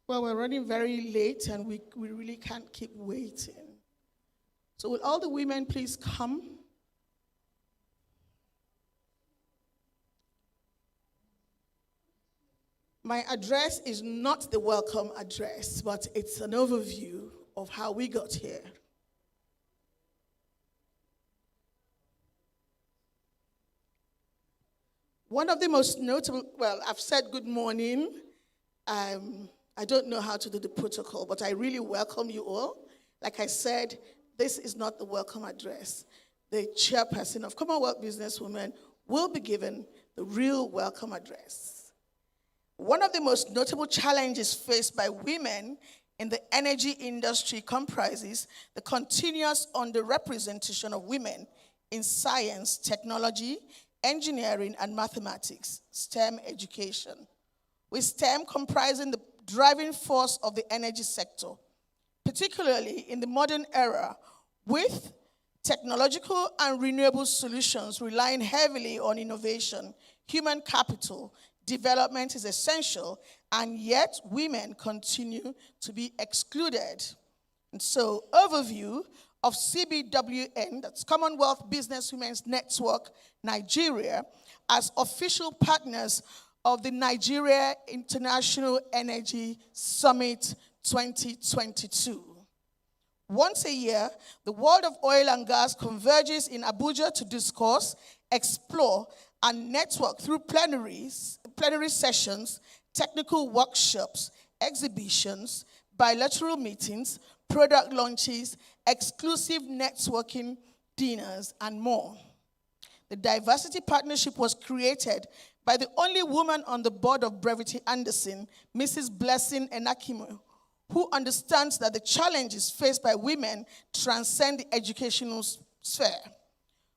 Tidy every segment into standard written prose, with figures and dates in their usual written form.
Well, we're running very late and we really can't keep waiting. So will all the women please come? My address is not the welcome address, but it's an overview of how we got here. One of the most notable, well, I've said good morning. I don't know how to do the protocol, but I really welcome you all. Like I said, this is not the welcome address. The chairperson of Commonwealth Businesswomen will be given the real welcome address. One of the most notable challenges faced by women in the energy industry comprises the continuous underrepresentation of women in science, technology, engineering, and mathematics, STEM education, with STEM comprising the driving force of the energy sector, particularly in the modern era, with technological and renewable solutions relying heavily on innovation, human capital, development is essential, and yet women continue to be excluded. And so, overview of CBWN, that's Commonwealth Businesswomen's Network Nigeria, as official partners of the Nigeria International Energy Summit 2022. Once a year, the world of oil and gas converges in Abuja to discuss, explore, and network through plenary sessions, technical workshops, exhibitions, bilateral meetings, product launches, exclusive networking dinners, and more. The Diversity Partnership was created by the only woman on the board of Brevity Anderson, Mrs. Blessing Enakimu, who understands that the challenges faced by women transcend the educational sphere,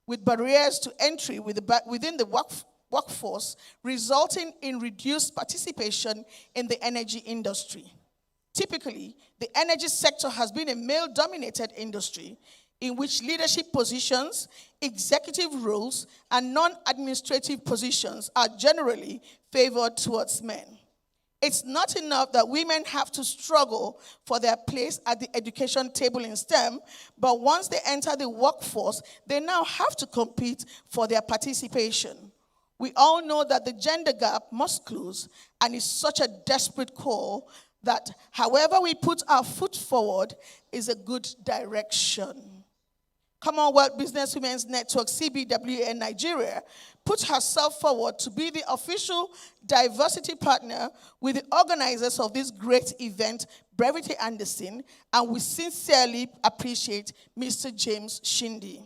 with barriers to entry within the workforce resulting in reduced participation in the energy industry. Typically, the energy sector has been a male-dominated industry in which leadership positions, executive roles, and non-administrative positions are generally favored towards men. It's not enough that women have to struggle for their place at the education table in STEM, but once they enter the workforce, they now have to compete for their participation. We all know that the gender gap must close, and it's such a desperate call that however we put our foot forward is a good direction. Commonwealth Businesswomen's Network, CBWN Nigeria, put herself forward to be the official diversity partner with the organizers of this great event, Brevity Anderson, and we sincerely appreciate Mr. James Shindi.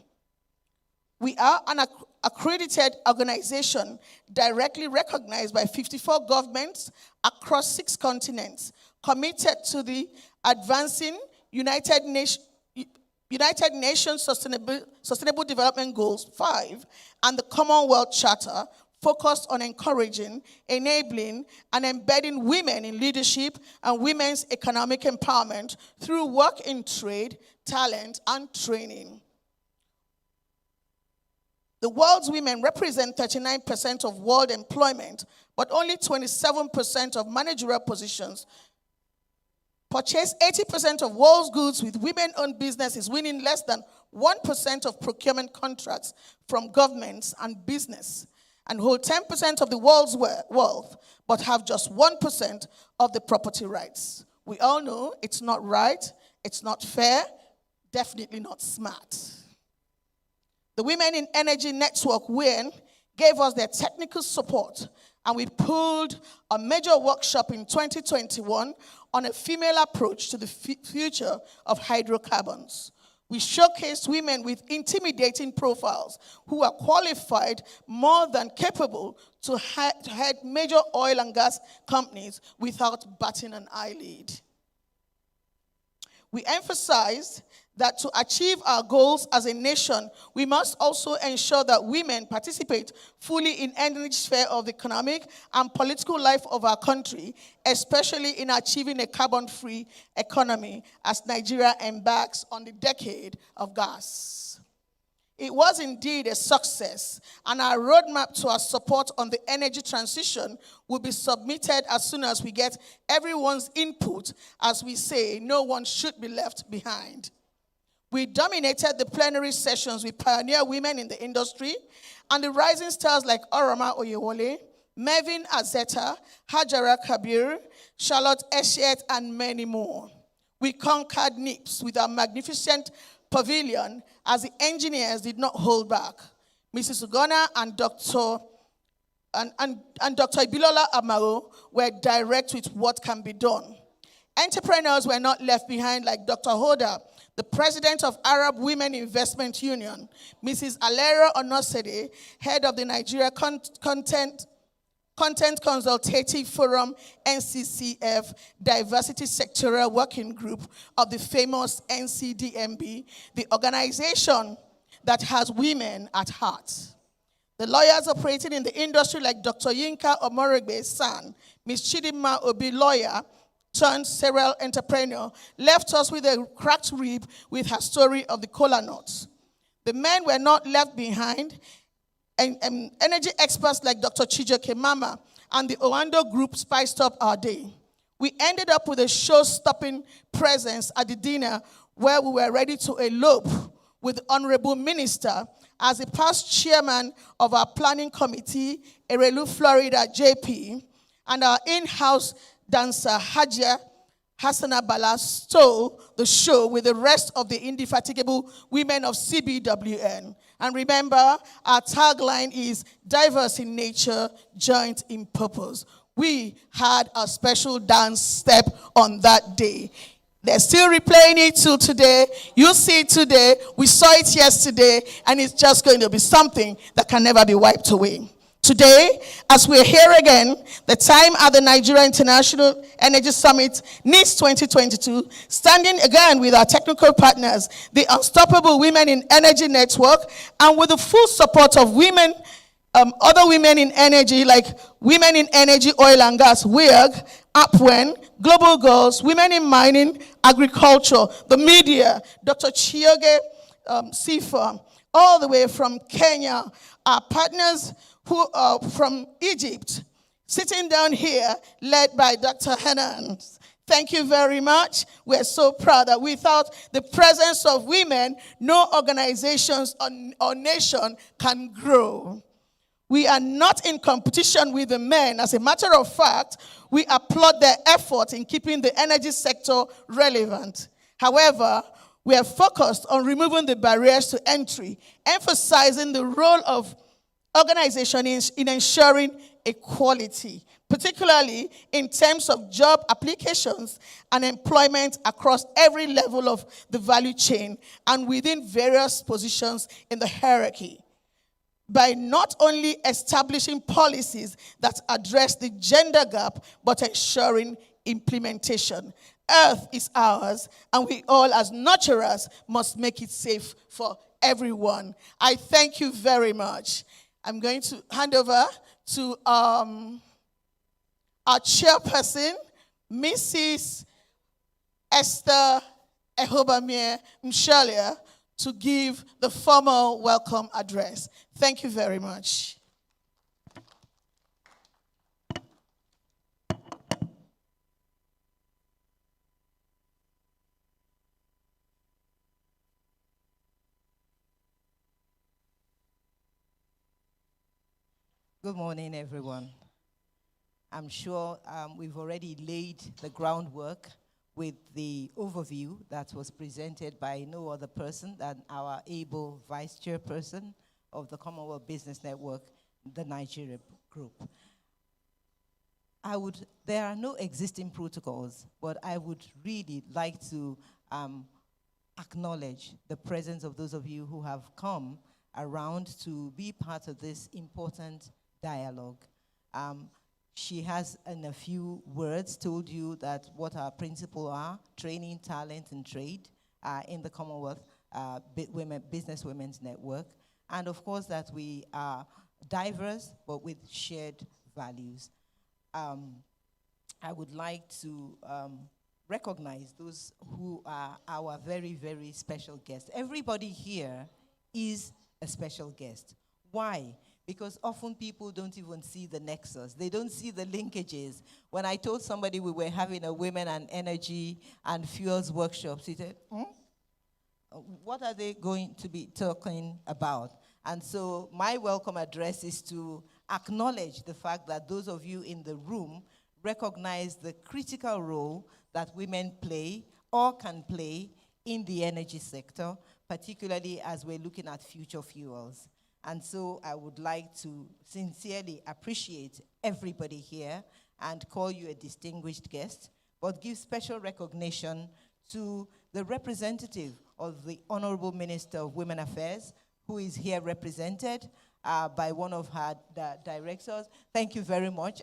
We are an accredited organization directly recognized by 54 governments across 6 continents, committed to the advancing United Nations Sustainable Development Goals 5 and the Commonwealth Charter, focused on encouraging, enabling, and embedding women in leadership and women's economic empowerment through work in trade, talent, and training. The world's women represent 39% of world employment, but only 27% of managerial positions. Purchase 80% of world's goods with women-owned businesses, winning less than 1% of procurement contracts from governments and business, and hold 10% of the world's wealth, but have just 1% of the property rights. We all know it's not right, it's not fair, definitely not smart. The Women in Energy Network, WIN, gave us their technical support, and we pulled a major workshop in 2021 on a female approach to the future of hydrocarbons. We showcased women with intimidating profiles who are qualified, more than capable, to head major oil and gas companies without batting an eyelid. We emphasized that to achieve our goals as a nation, we must also ensure that women participate fully in any sphere of the economic and political life of our country, especially in achieving a carbon-free economy as Nigeria embarks on the decade of gas. It was indeed a success, and our roadmap to our support on the energy transition will be submitted as soon as we get everyone's input. As we say, no one should be left behind. We dominated the plenary sessions with pioneer women in the industry and the rising stars like Oroma Oyewole, Mervyn Azeta, Hajara Kabir, Charlotte Eshiet, and many more. We conquered NIES with our magnificent pavilion as the engineers did not hold back. Mrs. Ugona and Dr. Ibilola Amaro were direct with what can be done. Entrepreneurs were not left behind like Dr. Hoda, the president of Arab Women Investment Union, Mrs. Alera Onosede, head of the Nigeria Content Consultative Forum, NCCF, Diversity Sectorial Working Group of the famous NCDMB, the organization that has women at heart. The lawyers operating in the industry like Dr. Yinka Omoregbe San, Ms. Chidima Obi, lawyer, turned serial entrepreneur, left us with a cracked rib with her story of the cola nuts. The men were not left behind, and energy experts like Dr. Chijoke Mama and the Oando Group spiced up our day. We ended up with a show-stopping presence at the dinner where we were ready to elope with the Honorable Minister as the past chairman of our planning committee, Erelu Florida JP, and our in-house dancer, Hajia Hassana Bala, stole the show with the rest of the indefatigable women of CBWN. And remember, our tagline is diverse in nature, joint in purpose. We had a special dance step on that day. They're still replaying it till today. You'll see it today. We saw it yesterday, and it's just going to be something that can never be wiped away. Today, as we're here again, the time at the Nigeria International Energy Summit, NIES 2022, standing again with our technical partners, the Unstoppable Women in Energy Network, and with the full support of women, other women in energy, like Women in Energy, Oil and Gas, WIRG, APWEN, Global Girls, Women in Mining, Agriculture, the media, Dr. Chioge Sifa, all the way from Kenya, our partners who are from Egypt, sitting down here, led by Dr. Hanan. Thank you very much. We're so proud that without the presence of women, no organizations or nation can grow. We are not in competition with the men. As a matter of fact, we applaud their effort in keeping the energy sector relevant. However, we are focused on removing the barriers to entry, emphasizing the role of organization in ensuring equality, particularly in terms of job applications and employment across every level of the value chain and within various positions in the hierarchy. By not only establishing policies that address the gender gap, but ensuring implementation. Earth is ours, and we all as nurturers must make it safe for everyone. I thank you very much. I'm going to hand over to our chairperson, Mrs. Esther Ehobamie Mshalia, to give the formal welcome address. Thank you very much. Good morning, everyone. I'm sure we've already laid the groundwork with the overview that was presented by no other person than our able vice chairperson of the Commonwealth Business Network, the Nigeria Group. There are no existing protocols, but I would really like to acknowledge the presence of those of you who have come around to be part of this important dialogue. She has, in a few words, told you that what our principles are: training, talent, and trade in the Commonwealth Business Women's Network. And of course that we are diverse, but with shared values. I would like to recognize those who are our very, very special guests. Everybody here is a special guest. Why? Because often people don't even see the nexus. They don't see the linkages. When I told somebody we were having a women and energy and fuels workshops, he said, what are they going to be talking about? And so my welcome address is to acknowledge the fact that those of you in the room recognize the critical role that women play or can play in the energy sector, particularly as we're looking at future fuels. And so I would like to sincerely appreciate everybody here and call you a distinguished guest, but give special recognition to the representative of the Honorable Minister of Women Affairs, who is here represented by one of her directors. Thank you very much.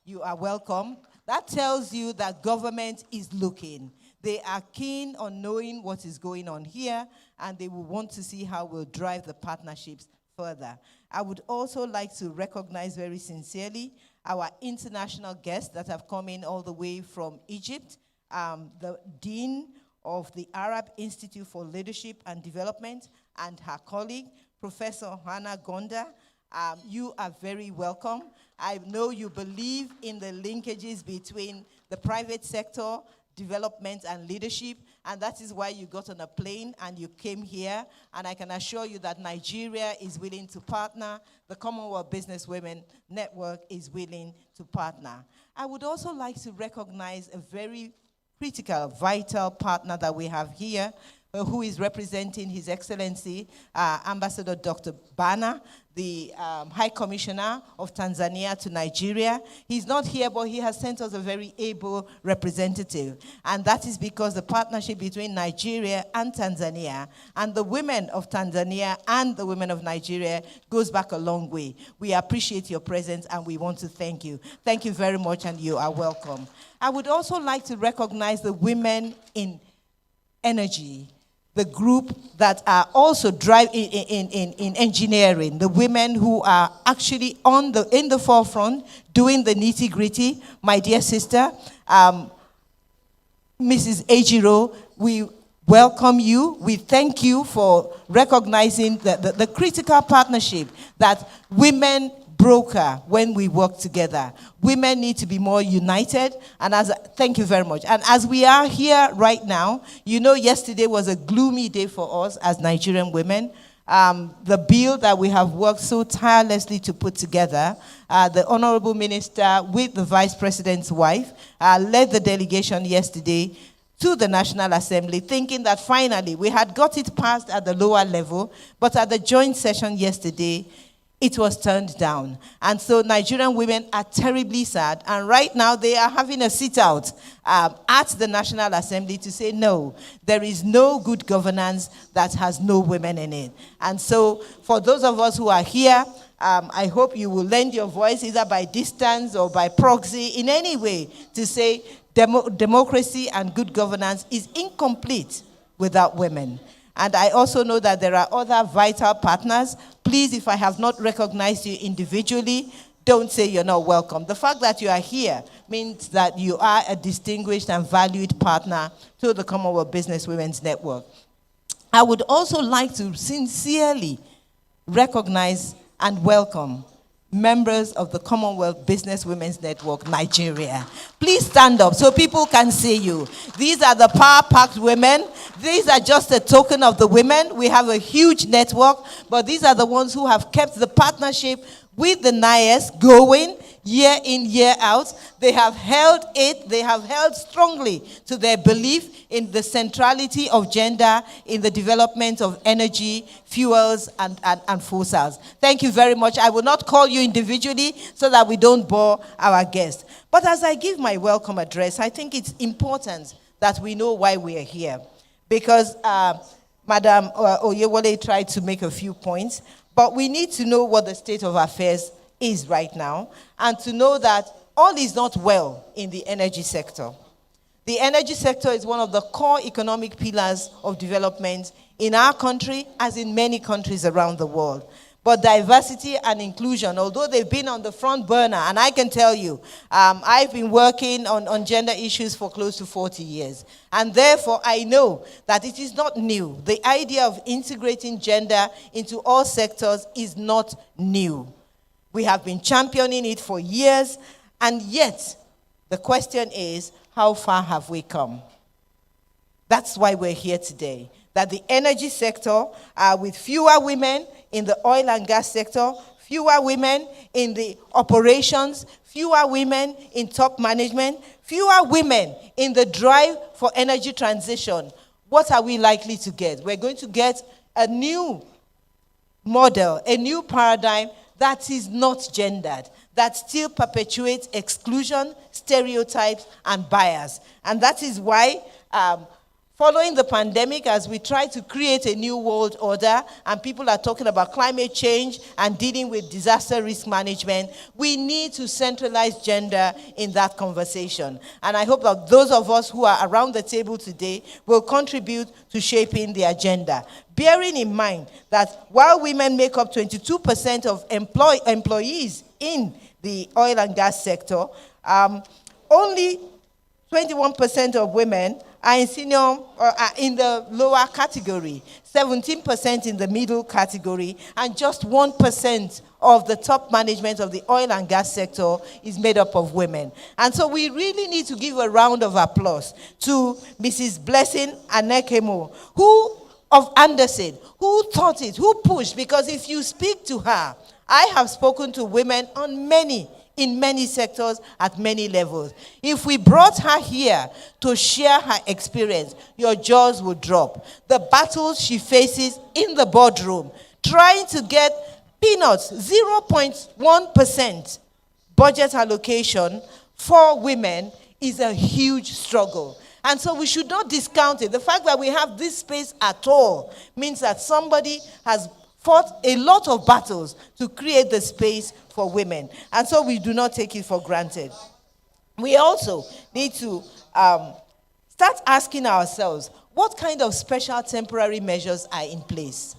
You are welcome. That tells you that government is looking. They are keen on knowing what is going on here, and they will want to see how we'll drive the partnerships further. I would also like to recognize very sincerely our international guests that have come in all the way from Egypt, the Dean of the Arab Institute for Leadership and Development and her colleague, Professor Hannah Gonda. You are very welcome. I know you believe in the linkages between the private sector, development, and leadership, and that is why you got on a plane and you came here, and I can assure you that Nigeria is willing to partner. The Commonwealth Business Women Network is willing to partner. I would also like to recognize a very critical, vital partner that we have here, who is representing His Excellency, Ambassador Dr. Bana, the High Commissioner of Tanzania to Nigeria. He's not here, but he has sent us a very able representative. And that is because the partnership between Nigeria and Tanzania and the women of Tanzania and the women of Nigeria goes back a long way. We appreciate your presence and we want to thank you. Thank you very much, and you are welcome. I would also like to recognize the women in energy, the group that are also in engineering, the women who are actually in the forefront doing the nitty-gritty. My dear sister, Mrs. Ejiro, we welcome you. We thank you for recognizing the critical partnership that women broker when we work together. Women need to be more united, and thank you very much. And as we are here right now, you know, yesterday was a gloomy day for us as Nigerian women. The bill that we have worked so tirelessly to put together, the Honorable Minister with the Vice President's wife led the delegation yesterday to the National Assembly, thinking that finally we had got it passed at the lower level, but at the joint session yesterday, it was turned down. And so Nigerian women are terribly sad. And right now they are having a sit-out at the National Assembly to say, no, there is no good governance that has no women in it. And so for those of us who are here, I hope you will lend your voice either by distance or by proxy in any way to say democracy and good governance is incomplete without women. And I also know that there are other vital partners. Please, if I have not recognized you individually, don't say you're not welcome. The fact that you are here means that you are a distinguished and valued partner to the Commonwealth Business Women's Network. I would also like to sincerely recognize and welcome members of the Commonwealth Business Women's Network, Nigeria. Please stand up so people can see you. These are the power-packed women. These are just a token of the women. We have a huge network, but these are the ones who have kept the partnership with the NIES going year in, year out. They have held it. They have held strongly to their belief in the centrality of gender in the development of energy, fuels, and fossils. Thank you very much. I will not call you individually so that we don't bore our guests. But as I give my welcome address, I think it's important that we know why we are here. Because Madam Oyewole tried to make a few points, but we need to know what the state of affairs is right now, and to know that all is not well in the energy sector. The energy sector is one of the core economic pillars of development in our country, as in many countries around the world. But diversity and inclusion, although they've been on the front burner, and I can tell you, I've been working on gender issues for close to 40 years. And therefore, I know that it is not new. The idea of integrating gender into all sectors is not new. We have been championing it for years, and yet the question is, how far have we come? That's why we're here today. That the energy sector, with fewer women in the oil and gas sector, fewer women in the operations, fewer women in top management, fewer women in the drive for energy transition. What are we likely to get? We're going to get a new model, a new paradigm that is not gendered, that still perpetuates exclusion, stereotypes, and bias. And that is why, following the pandemic, as we try to create a new world order, and people are talking about climate change and dealing with disaster risk management, we need to centralize gender in that conversation. And I hope that those of us who are around the table today will contribute to shaping the agenda. Bearing in mind that while women make up 22% of employees in the oil and gas sector, only 21% of women are in senior are in the lower category, 17% in the middle category, and just 1% of the top management of the oil and gas sector is made up of women. And so we really need to give a round of applause to Mrs. Blessing Anekemo, who of Anderson, who thought it, who pushed, because if you speak to her, I have spoken to women in many sectors at many levels. If we brought her here to share her experience, your jaws would drop. The battles she faces in the boardroom, trying to get peanuts, 0.1% budget allocation for women is a huge struggle. And so we should not discount it. The fact that we have this space at all means that somebody has fought a lot of battles to create the space for women. And so we do not take it for granted. We also need to start asking ourselves, what kind of special temporary measures are in place?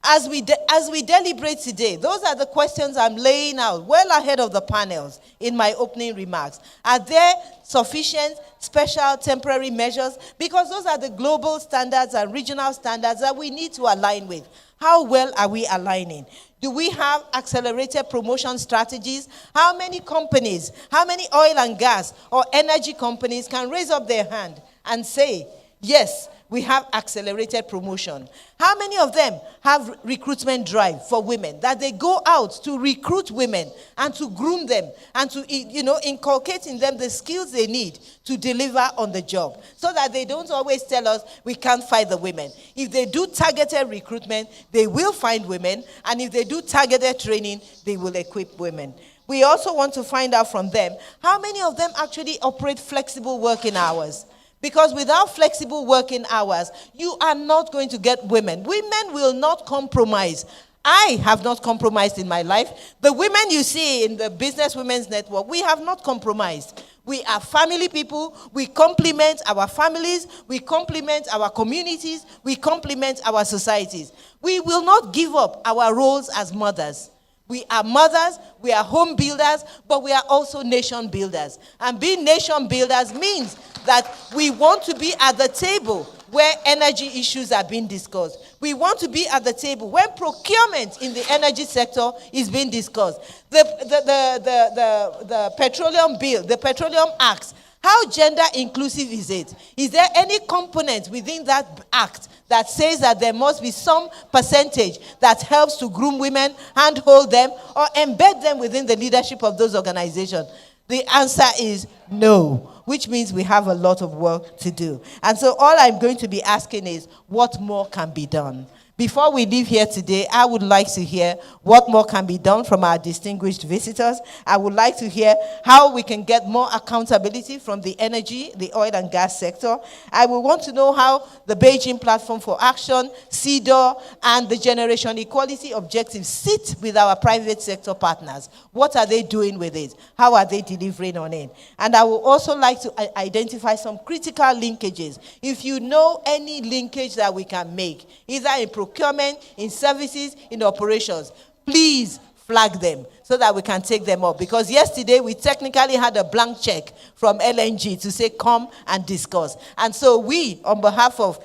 As we deliberate today, those are the questions I'm laying out well ahead of the panels in my opening remarks. Are there sufficient special temporary measures? Because those are the global standards and regional standards that we need to align with. How well are we aligning? Do we have accelerated promotion strategies? How many companies, how many oil and gas or energy companies can raise up their hand and say, yes, we have accelerated promotion? How many of them have recruitment drive for women, that they go out to recruit women and to groom them and to, inculcate in them the skills they need to deliver on the job, so that they don't always tell us we can't find the women. If they do targeted recruitment, they will find women, and if they do targeted training, they will equip women. We also want to find out from them how many of them actually operate flexible working hours. Because without flexible working hours, you are not going to get women. Women will not compromise. I have not compromised in my life. The women you see in the Business Women's Network, we have not compromised. We are family people. We complement our families. We complement our communities. We complement our societies. We will not give up our roles as mothers. We are mothers, we are home builders, but we are also nation builders. And being nation builders means that we want to be at the table where energy issues are being discussed. We want to be at the table when procurement in the energy sector is being discussed. The petroleum bill, the petroleum acts, how gender inclusive is it? Is there any component within that act that says that there must be some percentage that helps to groom women, handhold them, or embed them within the leadership of those organizations? The answer is no, which means we have a lot of work to do. And so all I'm going to be asking is, what more can be done? Before we leave here today, I would like to hear what more can be done from our distinguished visitors. I would like to hear how we can get more accountability from the energy, the oil and gas sector. I would want to know how the Beijing Platform for Action, CEDAW, and the Generation Equality Objectives sit with our private sector partners. What are they doing with it? How are they delivering on it? And I would also like to identify some critical linkages. If you know any linkage that we can make, either in procurement, in services, in operations, please flag them so that we can take them up. Because yesterday we technically had a blank check from LNG to say come and discuss. And so we, on behalf of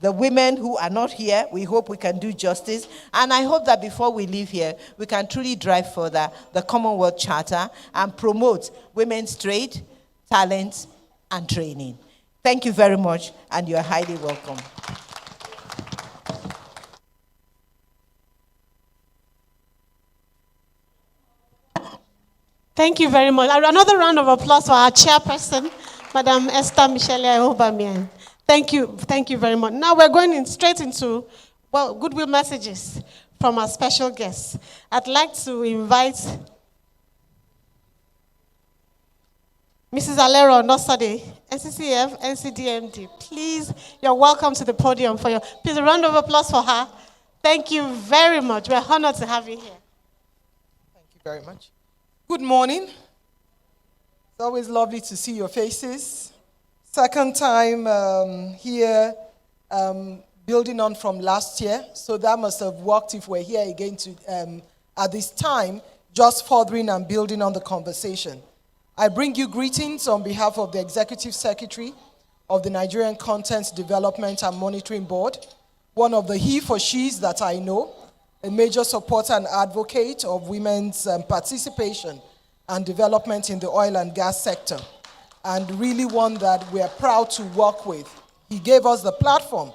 the women who are not here, we hope we can do justice. And I hope that before we leave here, we can truly drive further the Commonwealth Charter and promote women's trade, talent, and training. Thank you very much, and you are highly welcome. Thank you very much. Another round of applause for our chairperson, Madam Esther Michelle Obamian. Thank you very much. Now we're going straight into, goodwill messages from our special guests. I'd like to invite Mrs. Alero Nosade, NCCF, NCDMD. Please, you're welcome to the podium please a round of applause for her. Thank you very much. We're honored to have you here. Thank you very much. Good morning. It's always lovely to see your faces. Second time here, building on from last year. So that must have worked if we're here again at this time, just furthering and building on the conversation. I bring you greetings on behalf of the Executive Secretary of the Nigerian Content Development and Monitoring Board, one of the he for she's that I know, a major supporter and advocate of women's participation and development in the oil and gas sector, and really one that we are proud to work with. He gave us the platform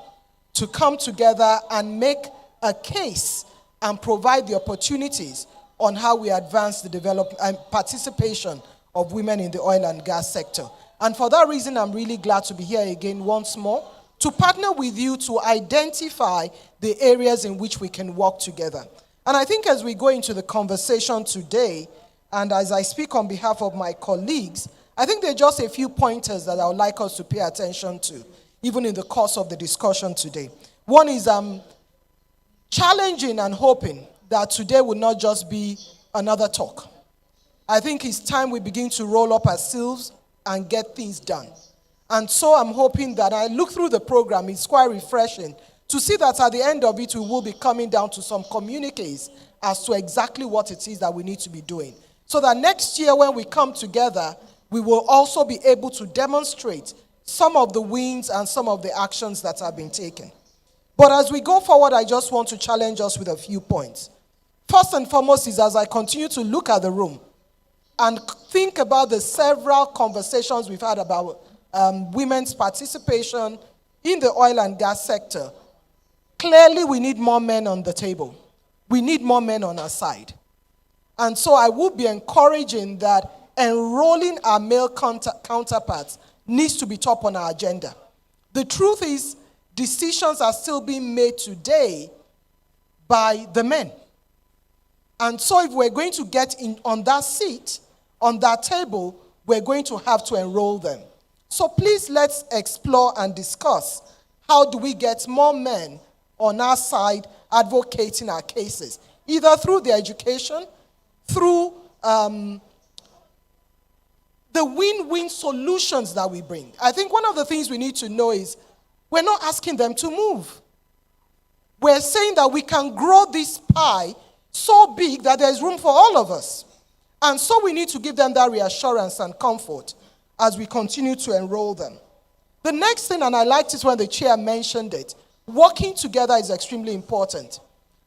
to come together and make a case and provide the opportunities on how we advance the development and participation of women in the oil and gas sector. And for that reason, I'm really glad to be here again once more to partner with you to identify the areas in which we can work together. And I think as we go into the conversation today, and as I speak on behalf of my colleagues, I think there are just a few pointers that I would like us to pay attention to, even in the course of the discussion today. One is challenging and hoping that today will not just be another talk. I think it's time we begin to roll up our sleeves and get things done. And so I'm hoping that I look through the program, it's quite refreshing to see that at the end of it, we will be coming down to some communiques as to exactly what it is that we need to be doing. So that next year when we come together, we will also be able to demonstrate some of the wins and some of the actions that have been taken. But as we go forward, I just want to challenge us with a few points. First and foremost is as I continue to look at the room, and think about the several conversations we've had about women's participation in the oil and gas sector. Clearly, we need more men on the table. We need more men on our side. And so I would be encouraging that enrolling our male counterparts needs to be top on our agenda. The truth is, decisions are still being made today by the men. And so if we're going to get in on that seat, on that table, we're going to have to enroll them. So please let's explore and discuss how do we get more men on our side advocating our cases, either through their education, through the win-win solutions that we bring. I think one of the things we need to know is we're not asking them to move. We're saying that we can grow this pie so big that there's room for all of us. And so we need to give them that reassurance and comfort as we continue to enroll them. The next thing, and I liked it when the chair mentioned it, working together is extremely important.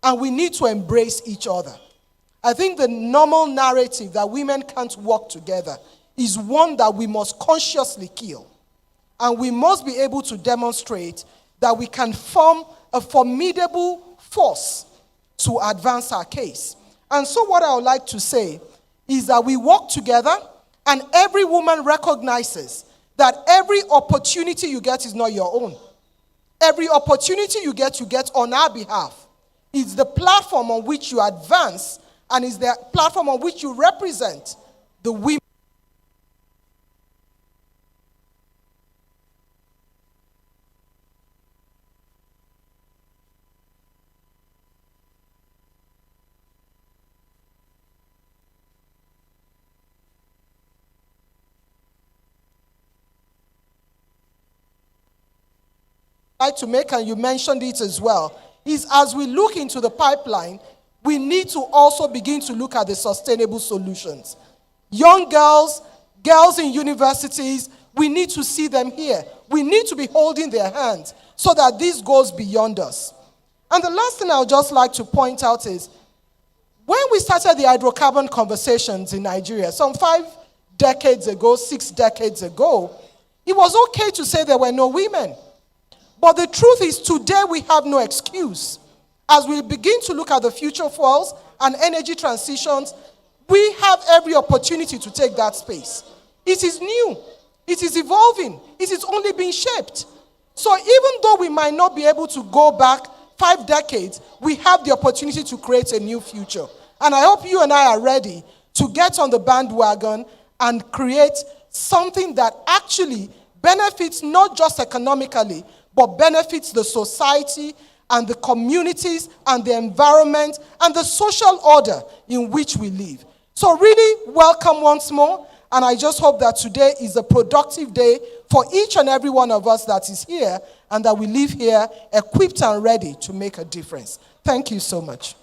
And we need to embrace each other. I think the normal narrative that women can't work together is one that we must consciously kill. And we must be able to demonstrate that we can form a formidable force to advance our case. And so what I would like to say is that we work together and every woman recognizes that every opportunity you get is not your own. Every opportunity you get on our behalf. It's the platform on which you advance and is the platform on which you represent the women. Like to make, and you mentioned it as well, is as we look into the pipeline, we need to also begin to look at the sustainable solutions. Young girls, girls in universities, we need to see them here. We need to be holding their hands so that this goes beyond us. And the last thing I would just like to point out is, when we started the hydrocarbon conversations in Nigeria, some 5 decades ago, 6 decades ago, it was okay to say there were no women. But the truth is, today we have no excuse. As we begin to look at the future fuels and energy transitions, we have every opportunity to take that space. It is new. It is evolving. It is only being shaped. So even though we might not be able to go back 5 decades, we have the opportunity to create a new future. And I hope you and I are ready to get on the bandwagon and create something that actually benefits not just economically, but benefits the society and the communities and the environment and the social order in which we live. So really, welcome once more. And I just hope that today is a productive day for each and every one of us that is here, and that we leave here equipped and ready to make a difference. Thank you so much.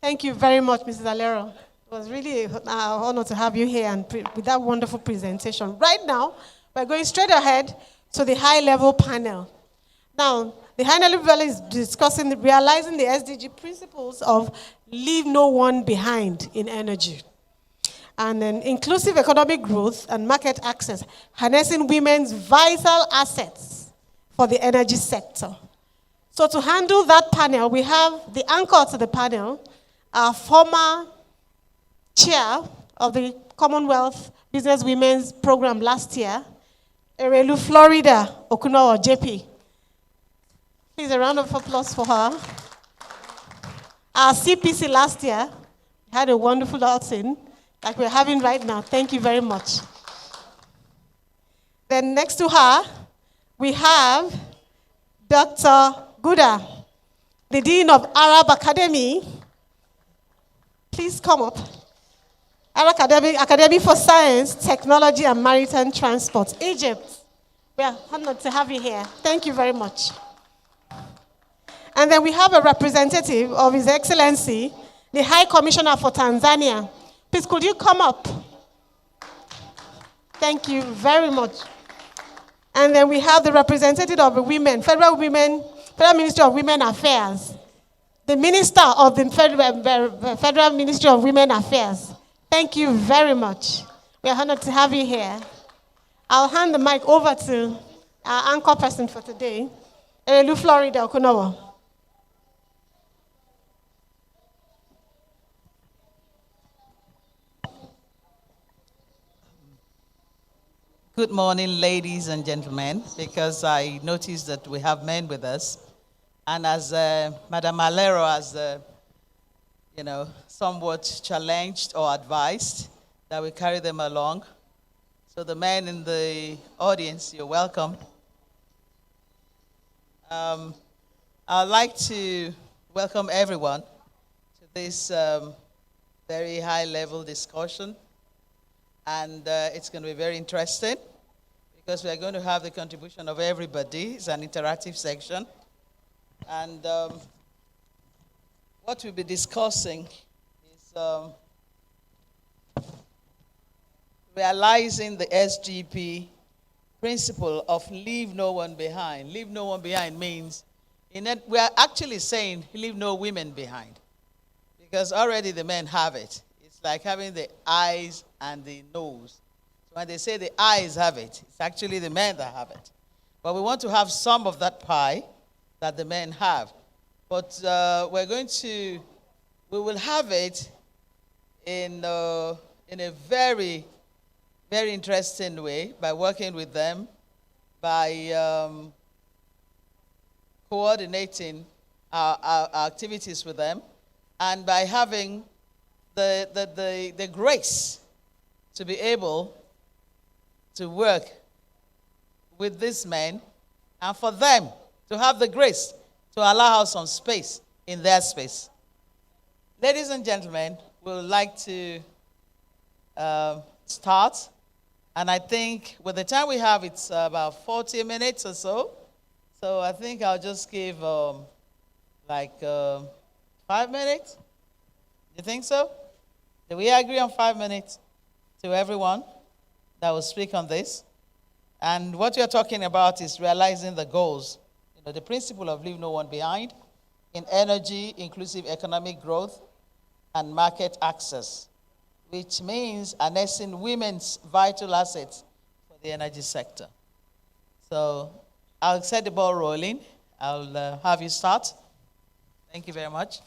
Thank you very much, Mrs. Alero. It was really an honor to have you here and with that wonderful presentation. Right now, we're going straight ahead to the high-level panel. Now, the high-level panel is discussing realizing the SDG principles of leave no one behind in energy. And then inclusive economic growth and market access, harnessing women's vital assets for the energy sector. So to handle that panel, we have the anchor to the panel, our former chair of the Commonwealth Business Women's Program last year, Erelu Florida Okunowo JP. Please, a round of applause for her. Our CPC last year had a wonderful outing, like we're having right now. Thank you very much. Then next to her, we have Dr. Guda, the Dean of Arab Academy. Please come up. Arab Academy for Science, Technology, and Maritime Transport, Egypt. We are honored to have you here. Thank you very much. And then we have a representative of His Excellency, the High Commissioner for Tanzania. Please, could you come up? Thank you very much. And then we have the representative of the women, Federal Ministry of Women Affairs, the Minister of the Federal Ministry of Women Affairs. Thank you very much. We are honored to have you here. I'll hand the mic over to our anchor person for today, Erelu Florida Okunowo. Good morning, ladies and gentlemen, because I noticed that we have men with us. And as Madam Alero has, somewhat challenged or advised that we carry them along. So the men in the audience, you're welcome. I'd like to welcome everyone to this very high-level discussion. And it's going to be very interesting because we are going to have the contribution of everybody. It's an interactive section. And what we'll be discussing is realizing the SGP principle of leave no one behind. Leave no one behind means, we are actually saying leave no women behind, because already the men have it. It's like having the eyes and the nose. So when they say the eyes have it, it's actually the men that have it. But we want to have some of that pie that the men have. But we will have it in a very, very interesting way by working with them, by coordinating our activities with them, and by having the grace to be able to work with these men, and for them to have the grace to allow us some space in their space. Ladies and gentlemen, we would like to start And I think with the time we have, it's about 40 minutes or so. So I think I'll just give 5 minutes. You think so? Do we agree on 5 minutes to everyone that will speak on this? And what we are talking about is realizing the goals. The principle of leave no one behind in energy, inclusive economic growth, and market access, which means harnessing women's vital assets for the energy sector. So I'll set the ball rolling. I'll have you start. Thank you very much.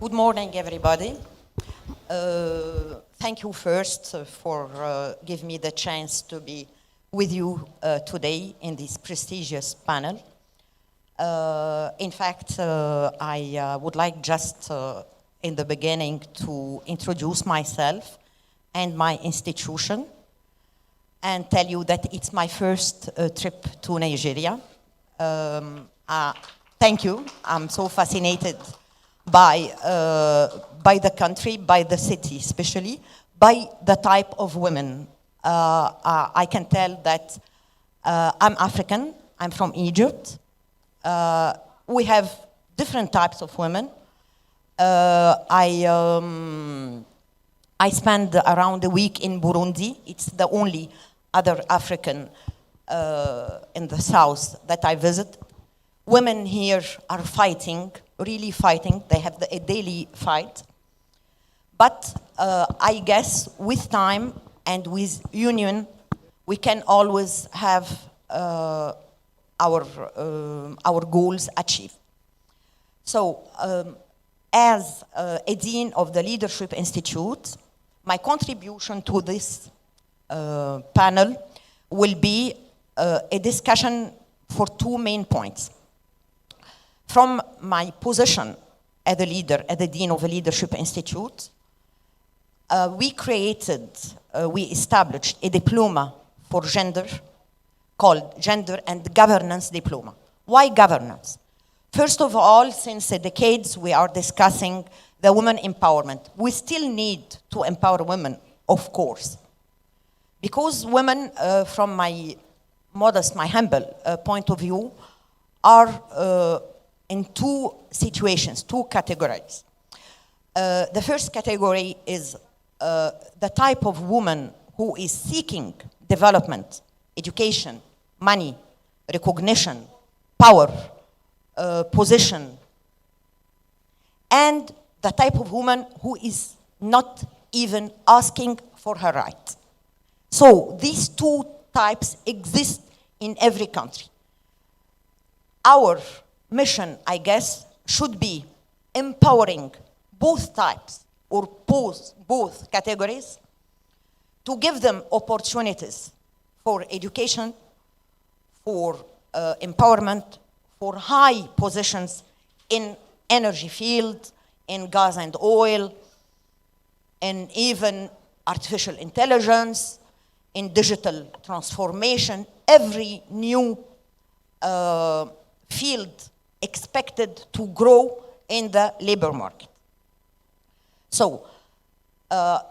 Good morning, everybody. Thank you first for giving me the chance to be with you today in this prestigious panel. In fact, I would like just in the beginning to introduce myself and my institution and tell you that it's my first trip to Nigeria. Thank you. I'm so fascinated by the country, by the city especially, by the type of women. I can tell that I'm African, I'm from Egypt. We have different types of women. I spent around a week in Burundi. It's the only other African in the south that I visit. Women here are fighting, really fighting. They have a daily fight. But I guess with time and with union, we can always have our goals achieved. So as a dean of the Leadership Institute, my contribution to this panel will be a discussion for two main points. From my position as a leader, as the Dean of the Leadership Institute, we established a diploma for gender called Gender and Governance Diploma. Why governance? First of all, since decades we are discussing the women empowerment. We still need to empower women, of course. Because women, from my modest, my humble point of view, are in two situations, two categories. The first category is the type of woman who is seeking development, education, money, recognition, power, position, and the type of woman who is not even asking for her right. So these two types exist in every country. Our mission, I guess, should be empowering both types or both categories to give them opportunities for education, for empowerment, for high positions in energy field, in gas and oil, and even artificial intelligence, in digital transformation, every new field expected to grow in the labor market. So, the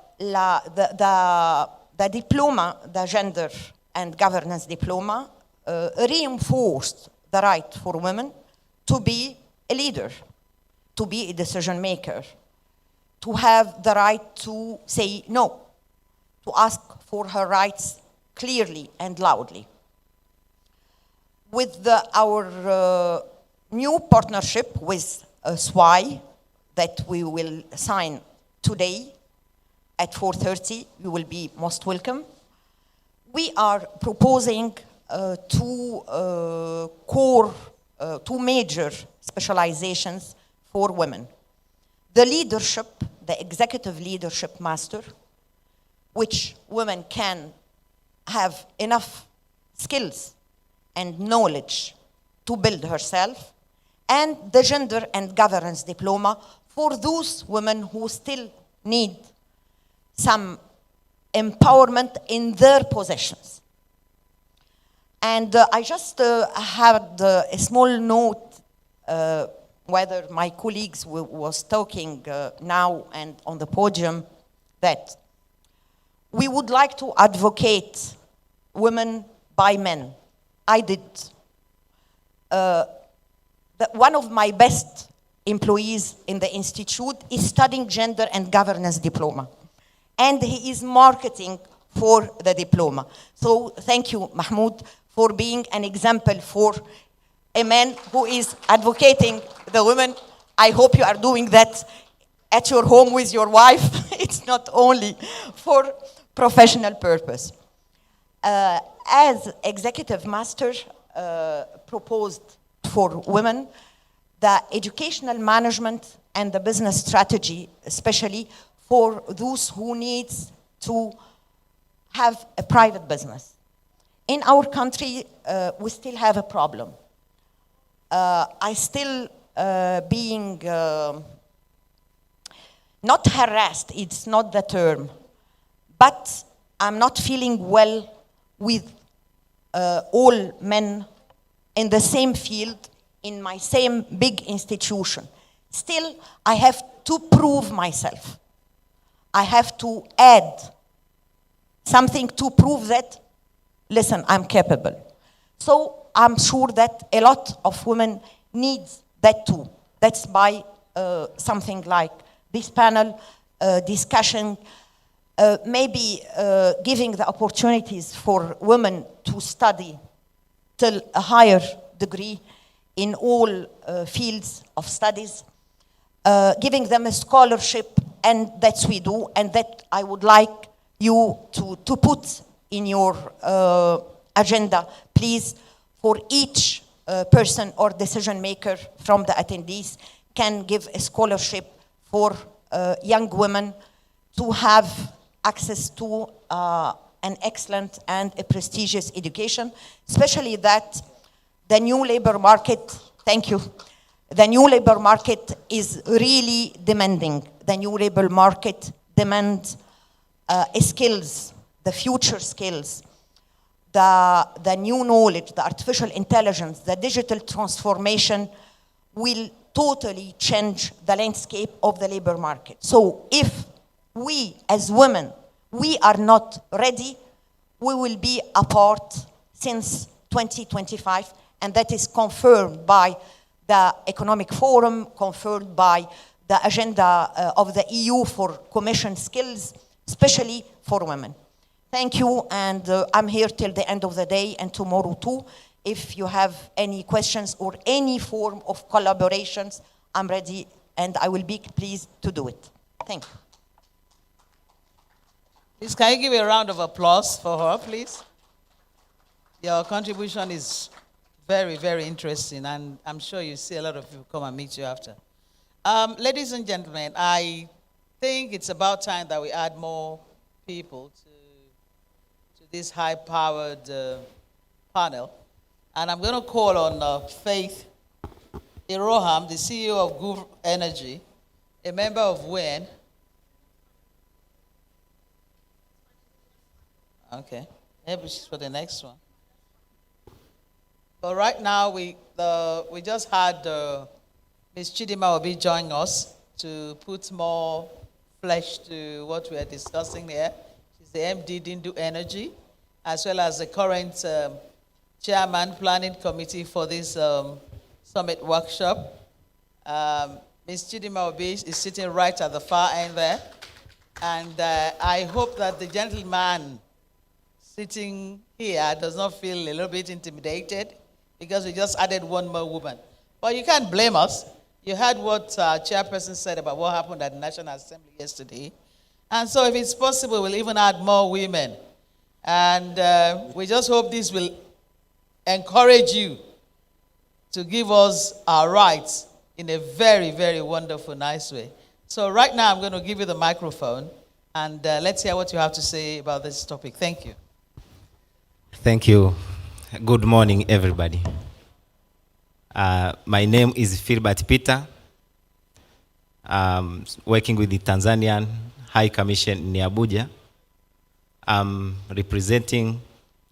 diploma, the Gender and Governance Diploma, reinforced the right for women to be a leader, to be a decision maker, to have the right to say no, to ask for her rights clearly and loudly. With our new partnership with SWI that we will sign today at 4:30, you will be most welcome. We are proposing two major specializations for women. The leadership, the executive leadership master, which women can have enough skills and knowledge to build herself, and the gender and governance diploma for those women who still need some empowerment in their positions. And I just had a small note, whether my colleagues was talking now and on the podium, that we would like to advocate women by men. I did. One of my best employees in the institute is studying gender and governance diploma. And he is marketing for the diploma. So thank you, Mahmoud, for being an example for a man who is advocating the women. I hope you are doing that at your home with your wife. It's not only for professional purpose. As executive master proposed for women, the educational management and the business strategy, especially for those who need to have a private business. In our country, we still have a problem. I still being not harassed, it's not the term, but I'm not feeling well with all men in the same field, in my same big institution. Still, I have to prove myself. I have to add something to prove that, listen, I'm capable. So I'm sure that a lot of women need that too. That's by something like this panel discussion, maybe giving the opportunities for women to study till a higher degree in all fields of studies, giving them a scholarship, and that's we do, and that I would like you to put in your agenda, please, for each person or decision maker from the attendees can give a scholarship for young women to have access to an excellent and a prestigious education, especially that the new labor market, thank you, the new labor market is really demanding. The new labor market demands skills, the future skills, the new knowledge, the artificial intelligence, the digital transformation will totally change the landscape of the labor market. So if we as women, we are not ready, we will be apart since 2025, and that is confirmed by the Economic Forum, confirmed by the agenda of the EU for commission skills, especially for women. Thank you, and I'm here till the end of the day and tomorrow too. If you have any questions or any form of collaborations, I'm ready and I will be pleased to do it. Thank you. Please, can you give a round of applause for her, please? Your contribution is very, very interesting, and I'm sure you see a lot of people come and meet you after. Ladies and gentlemen, I think it's about time that we add more people to this high-powered panel. And I'm going to call on Faith Iroham, the CEO of Gulf Energy, a member of WIN. Okay, maybe she's for the next one. But right now, we just had Ms. Chidima Obi join us to put more flesh to what we are discussing here. She's the MD Dindu Energy, as well as the current chairman, planning committee for this summit workshop. Ms. Chidima Obi is sitting right at the far end there. And I hope that the gentleman sitting here does not feel a little bit intimidated because we just added one more woman. But you can't blame us. You heard what chairperson said about what happened at the National Assembly yesterday. And so if it's possible, we'll even add more women. And we just hope this will encourage you to give us our rights in a very, very wonderful, nice way. So right now, I'm going to give you the microphone, and let's hear what you have to say about this topic. Thank you. Thank you. Good morning, everybody. My name is Philbert Peter. Working with the Tanzanian High Commission in Abuja. I'm representing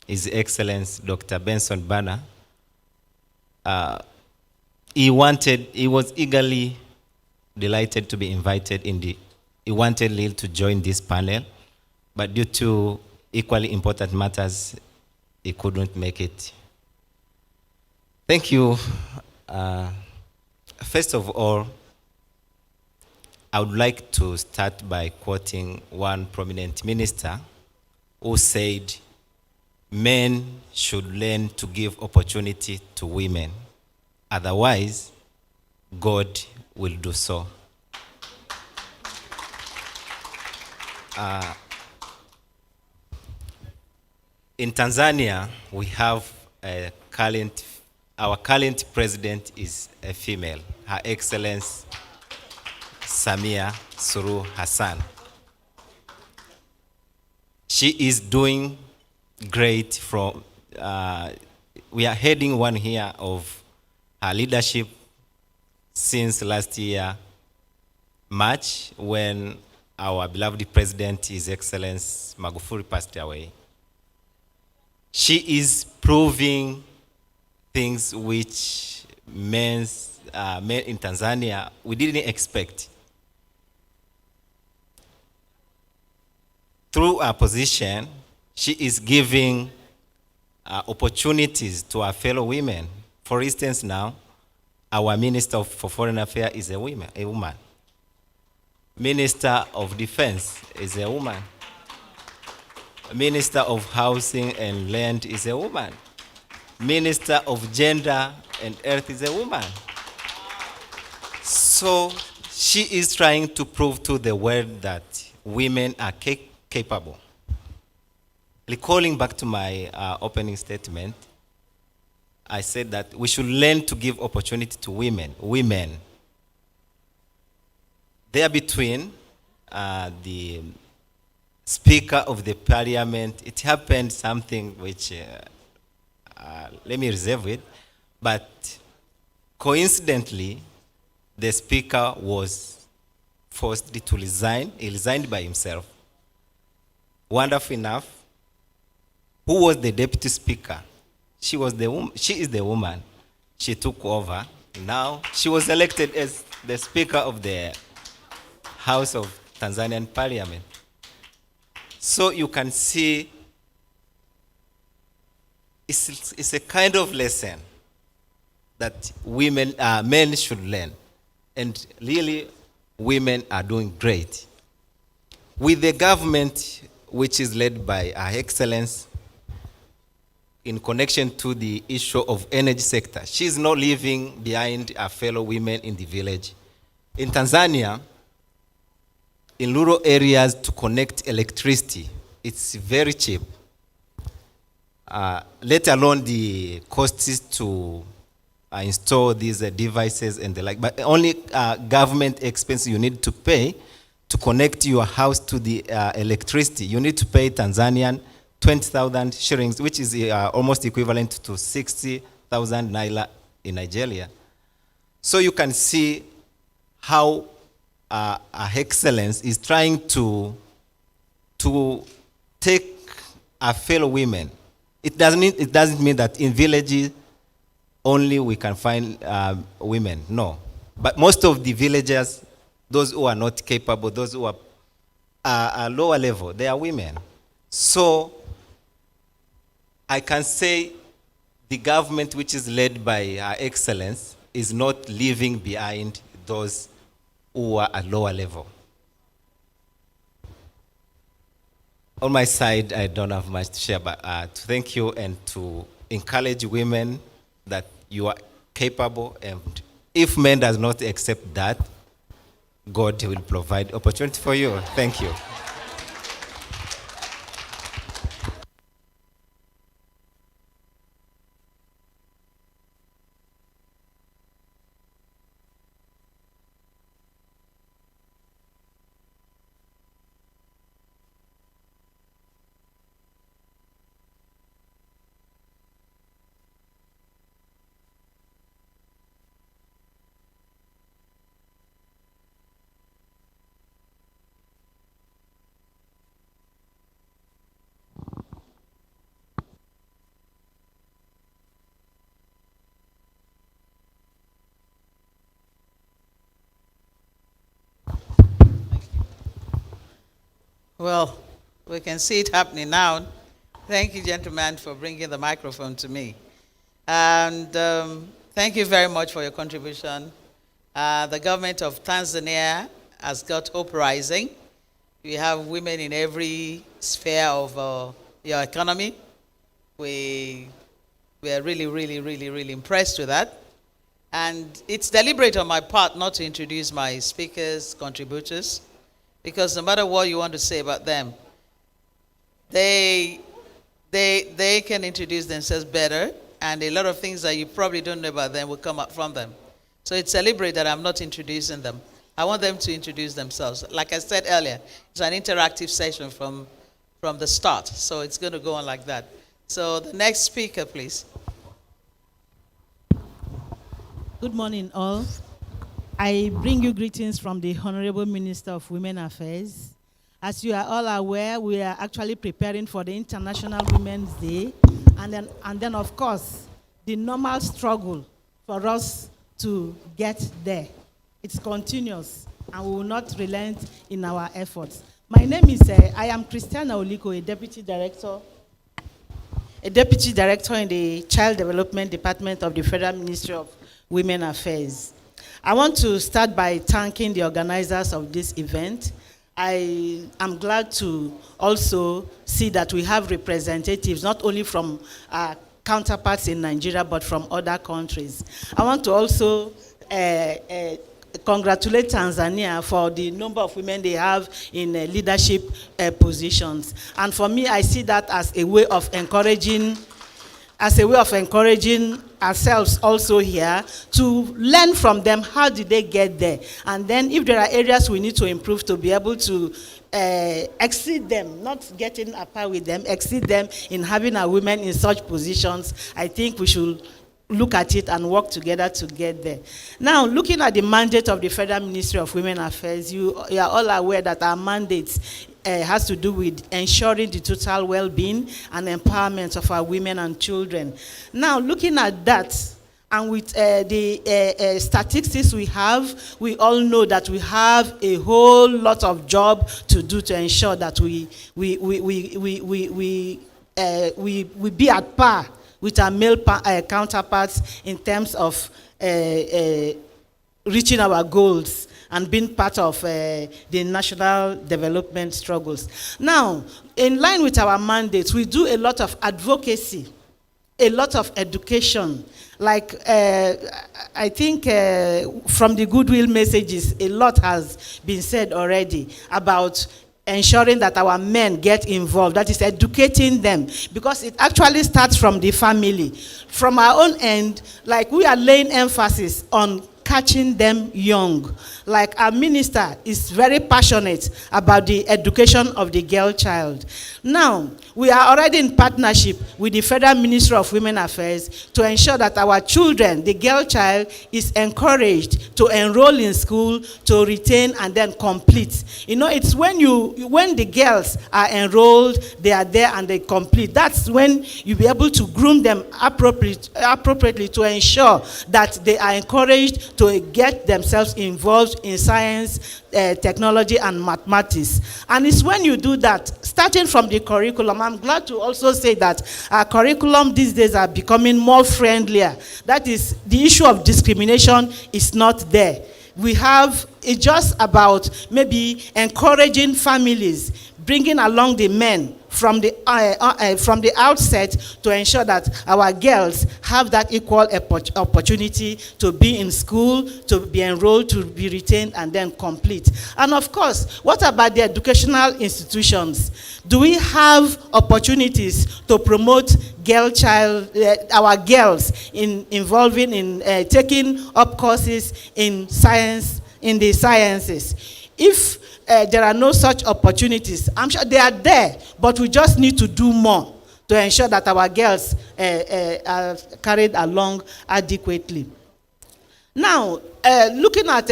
His Excellency Dr. Benson Bana. He was eagerly delighted to be invited he wanted Lil to join this panel, but due to equally important matters, he couldn't make it. Thank you. First of all, I would like to start by quoting one prominent minister who said, men should learn to give opportunity to women. Otherwise, God will do so. In Tanzania, we have our current president is a female, Her Excellency Samia Suluhu Hassan. She is doing great we are heading one year of her leadership since last year, March, when our beloved president, His Excellency Magufuli, passed away. She is proving things which men in Tanzania, we didn't expect. Through her position, she is giving opportunities to our fellow women. For instance, now, our Minister for Foreign Affairs is a woman. Minister of Defense is a woman. Minister of Housing and Land is a woman. Minister of Gender and Earth is a woman. So she is trying to prove to the world that women are capable. Recalling back to my opening statement, I said that we should learn to give opportunity to women. There between the Speaker of the Parliament, it happened something which, let me reserve it, but coincidentally, the Speaker was forced to resign. He resigned by himself. Wonderful enough, who was the Deputy Speaker? She is the woman. She took over. Now she was elected as the Speaker of the House of Tanzanian Parliament. So you can see it's a kind of lesson that men should learn. And really, women are doing great. With the government, which is led by Her Excellency, in connection to the issue of energy sector, she's not leaving behind her fellow women in the village. In Tanzania, in rural areas, to connect electricity, it's very cheap. Let alone the costs to install these devices and the like. But only government expense you need to pay to connect your house to the electricity. You need to pay Tanzanian 20,000 shillings, which is almost equivalent to 60,000 naira in Nigeria. So you can see how Her Excellence is trying to take our fellow women. It doesn't mean that in villages only we can find women. No, but most of the villagers, those who are not capable, those who are lower level, they are women. So I can say the government, which is led by Her Excellence, is not leaving behind those who are at lower level. On my side, I don't have much to share, but to thank you and to encourage women that you are capable, and if men does not accept that, God will provide opportunity for you. Thank you. Well, we can see it happening now. Thank you, gentlemen, for bringing the microphone to me. And thank you very much for your contribution. The government of Tanzania has got Hope Rising. We have women in every sphere of your economy. We are really, really, really, really impressed with that. And it's deliberate on my part not to introduce my speakers, contributors, because no matter what you want to say about them, they can introduce themselves better, and a lot of things that you probably don't know about them will come up from them. So it's deliberate that I'm not introducing them. I want them to introduce themselves. Like I said earlier, it's an interactive session from the start, so it's going to go on like that. So the next speaker, please. Good morning, all. I bring you greetings from the Honorable Minister of Women Affairs. As you are all aware, we are actually preparing for the International Women's Day, and then of course, the normal struggle for us to get there. It's continuous, and we will not relent in our efforts. My name is, I am Christiana Oliko, a Deputy Director in the Child Development Department of the Federal Ministry of Women Affairs. I want to start by thanking the organizers of this event. I am glad to also see that we have representatives not only from our counterparts in Nigeria but from other countries. I want to also congratulate Tanzania for the number of women they have in leadership positions. And for me, I see that as a way of encouraging ourselves also here to learn from them. How did they get there? And then if there are areas we need to improve to be able to exceed them, not getting apart with them, exceed them in having our women in such positions, I think we should look at it and work together to get there. Now, looking at the mandate of the Federal Ministry of Women Affairs, you are all aware that our mandate has to do with ensuring the total well-being and empowerment of our women and children. Now, looking at that, and with the statistics we have, we all know that we have a whole lot of job to do to ensure that we be at par with our male counterparts in terms of reaching our goals and being part of the national development struggles. Now, in line with our mandates, we do a lot of advocacy, a lot of education. Like, I think from the goodwill messages, a lot has been said already about ensuring that our men get involved, that is educating them, because it actually starts from the family. From our own end, like we are laying emphasis on catching them young. Like our minister is very passionate about the education of the girl child. Now, we are already in partnership with the Federal Ministry of Women Affairs to ensure that our children, the girl child, is encouraged to enroll in school, to retain and then complete. You know, it's when the girls are enrolled, they are there and they complete. That's when you'll be able to groom them appropriately to ensure that they are encouraged to get themselves involved in science, technology, and mathematics. And it's when you do that, starting from the curriculum. I'm glad to also say that our curriculum these days are becoming more friendlier. That is, the issue of discrimination is not there. We have, it's just about maybe encouraging families, bringing along the men from the outset to ensure that our girls have that equal opportunity to be in school, to be enrolled, to be retained, and then complete. And of course, what about the educational institutions? Do we have opportunities to promote our girls involving in taking up courses in science, in the sciences? If there are no such opportunities, I'm sure they are there, but we just need to do more to ensure that our girls are carried along adequately. Now, looking at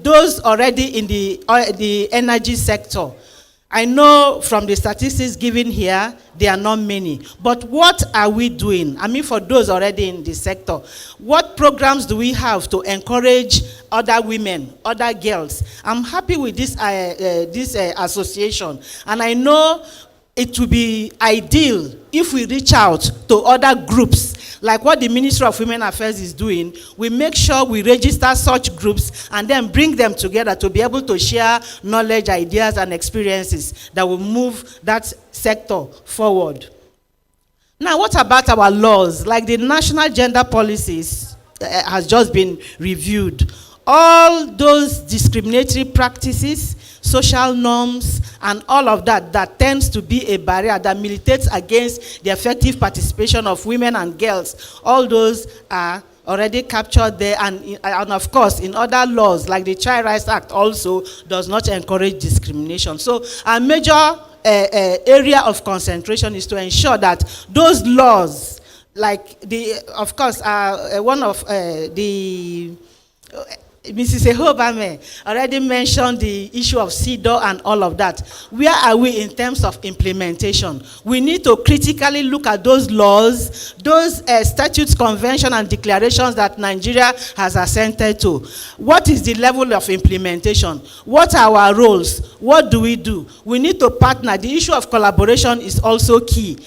those already in the energy sector, I know from the statistics given here, there are not many. But what are we doing? I mean, for those already in the sector, what programs do we have to encourage other women, other girls? I'm happy with this, association, and I know it would be ideal if we reach out to other groups, like what the Ministry of Women Affairs is doing. We make sure we register such groups and then bring them together to be able to share knowledge, ideas, and experiences that will move that sector forward. Now, what about our laws? Like the national gender policies has just been reviewed. All those discriminatory practices, social norms, and all of that, that tends to be a barrier that militates against the effective participation of women and girls. All those are already captured there, and of course, in other laws, like the Child Rights Act also does not encourage discrimination. So a major area of concentration is to ensure that those laws, like of course, one of the Mrs. Ehobame already mentioned the issue of CEDAW and all of that. Where are we in terms of implementation? We need to critically look at those laws, those statutes, conventions, and declarations that Nigeria has assented to. What is the level of implementation? What are our roles? What do? We need to partner. The issue of collaboration is also key.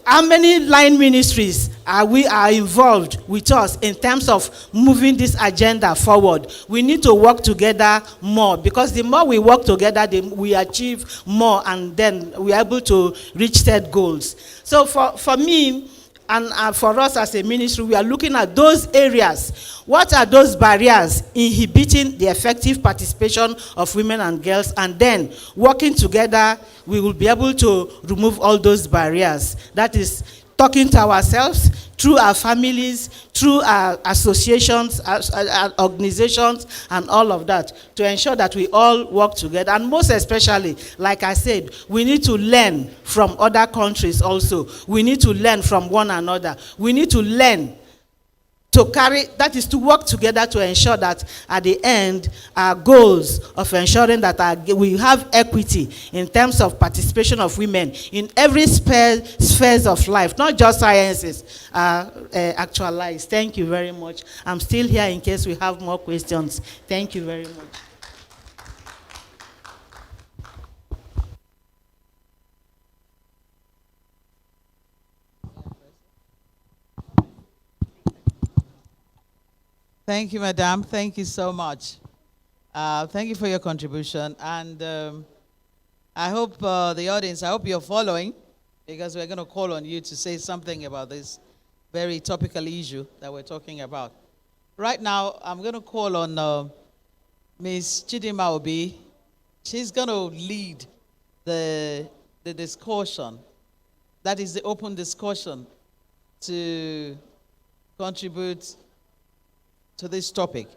How many line ministries are involved with us in terms of moving this agenda forward? We need to work together more, because the more we work together, we achieve more, and then we are able to reach set goals. So for me, and for us as a ministry, we are looking at those areas. What are those barriers inhibiting the effective participation of women and girls? And then, working together, we will be able to remove all those barriers. That is, talking to ourselves, through our families, through our associations, our organizations, and all of that, to ensure that we all work together. And most especially, like I said, we need to learn from other countries also. We need to learn from one another. We need to learn to carry, that is to work together to ensure that at the end, our goals of ensuring that we have equity in terms of participation of women in every spheres of life, not just sciences, are actualized. Thank you very much. I'm still here in case we have more questions. Thank you very much. Thank you, Madam. Thank you so much. Thank you for your contribution. And I hope the audience, I hope you're following, because we're going to call on you to say something about this very topical issue that we're talking about. Right now, I'm going to call on Ms. Chidima Obi. She's going to lead the discussion. That is the open discussion to contribute to this topic.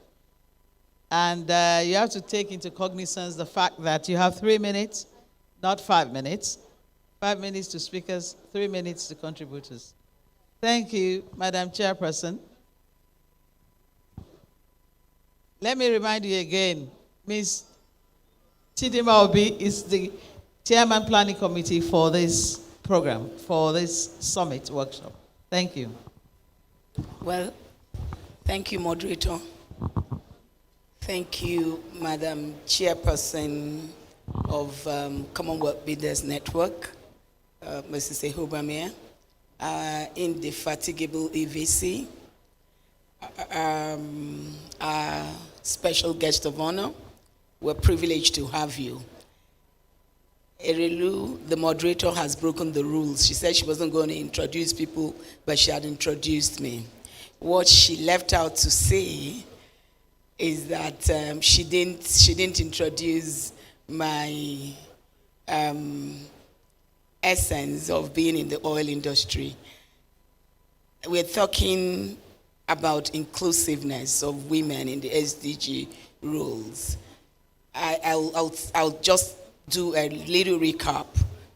And you have to take into cognizance the fact that you have 3 minutes, not 5 minutes. 5 minutes to speakers, 3 minutes to contributors. Thank you, Madam Chairperson. Let me remind you again, Ms. Chidima Obi is the Chairman Planning Committee for this program, for this summit workshop. Thank you. Well, thank you, moderator. Thank you, Madam Chairperson of Commonwealth Builders Network, Mrs. Ehobame, Indefatigable EVC, our special guest of honor. We're privileged to have you. Erelu, the moderator, has broken the rules. She said she wasn't going to introduce people, but she had introduced me. What she left out to say is that she didn't introduce my essence of being in the oil industry. We're talking about inclusiveness of women in the SDG rules. I'll just do a little recap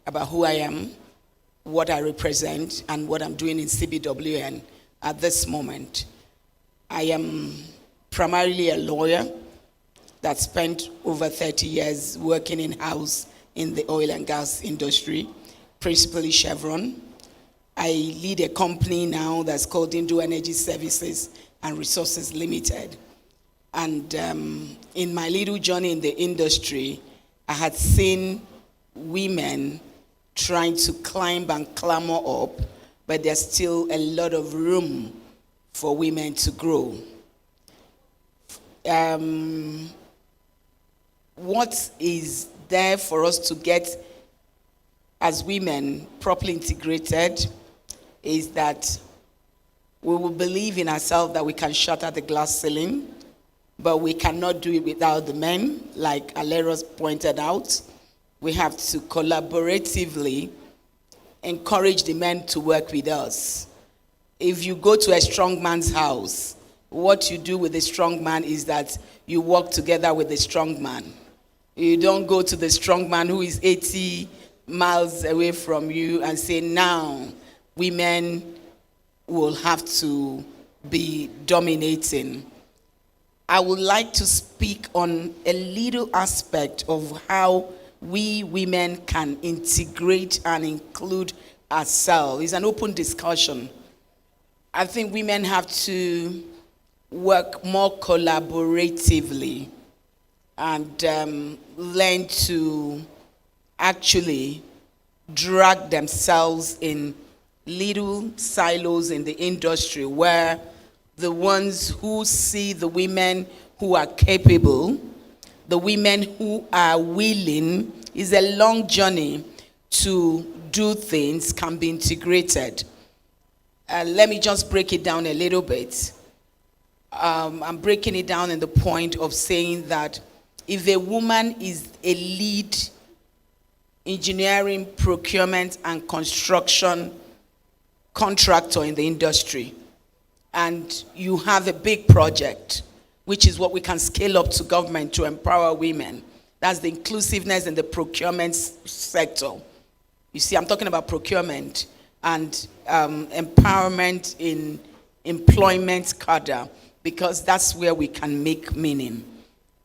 about who I am, what I represent, and what I'm doing in CBWN at this moment. I am primarily a lawyer that spent over 30 years working in-house in the oil and gas industry, principally Chevron. I lead a company now that's called Indo Energy Services and Resources Limited. And in my little journey in the industry, I had seen women trying to climb and clamber up, but there's still a lot of room for women to grow. What is there for us to get as women properly integrated is that we will believe in ourselves that we can shatter the glass ceiling, but we cannot do it without the men, like Aleros pointed out. We have to collaboratively encourage the men to work with us. If you go to a strong man's house, what you do with a strong man is that you work together with the strong man. You don't go to the strong man who is 80 miles away from you and say, now women will have to be dominating. I would like to speak on a little aspect of how we women can integrate and include ourselves. It's an open discussion. I think women have to work more collaboratively and learn to actually drag themselves in little silos in the industry where the ones who see the women who are capable, the women who are willing, is a long journey to do things, can be integrated. Let me just break it down a little bit. I'm breaking it down in the point of saying that if a woman is a lead engineering, procurement, and construction contractor in the industry, and you have a big project, which is what we can scale up to government to empower women. That's the inclusiveness in the procurement sector. You see, I'm talking about procurement and empowerment in employment cadre, because that's where we can make meaning.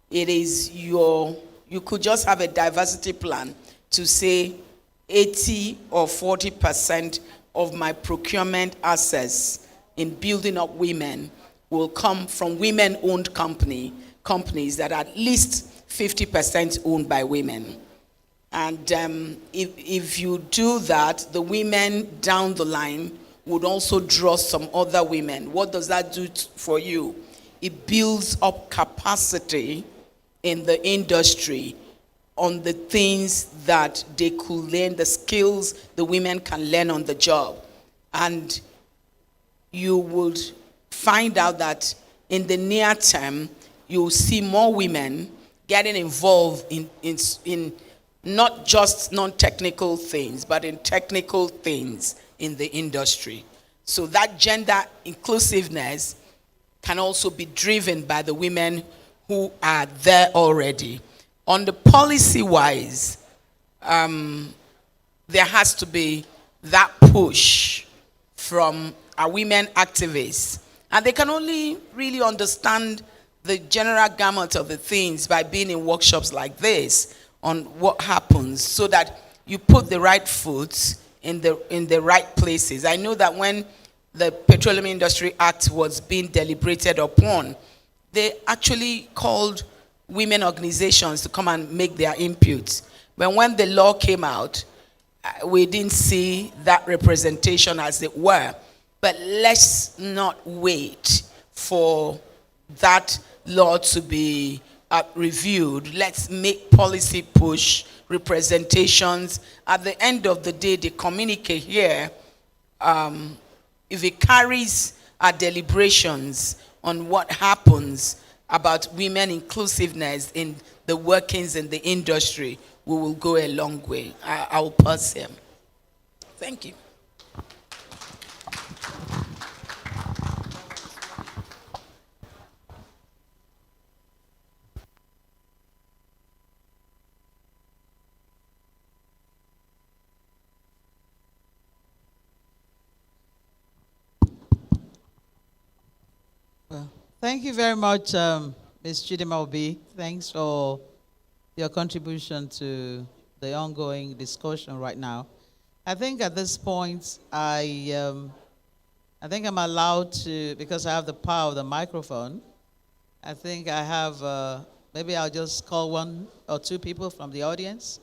It is you could just have a diversity plan to say 80 or 40% of my procurement assets in building up women will come from women-owned companies that are at least 50% owned by women. And if you do that, the women down the line would also draw some other women. What does that do for you? It builds up capacity in the industry on the things that they could learn, the skills the women can learn on the job. And you would find out that in the near term, you'll see more women getting involved in not just non-technical things, but in technical things in the industry. So that gender inclusiveness can also be driven by the women who are there already. On the policy-wise, there has to be that push from our women activists. And they can only really understand the general gamut of the things by being in workshops like this on what happens, so that you put the right foot in the right places. I know that when the Petroleum Industry Act was being deliberated upon, they actually called women organizations to come and make their inputs. But when the law came out, we didn't see that representation, as it were. But let's not wait for that law to be reviewed. Let's make policy push, representations. At the end of the day, the communique here, if it carries our deliberations on what happens about women inclusiveness in the workings in the industry, we will go a long way. I will pause here. Thank you. Well, thank you very much, Ms. Chidima Obi. Thanks for your contribution to the ongoing discussion right now. I think at this point, I think I'm allowed to, because I have the power of the microphone, I think I have, maybe I'll just call one or two people from the audience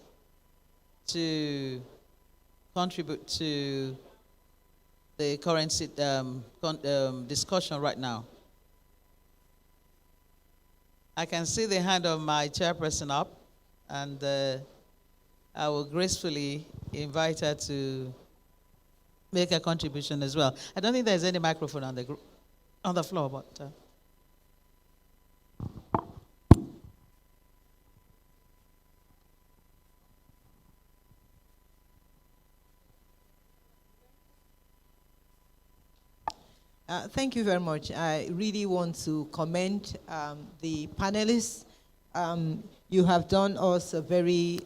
to contribute to the current discussion right now. I can see the hand of my chairperson up, and I will gracefully invite her to make a contribution as well. I don't think there's any microphone on the floor, but. Thank you very much. I really want to commend the panelists. You have done us a very,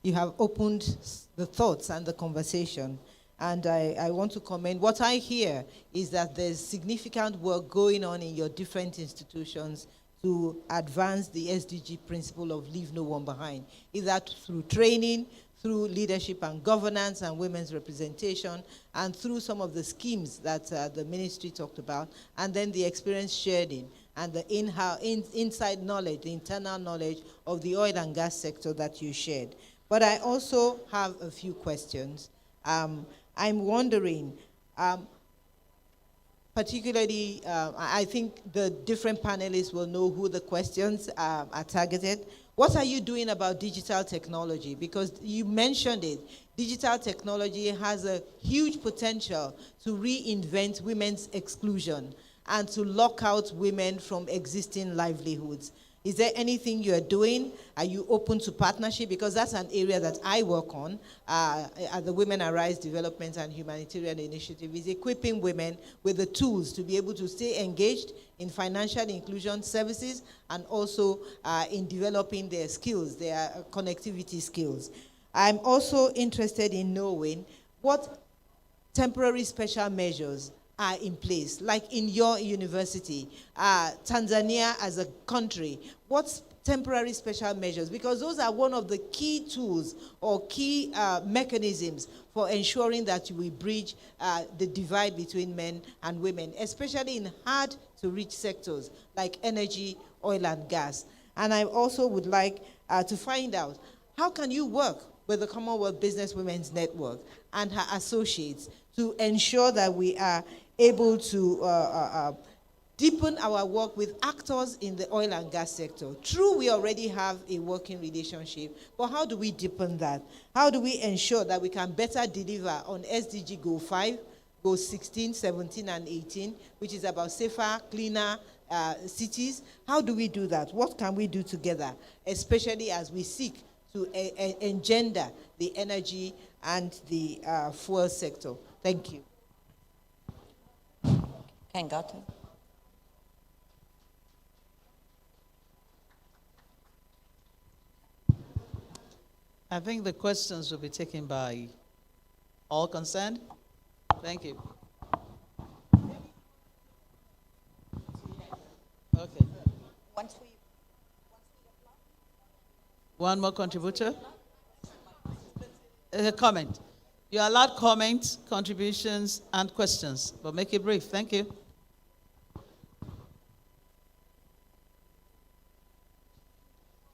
you have opened the thoughts and the conversation. And I want to commend, what I hear is that there's significant work going on in your different institutions to advance the SDG principle of leave no one behind. Is that through training, through leadership and governance and women's representation, and through some of the schemes that the ministry talked about, and then the experience sharing and the inside knowledge, the internal knowledge of the oil and gas sector that you shared. But I also have a few questions. I'm wondering, particularly, I think the different panelists will know who the questions are targeted. What are you doing about digital technology? Because you mentioned it. Digital technology has a huge potential to reinvent women's exclusion and to lock out women from existing livelihoods. Is there anything you're doing? Are you open to partnership? Because that's an area that I work on at the Women Arise Development and Humanitarian Initiative, is equipping women with the tools to be able to stay engaged in financial inclusion services and also in developing their skills, their connectivity skills. I'm also interested in knowing what temporary special measures are in place, like in your university, Tanzania as a country. What's temporary special measures? Because those are one of the key tools or key mechanisms for ensuring that we bridge the divide between men and women, especially in hard-to-reach sectors like energy, oil, and gas. And I also would like to find out, how can you work with the Commonwealth Business Women's Network and her associates to ensure that we are able to deepen our work with actors in the oil and gas sector? True, we already have a working relationship, but how do we deepen that? How do we ensure that we can better deliver on SDG Goal 5, Goal 16, 17, and 18, which is about safer, cleaner cities? How do we do that? What can we do together, especially as we seek to engender the energy and the fuel sector? Thank you. Kangata. I think the questions will be taken by all concerned. Thank you. Okay. One more contributor? A comment. You're allowed comments, contributions, and questions, but make it brief. Thank you.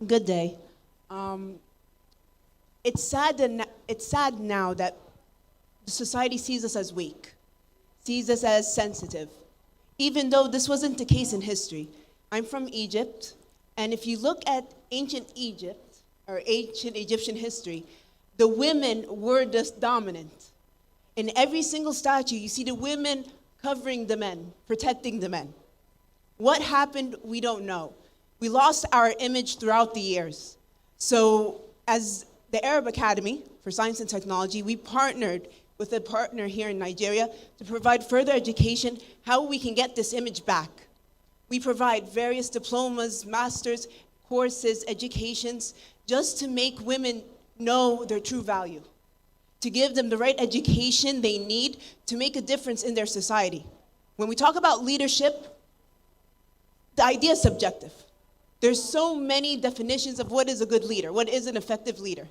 Good day. It's sad now that the society sees us as weak, sees us as sensitive, even though this wasn't the case in history. I'm from Egypt, and if you look at ancient Egypt, or ancient Egyptian history, the women were just dominant. In every single statue, you see the women covering the men, protecting the men. What happened, we don't know. We lost our image throughout the years. So as the Arab Academy for Science and Technology, we partnered with a partner here in Nigeria to provide further education, how we can get this image back. We provide various diplomas, masters, courses, educations, just to make women know their true value, to give them the right education they need to make a difference in their society. When we talk about leadership, the idea is subjective. There's so many definitions of what is a good leader, what is an effective leader.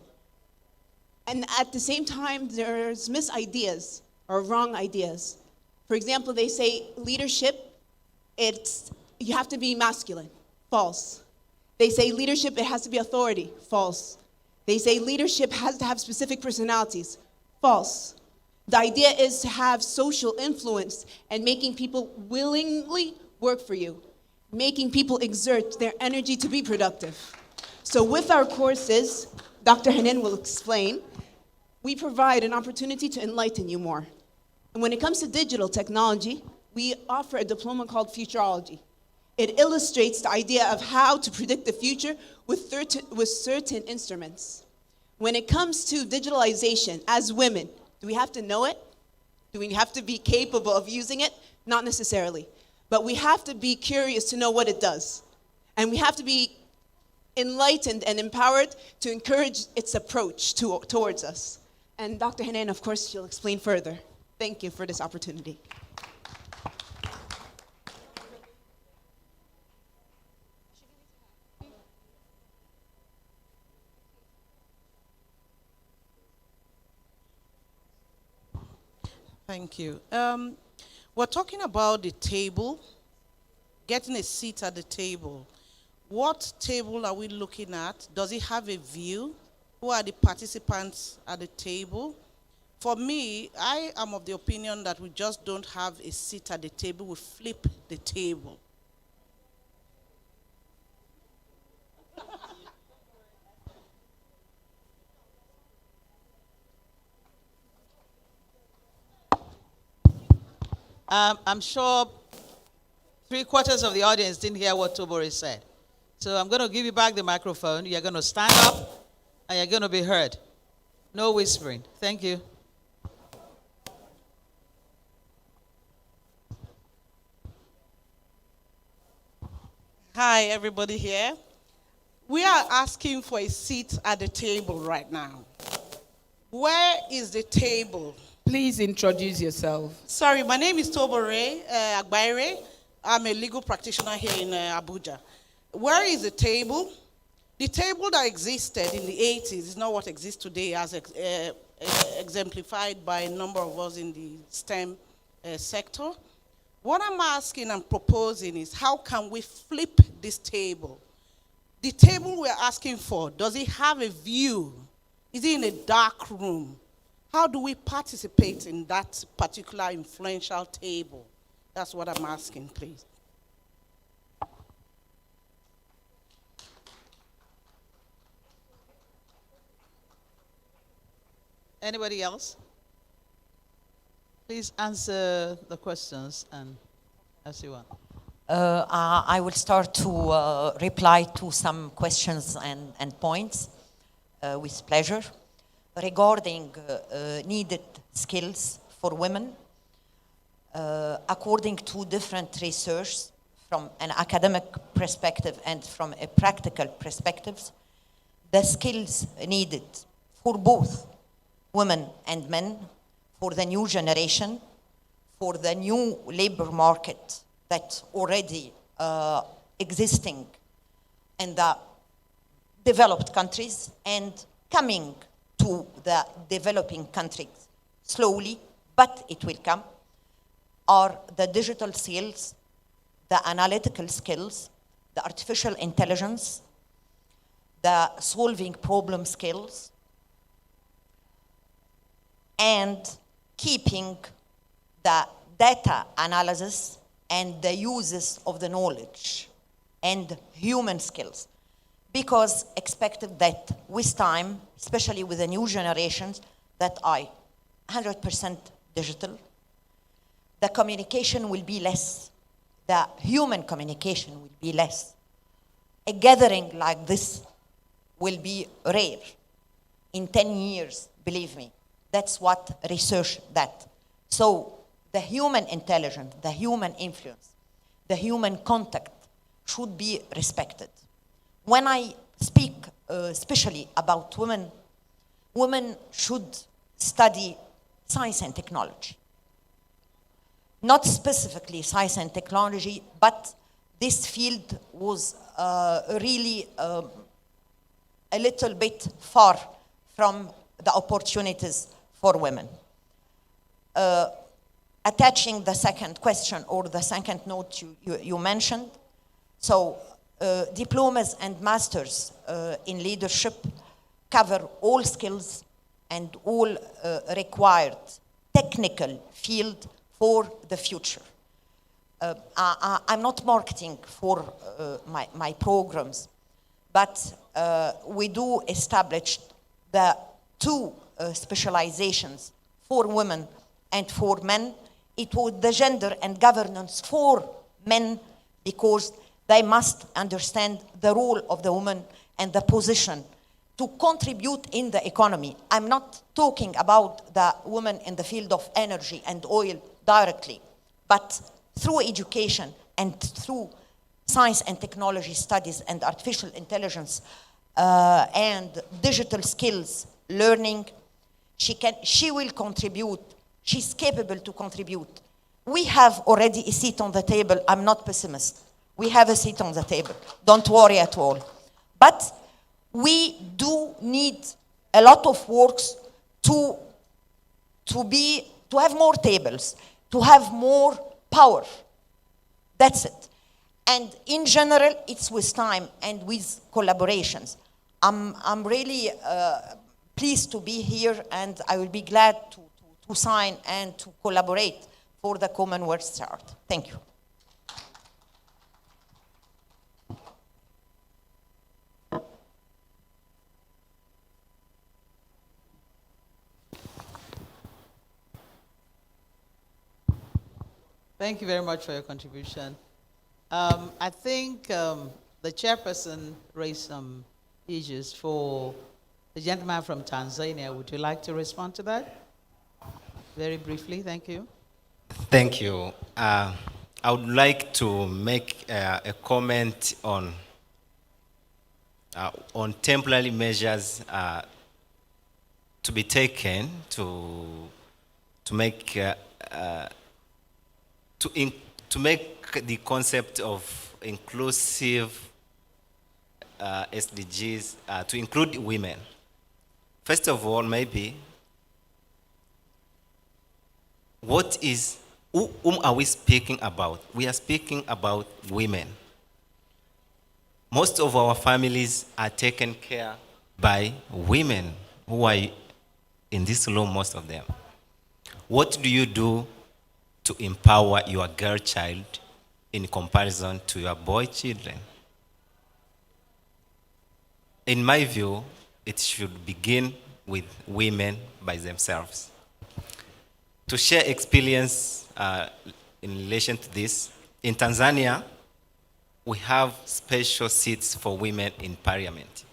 And at the same time, there's misideas or wrong ideas. For example, they say leadership, you have to be masculine. False. They say leadership, it has to be authority. False. They say leadership has to have specific personalities. False. The idea is to have social influence and making people willingly work for you, making people exert their energy to be productive. So with our courses, Dr. Hanan will explain, we provide an opportunity to enlighten you more. And when it comes to digital technology, we offer a diploma called Futurology. It illustrates the idea of how to predict the future with certain instruments. When it comes to digitalization, as women, do we have to know it? Do we have to be capable of using it? Not necessarily. But we have to be curious to know what it does. And we have to be enlightened and empowered to encourage its approach towards us. And Dr. Hanan, of course, she'll explain further. Thank you for this opportunity. Thank you. We're talking about the table, getting a seat at the table. What table are we looking at? Does it have a view? Who are the participants at the table? For me, I am of the opinion that we just don't have a seat at the table, we flip the table. I'm sure 3/4 of the audience didn't hear what Tobore said. So I'm going to give you back the microphone. You're going to stand up and you're going to be heard. No whispering. Thank you. Hi, everybody here. We are asking for a seat at the table right now. Where is the table? Please introduce yourself. Sorry, my name is Tobore Agbaire. I'm a legal practitioner here in Abuja. Where is the table? The table that existed in the 80s is not what exists today, as exemplified by a number of us in the STEM sector. What I'm asking and proposing is, how can we flip this table? The table we're asking for, does it have a view? Is it in a dark room? How do we participate in that particular influential table? That's what I'm asking, please. Anybody else? Please answer the questions and as you want. I will start to reply to some questions and points with pleasure. Regarding needed skills for women, according to different research from an academic perspective and from a practical perspective, the skills needed for both women and men, for the new generation, for the new labor market that already existing in the developed countries and coming to the developing countries slowly, but it will come, are the digital skills, the analytical skills, the artificial intelligence, the solving problem skills, and keeping the data analysis and the uses of the knowledge and human skills. Because expected that with time, especially with the new generations that are 100% digital, the communication will be less. The human communication will be less. A gathering like this will be rare. In 10 years, believe me, that's what research that. So the human intelligence, the human influence, the human contact should be respected. When I speak especially about women, women should study science and technology. Not specifically science and technology, but this field was really a little bit far from the opportunities for women. Attaching the second question or the second note you mentioned, so diplomas and masters in leadership cover all skills and all required technical field for the future. I'm not marketing for my programs, but we do establish the two specializations for women and for men. It was the gender and governance for men, because they must understand the role of the woman and the position to contribute in the economy. I'm not talking about the women in the field of energy and oil directly, but through education and through science and technology studies and artificial intelligence and digital skills learning, she will contribute. She's capable to contribute. We have already a seat on the table. I'm not pessimist. We have a seat on the table. Don't worry at all. But we do need a lot of works to have more tables, to have more power. That's it. And in general, it's with time and with collaborations. I'm really pleased to be here, and I will be glad to sign and to collaborate for the Commonwealth Chart. Thank you. Thank you very much for your contribution. I think the chairperson raised some issues for the gentleman from Tanzania. Would you like to respond to that? Very briefly, thank you. Thank you. I would like to make a comment on temporary measures to be taken to make the concept of inclusive SDGs to include women. First of all, maybe, whom are we speaking about? We are speaking about women. Most of our families are taken care by women who are in this room, most of them. What do you do to empower your girl child in comparison to your boy children? In my view, it should begin with women by themselves. To share experience in relation to this, in Tanzania, we have special seats for women in parliament.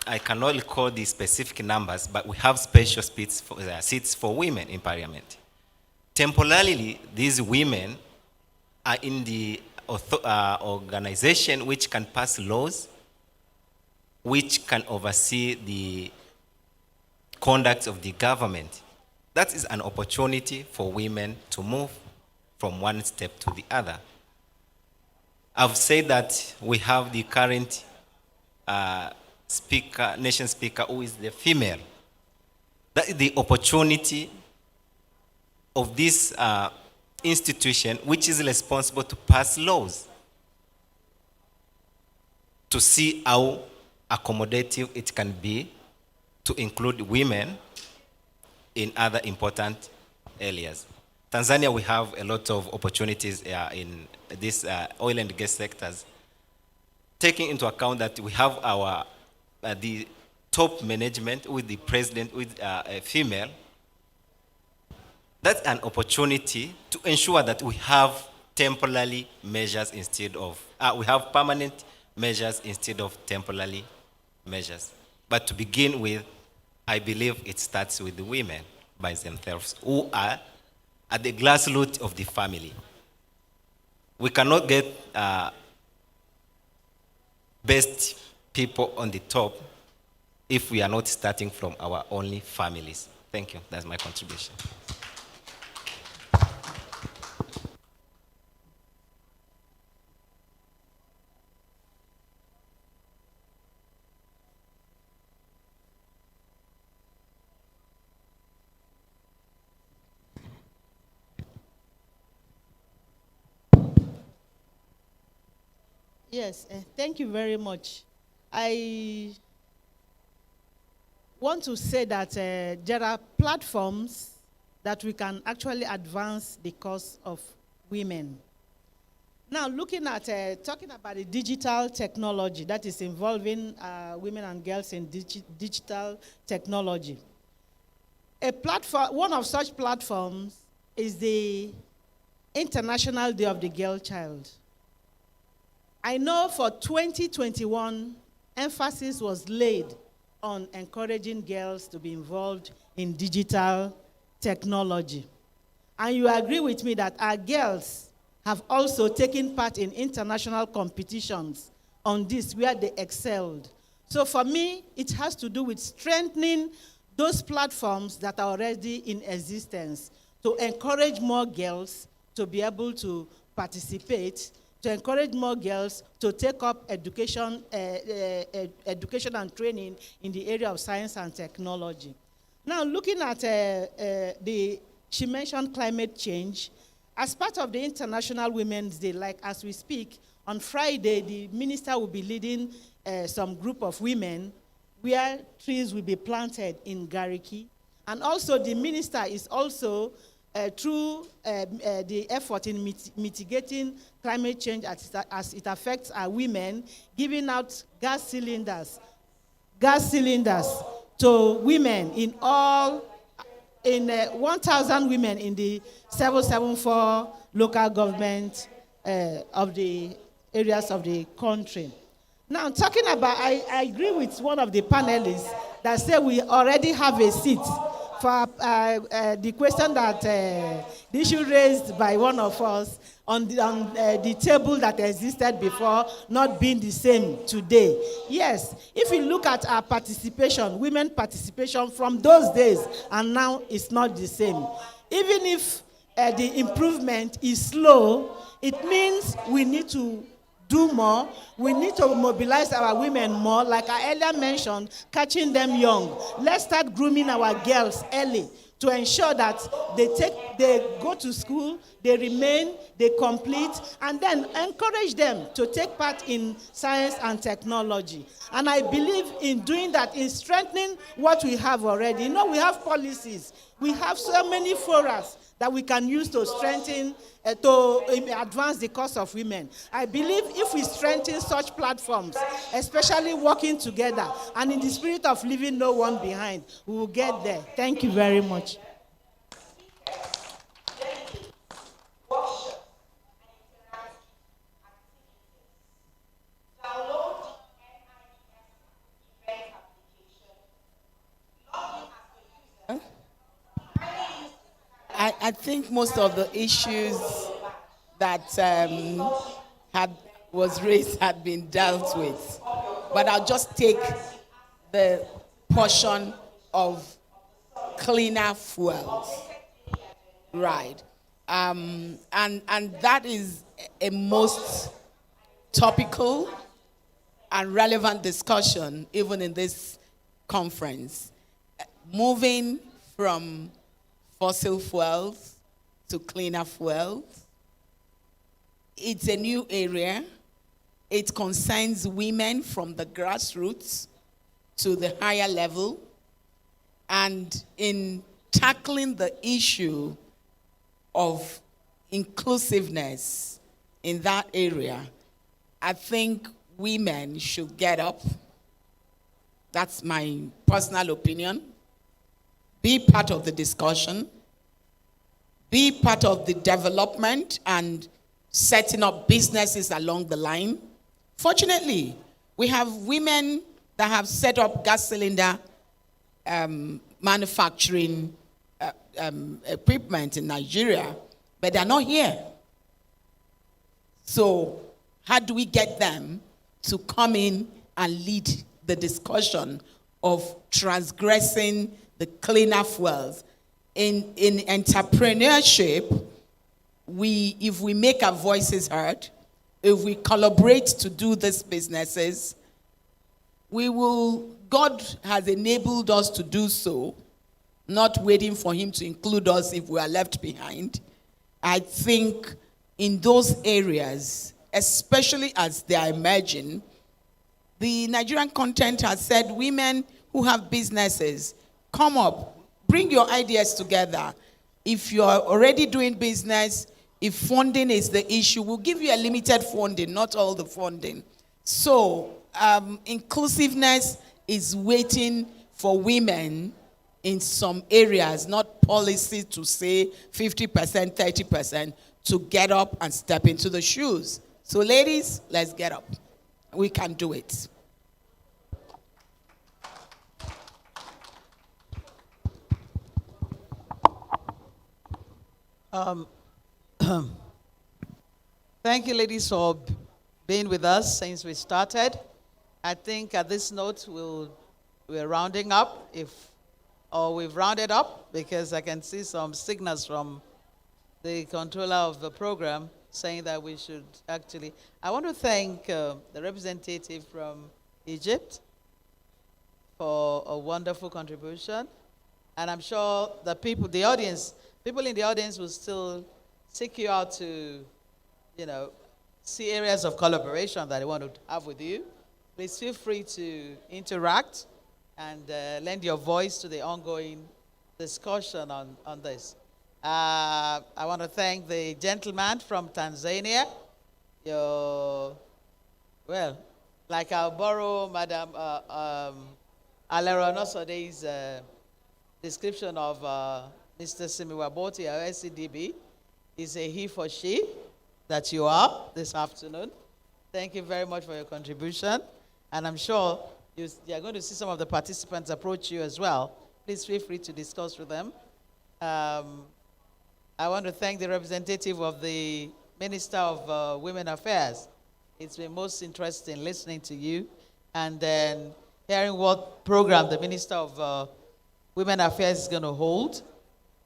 I cannot recall the specific numbers, but we have special seats for women in parliament. Temporarily, these women are in the organization which can pass laws, which can oversee the conduct of the government. That is an opportunity for women to move from one step to the other. I've said that we have the current nation speaker who is the female. That is the opportunity of this institution, which is responsible to pass laws, to see how accommodative it can be to include women in other important areas. Tanzania, we have a lot of opportunities in this oil and gas sectors, taking into account that we have our the top management with the president with a female. That's an opportunity to ensure that we have temporary measures instead of, we have permanent measures instead of temporary measures. But to begin with, I believe it starts with the women by themselves, who are at the grassroots of the family. We cannot get best people on the top if we are not starting from our only families. Thank you. That's my contribution. Yes, thank you very much. I want to say that there are platforms that we can actually advance the cause of women. Now, looking at, talking about the digital technology that is involving women and girls in digital technology. A platform, one of such platforms is the International Day of the Girl Child. I know for 2021, emphasis was laid on encouraging girls to be involved in digital technology. And you agree with me that our girls have also taken part in international competitions on this where they excelled. So for me, it has to do with strengthening those platforms that are already in existence to encourage more girls to be able to participate, to encourage more girls to take up education, education and training in the area of science and technology. Now, looking at she mentioned climate change. As part of the International Women's Day, like as we speak, on Friday, the minister will be leading some group of women where trees will be planted in Gariki. And also the minister is also, through the effort in mitigating climate change as it affects our women, giving out gas cylinders to women in 1,000 women in the 774 local government of the areas of the country. Now, talking about, I agree with one of the panelists that say we already have a seat for the question that the issue raised by one of us on the table that existed before not being the same today. Yes, if you look at our participation, women participation from those days and now it's not the same. Even if the improvement is slow, it means we need to do more. We need to mobilize our women more, like I earlier mentioned, catching them young. Let's start grooming our girls early to ensure that they go to school, they remain, they complete, and then encourage them to take part in science and technology. And I believe in doing that, in strengthening what we have already. You know, we have policies. We have so many forums that we can use to strengthen, to advance the cause of women. I believe if we strengthen such platforms, especially working together, and in the spirit of leaving no one behind, we will get there. Thank you very much. I think most of the issues that was raised had been dealt with. But I'll just take the portion of cleaner fuels. Right. And that is a most topical and relevant discussion, even in this conference. Moving from fossil fuels to cleaner fuels. It's a new area. It concerns women from the grassroots to the higher level. And in tackling the issue of inclusiveness in that area, I think women should get up. That's my personal opinion. Be part of the discussion. Be part of the development and setting up businesses along the line. Fortunately, we have women that have set up gas cylinder manufacturing equipment in Nigeria, but they're not here. So how do we get them to come in and lead the discussion of transgressing the cleaner fuels? In entrepreneurship, if we make our voices heard, if we collaborate to do these businesses, God has enabled us to do so, not waiting for him to include us if we are left behind. I think in those areas, especially as they are emerging. The Nigerian content has said, women who have businesses, come up, bring your ideas together. If you're already doing business, if funding is the issue, we'll give you a limited funding, not all the funding. So inclusiveness is waiting for women in some areas, not policy to say 50%, 30%, to get up and step into the shoes. So ladies, let's get up. We can do it. Thank you, ladies, for being with us since we started. I think at this note, we're rounding up, we've rounded up, because I can see some signals from the controller of the program saying that we should actually. I want to thank the representative from Egypt for a wonderful contribution. And I'm sure the people in the audience will still seek you out to, see areas of collaboration that they want to have with you. Please feel free to interact and lend your voice to the ongoing discussion on this. I want to thank the gentleman from Tanzania. Like I'll borrow Madam Alero Nosode's description of Mr. Simiwaboti, our SCDB, is a he for she that you are this afternoon. Thank you very much for your contribution. And I'm sure you're going to see some of the participants approach you as well. Please feel free to discuss with them. I want to thank the representative of the Minister of Women Affairs. It's been most interesting listening to you and then hearing what program the Minister of Women Affairs is going to hold,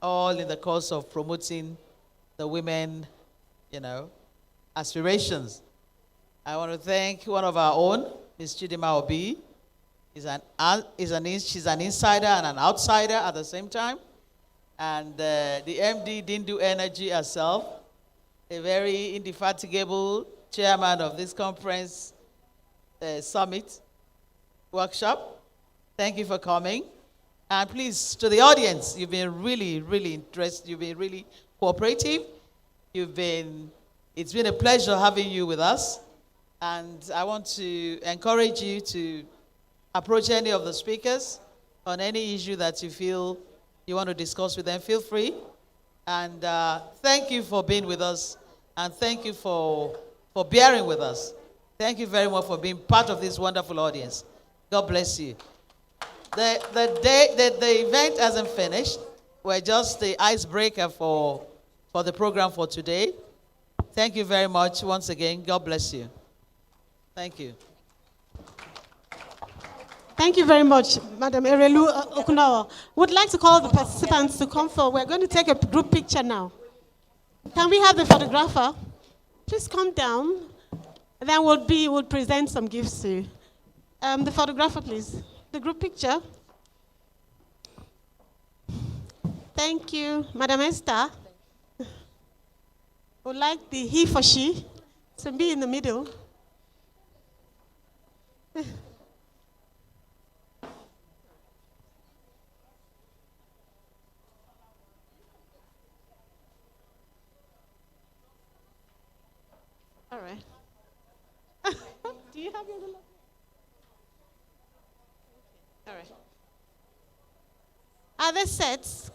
all in the course of promoting the women, aspirations. I want to thank one of our own, Ms. Chidima Obi. She's an insider and an outsider at the same time. And the MD didn't do energy herself, a very indefatigable chairman of this conference summit workshop. Thank you for coming. And please, to the audience, you've been really, really interested. You've been really cooperative. It's been a pleasure having you with us. And I want to encourage you to approach any of the speakers on any issue that you feel you want to discuss with them. Feel free. And thank you for being with us. And thank you for bearing with us. Thank you very much for being part of this wonderful audience. God bless you. The event hasn't finished. We're just the icebreaker for the program for today. Thank you very much once again. God bless you. Thank you. Thank you very much, Madam Erelu Okunawa. Would like to call the participants to come forward. We're going to take a group picture now. Can we have the photographer? Please come down. And then we'll present some gifts to you. The photographer, please. The group picture. Thank you, Madam Esther. Would like the he for she to be in the middle. All right. Do you have your little? All right. Are there sets?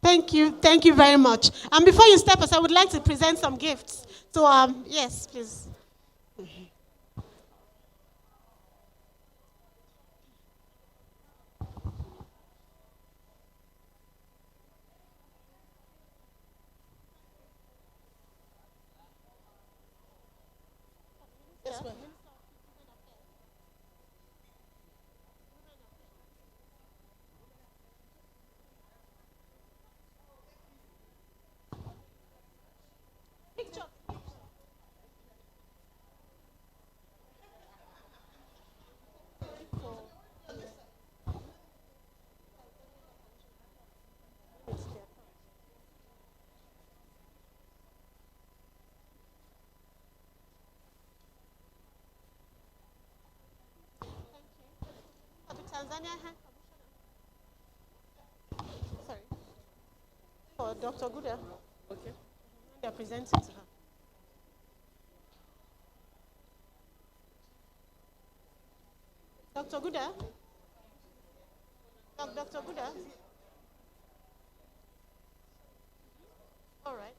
Thank you very much. And before you step aside, I would like to present some gifts. So, yes, please. Yes, ma'am. Tanzanian hand commissioner. Sorry. For Dr. Guda. Okay. They're presenting to her. Dr. Guda? Dr. Guda? All right.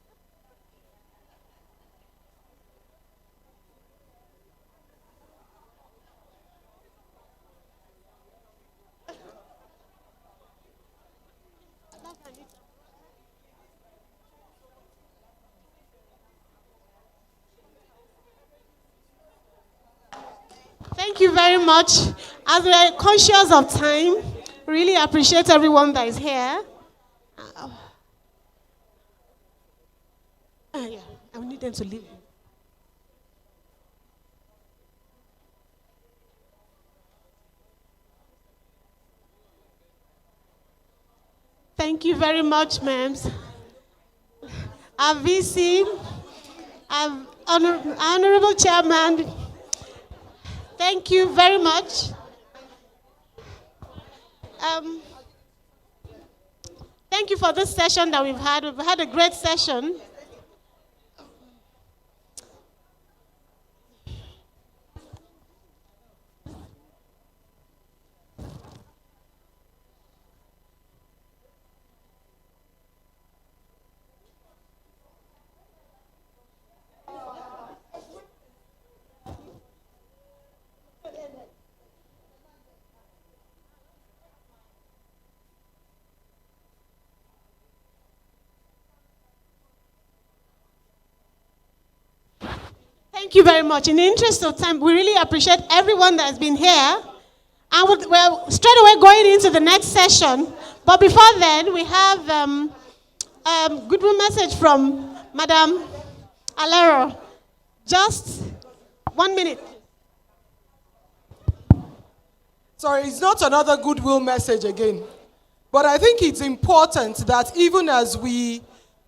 Thank you very much. As we are conscious of time, really appreciate everyone that is here. Yeah, I need them to leave. Thank you very much, ma'ams. Our VC, our Honorable Chairman, thank you very much. Thank you for this session that we've had. We've had a great session. Thank you very much. In the interest of time, we really appreciate everyone that has been here. And we're straight away going into the next session. But before then, we have goodwill message from Madam Alero. Just 1 minute. Sorry, it's not another goodwill message again. But I think it's important that even as we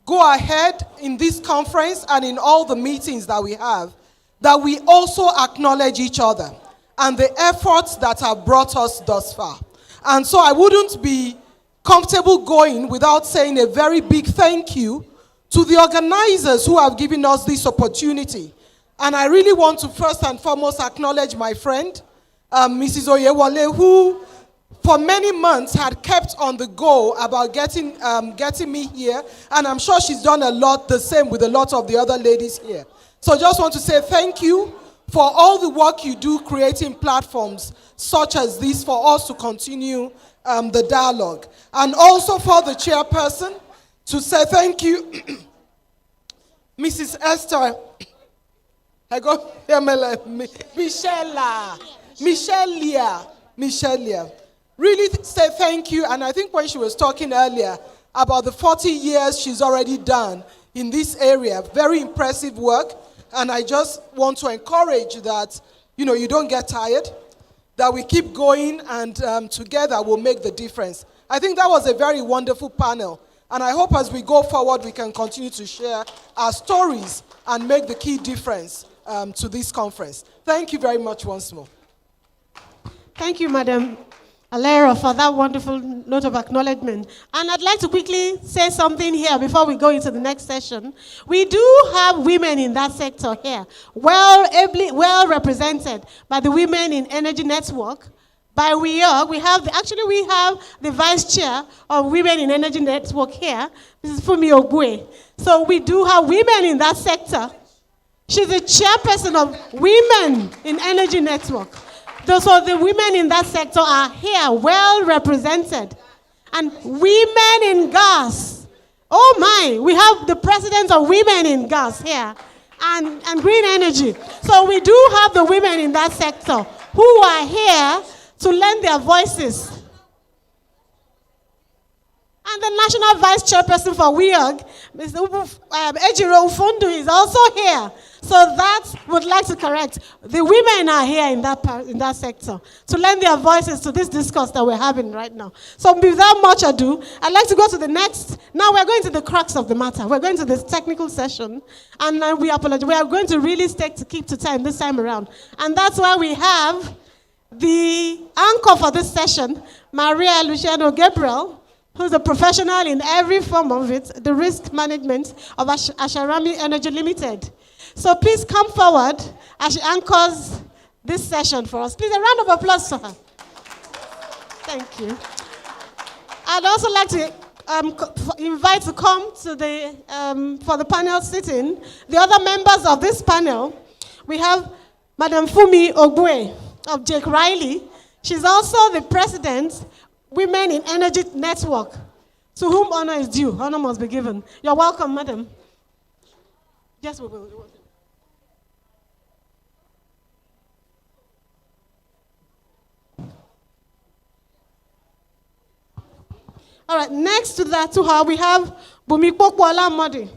go ahead in this conference and in all the meetings that we have, that we also acknowledge each other and the efforts that have brought us thus far. And so I wouldn't be comfortable going without saying a very big thank you to the organizers who have given us this opportunity. And I really want to first and foremost acknowledge my friend, Mrs. Oyewale, who for many months had kept on the go about getting me here. And I'm sure she's done a lot the same with a lot of the other ladies here. So I just want to say thank you for all the work you do creating platforms such as this for us to continue the dialogue. And also for the chairperson to say thank you, Mrs. Esther. I got Michelia. Really say thank you. And I think when she was talking earlier about the 40 years she's already done in this area, very impressive work. And I just want to encourage that, you don't get tired, that we keep going, and together we'll make the difference. I think that was a very wonderful panel. And I hope as we go forward, we can continue to share our stories and make the key difference to this conference. Thank you very much once more. Thank you, Madam Alero, for that wonderful note of acknowledgement. And I'd like to quickly say something here before we go into the next session. We do have women in that sector here, well represented by the Women in Energy Network. By we have the vice chair of Women in Energy Network here, Mrs. Fumi Ogwe. So we do have women in that sector. She's the chairperson of Women in Energy Network. So the women in that sector are here, well represented. And women in gas. Oh my, we have the president of Women in Gas here. And green energy. So we do have the women in that sector who are here to lend their voices. And the national vice chairperson for WIOG, Mr. Ejiro Ufundu, is also here. So that would like to correct. The women are here in that sector to lend their voices to this discourse that we're having right now. So without much ado, I'd like to go to the next. Now we're going to the crux of the matter. We're going to this technical session. And we apologize. We are going to really keep to time this time around. And that's why we have the anchor for this session, Maria Luciano Gabriel, who's a professional in every form of it, the risk management of Asharami Energy Limited. So please come forward as she anchors this session for us. Please, a round of applause for her. Thank you. I'd also like to invite to come to for the panel sitting the other members of this panel. We have Madam Fumi Ogwe of Jake Riley. She's also the president, Women in Energy Network, to whom honor is due. Honor must be given. You're welcome, madam. Yes, we will. All right, next to her, we have Bumikpo Kuala Modi,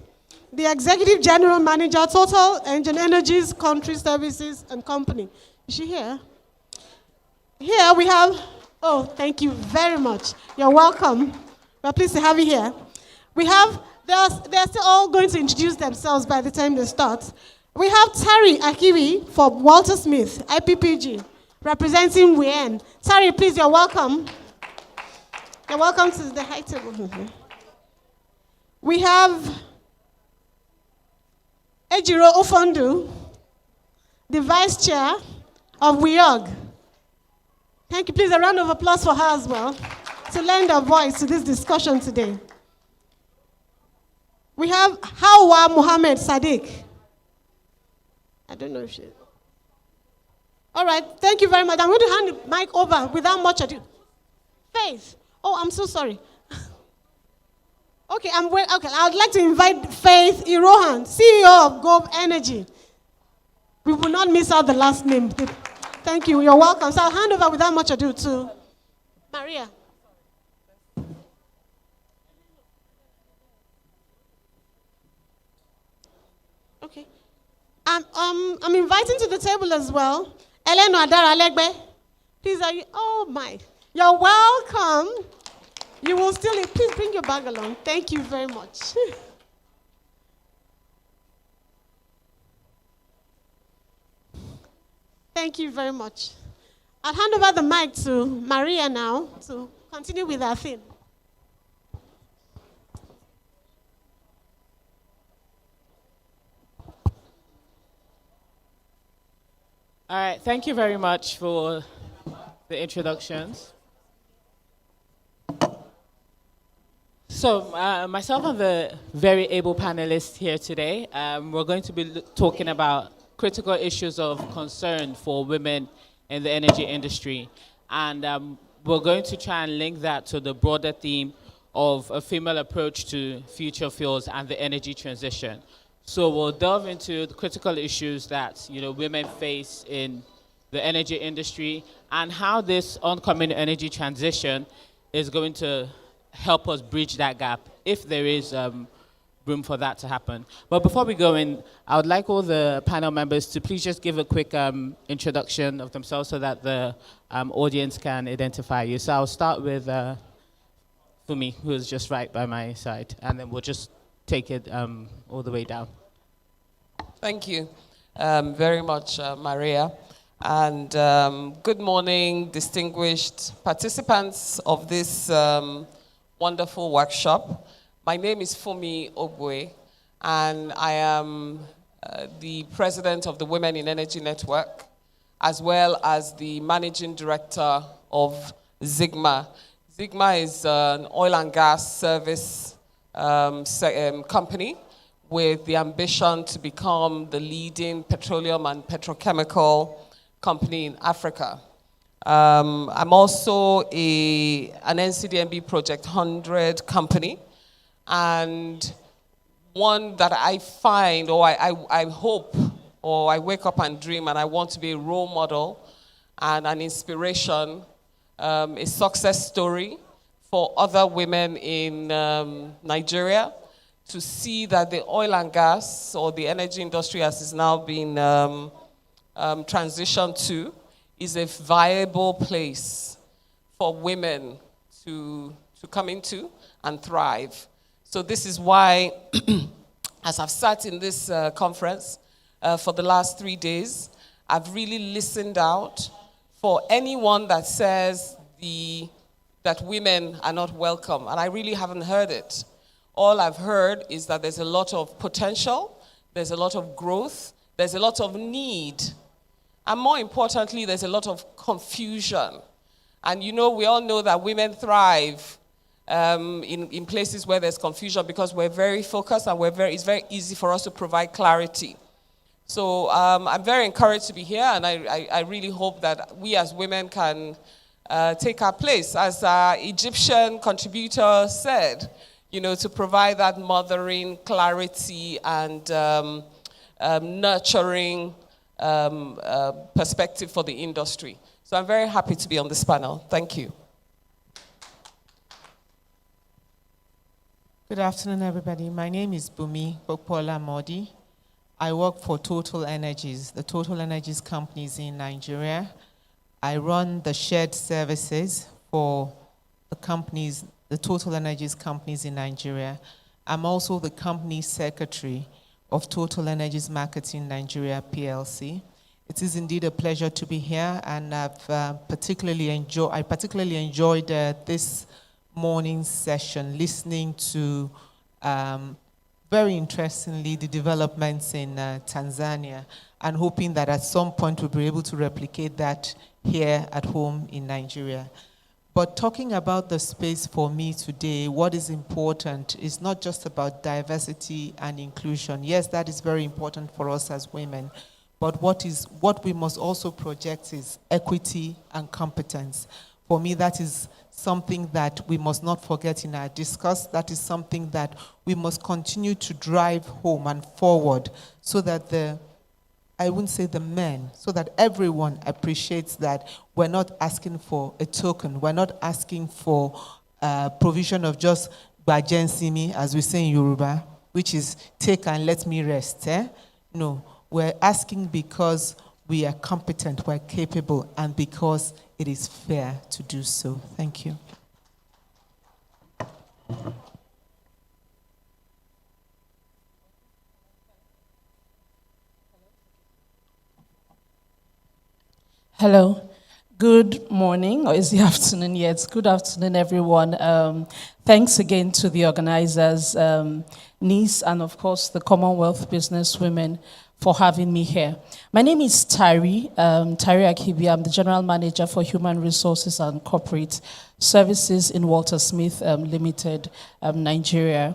the Executive General Manager, Total Engine Energies Country Services and Company. Is she here? Here we have, oh, thank you very much. You're welcome. We're pleased to have you here. We have, they're still all going to introduce themselves by the time they start. We have Tari Akiwi for Walter Smith, IPPG, representing WIEN. Tari, please, you're welcome. You're welcome to the high table. We have Ejiro Ofondu, the Vice Chair of WIOG. Thank you. Please, a round of applause for her as well, to lend a voice to this discussion today. We have Hawa Mohammed Sadiq. I don't know if she... All right, thank you very much. I'm going to hand the mic over without much ado. Faith. Oh, I'm so sorry. Okay, I would like to invite Faith Irohan, CEO of Gove Energy. We will not miss out the last name. Thank you. You're welcome. So I'll hand over without much ado to Maria. Okay. I'm inviting to the table as well Eleno Adara Legbe. Please, are you? Oh my. You're welcome. You will still, please bring your bag along. Thank you very much. Thank you very much. I'll hand over the mic to Maria now to continue with our theme. All right, thank you very much for the introductions. So myself and the very able panelists here today, we're going to be talking about critical issues of concern for women in the energy industry. And we're going to try and link that to the broader theme of a female approach to future fuels and the energy transition. So we'll delve into the critical issues that women face in the energy industry and how this oncoming energy transition is going to help us bridge that gap if there is room for that to happen. But before we go in, I would like all the panel members to please just give a quick introduction of themselves so that the audience can identify you. So I'll start with Fumi, who is just right by my side, and then we'll just take it all the way down. Thank you very much, Maria. And good morning, distinguished participants of this wonderful workshop. My name is Fumi Ogwe, and I am the president of the Women in Energy Network, as well as the managing director of Sigma. Sigma is an oil and gas service company with the ambition to become the leading petroleum and petrochemical company in Africa. I'm also an NCDMB Project 100 company, and one that I find, or I hope, or I wake up and dream, and I want to be a role model and an inspiration, a success story for other women in Nigeria to see that the oil and gas, or the energy industry as it's now been transitioned to, is a viable place for women to come into and thrive. So this is why, as I've sat in this conference for the last 3 days, I've really listened out for anyone that says that women are not welcome, and I really haven't heard it. All I've heard is that there's a lot of potential, there's a lot of growth, there's a lot of need, and more importantly, there's a lot of confusion. And you know, we all know that women thrive in places where there's confusion because we're very focused and it's very easy for us to provide clarity. So I'm very encouraged to be here, and I really hope that we as women can take our place. As our Egyptian contributor said, you know, to provide that mothering, clarity, and nurturing perspective for the industry. So I'm very happy to be on this panel. Thank you. Good afternoon, everybody. My name is Bumi Bokpola Modi. I work for Total Energies, the Total Energies companies in Nigeria. I run the shared services for the companies, the Total Energies companies in Nigeria. I'm also the company secretary of Total Energies Marketing Nigeria PLC. It is indeed a pleasure to be here, and I particularly enjoyed this morning's session, listening to, very interestingly, the developments in Tanzania, and hoping that at some point we'll be able to replicate that here at home in Nigeria. But talking about the space for me today, what is important is not just about diversity and inclusion. Yes, that is very important for us as women, but what we must also project is equity and competence. For me, that is something that we must not forget in our discourse. That is something that we must continue to drive home and forward so that I wouldn't say the men, so that everyone appreciates that we're not asking for a token. We're not asking for provision of just bajensimi, as we say in Yoruba, which is take and let me rest. No, we're asking because we are competent, we're capable, and because it is fair to do so. Thank you. Hello. Good morning, or is it afternoon yet? Good afternoon, everyone. Thanks again to the organizers, NIES, and of course the Commonwealth Business Women for having me here. My name is Tari Akibi. I'm the General Manager for Human Resources and Corporate Services in Walter Smith Limited, Nigeria.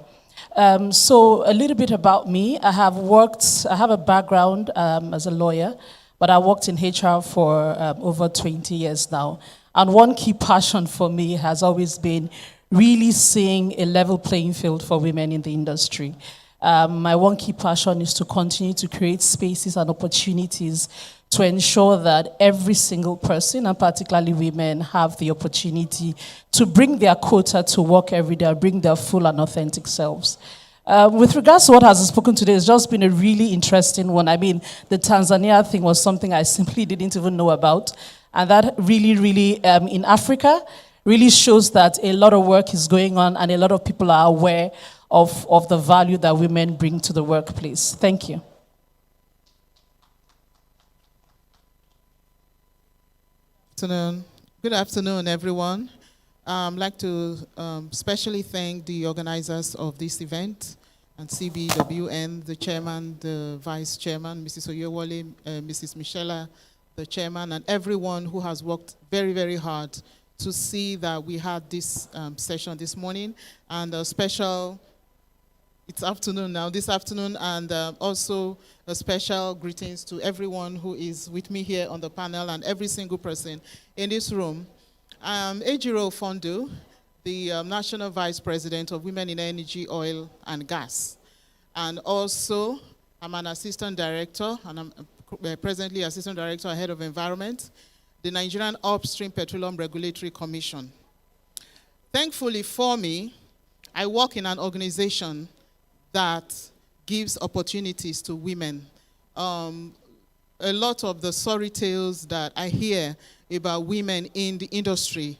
So a little bit about me. I have a background as a lawyer, but I worked in HR for over 20 years now. And one key passion for me has always been really seeing a level playing field for women in the industry. My one key passion is to continue to create spaces and opportunities to ensure that every single person, and particularly women, have the opportunity to bring their quota to work every day, bring their full and authentic selves. With regards to what has been spoken today, it's just been a really interesting one. I mean, the Tanzania thing was something I simply didn't even know about. And that really, in Africa, really shows that a lot of work is going on and a lot of people are aware of the value that women bring to the workplace. Thank you. Good afternoon, everyone. I'd like to especially thank the organizers of this event and CBWN, the chairman, the vice chairman, Mrs. Oyewole, Mrs. Michela, the chairman, and everyone who has worked very, very hard to see that we had this session this morning, and a special, it's afternoon now, this afternoon, and also a special greetings to everyone who is with me here on the panel and every single person in this room. I'm Ejiro Fondu, the National Vice President of Women in Energy, Oil, and Gas. And also, I'm an Assistant Director, and I'm presently Assistant Director and Head of Environment, the Nigerian Upstream Petroleum Regulatory Commission. Thankfully for me, I work in an organization that gives opportunities to women. A lot of the sorry tales that I hear about women in the industry,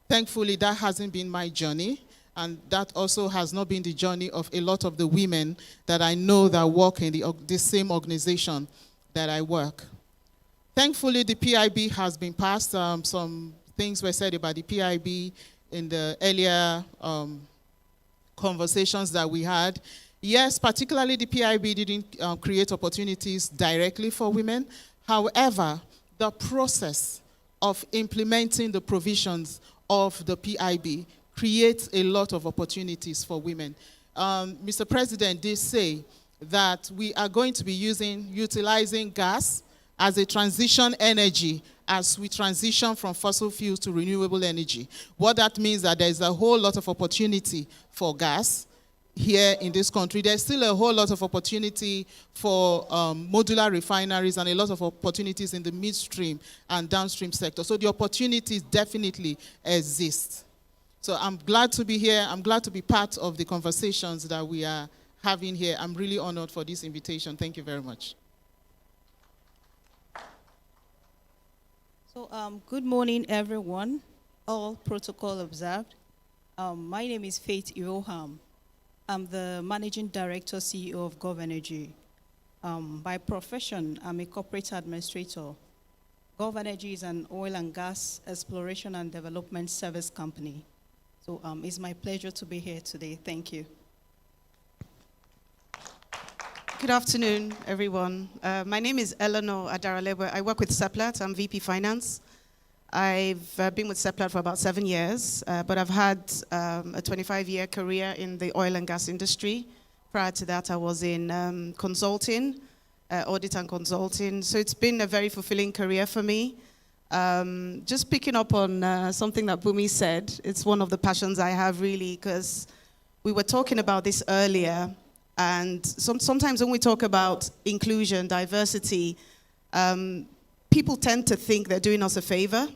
thankfully that hasn't been my journey, and that also has not been the journey of a lot of the women that I know that work in this same organization that I work. Thankfully, the PIB has been passed. Some things were said about the PIB in the earlier conversations that we had. Yes, particularly the PIB didn't create opportunities directly for women. However, the process of implementing the provisions of the PIB creates a lot of opportunities for women. Mr. President did say that we are going to be utilizing gas as a transition energy as we transition from fossil fuels to renewable energy. What that means that there's a whole lot of opportunity for gas here in this country. There's still a whole lot of opportunity for modular refineries and a lot of opportunities in the midstream and downstream sector. So the opportunities definitely exist. So I'm glad to be here. I'm glad to be part of the conversations that we are having here. I'm really honored for this invitation. Thank you very much. So, good morning, everyone. All protocol observed. My name is Faith Iroham. I'm the Managing Director, CEO of GovEnergy. By profession, I'm a corporate administrator. GovEnergy is an oil and gas exploration and development service company. So it's my pleasure to be here today. Thank you. Good afternoon, everyone. My name is Eleanor Adaralewe. I work with Seplat. I'm VP Finance. I've been with Seplat for about 7 years, but I've had a 25-year career in the oil and gas industry. Prior to that, I was in consulting, audit and consulting. So it's been a very fulfilling career for me. Just picking up on something that Bumi said, it's one of the passions I have really, because we were talking about this earlier. And sometimes when we talk about inclusion, diversity, people tend to think they're doing us a favor.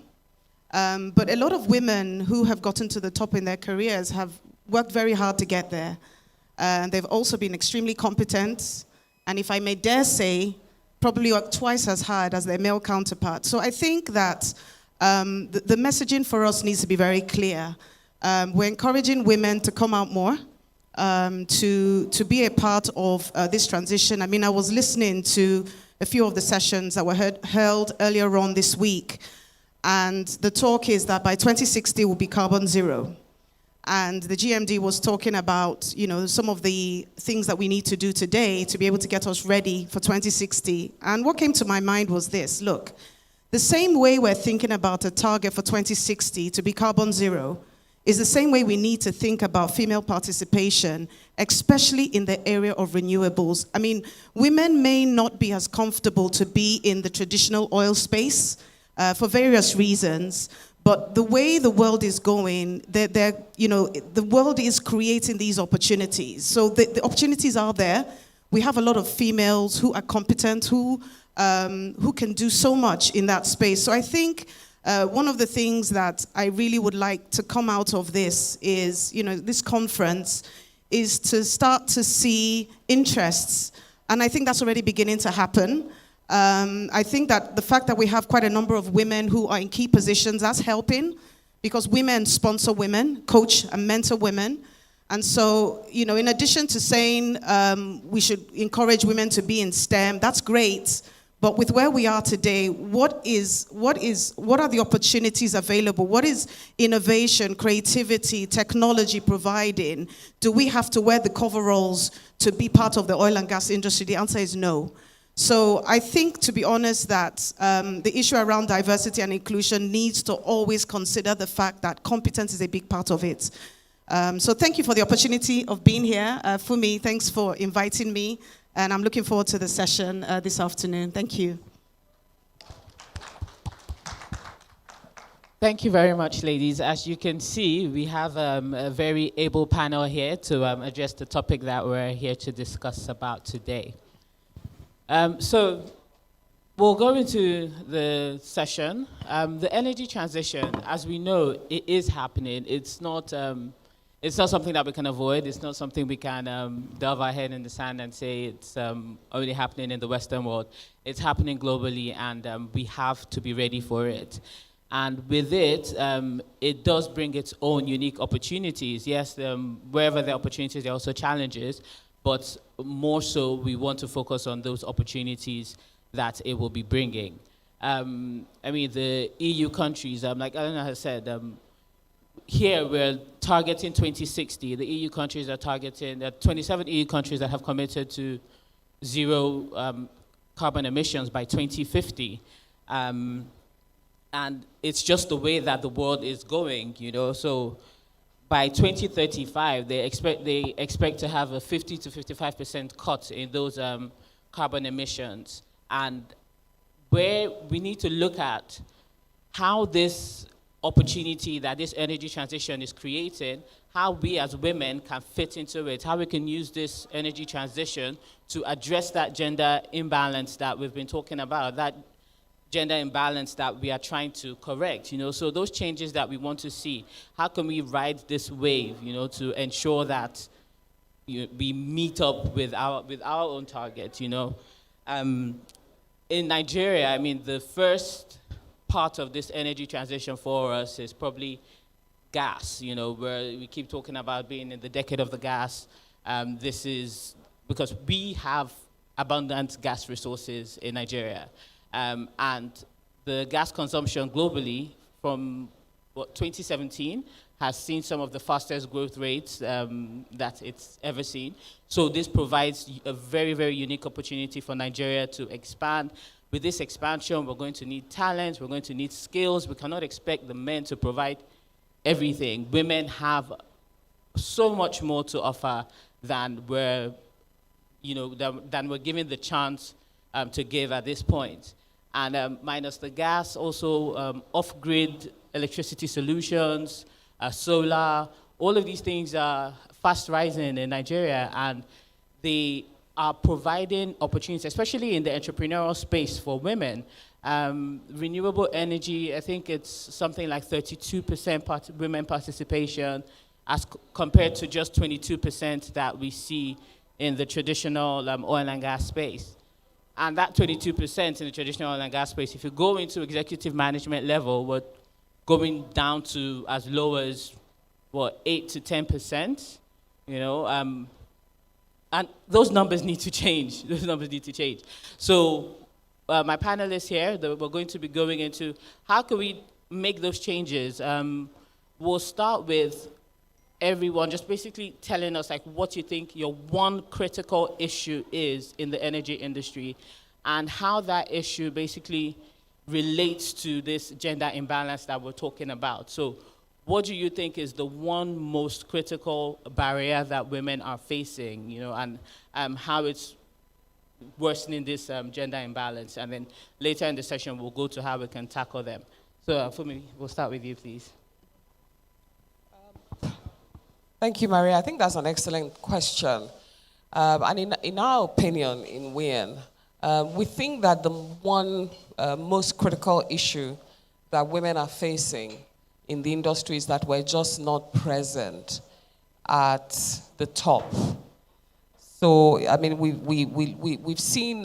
But a lot of women who have gotten to the top in their careers have worked very hard to get there. They've also been extremely competent. And if I may dare say, probably work twice as hard as their male counterparts. So I think that the messaging for us needs to be very clear. We're encouraging women to come out more. To be a part of this transition. I mean, I was listening to a few of the sessions that were held earlier on this week, and the talk is that by 2060 we'll be carbon zero. And the GMD was talking about, you know, some of the things that we need to do today to be able to get us ready for 2060. And what came to my mind was this: look, the same way we're thinking about a target for 2060 to be carbon zero is the same way we need to think about female participation, especially in the area of renewables. I mean, women may not be as comfortable to be in the traditional oil space for various reasons, but the way the world is going, the world is creating these opportunities. So the opportunities are there. We have a lot of females who are competent, who can do so much in that space. So I think one of the things that I really would like to come out of this is, this conference is to start to see interests. And I think that's already beginning to happen. I think that the fact that we have quite a number of women who are in key positions, that's helping, because women sponsor women, coach and mentor women. And so, in addition to saying we should encourage women to be in STEM, that's great. But with where we are today, what are the opportunities available? What is innovation, creativity, technology providing? Do we have to wear the coveralls to be part of the oil and gas industry? The answer is no. So I think, to be honest, that the issue around diversity and inclusion needs to always consider the fact that competence is a big part of it. So thank you for the opportunity of being here. Fumi, thanks for inviting me. And I'm looking forward to the session this afternoon. Thank you. Thank you very much, ladies. As you can see, we have a very able panel here to address the topic that we're here to discuss about today. So we'll go into the session. The energy transition, as we know, it is happening. It's not something that we can avoid. It's not something we can delve our head in the sand and say it's only happening in the Western world. It's happening globally, and we have to be ready for it. And with it, it does bring its own unique opportunities. Yes, wherever there are opportunities, there are also challenges, but more so, we want to focus on those opportunities that it will be bringing. I mean, the EU countries, like Elena has said, here we're targeting 2060. The EU countries are targeting, there are 27 EU countries that have committed to zero carbon emissions by 2050. And it's just the way that the world is going, you know. So by 2035, they expect to have a 50 to 55% cut in those carbon emissions. And where we need to look at how this opportunity that this energy transition is creating, how we as women can fit into it, how we can use this energy transition to address that gender imbalance that we've been talking about, that gender imbalance that we are trying to correct, you know. So those changes that we want to see, how can we ride this wave, you know, to ensure that we meet up with our own target, you know. In Nigeria, I mean, the first part of this energy transition for us is probably gas, you know, where we keep talking about being in the decade of the gas. This is because we have abundant gas resources in Nigeria. And the gas consumption globally from 2017 has seen some of the fastest growth rates that it's ever seen. So this provides a very, very unique opportunity for Nigeria to expand. With this expansion, we're going to need talent, we're going to need skills. We cannot expect the men to provide everything. Women have so much more to offer than we're given the chance to give at this point. And minus the gas, also off-grid electricity solutions, solar, all of these things are fast rising in Nigeria, and they are providing opportunities, especially in the entrepreneurial space for women. Renewable energy, I think it's something like 32% women participation as compared to just 22% that we see in the traditional oil and gas space. And that 22% in the traditional oil and gas space, if you go into executive management level, we're going down to as low as, 8 to 10%, you know? And those numbers need to change. Those numbers need to change. So my panelists here, we're going to be going into how can we make those changes. We'll start with everyone just basically telling us like what you think your one critical issue is in the energy industry and how that issue basically relates to this gender imbalance that we're talking about. So what do you think is the one most critical barrier that women are facing, you know, and how it's worsening this gender imbalance? And then later in the session, we'll go to how we can tackle them. So Fumi, we'll start with you, please. Thank you, Maria. I think that's an excellent question. And in our opinion, in WIN, we think that the one most critical issue that women are facing in the industry is that we're just not present at the top. So, I mean, we've seen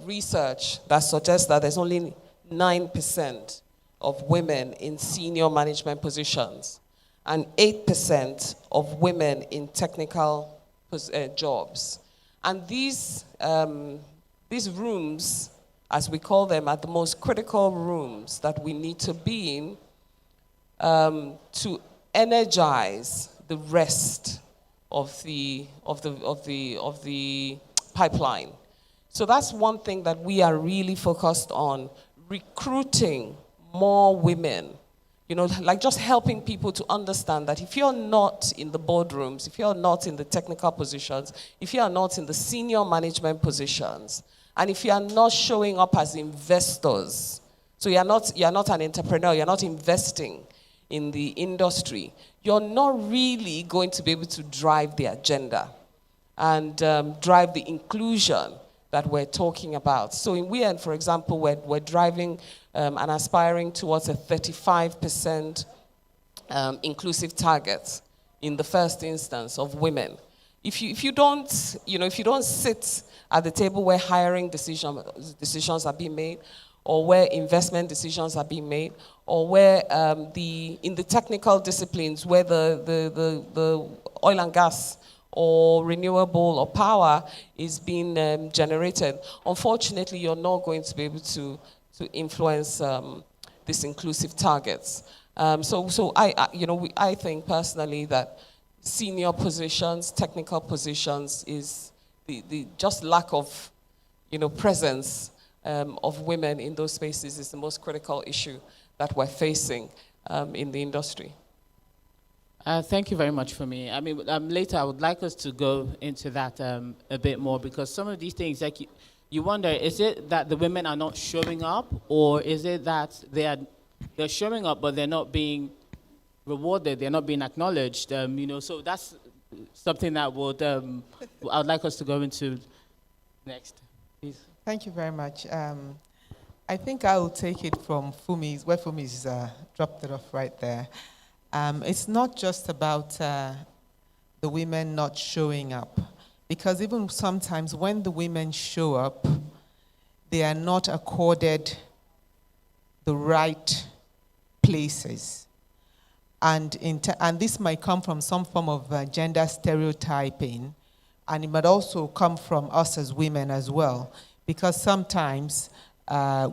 research that suggests that there's only 9% of women in senior management positions and 8% of women in technical jobs. And these rooms, as we call them, are the most critical rooms that we need to be in to energize the rest of the pipeline. So that's one thing that we are really focused on, recruiting more women. You know, like just helping people to understand that if you're not in the boardrooms, if you're not in the technical positions, if you are not in the senior management positions, and if you are not showing up as investors, so you're not an entrepreneur, you're not investing in the industry, you're not really going to be able to drive the agenda and drive the inclusion that we're talking about. So in WIN, for example, we're driving and aspiring towards a 35% inclusive target in the first instance of women. If you don't sit at the table where hiring decisions are being made, or where investment decisions are being made, or where in the technical disciplines where the oil and gas or renewable or power is being generated, unfortunately, you're not going to be able to influence these inclusive targets. So I think personally that senior positions, technical positions, is the just lack of presence of women in those spaces is the most critical issue that we're facing in the industry. Thank you very much for me. I mean, later I would like us to go into that a bit more, because some of these things, like you wonder, is it that the women are not showing up, or is it that they're showing up but they're not being rewarded, they're not being acknowledged? So that's something that would I would like us to go into next, please. Thank you very much. I think I will take it from Fumi's, where Fumi's dropped it off right there. It's not just about the women not showing up, because even sometimes when the women show up, they are not accorded the right places. And this might come from some form of gender stereotyping, and it might also come from us as women as well, because sometimes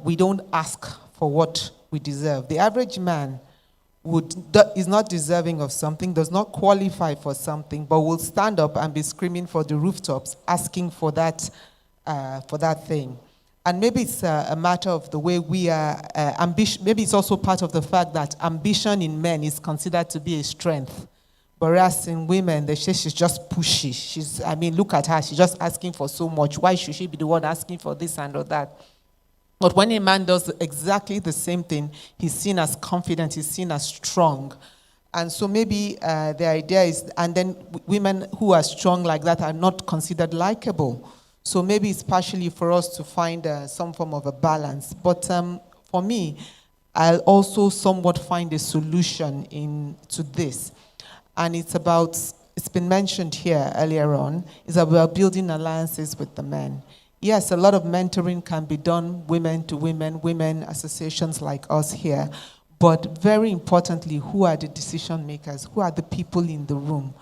we don't ask for what we deserve. The average man is not deserving of something, does not qualify for something, but will stand up and be screaming for the rooftops, asking for that thing. And maybe it's a matter of the way we are ambition. Maybe it's also part of the fact that ambition in men is considered to be a strength, whereas in women, they say she's just pushy. Look at her, she's just asking for so much. Why should she be the one asking for this and or that? But when a man does exactly the same thing, he's seen as confident, he's seen as strong. And so maybe the idea is, and then women who are strong like that are not considered likable. So maybe it's partially for us to find some form of a balance. But for me, I'll also somewhat find a solution to this. And it's been mentioned here earlier on, is about building alliances with the men. Yes, a lot of mentoring can be done women to women, women associations like us here. But very importantly, who are the decision makers? Who are the people in the room?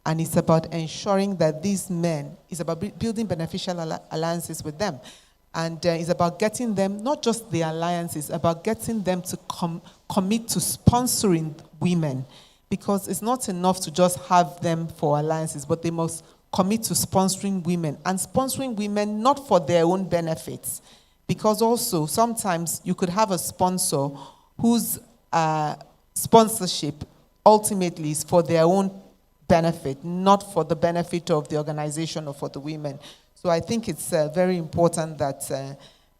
And it's about ensuring that these men, it's about building beneficial alliances with them. And it's about getting them, not just the alliances, about getting them to commit to sponsoring women. Because it's not enough to just have them for alliances, but they must commit to sponsoring women, and sponsoring women not for their own benefits, because also sometimes you could have a sponsor whose sponsorship ultimately is for their own benefit, not for the benefit of the organization or for the women. So I think it's very important that,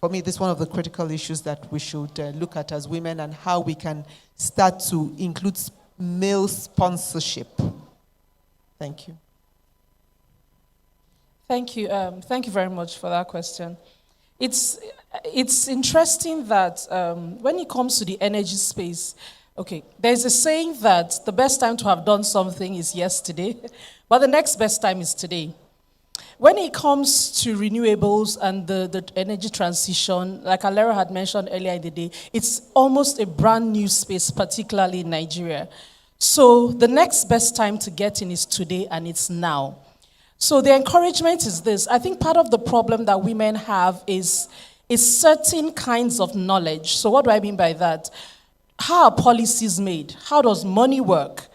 for me, this is one of the critical issues that we should look at as women, and how we can start to include male sponsorship. Thank you. Thank you. Thank you very much for that question. It's interesting that when it comes to the energy space, okay, there's a saying that the best time to have done something is yesterday, but the next best time is today. When it comes to renewables and the energy transition, like Alera had mentioned earlier in the day, it's almost a brand new space, particularly in Nigeria. So the next best time to get in is today, and it's now. So the encouragement is this. I think part of the problem that women have is certain kinds of knowledge. So what do I mean by that? How are policies made? How does money work?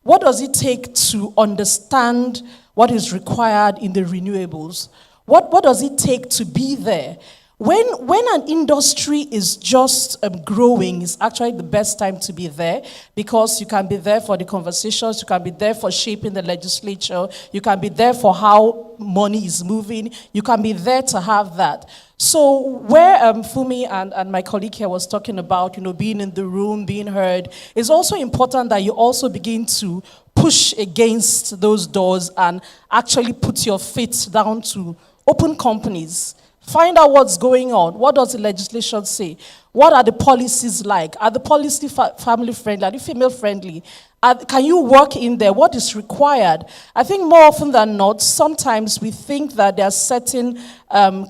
What does it take to understand what is required in the renewables? What does it take to be there? When an industry is just growing, it's actually the best time to be there, because you can be there for the conversations, you can be there for shaping the legislature, you can be there for how money is moving, you can be there to have that. So where Fumi and my colleague here was talking about, being in the room, being heard, it's also important that you also begin to push against those doors and actually put your feet down to open companies. Find out what's going on. What does the legislation say? What are the policies like? Are the policies family friendly? Are they female friendly? Can you work in there? What is required? I think more often than not, sometimes we think that there are certain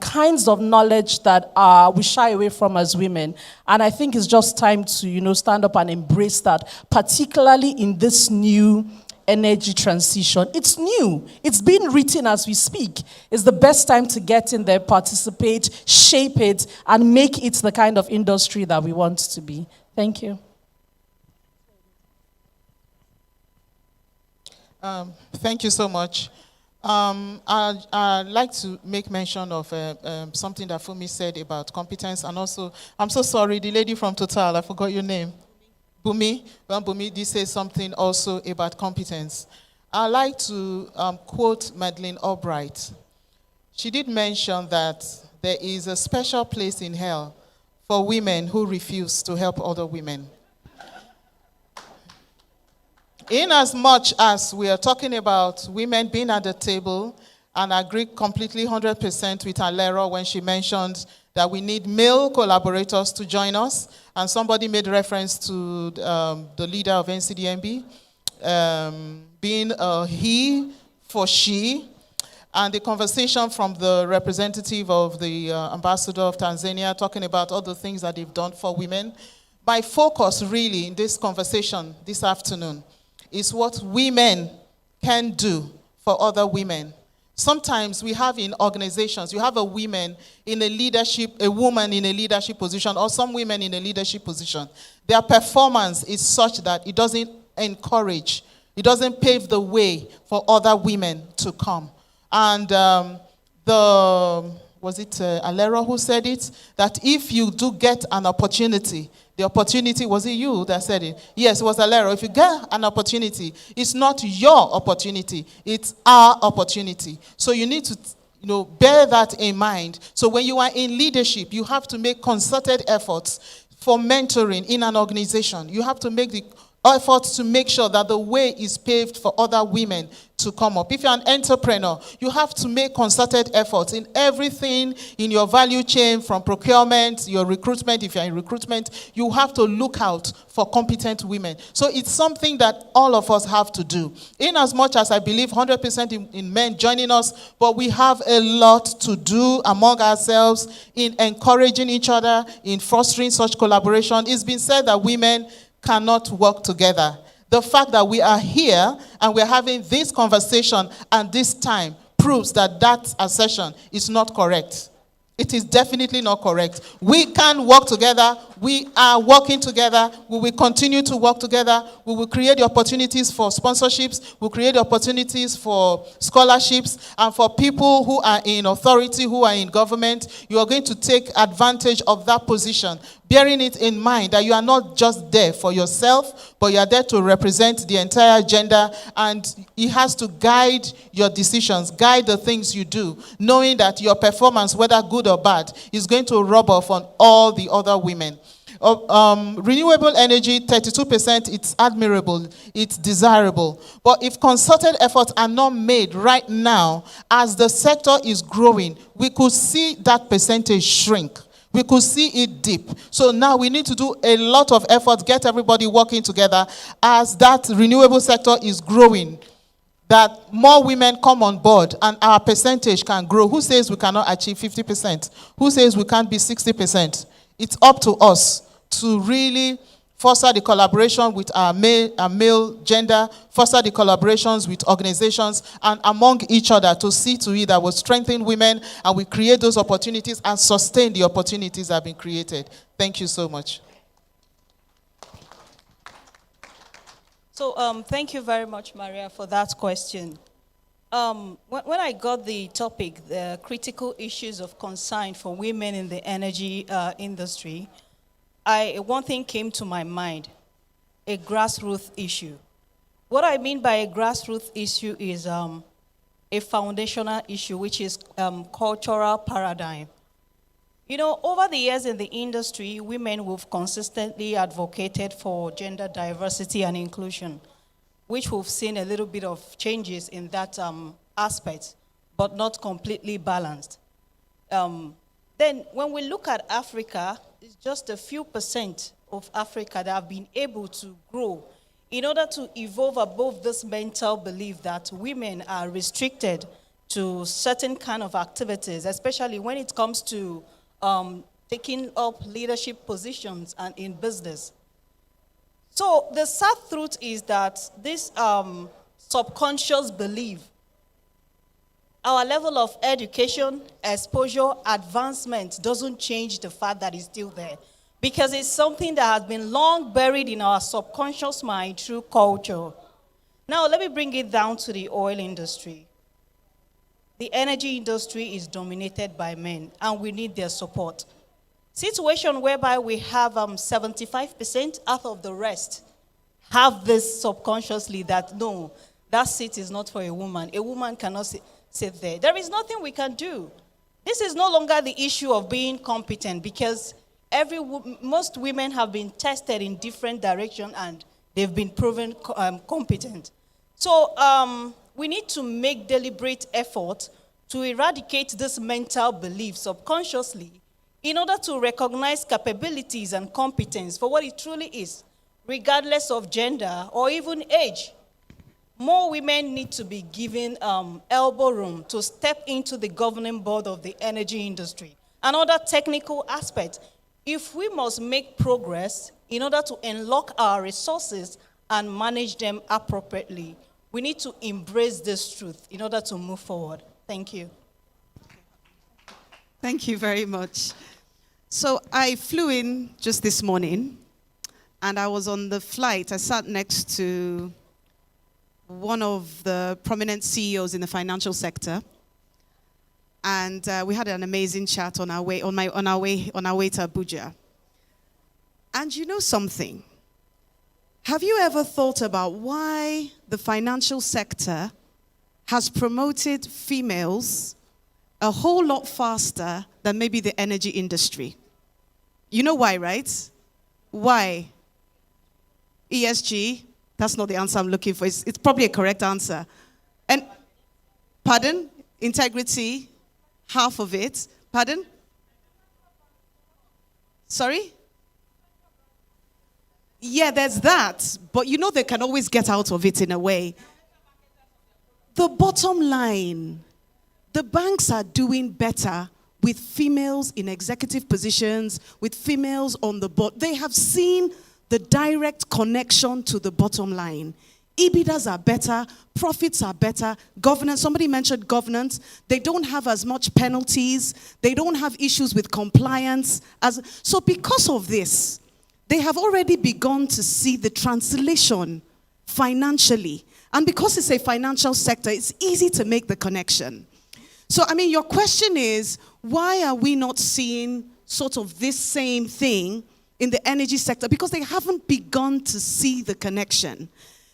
kinds of knowledge that we shy away from as women. And I think it's just time to, stand up and embrace that, particularly in this new energy transition. It's new. It's being written as we speak. It's the best time to get in there, participate, shape it, and make it the kind of industry that we want to be. Thank you. Thank you so much. I'd like to make mention of something that Fumi said about competence, and also, I'm so sorry, the lady from Total, I forgot your name. Bumi. Well, Bumi did say something also about competence. I'd like to quote Madeleine Albright. She did mention that there is a special place in hell for women who refuse to help other women. In as much as we are talking about women being at the table, and I agree completely 100% with Alera when she mentioned that we need male collaborators to join us, and somebody made reference to the leader of NCDMB being a he for she, and the conversation from the representative of the ambassador of Tanzania talking about all the things that they've done for women. My focus really in this conversation this afternoon is what women can do for other women. Sometimes we have in organizations, you have a woman in a woman in a leadership position, or some women in a leadership position. Their performance is such that it doesn't encourage, it doesn't pave the way for other women to come. And was it Alera who said it? That if you do get an opportunity, the opportunity, was it you that said it? Yes, it was Alera. If you get an opportunity, it's not your opportunity, it's our opportunity. So you need to bear that in mind. So when you are in leadership, you have to make concerted efforts for mentoring in an organization. You have to make the efforts to make sure that the way is paved for other women to come up. If you're an entrepreneur, you have to make concerted efforts in everything in your value chain, from procurement, your recruitment. If you're in recruitment, you have to look out for competent women. So it's something that all of us have to do. In as much as I believe 100% in men joining us, but we have a lot to do among ourselves in encouraging each other, in fostering such collaboration. It's been said that women cannot work together. The fact that we are here and we're having this conversation at this time proves that that assertion is not correct. It is definitely not correct. We can work together. We are working together. We will continue to work together. We will create the opportunities for sponsorships. We'll create the opportunities for scholarships. And for people who are in authority, who are in government, you are going to take advantage of that position, bearing it in mind that you are not just there for yourself, but you are there to represent the entire agenda, and it has to guide your decisions, guide the things you do, knowing that your performance, whether good or bad, is going to rub off on all the other women. Renewable energy, 32%, it's admirable, it's desirable. But if concerted efforts are not made right now, as the sector is growing, we could see that percentage shrink. We could see it dip. So now we need to do a lot of effort, get everybody working together as that renewable sector is growing, that more women come on board and our percentage can grow. Who says we cannot achieve 50%? Who says we can't be 60%? It's up to us to really foster the collaboration with our male gender, foster the collaborations with organizations and among each other to see to it that we strengthen women and we create those opportunities and sustain the opportunities that have been created. Thank you so much. So thank you very much, Maria, for that question. When I got the topic, the critical issues of concern for women in the energy industry, one thing came to my mind, a grassroots issue. What I mean by a grassroots issue is a foundational issue, which is cultural paradigm. You know, over the years in the industry, women have consistently advocated for gender diversity and inclusion, which we've seen a little bit of changes in that aspect, but not completely balanced. Then when we look at Africa, it's just a few percent of Africa that have been able to grow in order to evolve above this mental belief that women are restricted to certain kind of activities, especially when it comes to taking up leadership positions and in business. So the sad truth is that this subconscious belief. Our level of education, exposure, advancement doesn't change the fact that it's still there, because it's something that has been long buried in our subconscious mind through culture. Now, let me bring it down to the oil industry. The energy industry is dominated by men, and we need their support. Situation whereby we have 75% out of the rest have this subconsciously that no, that seat is not for a woman. A woman cannot sit there. There is nothing we can do. This is no longer the issue of being competent, because most women have been tested in different directions and they've been proven competent. So we need to make deliberate effort to eradicate this mental belief subconsciously in order to recognize capabilities and competence for what it truly is, regardless of gender or even age. More women need to be given elbow room to step into the governing board of the energy industry and other technical aspects. If we must make progress in order to unlock our resources and manage them appropriately, we need to embrace this truth in order to move forward. Thank you. Thank you very much. So I flew in just this morning, and I was on the flight. I sat next to one of the prominent CEOs in the financial sector, and we had an amazing chat on our way to Abuja. And you know something? Have you ever thought about why the financial sector has promoted females a whole lot faster than maybe the energy industry? You know why, right? Why? ESG? That's not the answer I'm looking for. It's probably a correct answer. And, pardon? Integrity? Half of it. Pardon? Sorry? Yeah, there's that. But you know they can always get out of it in a way. The bottom line, the banks are doing better with females in executive positions, with females on the board. They have seen the direct connection to the bottom line. EBITDAs are better, profits are better, governance, somebody mentioned governance, they don't have as much penalties, they don't have issues with compliance. So because of this, they have already begun to see the translation financially. And because it's a financial sector, it's easy to make the connection. So, I mean, your question is, why are we not seeing sort of this same thing in the energy sector? Because they haven't begun to see the connection.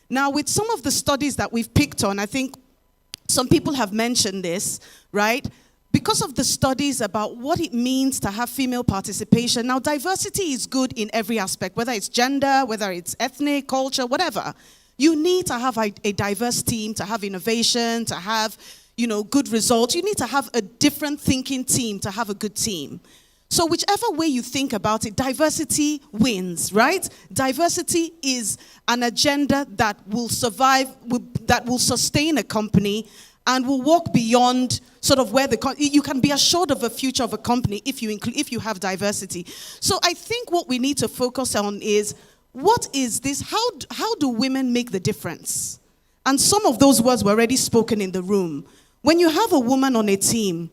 Now, with some of the studies that we've picked on, I think some people have mentioned this, right? Because of the studies about what it means to have female participation. Now, diversity is good in every aspect, whether it's gender, whether it's ethnic, culture, whatever. You need to have a diverse team, to have innovation, to have, you know, good results. You need to have a different thinking team to have a good team. So whichever way you think about it, diversity wins, right? Diversity is an agenda that will survive, that will sustain a company and will walk beyond sort of where you can be assured of a future of a company if you have diversity. So I think what we need to focus on is, what is this? How do women make the difference? And some of those words were already spoken in the room. When you have a woman on a team,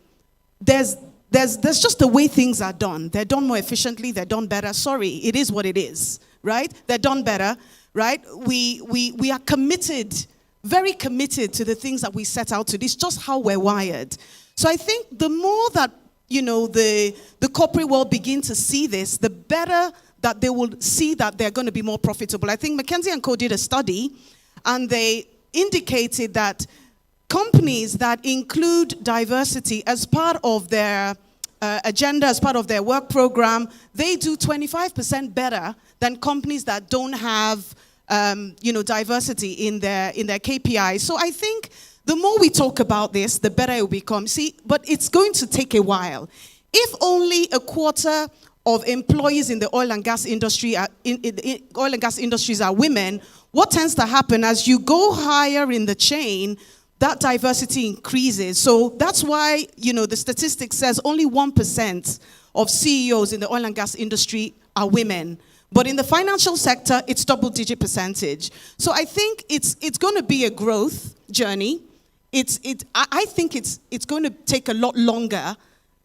there's just the way things are done. They're done more efficiently, they're done better. Sorry, it is what it is, right? They're done better, right? We are committed, very committed to the things that we set out to do. It's just how we're wired. So I think the more that, you know, the corporate world begin to see this, the better that they will see that they're going to be more profitable. I think McKinsey & Co. did a study, and they indicated that companies that include diversity as part of their agenda, as part of their work program, they do 25% better than companies that don't have, diversity in their KPIs. So I think the more we talk about this, the better it will become. See, but it's going to take a while. If only a quarter of employees in the oil and gas industry oil and gas industries are women, what tends to happen as you go higher in the chain, that diversity increases. So that's why, you know, the statistic says only 1% of CEOs in the oil and gas industry are women. But in the financial sector, it's double-digit percentage. So I think it's going to be a growth journey. I think it's going to take a lot longer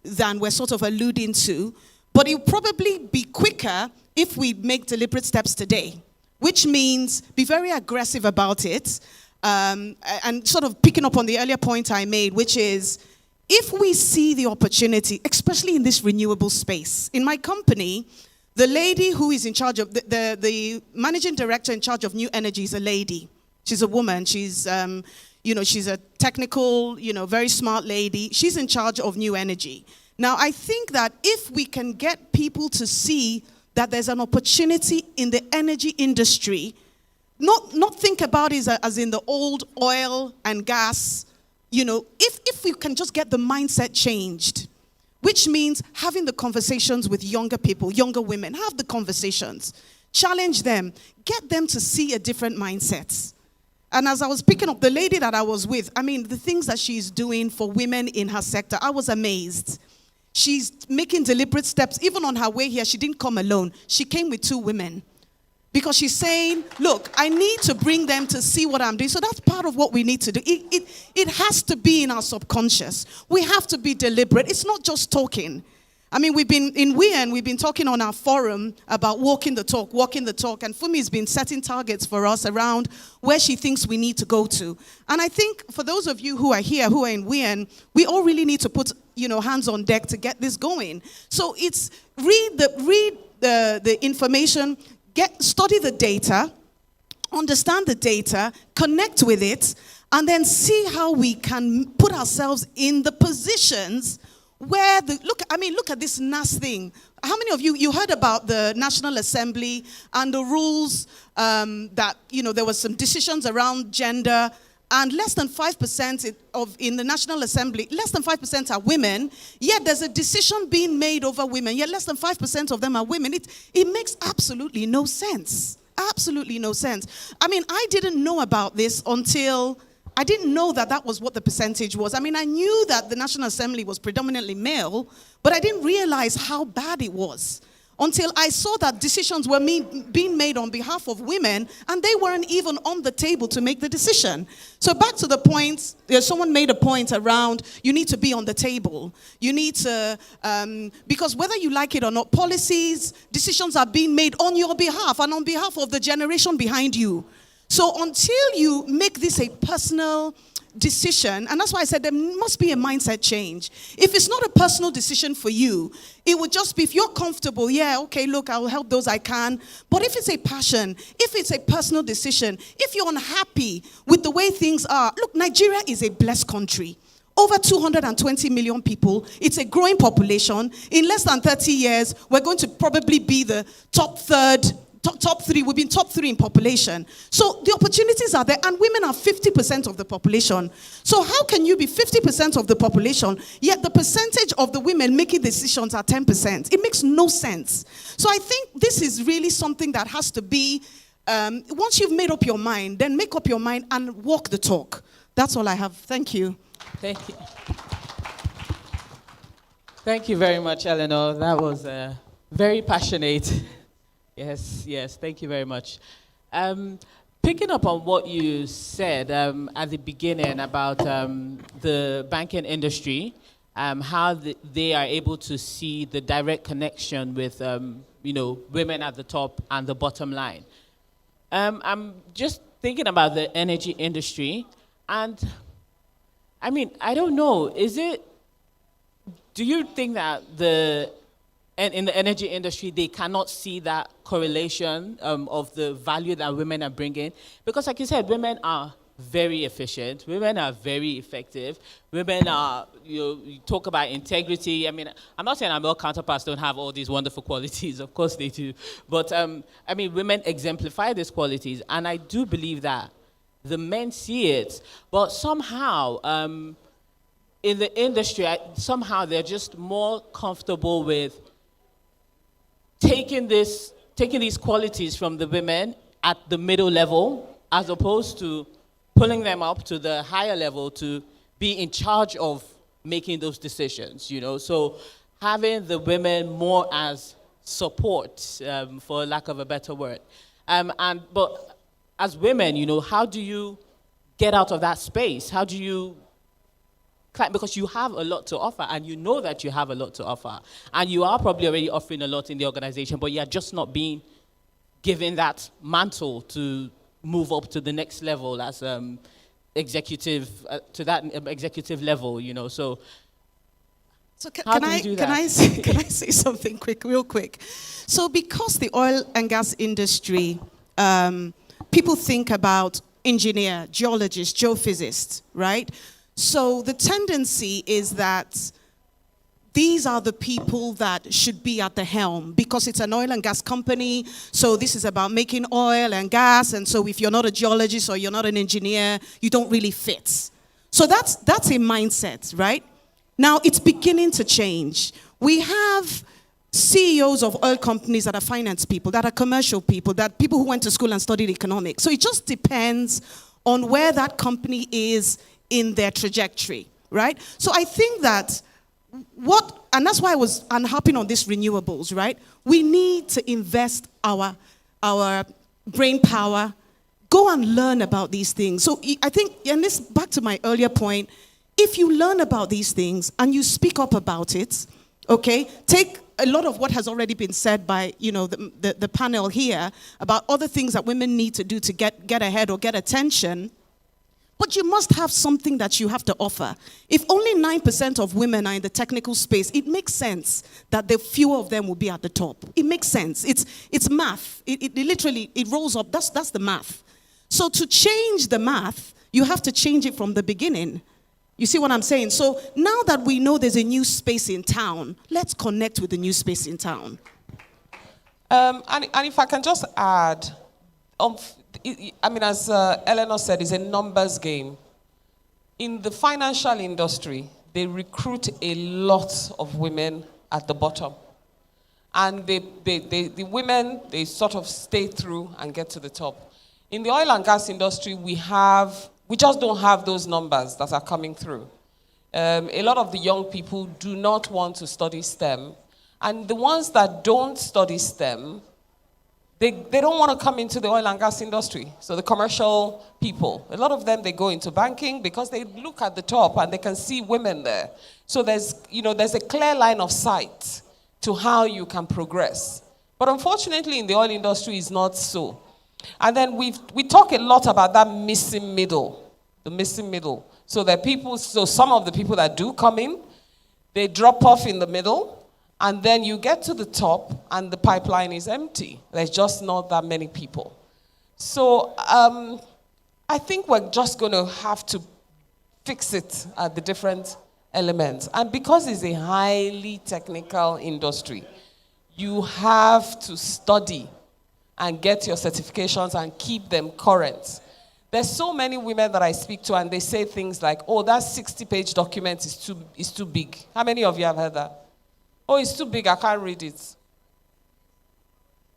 than we're sort of alluding to, but it'll probably be quicker if we make deliberate steps today, which means be very aggressive about it. And sort of picking up on the earlier point I made, which is, if we see the opportunity, especially in this renewable space, in my company, the lady who is in charge of, the managing director in charge of new energy is a lady. She's a woman. She's, she's a technical, very smart lady. She's in charge of new energy. Now, I think that if we can get people to see that there's an opportunity in the energy industry, not think about it as in the old oil and gas, if we can just get the mindset changed, which means having the conversations with younger people, younger women, have the conversations, challenge them, get them to see a different mindset. And as I was picking up the lady that I was with, the things that she's doing for women in her sector, I was amazed. She's making deliberate steps. Even on her way here, she didn't come alone. She came with 2 women. Because she's saying, look, I need to bring them to see what I'm doing. So that's part of what we need to do. It has to be in our subconscious. We have to be deliberate. It's not just talking. We've been in WIAN, we've been talking on our forum about walking the talk. And Fumi's been setting targets for us around where she thinks we need to go to. And I think for those of you who are here, who are in WIAN, we all really need to put, hands on deck to get this going. So it's read the information, study the data, understand the data, connect with it, and then see how we can put ourselves in the positions where look at this NIES thing. How many of you heard about the National Assembly and the rules that, there was some decisions around gender, and less than 5% in the National Assembly, less than 5% are women, yet there's a decision being made over women, yet less than 5% of them are women. It makes absolutely no sense. Absolutely no sense. I didn't know about this until, I didn't know that was what the percentage was. I knew that the National Assembly was predominantly male, but I didn't realize how bad it was until I saw that decisions were being made on behalf of women, and they weren't even on the table to make the decision. So back to the point, someone made a point around, you need to be on the table. You need to, because whether you like it or not, policies, decisions are being made on your behalf and on behalf of the generation behind you. So until you make this a personal decision, and that's why I said there must be a mindset change. If it's not a personal decision for you, it would just be, if you're comfortable, yeah, okay, look, I'll help those I can. But if it's a passion, if it's a personal decision, if you're unhappy with the way things are, look, Nigeria is a blessed country. Over 220 million people. It's a growing population. In less than 30 years, we're going to probably be the top 3, we've been top 3 in population. So the opportunities are there, and women are 50% of the population. So how can you be 50% of the population, yet the percentage of the women making decisions are 10%? It makes no sense. So I think this is really something that has to be, once you've made up your mind, then make up your mind and walk the talk. That's all I have. Thank you. Thank you. Thank you very much, Eleanor. That was very passionate. Yes, thank you very much. Picking up on what you said at the beginning about the banking industry, how they are able to see the direct connection with, women at the top and the bottom line. I'm just thinking about the energy industry, and I don't know, do you think that in the energy industry, they cannot see that correlation of the value that women are bringing? Because like you said, women are very efficient. Women are very effective. Women are, you talk about integrity. I'm not saying our male counterparts don't have all these wonderful qualities. Of course they do. But, women exemplify these qualities. And I do believe that the men see it. But somehow, in the industry, somehow they're just more comfortable with taking these qualities from the women at the middle level, as opposed to pulling them up to the higher level to be in charge of making those decisions, So having the women more as support, for lack of a better word. But as women, how do you get out of that space? How do you climb? Because you have a lot to offer, and you know that you have a lot to offer, and you are probably already offering a lot in the organization, but you're just not being given that mantle to move up to the next level as executive, to that executive level, So how do we do that? Can I say something real quick? So because the oil and gas industry, people think about engineer, geologist, geophysicist, right? So the tendency is that these are the people that should be at the helm because it's an oil and gas company. So this is about making oil and gas. And so if you're not a geologist or you're not an engineer, you don't really fit. So that's a mindset, right? Now it's beginning to change. We have CEOs of oil companies that are finance people, that are commercial people, that people who went to school and studied economics. So it just depends on where that company is in their trajectory, right? So I think that and that's why I'm harping on this renewables, right? We need to invest our brain power, go and learn about these things. So I think, and this back to my earlier point, if you learn about these things and you speak up about it, okay, take a lot of what has already been said by, the panel here about other things that women need to do to get ahead or get attention. But you must have something that you have to offer. If only 9% of women are in the technical space, it makes sense that the fewer of them will be at the top. It makes sense. It's math. It literally rolls up. That's the math. So to change the math, you have to change it from the beginning. You see what I'm saying? So now that we know there's a new space in town, let's connect with the new space in town. And if I can just add, as Eleanor said, it's a numbers game. In the financial industry, they recruit a lot of women at the bottom. And the women, they sort of stay through and get to the top. In the oil and gas industry, we just don't have those numbers that are coming through. A lot of the young people do not want to study STEM. And the ones that don't study STEM, they don't want to come into the oil and gas industry. So the commercial people, a lot of them, they go into banking because they look at the top and they can see women there. So there's a clear line of sight to how you can progress. But unfortunately, in the oil industry, it's not so. And then we talk a lot about that missing middle, the missing middle. So some of the people that do come in, they drop off in the middle. And then you get to the top and the pipeline is empty. There's just not that many people. So I think we're just going to have to fix it at the different elements. And because it's a highly technical industry, you have to study and get your certifications and keep them current. There's so many women that I speak to and they say things like, oh, that 60-page document is too big. How many of you have heard that? Oh, it's too big, I can't read it.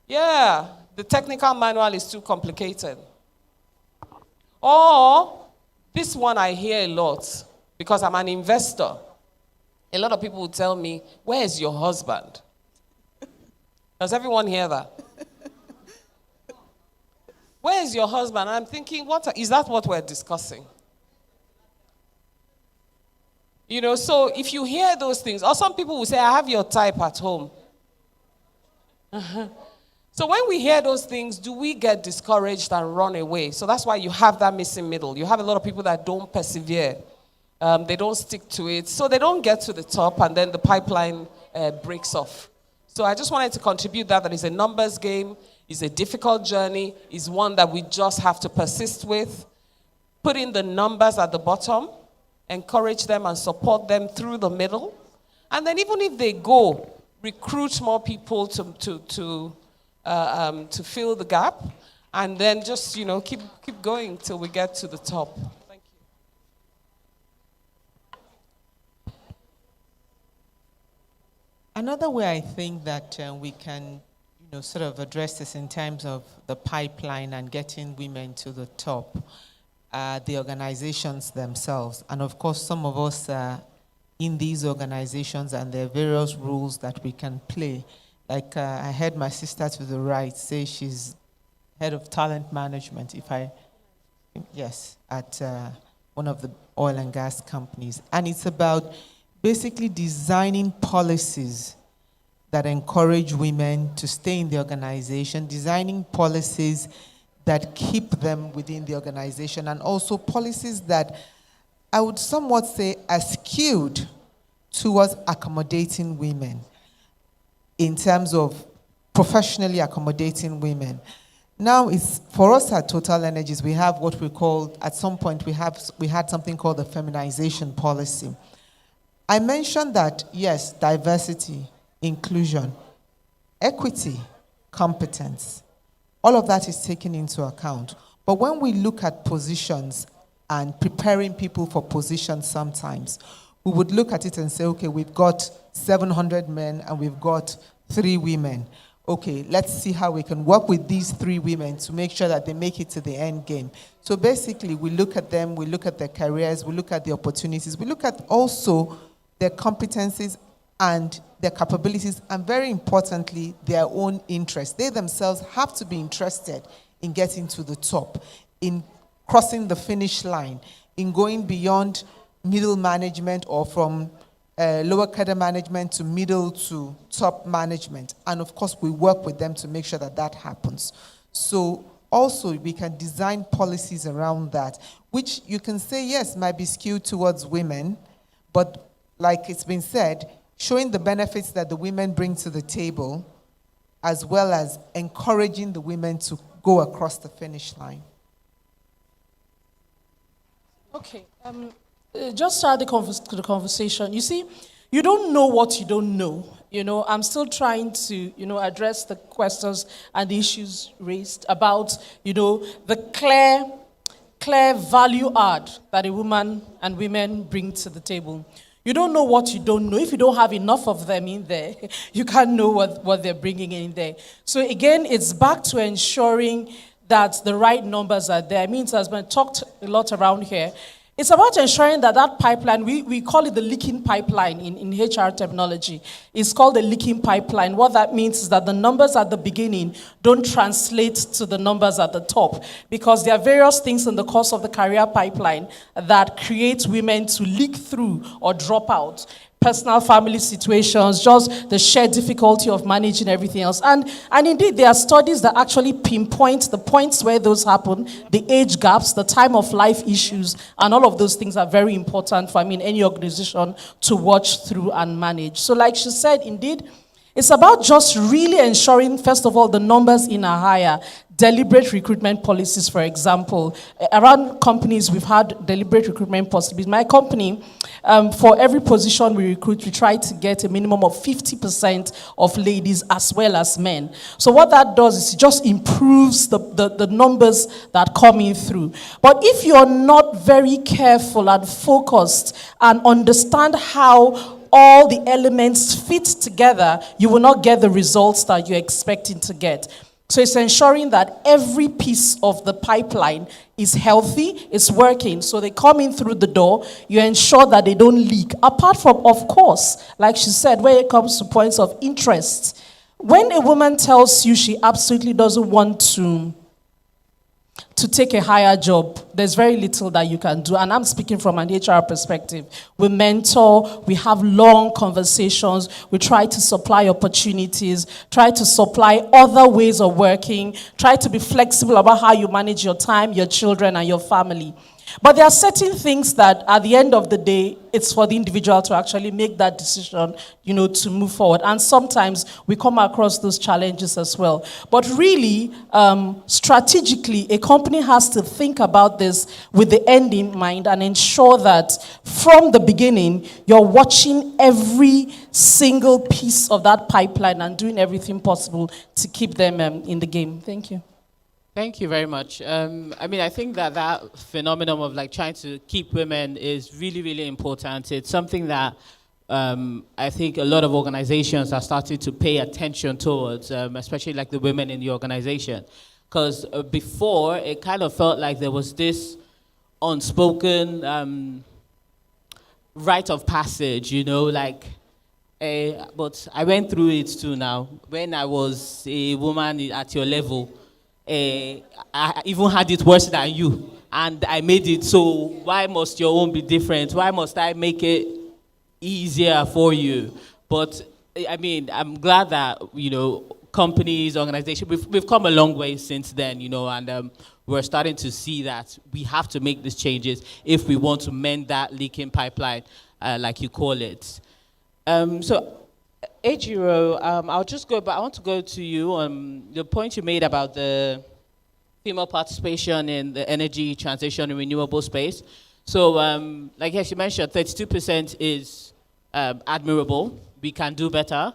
Yeah, the technical manual is too complicated. Or, this one I hear a lot, because I'm an investor. A lot of people will tell me, where is your husband? Does everyone hear that? Where is your husband? I'm thinking, is that what we're discussing? So if you hear those things, or some people will say, I have your type at home. So when we hear those things, do we get discouraged and run away? So that's why you have that missing middle. You have a lot of people that don't persevere. They don't stick to it. So they don't get to the top, and then the pipeline breaks off. So I just wanted to contribute that it's a numbers game, it's a difficult journey, it's one that we just have to persist with. Put in the numbers at the bottom, encourage them and support them through the middle. And then even if they go, recruit more people to fill the gap. And then just, keep going till we get to the top. Thank you. Another way I think that we can, sort of address this in terms of the pipeline and getting women to the top, the organizations themselves. And of course, some of us are in these organizations and there are various roles that we can play Like I heard my sister to the right say she's head of talent management, yes, at one of the oil and gas companies. And it's about basically designing policies that encourage women to stay in the organization, designing policies that keep them within the organization, and also policies that I would somewhat say are skewed towards accommodating women in terms of professionally accommodating women. Now, it's for us at Total Energies, we have what we call, at some point, we had something called the feminization policy. I mentioned that, yes, diversity, inclusion, equity, competence, all of that is taken into account. But when we look at positions and preparing people for positions sometimes, we would look at it and say, okay, we've got 700 men and we've got 3 women. Okay, let's see how we can work with these 3 women to make sure that they make it to the end game. So basically, we look at them, we look at their careers, we look at the opportunities, we look at also their competencies and their capabilities, and very importantly, their own interests. They themselves have to be interested in getting to the top, in crossing the finish line, in going beyond middle management or from lower cadre management to middle to top management. And of course, we work with them to make sure that that happens. So also, we can design policies around that, which you can say, yes, might be skewed towards women, but like it's been said, showing the benefits that the women bring to the table, as well as encouraging the women to go across the finish line. Okay. Just start the conversation. You see, you don't know what you don't know. You know, I'm still trying to, address the questions and the issues raised about, the clear value add that a woman and women bring to the table. You don't know what you don't know. If you don't have enough of them in there, you can't know what they're bringing in there. So again, it's back to ensuring that the right numbers are there. I mean, it has been talked a lot around here. It's about ensuring that that pipeline, we call it the leaking pipeline in HR terminology. It's called the leaking pipeline. What that means is that the numbers at the beginning don't translate to the numbers at the top, because there are various things in the course of the career pipeline that create women to leak through or drop out. Personal family situations, just the shared difficulty of managing everything else. And indeed, there are studies that actually pinpoint the points where those happen, the age gaps, the time of life issues, and all of those things are very important for, any organization to watch through and manage. So like she said, indeed, it's about just really ensuring, first of all, the numbers in are higher. Deliberate recruitment policies, for example. Around companies, we've had deliberate recruitment policies. My company, for every position we recruit, we try to get a minimum of 50% of ladies as well as men. So what that does is it just improves the numbers that come in through. But if you're not very careful and focused and understand how all the elements fit together, you will not get the results that you're expecting to get. So it's ensuring that every piece of the pipeline is healthy, is working. So they come in through the door, you ensure that they don't leak. Apart from, of course, like she said, when it comes to points of interest, when a woman tells you she absolutely doesn't want to take a higher job, there's very little that you can do. And I'm speaking from an HR perspective. We mentor, we have long conversations, we try to supply opportunities, try to supply other ways of working, try to be flexible about how you manage your time, your children, and your family. But there are certain things that at the end of the day, it's for the individual to actually make that decision, to move forward. And sometimes we come across those challenges as well. But really, strategically, a company has to think about this with the end in mind and ensure that from the beginning, you're watching every single piece of that pipeline and doing everything possible to keep them in the game. Thank you. Thank you very much. I think that phenomenon of trying to keep women is really, really important. It's something that I think a lot of organizations are starting to pay attention towards, especially the women in the organization. Because before, it kind of felt like there was this unspoken rite of passage, But I went through it too now. When I was a woman at your level, I even had it worse than you. And I made it, so why must your own be different? Why must I make it easier for you? But I mean, I'm glad that, companies, organizations, we've come a long way since then, and we're starting to see that we have to make these changes if we want to mend that leaking pipeline, like you call it. So, Ejiro, I'll just go, but I want to go to you on the point you made about the female participation in the energy transition and renewable space. So, like as you mentioned, 32% is admirable. We can do better.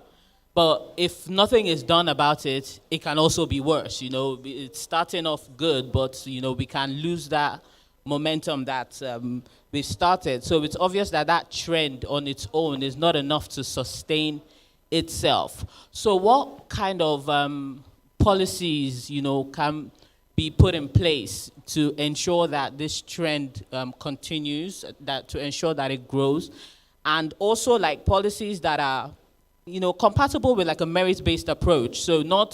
But if nothing is done about it, it can also be worse. It's starting off good, but, we can lose that momentum that we've started. So it's obvious that that trend on its own is not enough to sustain itself. So what kind of policies, can be put in place to ensure that this trend continues, to ensure that it grows, and also like policies that are, compatible with like a merit-based approach, so not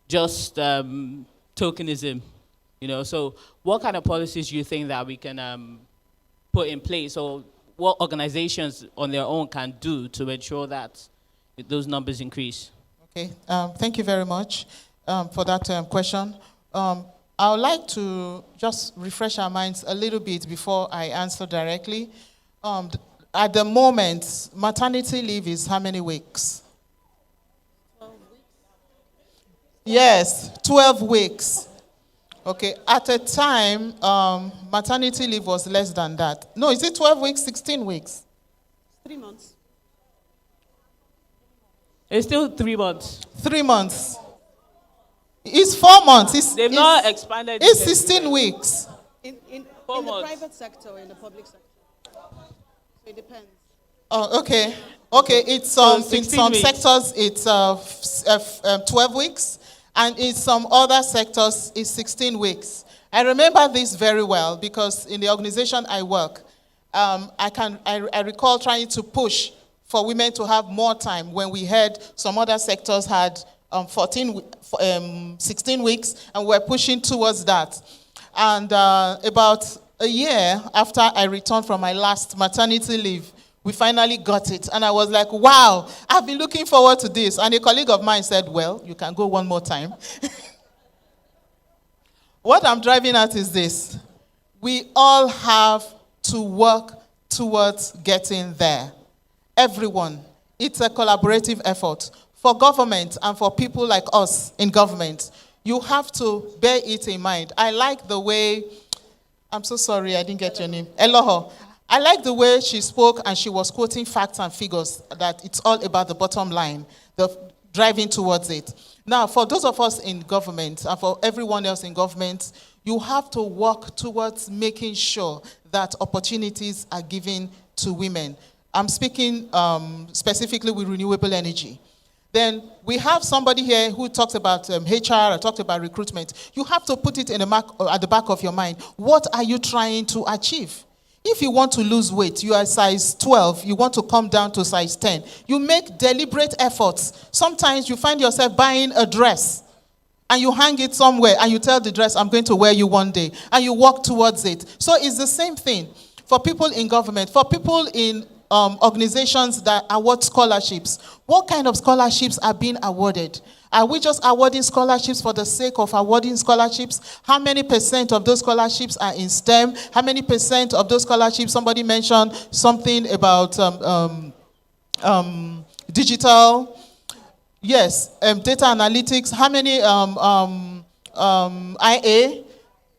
just tokenism, So what kind of policies do you think that we can put in place, or what organizations on their own can do to ensure that those numbers increase? Okay, thank you very much for that question. I would like to just refresh our minds a little bit before I answer directly. At the moment, maternity leave is how many weeks? 12 weeks. Yes, 12 weeks. Okay, at a time, maternity leave was less than that. No, is it 12 weeks, 16 weeks? 3 months. It's still 3 months. 3 months. It's 4 months. They've not expanded. It's 16 weeks. In the private sector or in the public sector? So it depends. Oh, okay. Okay, it's in some weeks. sectors it's 12 weeks, and in some other sectors it's 16 weeks. I remember this very well because in the organization I work, I recall trying to push for women to have more time when we heard some other sectors had 16 weeks, and we're pushing towards that. And about a year after I returned from my last maternity leave, we finally got it. And I was like, wow, I've been looking forward to this. And a colleague of mine said, well, you can go one more time. What I'm driving at is this. We all have to work towards getting there. Everyone. It's a collaborative effort. For government and for people like us in government, you have to bear it in mind. I like the way, I'm so sorry, I didn't get your name. Eloho. I like the way she spoke and she was quoting facts and figures, that it's all about the bottom line, the driving towards it. Now, for those of us in government and for everyone else in government, you have to work towards making sure that opportunities are given to women. I'm speaking specifically with renewable energy. Then we have somebody here who talks about HR or talked about recruitment. You have to put it at the back of your mind. What are you trying to achieve? If you want to lose weight, you are size 12, you want to come down to size 10, you make deliberate efforts. Sometimes you find yourself buying a dress and you hang it somewhere and you tell the dress, I'm going to wear you one day, and you walk towards it. So it's the same thing for people in government, for people in organizations that award scholarships. What kind of scholarships are being awarded? Are we just awarding scholarships for the sake of awarding scholarships? How many percent of those scholarships are in STEM? How many percent of those scholarships, somebody mentioned something about digital, yes, data analytics. How many IA?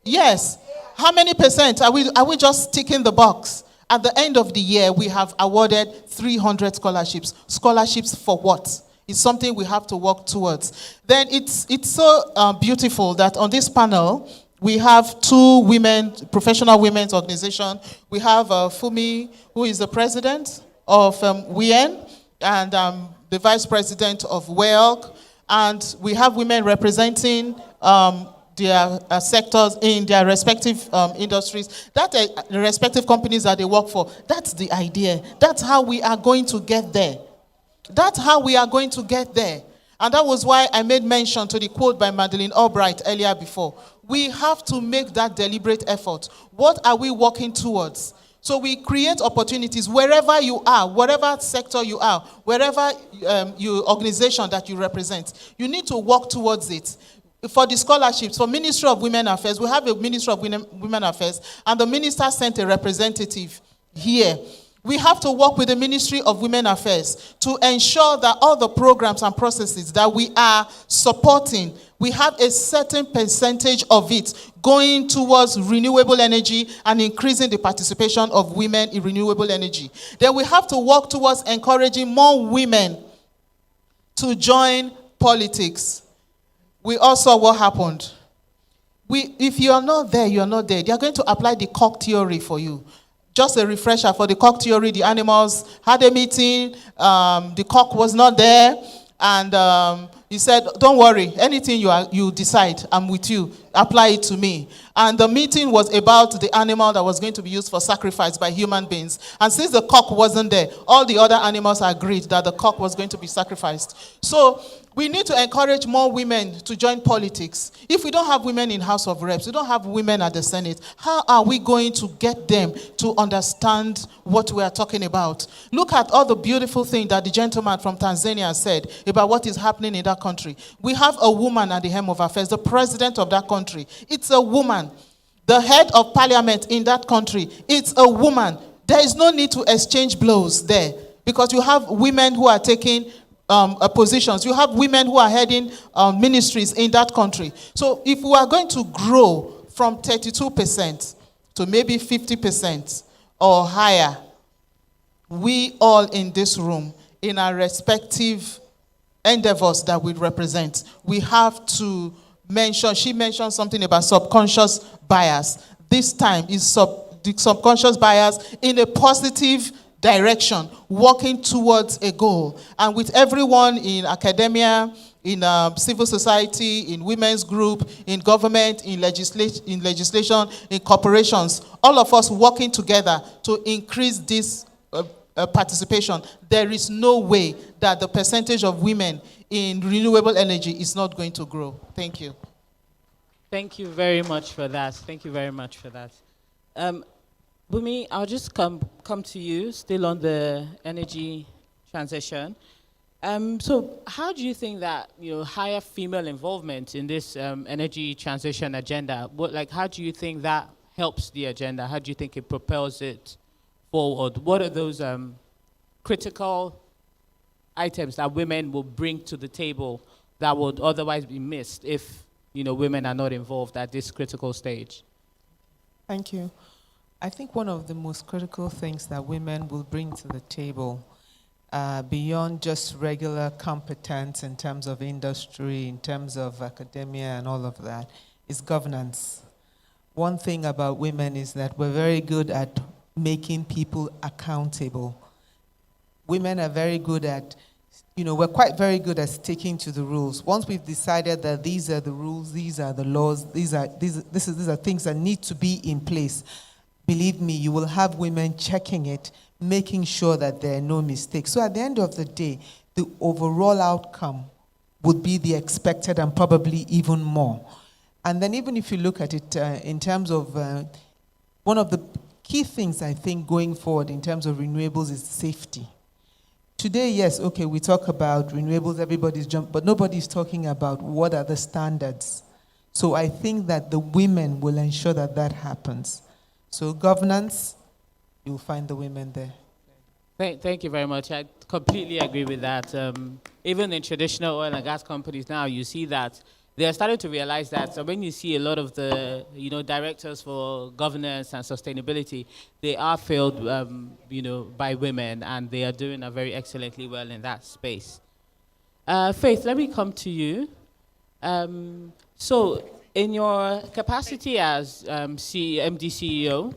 Yes. How many percent? Are we just ticking the box? At the end of the year, we have awarded 300 scholarships. Scholarships for what? It's something we have to work towards. Then it's so beautiful that on this panel, we have two women, professional women's organization. We have Fumi, who is the president of NIES, and the vice president of WELC. And we have women representing their sectors in their respective industries, the respective companies that they work for. That's the idea. That's how we are going to get there. That's how we are going to get there. And that was why I made mention to the quote by Madeleine Albright earlier before. We have to make that deliberate effort. What are we working towards? So we create opportunities wherever you are, whatever sector you are, wherever your organization that you represent. You need to work towards it. For the scholarships, for Ministry of Women Affairs, we have a Ministry of Women Affairs, and the minister sent a representative here. We have to work with the Ministry of Women Affairs to ensure that all the programs and processes that we are supporting, we have a certain percentage of it going towards renewable energy and increasing the participation of women in renewable energy. Then we have to work towards encouraging more women to join politics. We all saw what happened. If you are not there, you are not there. They are going to apply the cock theory for you. Just a refresher for the cock theory, the animals had a meeting, the cock was not there, and he said, don't worry, anything you decide, I'm with you, apply it to me. And the meeting was about the animal that was going to be used for sacrifice by human beings. And since the cock wasn't there, all the other animals agreed that the cock was going to be sacrificed. So we need to encourage more women to join politics. If we don't have women in House of Reps, we don't have women at the Senate, how are we going to get them to understand what we are talking about? Look at all the beautiful things that the gentleman from Tanzania said about what is happening in that country. We have a woman at the helm of affairs, the president of that country. It's a woman. The head of parliament in that country, it's a woman. There is no need to exchange blows there because you have women who are taking positions. You have women who are heading ministries in that country. So if we are going to grow from 32% to maybe 50% or higher, we all in this room, in our respective endeavors that we represent, we have to mention, she mentioned something about subconscious bias. This time is the subconscious bias in a positive direction, working towards a goal. And with everyone in academia, in civil society, in women's group, in government, in legislation, in corporations, all of us working together to increase this participation, there is no way that the percentage of women in renewable energy is not going to grow. Thank you. Thank you very much for that. Thank you very much for that. Bumi, I'll just come to you, still on the energy transition. So how do you think that higher female involvement in this energy transition agenda, how do you think that helps the agenda? How do you think it propels it forward? What are those critical items that women will bring to the table that would otherwise be missed if women are not involved at this critical stage? Thank you. I think one of the most critical things that women will bring to the table, beyond just regular competence in terms of industry, in terms of academia and all of that, is governance. One thing about women is that we're very good at making people accountable. Women are very good at, we're quite very good at sticking to the rules. Once we've decided that these are the rules, these are the laws, these are things that need to be in place, believe me, you will have women checking it, making sure that there are no mistakes. So at the end of the day, the overall outcome would be the expected and probably even more. And then even if you look at it in terms of one of the key things I think going forward in terms of renewables is safety. Today, yes, okay, we talk about renewables, everybody's jumping, but nobody's talking about what are the standards. So I think that the women will ensure that that happens. So governance, you'll find the women there. Thank you very much. I completely agree with that. Even in traditional oil and gas companies now, you see that they are starting to realize that. So when you see a lot of the directors for governance and sustainability, they are filled by women, and they are doing very excellently well in that space. Faith, let me come to you. So in your capacity as MD CEO,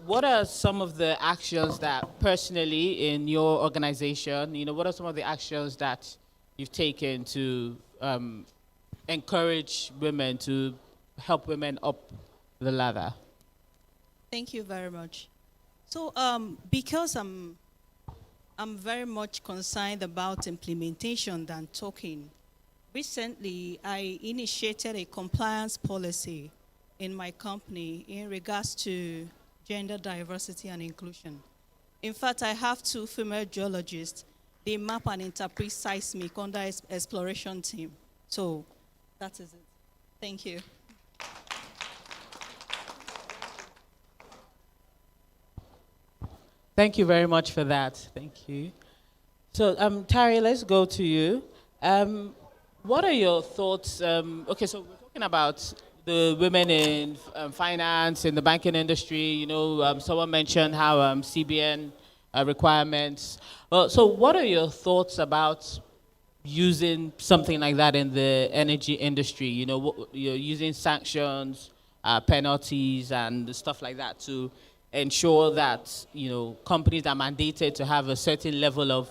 what are some of the actions that personally in your organization, what are some of the actions that you've taken to encourage women, to help women up the ladder? Thank you very much. So because I'm I'm very much concerned about implementation than talking. Recently, I initiated a compliance policy in my company in regards to gender diversity and inclusion. In fact, I have 2 female geologists. They map and interpret seismic under exploration team. So that is it. Thank you. Thank you very much for that. Thank you. So, Tari, let's go to you. What are your thoughts? Okay, so we're talking about the women in finance, in the banking industry. You know, someone mentioned how CBN requirements. Well, so what are your thoughts about using something like that in the energy industry? You know, you're using sanctions, penalties, and stuff like that to ensure that, you know, companies are mandated to have a certain level of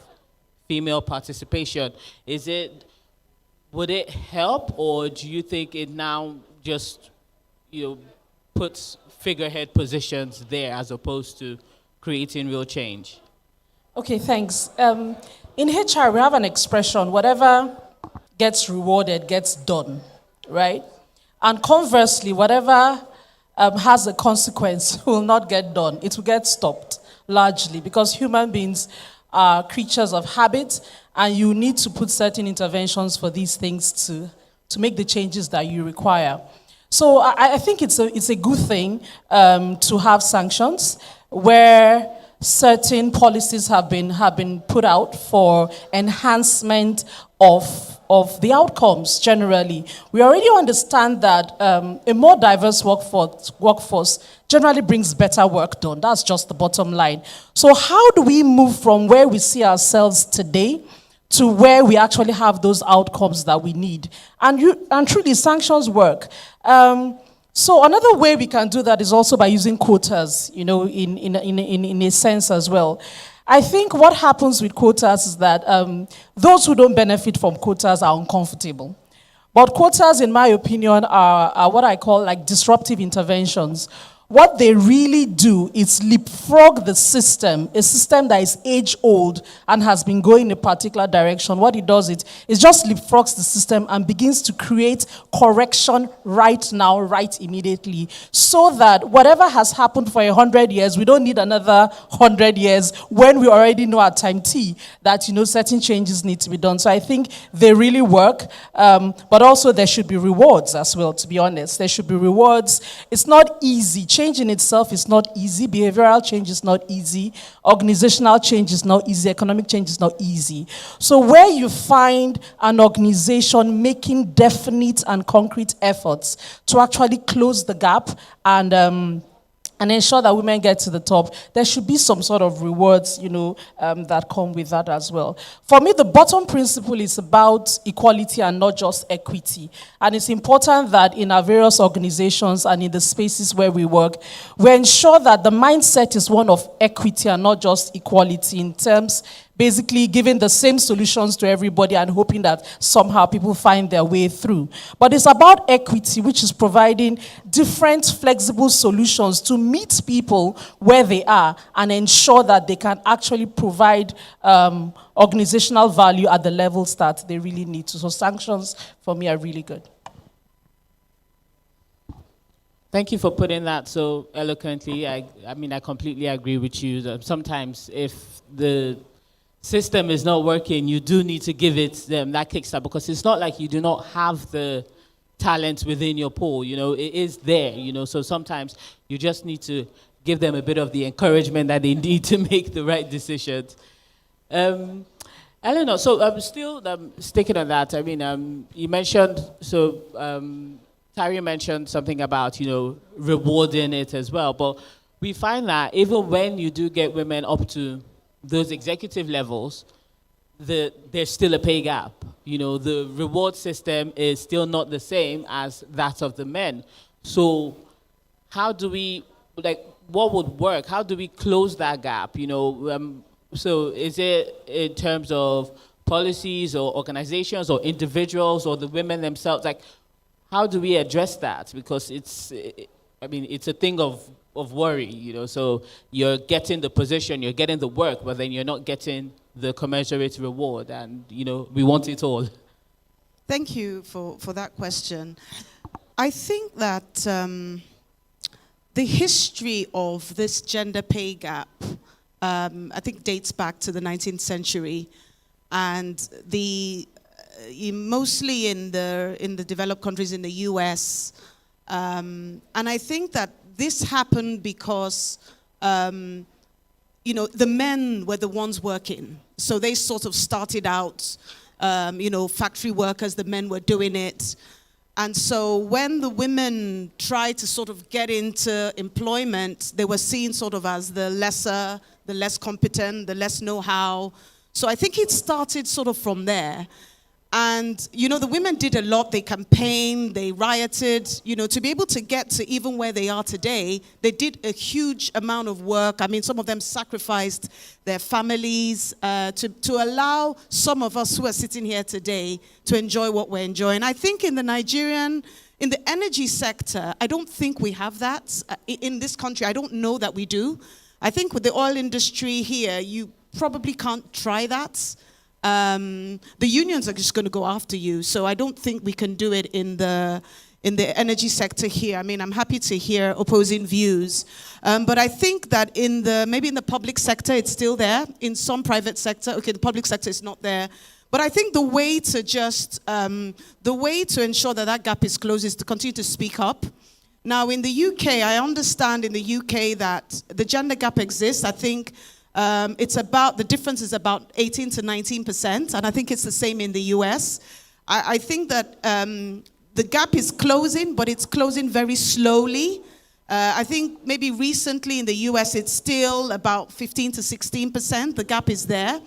female participation. Would it help, or do you think it now just, you know, puts figurehead positions there as opposed to creating real change? Okay, thanks. In HR, we have an expression, whatever gets rewarded gets done, right? And conversely, whatever has a consequence will not get done. It will get stopped, largely, because human beings are creatures of habit, and you need to put certain interventions for these things to make the changes that you require. So I think it's a good thing to have sanctions where certain policies have been put out for enhancement of the outcomes generally. We already understand that a more diverse workforce generally brings better work done. That's just the bottom line. So how do we move from where we see ourselves today to where we actually have those outcomes that we need? And truly, sanctions work. So another way we can do that is also by using quotas, you know, in a sense as well. I think what happens with quotas is that those who don't benefit from quotas are uncomfortable. But quotas, in my opinion, are what I call like disruptive interventions. What they really do is leapfrog the system, a system that is age-old and has been going in a particular direction. What it does is just leapfrogs the system and begins to create correction right now, right immediately, so that whatever has happened for 100 years, we don't need another 100 years when we already know at time T that, you know, certain changes need to be done. So I think they really work, but also there should be rewards as well, to be honest. There should be rewards. It's not easy. Change in itself is not easy. Behavioral change is not easy. Organizational change is not easy. Economic change is not easy. So where you find an organization making definite and concrete efforts to actually close the gap and ensure that women get to the top, there should be some sort of rewards, you know, that come with that as well. For me, the bottom principle is about equality and not just equity. And it's important that in our various organizations and in the spaces where we work, we ensure that the mindset is one of equity and not just equality, in terms basically giving the same solutions to everybody and hoping that somehow people find their way through. But it's about equity, which is providing different flexible solutions to meet people where they are and ensure that they can actually provide organizational value at the levels that they really need to. So sanctions, for me, are really good. Thank you for putting that so eloquently. I mean, I completely agree with you. Sometimes if the system is not working, you do need to give it that kickstart, because it's not like you do not have the talent within your pool. You know, it is there, you know, so sometimes you just need to give them a bit of the encouragement that they need to make the right decisions. Eleanor, so I'm still sticking on that. I mean, you mentioned, Tari mentioned something about, you know, rewarding it as well, but we find that even when you do get women up to those executive levels, there's still a pay gap. You know, the reward system is still not the same as that of the men. So how do we, like, what would work? How do we close that gap? You know, so is it in terms of policies or organizations or individuals or the women themselves? Like, how do we address that? Because it's a thing of of worry, you know. So you're getting the position, you're getting the work, but then you're not getting the commensurate reward, and you know we want it all. Thank you for that question. I think that the history of this gender pay gap, I think dates back to the 19th century, and mostly in the developed countries in the U.S. And I think that this happened because the men were the ones working, so they sort of started out, factory workers. The men were doing it. And so when the women tried to sort of get into employment, they were seen sort of as the less competent, the less know-how. So I think it started sort of from there. And, the women did a lot. They campaigned, they rioted, to be able to get to even where they are today. They did a huge amount of work. I mean, some of them sacrificed their families to allow some of us who are sitting here today to enjoy what we're enjoying. I think in the energy sector, I don't think we have that. In this country, I don't know that we do. I think with the oil industry here, you probably can't try that. The unions are just going to go after you, so I don't think we can do it in the energy sector here. I mean, I'm happy to hear opposing views, but I think that maybe in the public sector it's still there. In some private sector, okay, the public sector is not there. But I think the way to ensure that gap is closed is to continue to speak up. Now, in the UK, I understand in the UK that the gender gap exists. I think the difference is about 18 to 19%, and I think it's the same in the US. I think that the gap is closing, but it's closing very slowly. I think maybe recently in the US, it's still about 15 to 16%. The gap is there.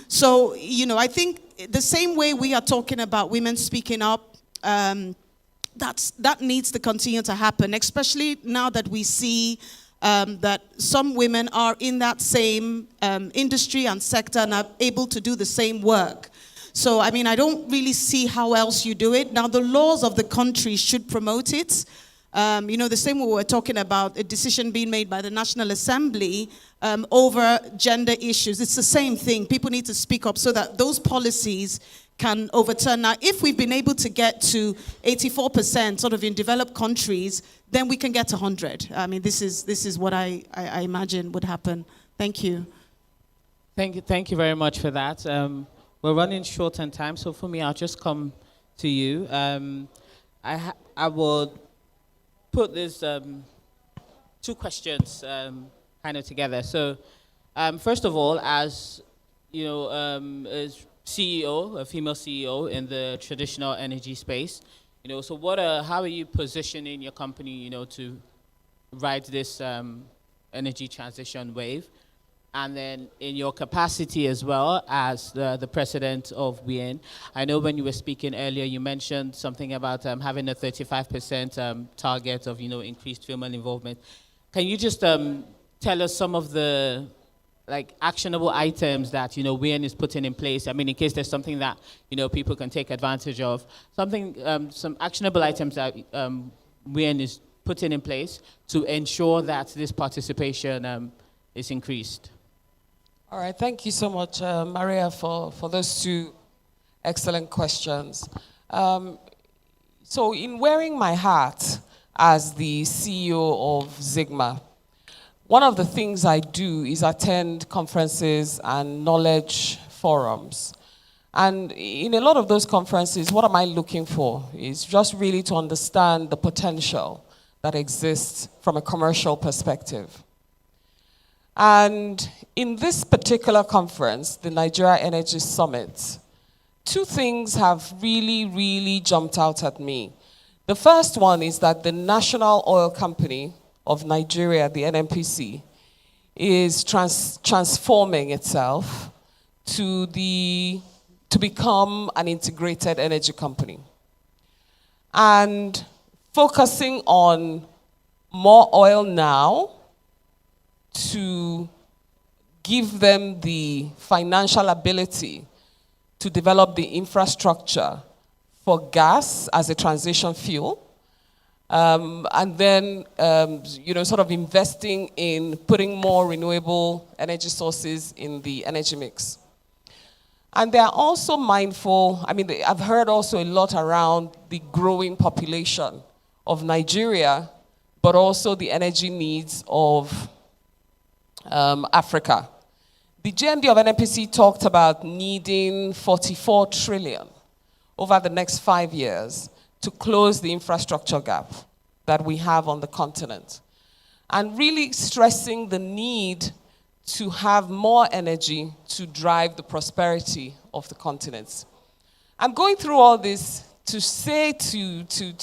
So, I think the same way we are talking about women speaking up, that needs to continue to happen, especially now that we see that some women are in that same industry and sector and are able to do the same work. So, I mean, I don't really see how else you do it. Now, the laws of the country should promote it. The same way we're talking about a decision being made by the National Assembly over gender issues. It's the same thing. People need to speak up so that those policies can overturn. Now, if we've been able to get to 84% sort of in developed countries, then we can get to 100. I mean, this is what I imagine would happen. Thank you. Thank you very much for that. We're running short on time, so for me, I'll just come to you. I will put these two questions kind of together. So, first of all, as as CEO, a female CEO in the traditional energy space, so how are you positioning your company, to ride this energy transition wave? And then in your capacity as well as the president of WIEN, I know when you were speaking earlier, you mentioned something about having a 35% target of, increased female involvement. Can you just tell us some of the actionable items that, WIEN is putting in place? I mean, in case there's something that, people can take advantage of. Some actionable items that WIEN is putting in place to ensure that this participation is increased. All right, thank you so much, Maria, for those two excellent questions. So in wearing my hat as the CEO of Sigma, one of the things I do is attend conferences and knowledge forums. And in a lot of those conferences, what am I looking for? Is just really to understand the potential that exists from a commercial perspective. And in this particular conference, the Nigeria Energy Summit, two things have really, really jumped out at me. The first one is that the National Oil Company of Nigeria, the NNPC, is transforming itself to become an integrated energy company. And focusing on more oil now to give them the financial ability to develop the infrastructure for gas as a transition fuel, And then, sort of investing in putting more renewable energy sources in the energy mix. And they are also mindful, I've heard also a lot around the growing population of Nigeria, but also the energy needs of Africa. The GMD of NNPC talked about needing 44 trillion over the next 5 years to close the infrastructure gap that we have on the continent. And really stressing the need to have more energy to drive the prosperity of the continent. I'm going through all this to say to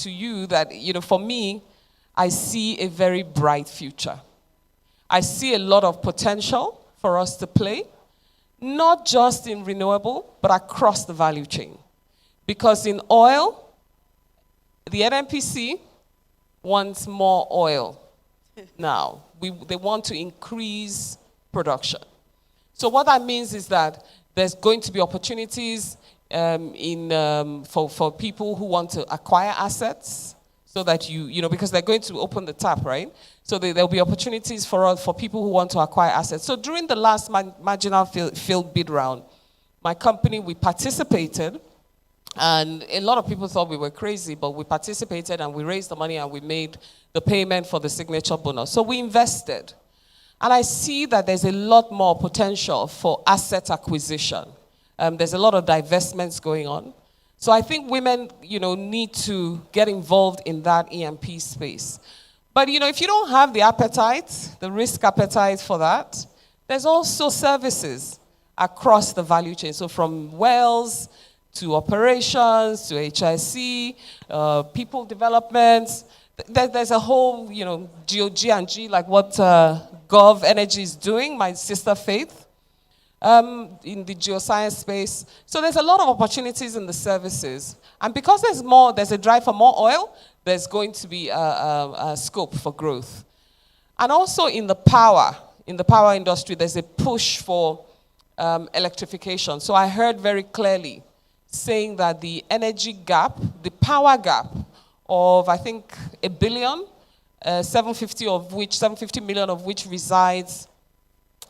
you that, for me, I see a very bright future. I see a lot of potential for us to play, not just in renewable, but across the value chain. Because in oil, the NNPC wants more oil now. They want to increase production. So what that means is that there's going to be opportunities for people who want to acquire assets, so that because they're going to open the tap, right? So there'll be opportunities for people who want to acquire assets. So during the last marginal field bid round, my company, we participated, and a lot of people thought we were crazy, but we participated and we raised the money and we made the payment for the signature bonus. So we invested. And I see that there's a lot more potential for asset acquisition. There's a lot of divestments going on. So I think women, need to get involved in that EMP space. But, if you don't have the appetite, the risk appetite for that, there's also services across the value chain. So from wells to operations to HIC, people development. There's a whole, GOG&G, like what Gov Energy is doing, my sister Faith, in the geoscience space. So there's a lot of opportunities in the services. And because there's a drive for more oil, there's going to be a scope for growth. And also in the power industry, there's a push for electrification. So I heard very clearly saying that the energy gap, the power gap of, I think, 1 billion, 750 million of which resides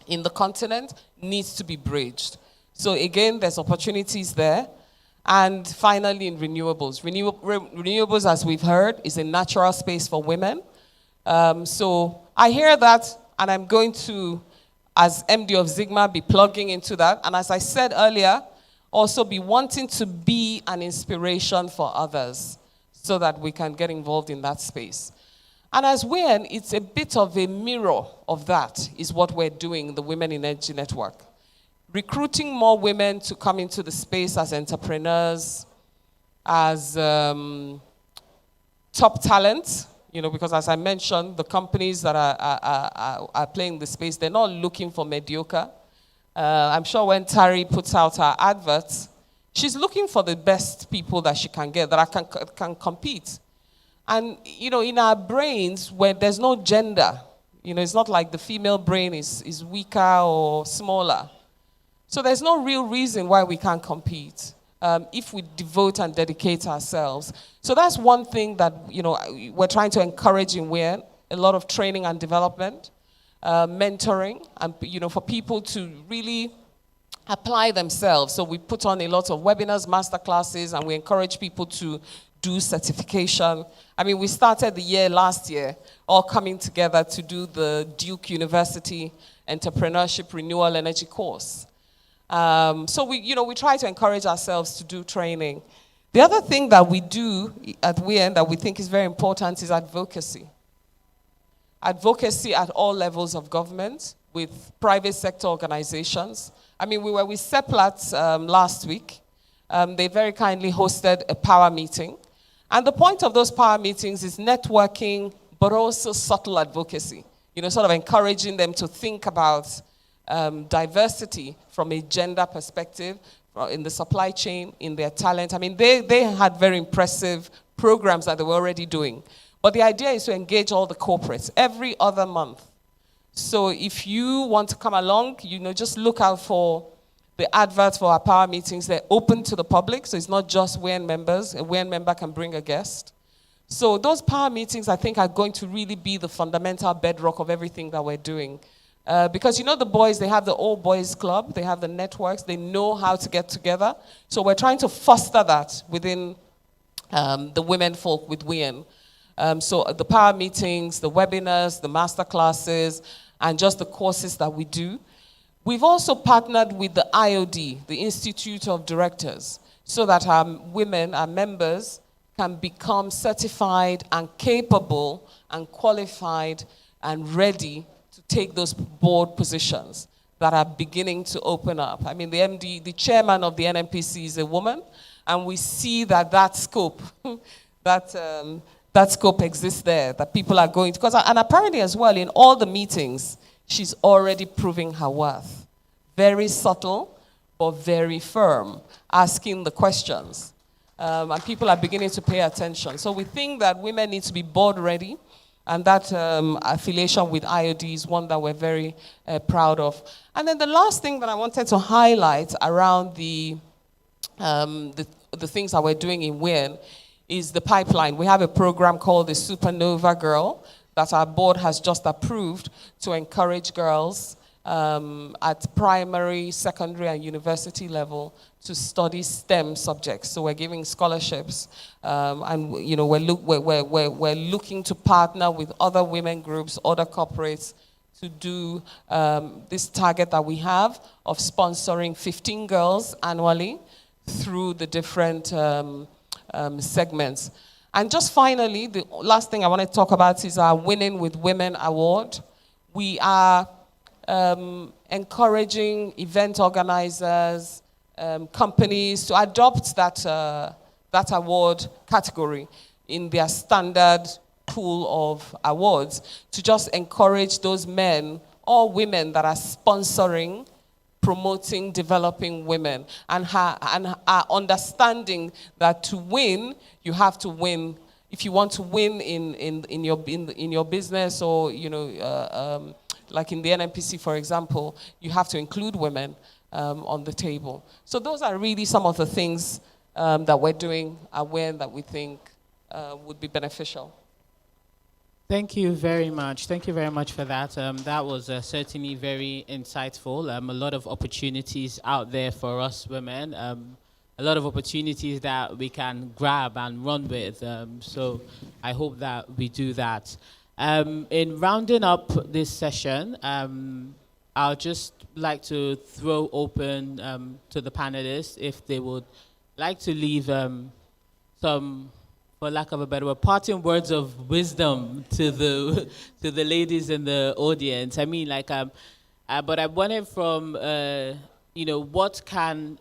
in the continent, needs to be bridged. So again, there's opportunities there. And finally, in renewables. Renewables, as we've heard, is a natural space for women. So I hear that, and I'm going to, as MD of Sigma, be plugging into that. And as I said earlier, also be wanting to be an inspiration for others so that we can get involved in that space. And as women, it's a bit of a mirror of that, is what we're doing, the Women in Energy Network. Recruiting more women to come into the space as entrepreneurs, as top talent, because as I mentioned, the companies that are playing the space, they're not looking for mediocre. I'm sure when Tari puts out her adverts, she's looking for the best people that she can get, that can compete. And, in our brains, where there's no gender, it's not like the female brain is weaker or smaller. So there's no real reason why we can't compete if we devote and dedicate ourselves. So that's one thing that, we're trying to encourage in women, a lot of training and development, mentoring, and, for people to really apply themselves. So we put on a lot of webinars, masterclasses, and we encourage people to do certification. We started the year last year, all coming together to do the Duke University Entrepreneurship Renewable Energy course. So we try to encourage ourselves to do training. The other thing that we do at WIEN that we think is very important is advocacy. Advocacy at all levels of government with private sector organizations. We were with CEPLAT last week. They very kindly hosted a power meeting. And the point of those power meetings is networking, but also subtle advocacy. Sort of encouraging them to think about diversity from a gender perspective, in the supply chain, in their talent. They had very impressive programs that they were already doing. But the idea is to engage all the corporates every other month. So if you want to come along, just look out for the adverts for our power meetings. They're open to the public, so it's not just WIEN members. A WIEN member can bring a guest. So those power meetings, I think, are going to really be the fundamental bedrock of everything that we're doing. Because the boys, they have the all boys club, they have the networks, they know how to get together. So we're trying to foster that within the women folk with WIN. So the power meetings, the webinars, the master classes, and just the courses that we do. We've also partnered with the IOD, the Institute of Directors, so that our women, our members, can become certified and capable and qualified and ready to take those board positions that are beginning to open up. I mean, the MD, the chairman of the NNPC is a woman, and we see that scope, that scope exists there, that people are going to, and apparently as well, in all the meetings, she's already proving her worth. Very subtle, but very firm, asking the questions. And people are beginning to pay attention. So we think that women need to be board ready, and that affiliation with IOD is one that we're very proud of. And then the last thing that I wanted to highlight around the things that we're doing in WIN is the pipeline. We have a program called the Supernova Girl that our board has just approved to encourage girls at primary, secondary, and university level to study STEM subjects. So we're giving scholarships, and we're looking to partner with other women groups, other corporates, to do this target that we have of sponsoring 15 girls annually through the different segments. And just finally, the last thing I want to talk about is our Winning with Women award. We are encouraging event organizers, companies to adopt that award category in their standard pool of awards, to just encourage those men or women that are sponsoring, promoting, developing women, and are understanding that to win, you have to win. If you want to win in your business, or like in the NNPC, for example, you have to include women on the table. So those are really some of the things that we're doing that we think would be beneficial. Thank you very much. Thank you very much for that. That was certainly very insightful. A lot of opportunities out there for us women. A lot of opportunities that we can grab and run with. So I hope that we do that. In rounding up this session, I'll just like to throw open to the panelists if they would like to leave some, for lack of a better word, parting words of wisdom to the ladies in the audience. I mean, but I wanted from, what can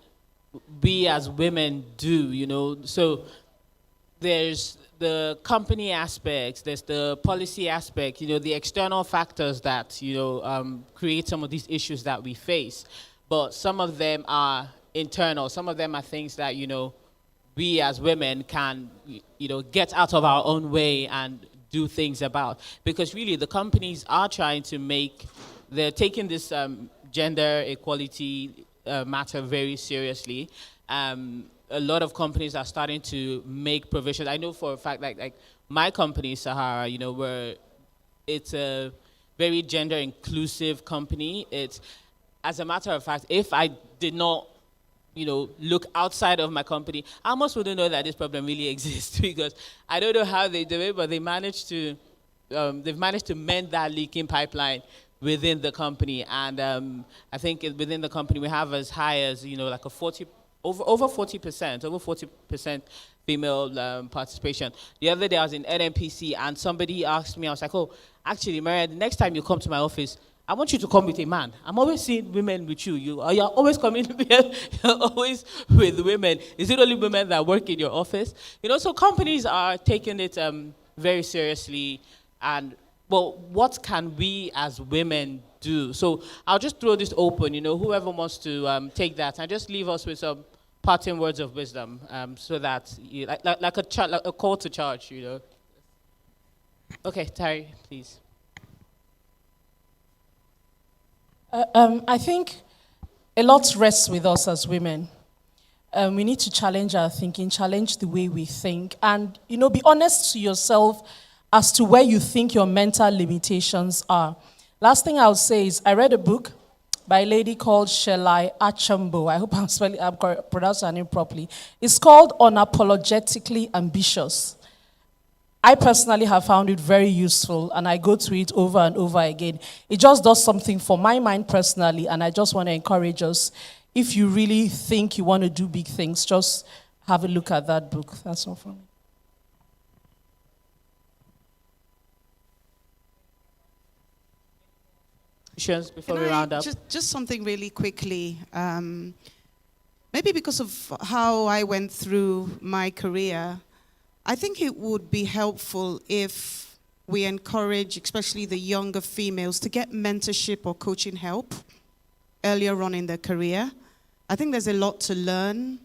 we as women do, So there's the company aspects, there's the policy aspect, the external factors that, create some of these issues that we face. But some of them are internal. Some of them are things that, we as women can, get out of our own way and do things about. Because really the companies are trying to they're taking this gender equality matter very seriously. A lot of companies are starting to make provisions. I know for a fact, like my company, Sahara, it's a very gender inclusive company. It's, as a matter of fact, if I did not, look outside of my company, I almost wouldn't know that this problem really exists, because I don't know how they do it, but they've managed to mend that leaking pipeline within the company. And I think within the company we have as high as, like over 40% female participation. The other day I was in NNPC and somebody asked me, I was like, oh, actually, Maria, the next time you come to my office, I want you to come with a man. I'm always seeing women with you. You're always coming here, you're always with women. Is it only women that work in your office? So companies are taking it very seriously. And, well, what can we as women do? So I'll just throw this open, whoever wants to take that, and just leave us with some parting words of wisdom, so that, like a call to charge, Okay, Tari, please. I think a lot rests with us as women. we need to challenge our thinking, challenge the way we think, and be honest to yourself as to where you think your mental limitations are. Last thing I'll say is I read a book by a lady called Shelai Achambo. I hope I'm pronouncing her name properly. It's called Unapologetically Ambitious. I personally have found it very useful, and I go to it over and over again. It just does something for my mind personally, and I just want to encourage us, if you really think you want to do big things, just have a look at that book. That's all from me. Before we round up. Just something really quickly. Maybe because of how I went through my career, I think it would be helpful if we encourage, especially the younger females, to get mentorship or coaching help earlier on in their career. I think there's a lot to learn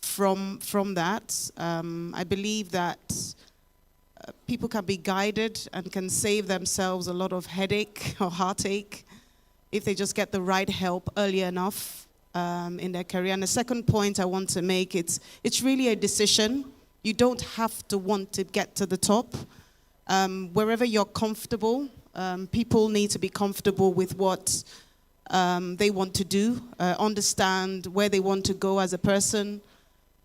from that. I believe that people can be guided and can save themselves a lot of headache or heartache if they just get the right help early enough in their career. And the second point I want to make, it's really a decision. You don't have to want to get to the top. Wherever you're comfortable, people need to be comfortable with what they want to do, understand where they want to go as a person,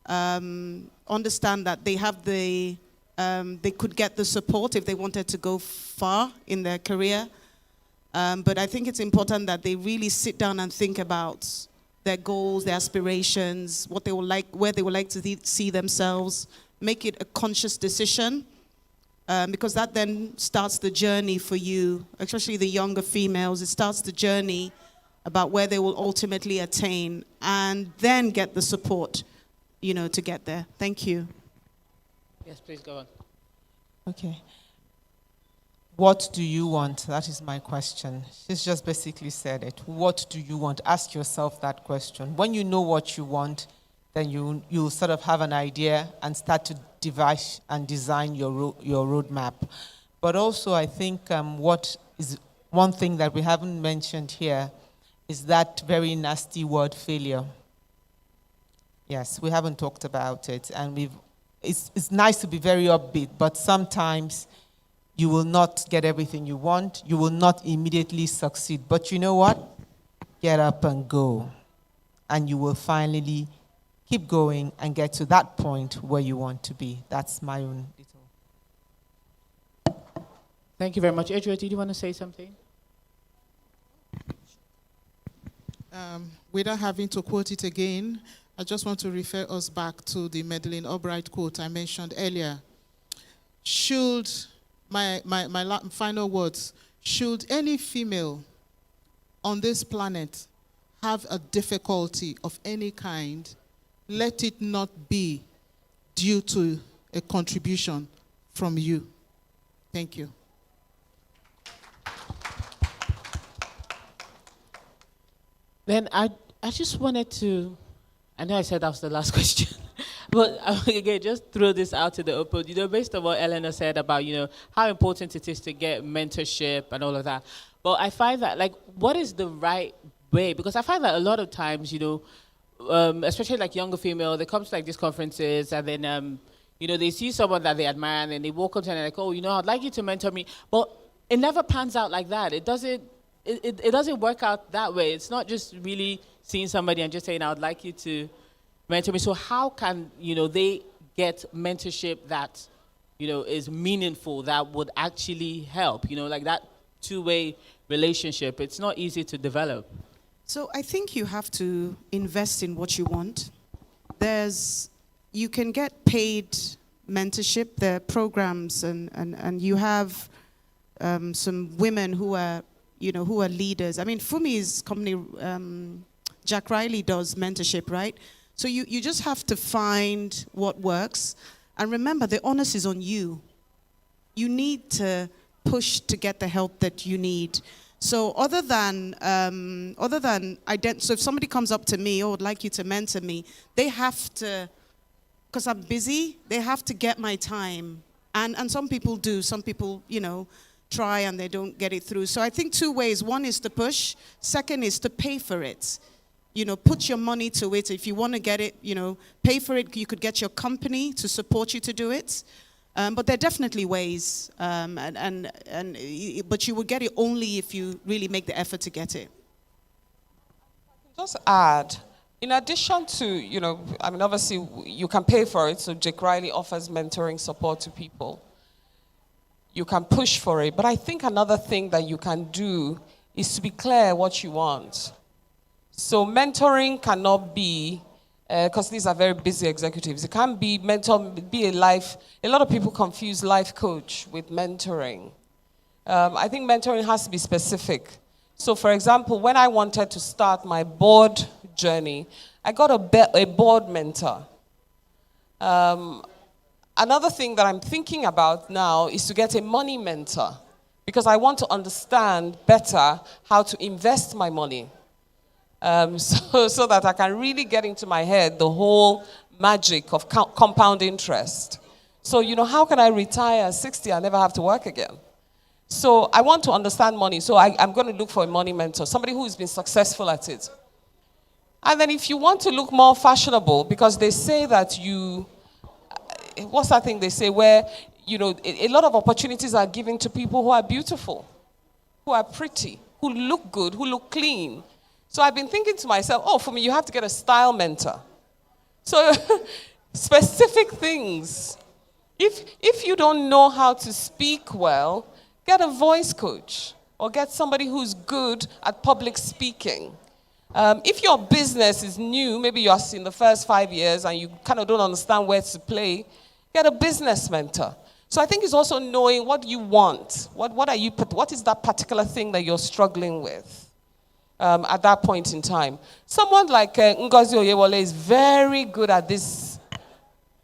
understand that they have they could get the support if they wanted to go far in their career. But I think it's important that they really sit down and think about their goals, their aspirations, what they would like, where they would like to see themselves. Make it a conscious decision, because that then starts the journey for you, especially the younger females. It starts the journey about where they will ultimately attain, and then get the support, to get there. Thank you. Yes, please go on. Okay. What do you want? That is my question. She's just basically said it. What do you want? Ask yourself that question. When you know what you want, then you'll sort of have an idea and start to devise and design your roadmap. But also, I think what is one thing that we haven't mentioned here is that very nasty word, failure. Yes, we haven't talked about it, and it's nice to be very upbeat, but sometimes you will not get everything you want. You will not immediately succeed. But you know what? Get up and go, and you will finally keep going and get to that point where you want to be. That's my own little. Thank you very much. Adria, did you want to say something? Without having to quote it again, I just want to refer us back to the Madeleine Albright quote I mentioned earlier. Should, my final words, should any female on this planet have a difficulty of any kind, let it not be due to a contribution from you. Thank you. Then I just wanted to, I know I said that was the last question, but again, just throw this out to the open, based on what Eleanor said about, how important it is to get mentorship and all of that. But I find that, what is the right way? Because I find that a lot of times, especially younger female, they come to these conferences and then, they see someone that they admire and then they walk up to them and they're like, oh, I'd like you to mentor me. But it never pans out like that. It doesn't work out that way. It's not just really seeing somebody and just saying, I would like you to mentor me. So how can, they get mentorship that, is meaningful, that would actually help, that two-way relationship? It's not easy to develop. So I think you have to invest in what you want. You can get paid mentorship. There are programs, and you have some women who are leaders. I mean, Fumi's company, Jack Riley, does mentorship, right? So you just have to find what works. And remember, the onus is on you. You need to push to get the help that you need. So so if somebody comes up to me, would like you to mentor me, they have to, because I'm busy, they have to get my time. And some people do. Some people, try and they don't get it through. So I think two ways. One is to push. Second is to pay for it. put your money to it. If you want to get it, pay for it. You could get your company to support you to do it. But there are definitely ways, but you will get it only if you really make the effort to get it. Just add, in addition to, obviously you can pay for it, so Jake Riley offers mentoring support to people. You can push for it, but I think another thing that you can do is to be clear what you want. So mentoring cannot be, because these are very busy executives, it can't be a lot of people confuse life coach with mentoring. I think mentoring has to be specific. So for example, when I wanted to start my board journey, I got a board mentor. Another thing that I'm thinking about now is to get a money mentor, because I want to understand better how to invest my money. So that I can really get into my head the whole magic of compound interest. So, how can I retire at 60 and never have to work again? So I want to understand money. So I'm going to look for a money mentor, somebody who's been successful at it. And then if you want to look more fashionable, because they say that what's that thing they say where, a lot of opportunities are given to people who are beautiful, who are pretty, who look good, who look clean. So I've been thinking to myself, for me, you have to get a style mentor. So specific things. If you don't know how to speak well, get a voice coach or get somebody who's good at public speaking. If your business is new, maybe you're in the first 5 years and you kind of don't understand where to play, get a business mentor. So I think it's also knowing what you want. What is that particular thing that you're struggling with? At that point in time. Someone like Ngozi Oyewole is very good at this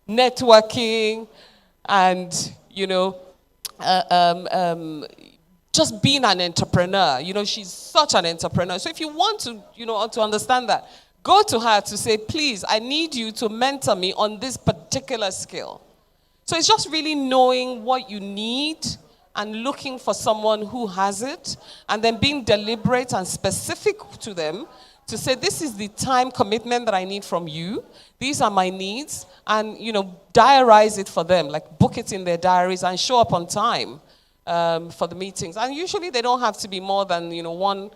networking and, just being an entrepreneur. She's such an entrepreneur. So if you want to, to understand that, go to her to say, please, I need you to mentor me on this particular skill. So it's just really knowing what you need and looking for someone who has it, and then being deliberate and specific to them to say, this is the time commitment that I need from you, these are my needs, and diarize it for them, like book it in their diaries and show up on time for the meetings. And usually they don't have to be more than 1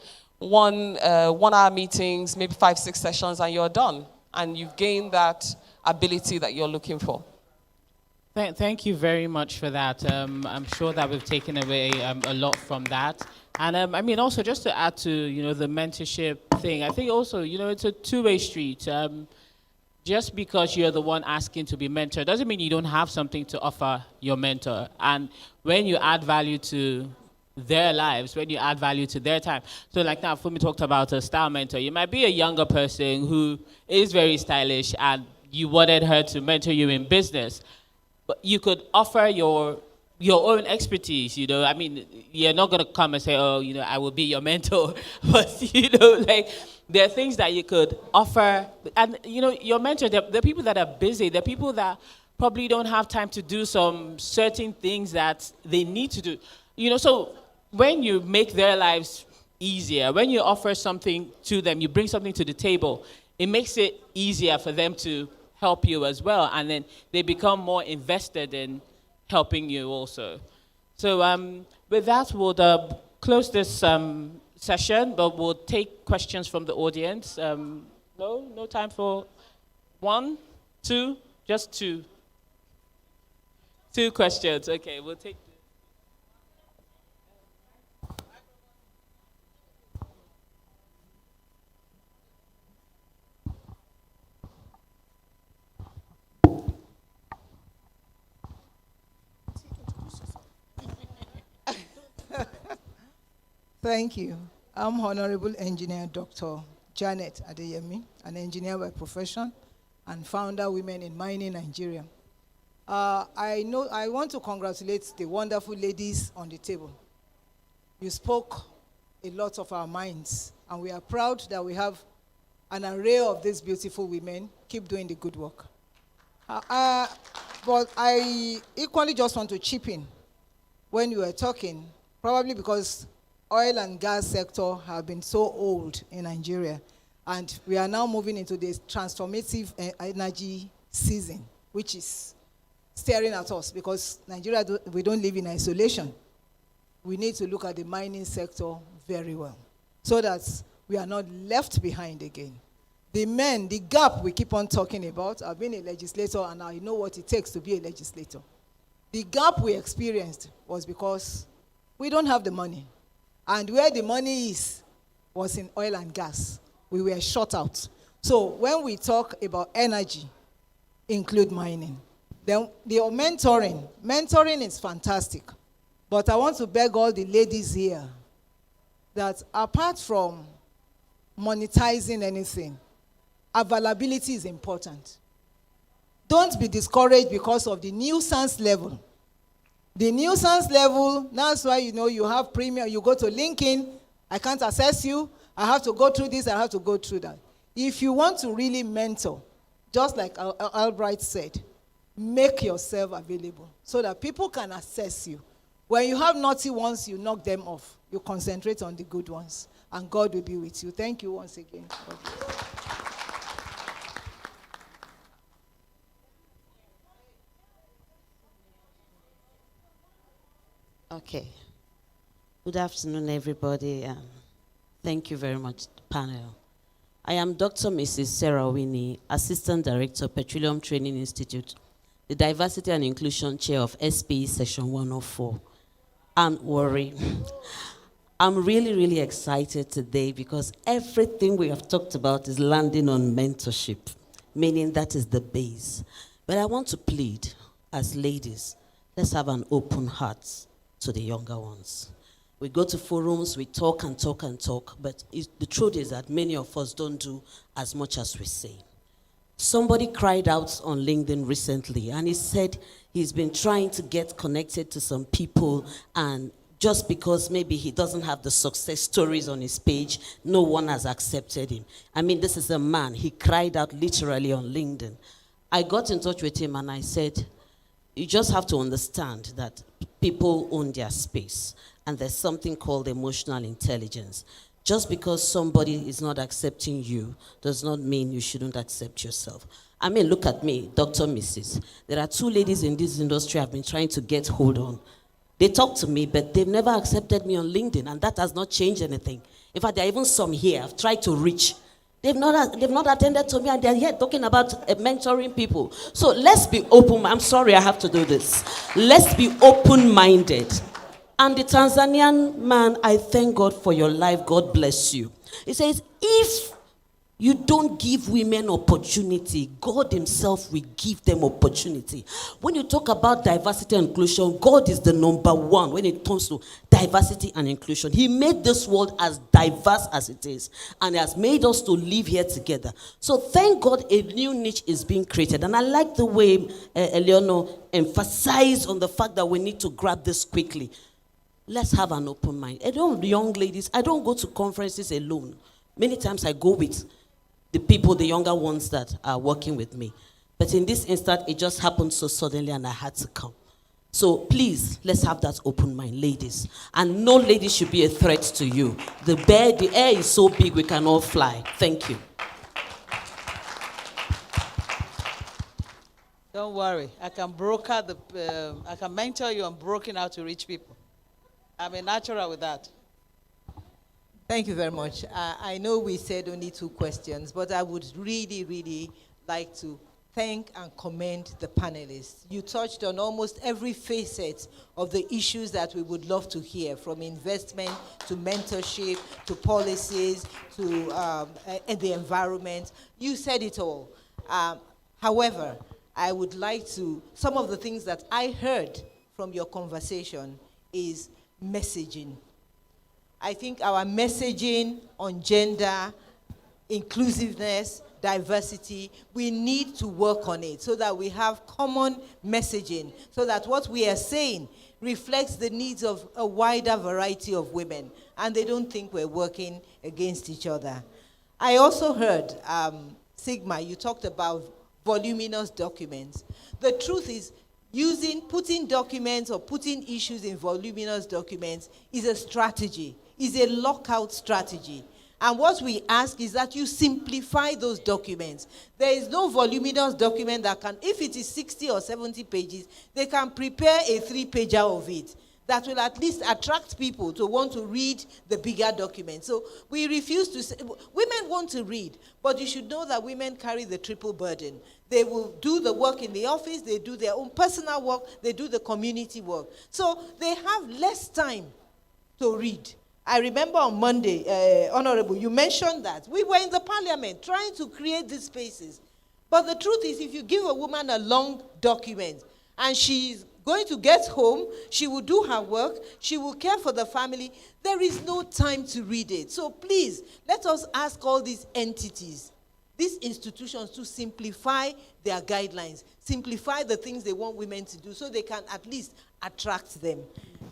hour meetings, maybe 5-6 sessions, and you're done. And you've gained that ability that you're looking for. Thank you very much for that. I'm sure that we've taken away a lot from that. And also just to add to, the mentorship thing, I think also, it's a two-way street. Just because you're the one asking to be mentored doesn't mean you don't have something to offer your mentor. And when you add value to their lives, when you add value to their time. So like now, Fumi talked about a style mentor. You might be a younger person who is very stylish and you wanted her to mentor you in business. But you could offer your own expertise, you're not going to come and say, I will be your mentor. But, there are things that you could offer. And, your mentor, the people that are busy, the people that probably don't have time to do some certain things that they need to do. So when you make their lives easier, when you offer something to them, you bring something to the table, it makes it easier for them to help you as well, and then they become more invested in helping you also. So with that, we'll close this session, but we'll take questions from the audience. No time for 1, 2, just 2. 2 questions. Okay, we'll take. Thank you. I'm Honorable Engineer Dr. Janet Adeyemi, an engineer by profession and founder Women in Mining Nigeria. I want to congratulate the wonderful ladies on the table. You spoke a lot of our minds, and we are proud that we have an array of these beautiful women. Keep doing the good work. But I equally just want to chip in when you were talking, probably because oil and gas sector have been so old in Nigeria, And we are now moving into this transformative energy season, which is staring at us because Nigeria, we don't live in isolation. We need to look at the mining sector very well so that we are not left behind again. The men, the gap we keep on talking about, I've been a legislator and I know what it takes to be a legislator. The gap we experienced was because we don't have the money. And where the money is was in oil and gas. We were shut out. So when we talk about energy, include mining. Then the mentoring is fantastic. But I want to beg all the ladies here that apart from monetizing anything, availability is important. Don't be discouraged because of the nuisance level. The nuisance level, that's why you have premium, you go to LinkedIn, I can't access you, I have to go through this, I have to go through that. If you want to really mentor, just like Albright said, make yourself available so that people can access you. When you have naughty ones, you knock them off. You concentrate on the good ones, and God will be with you. Thank you once again. Okay. Good afternoon, everybody. Thank you very much, panel. I am Dr. Mrs. Sarah Winnie, Assistant Director, Petroleum Training Institute, the Diversity and Inclusion Chair of SPE Section 104. And worry. I'm really, really excited today because everything we have talked about is landing on mentorship, meaning that is the base. But I want to plead as ladies, let's have an open heart to the younger ones. We go to forums, we talk and talk and talk, but the truth is that many of us don't do as much as we say. Somebody cried out on LinkedIn recently, and he said he's been trying to get connected to some people, and just because maybe he doesn't have the success stories on his page, no one has accepted him. I mean, this is a man. He cried out literally on LinkedIn. I got in touch with him and I said, you just have to understand that people own their space. And there's something called emotional intelligence. Just because somebody is not accepting you does not mean you shouldn't accept yourself. I mean, look at me, Dr. Mrs. There are two ladies in this industry I've been trying to get hold on. They talk to me, but they've never accepted me on LinkedIn, and that has not changed anything. In fact, there are even some here I've tried to reach. They've not attended to me, and they're here talking about mentoring people. So let's be open. I'm sorry I have to do this. Let's be open-minded. And the Tanzanian man, I thank God for your life. God bless you. He says, if you don't give women opportunity, God himself will give them opportunity. When you talk about diversity and inclusion, God is the number one when it comes to diversity and inclusion. He made this world as diverse as it is, and has made us to live here together. So thank God a new niche is being created. And I like the way Eleanor emphasized on the fact that we need to grab this quickly. Let's have an open mind. Young ladies, I don't go to conferences alone. Many times I go with the people, the younger ones that are working with me. But in this instance, it just happened so suddenly and I had to come. So please, let's have that open mind, ladies. And no lady should be a threat to you. The air is so big we can all fly. Thank you. Don't worry. I can I can mentor you on broking how to reach people. I'm a natural with that. Thank you very much. I know we said only 2 questions, but I would really, really like to thank and commend the panelists. You touched on almost every facet of the issues that we would love to hear, from investment to mentorship to policies to the environment. You said it all. However, I would like to, some of the things that I heard from your conversation is messaging. I think our messaging on gender, inclusiveness, diversity, we need to work on it so that we have common messaging, so that what we are saying reflects the needs of a wider variety of women, and they don't think we're working against each other. I also heard, Sigma, you talked about voluminous documents. The truth is, putting documents or putting issues in voluminous documents is a strategy, is a lockout strategy. And what we ask is that you simplify those documents. There is no voluminous document that can, if it is 60 or 70 pages, they can prepare a 3-pager of it that will at least attract people to want to read the bigger document. So we refuse to say, women want to read, but you should know that women carry the triple burden. They will do the work in the office, they do their own personal work, they do the community work. So they have less time to read. I remember on Monday, Honorable, you mentioned that. We were in the parliament trying to create these spaces. But the truth is, if you give a woman a long document and she's going to get home, she will do her work, she will care for the family, there is no time to read it. So please, let us ask all these entities, these institutions, to simplify their guidelines, simplify the things they want women to do so they can at least attract them.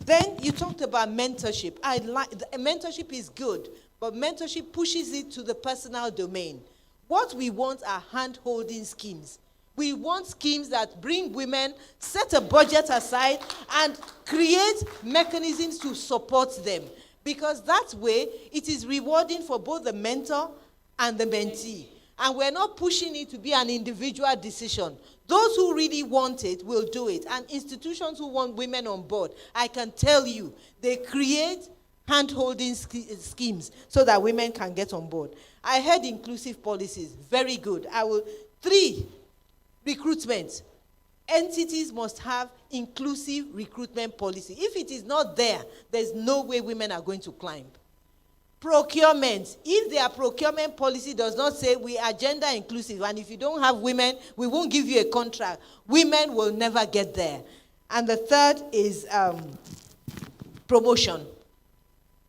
Then you talked about mentorship. Mentorship is good, but mentorship pushes it to the personal domain. What we want are hand-holding schemes. We want schemes that bring women, set a budget aside, and create mechanisms to support them. Because that way, it is rewarding for both the mentor and the mentee. And we're not pushing it to be an individual decision. Those who really want it will do it. And institutions who want women on board, I can tell you, they create hand-holding schemes so that women can get on board. I heard inclusive policies. Very good. 3, recruitment. Entities must have inclusive recruitment policy. If it is not there, there's no way women are going to climb. Procurement. If their procurement policy does not say we are gender inclusive, and if you don't have women, we won't give you a contract, women will never get there. And the third is promotion.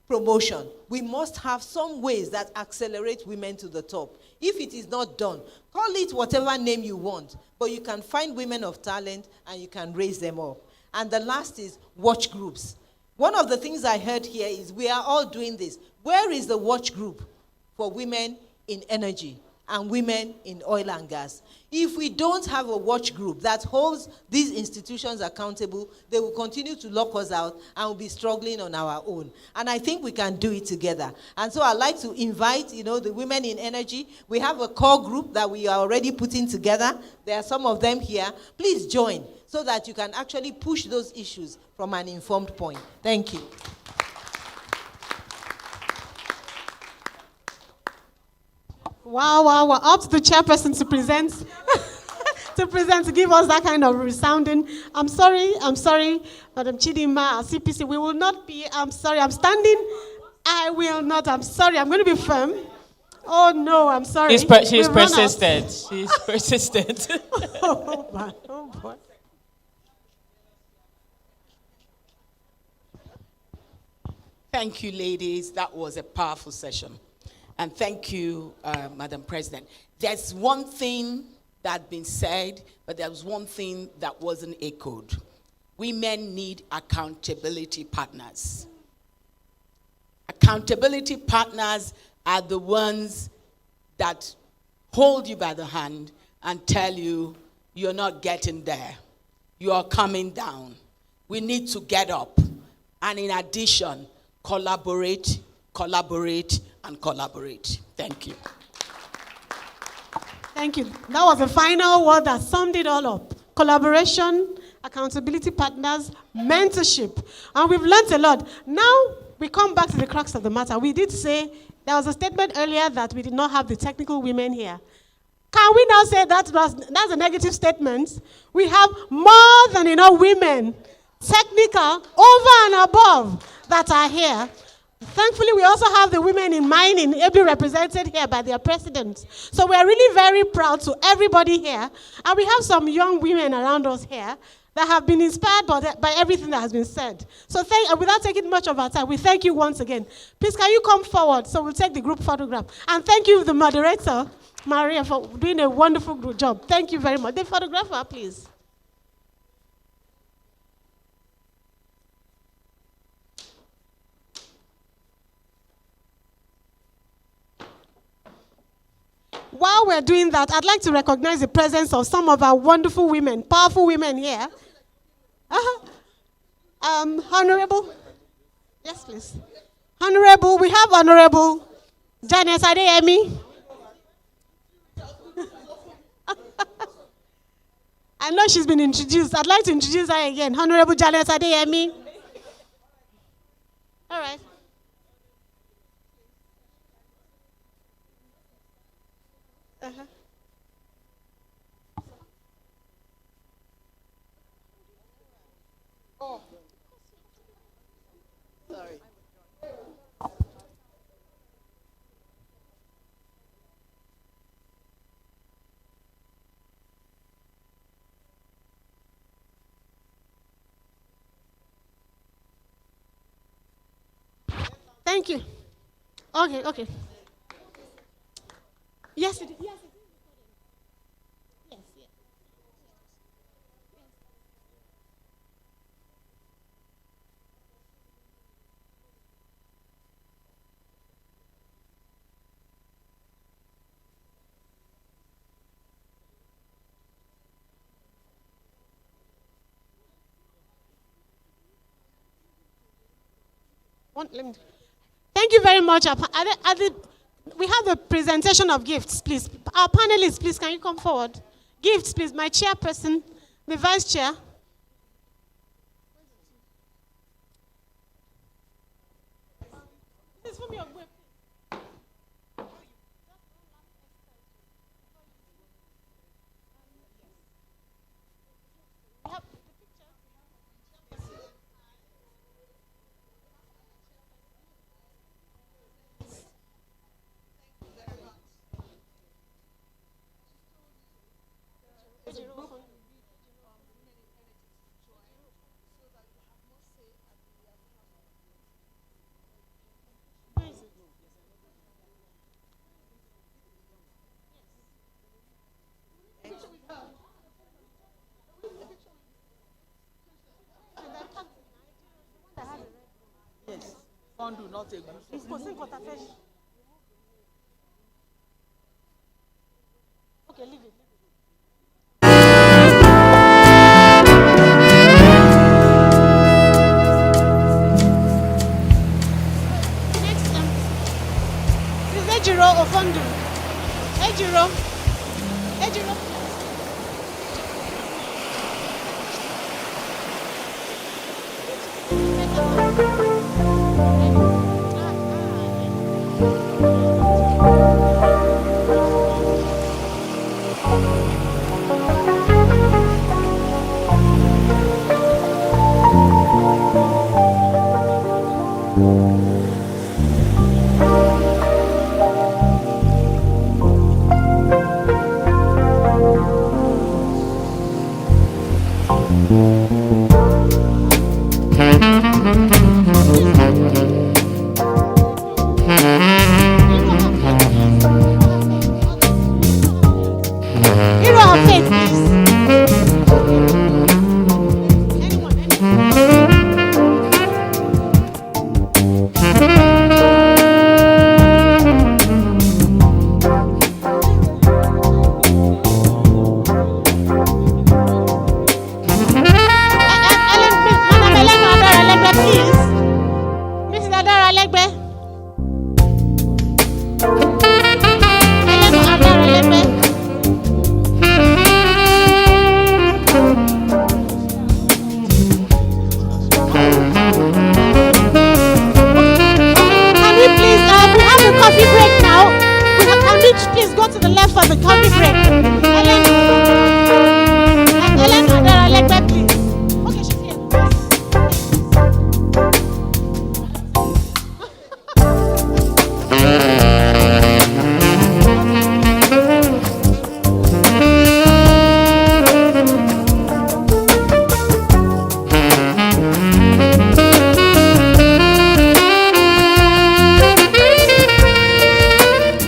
Promotion. We must have some ways that accelerate women to the top. If it is not done, call it whatever name you want, but you can find women of talent and you can raise them up. And the last is watch groups. One of the things I heard here is we are all doing this. Where is the watch group for women in energy and women in oil and gas? If we don't have a watch group that holds these institutions accountable, they will continue to lock us out and we'll be struggling on our own. And I think we can do it together. And so I'd like to invite, the women in energy. We have a core group that we are already putting together. There are some of them here. Please join so that you can actually push those issues from an informed point. Thank you. Wow. Up to the chairperson to present, to give us that kind of resounding. I'm sorry, Madam Chidima, our CPC, we will not be, I'm sorry, I'm standing. I will not, I'm sorry, I'm going to be firm. Oh no, I'm sorry. She's persistent. She's persistent. Oh boy. Thank you, ladies. That was a powerful session. And thank you, Madam President. There's one thing that had been said, but there was one thing that wasn't echoed. Women need accountability partners. Accountability partners are the ones that hold you by the hand and tell you, you're not getting there. You are coming down. We need to get up. And in addition, collaborate, and collaborate. Thank you. Thank you. That was the final word that summed it all up. Collaboration, accountability partners, mentorship. And we've learned a lot. Now, we come back to the crux of the matter. We did say, there was a statement earlier that we did not have the technical women here. Can we now say that's a negative statement? We have more than enough women, technical, over and above, that are here. Thankfully, we also have the women in mining ably represented here by their presidents. So we're really very proud to everybody here. And we have some young women around us here that have been inspired by everything that has been said. So without taking much of our time, we thank you once again. Please, can you come forward so we'll take the group photograph. And thank you, the moderator, Maria, for doing a wonderful job. Thank you very much. The photographer, please. While we're doing that, I'd like to recognize the presence of some of our wonderful women, powerful women here. Honorable. Yes, please. Honorable, we have Honorable Janice Adeyemi. I know she's been introduced. I'd like to introduce her again. Honorable Janice Adeyemi. All right. Uh-huh. Oh. Sorry. Thank you. Okay, okay. Yes, it is. Yes, it is. Yes, yes. Thank you very much. We have the presentation of gifts, please. Our panelists, please, can you come forward? Gifts, please. My chairperson, the vice chair. This is for me. Yes. Fondue, not a group. Okay, leave it. Next, this is Ejiro Ofondu. Ejiro. Ejiro. Hero of faith, please. Mrs. Adara Legbe. Elenu Adara Legbe. Can we please, we have a coffee break now. Can we please go to the left for the coffee break? Ellen Adara Legbe, please. Okay, she's here.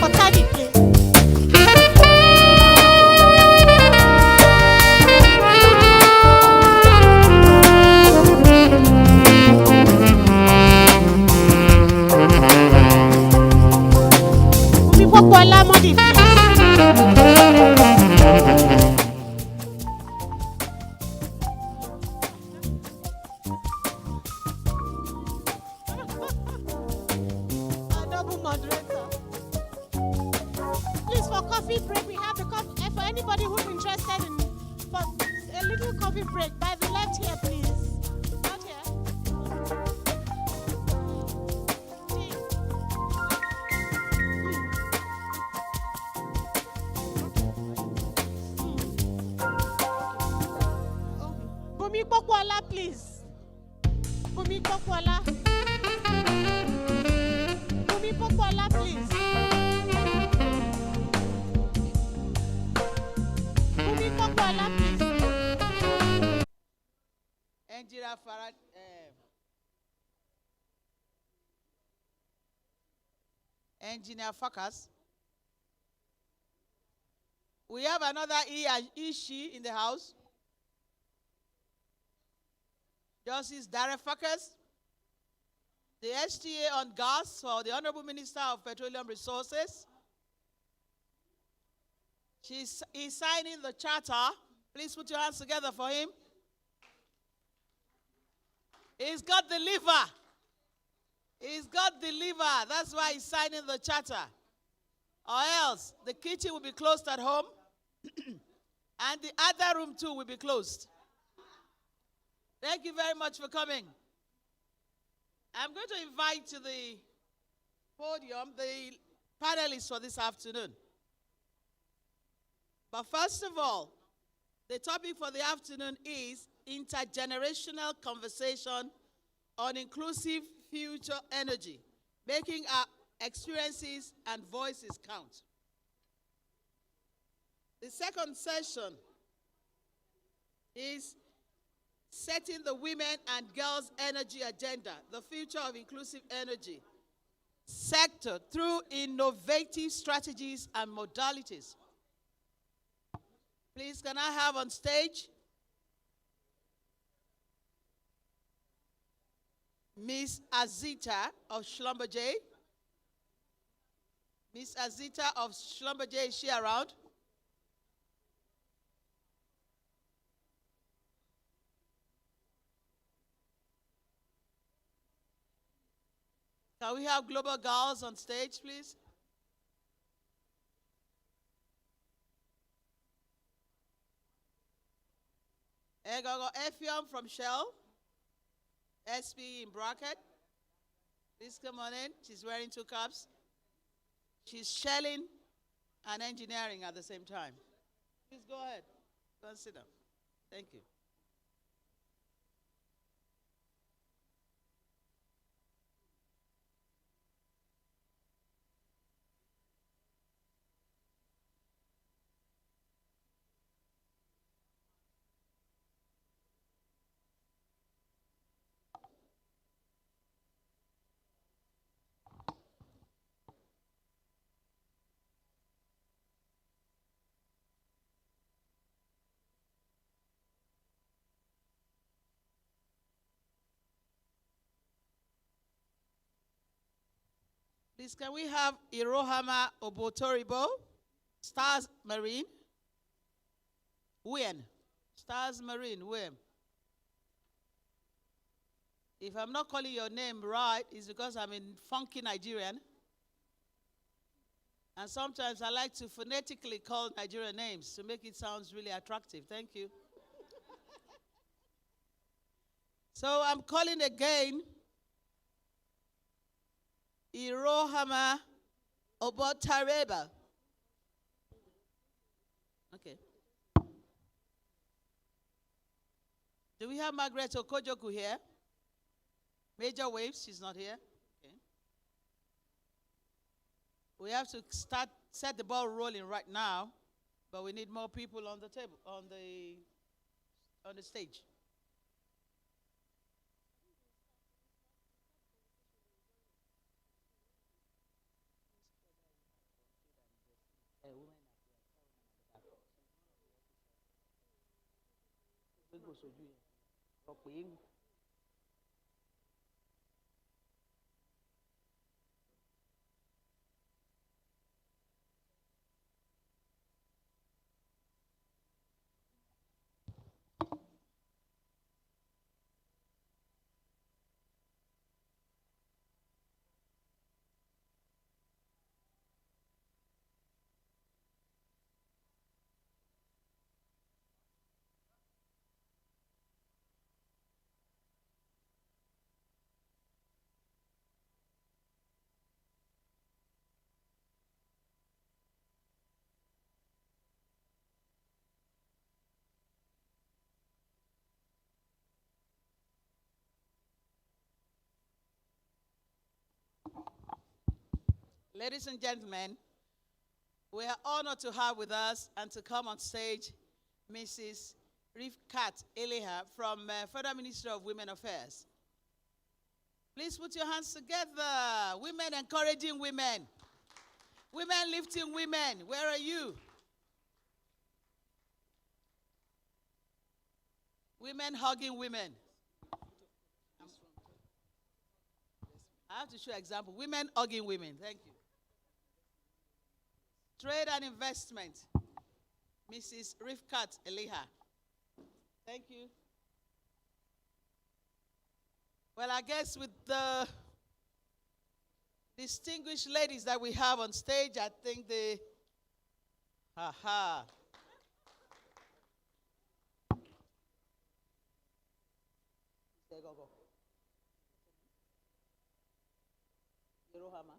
Potadi, please. Popola Modi, please. Double moderator. coffee break. We have the coffee for anybody who's interested in for a little coffee break. By the left here, please. Not here. Bumi Pokwala, please. Bumi Pokwala. Bumi Pokwala, please. Bumi Pokwala, please. Engineer Farad, Engineer Focus. We have another E and she in the house. Justice Dara Focus. The STA on gas for the Honorable Minister of Petroleum Resources. He's signing the charter. Please put your hands together for him. He's got the liver. He's got the liver. That's why he's signing the charter. Or else the kitchen will be closed at home. And the other room too will be closed. Thank you very much for coming. I'm going to invite to the podium the panelists for this afternoon. But first of all, the topic for the afternoon is intergenerational conversation on inclusive future energy, making our experiences and voices count. The second session is setting the women and girls energy agenda, the future of inclusive energy sector through innovative strategies and modalities. Please, can I have on stage Miss Azita of Schlumberger? Miss Azita of Schlumberger, is she around? Can we have Global Girls on stage, please? Egogo Effium from Shell, SP in bracket. Please come on in. She's wearing 2 caps. She's shelling and engineering at the same time. Please go ahead. Go and sit down. Thank you. Please, can we have Irohama Obotoribo, Stars Marine? When? Stars Marine, when? If I'm not calling your name right, it's because I'm in funky Nigerian. And sometimes I like to phonetically call Nigerian names to make it sound really attractive. Thank you. So I'm calling again Irohama Obotareba. Okay. Do we have Margaret Okojoku here? Major Waves, she's not here. Okay. We have to set the ball rolling right now, but we need more people on the table, on the stage. Ladies and gentlemen, we are honored to have with us and to come on stage Mrs. Rifkat Eliha from Federal Ministry of Women Affairs. Please put your hands together. Women encouraging women. Women lifting women. Where are you? Women hugging women. I have to show an example. Women hugging women. Thank you. Trade and investment. Mrs. Rifkat Eliha. Thank you. Well, I guess with the distinguished ladies that we have on stage, I think they, aha. Go. Yerohama.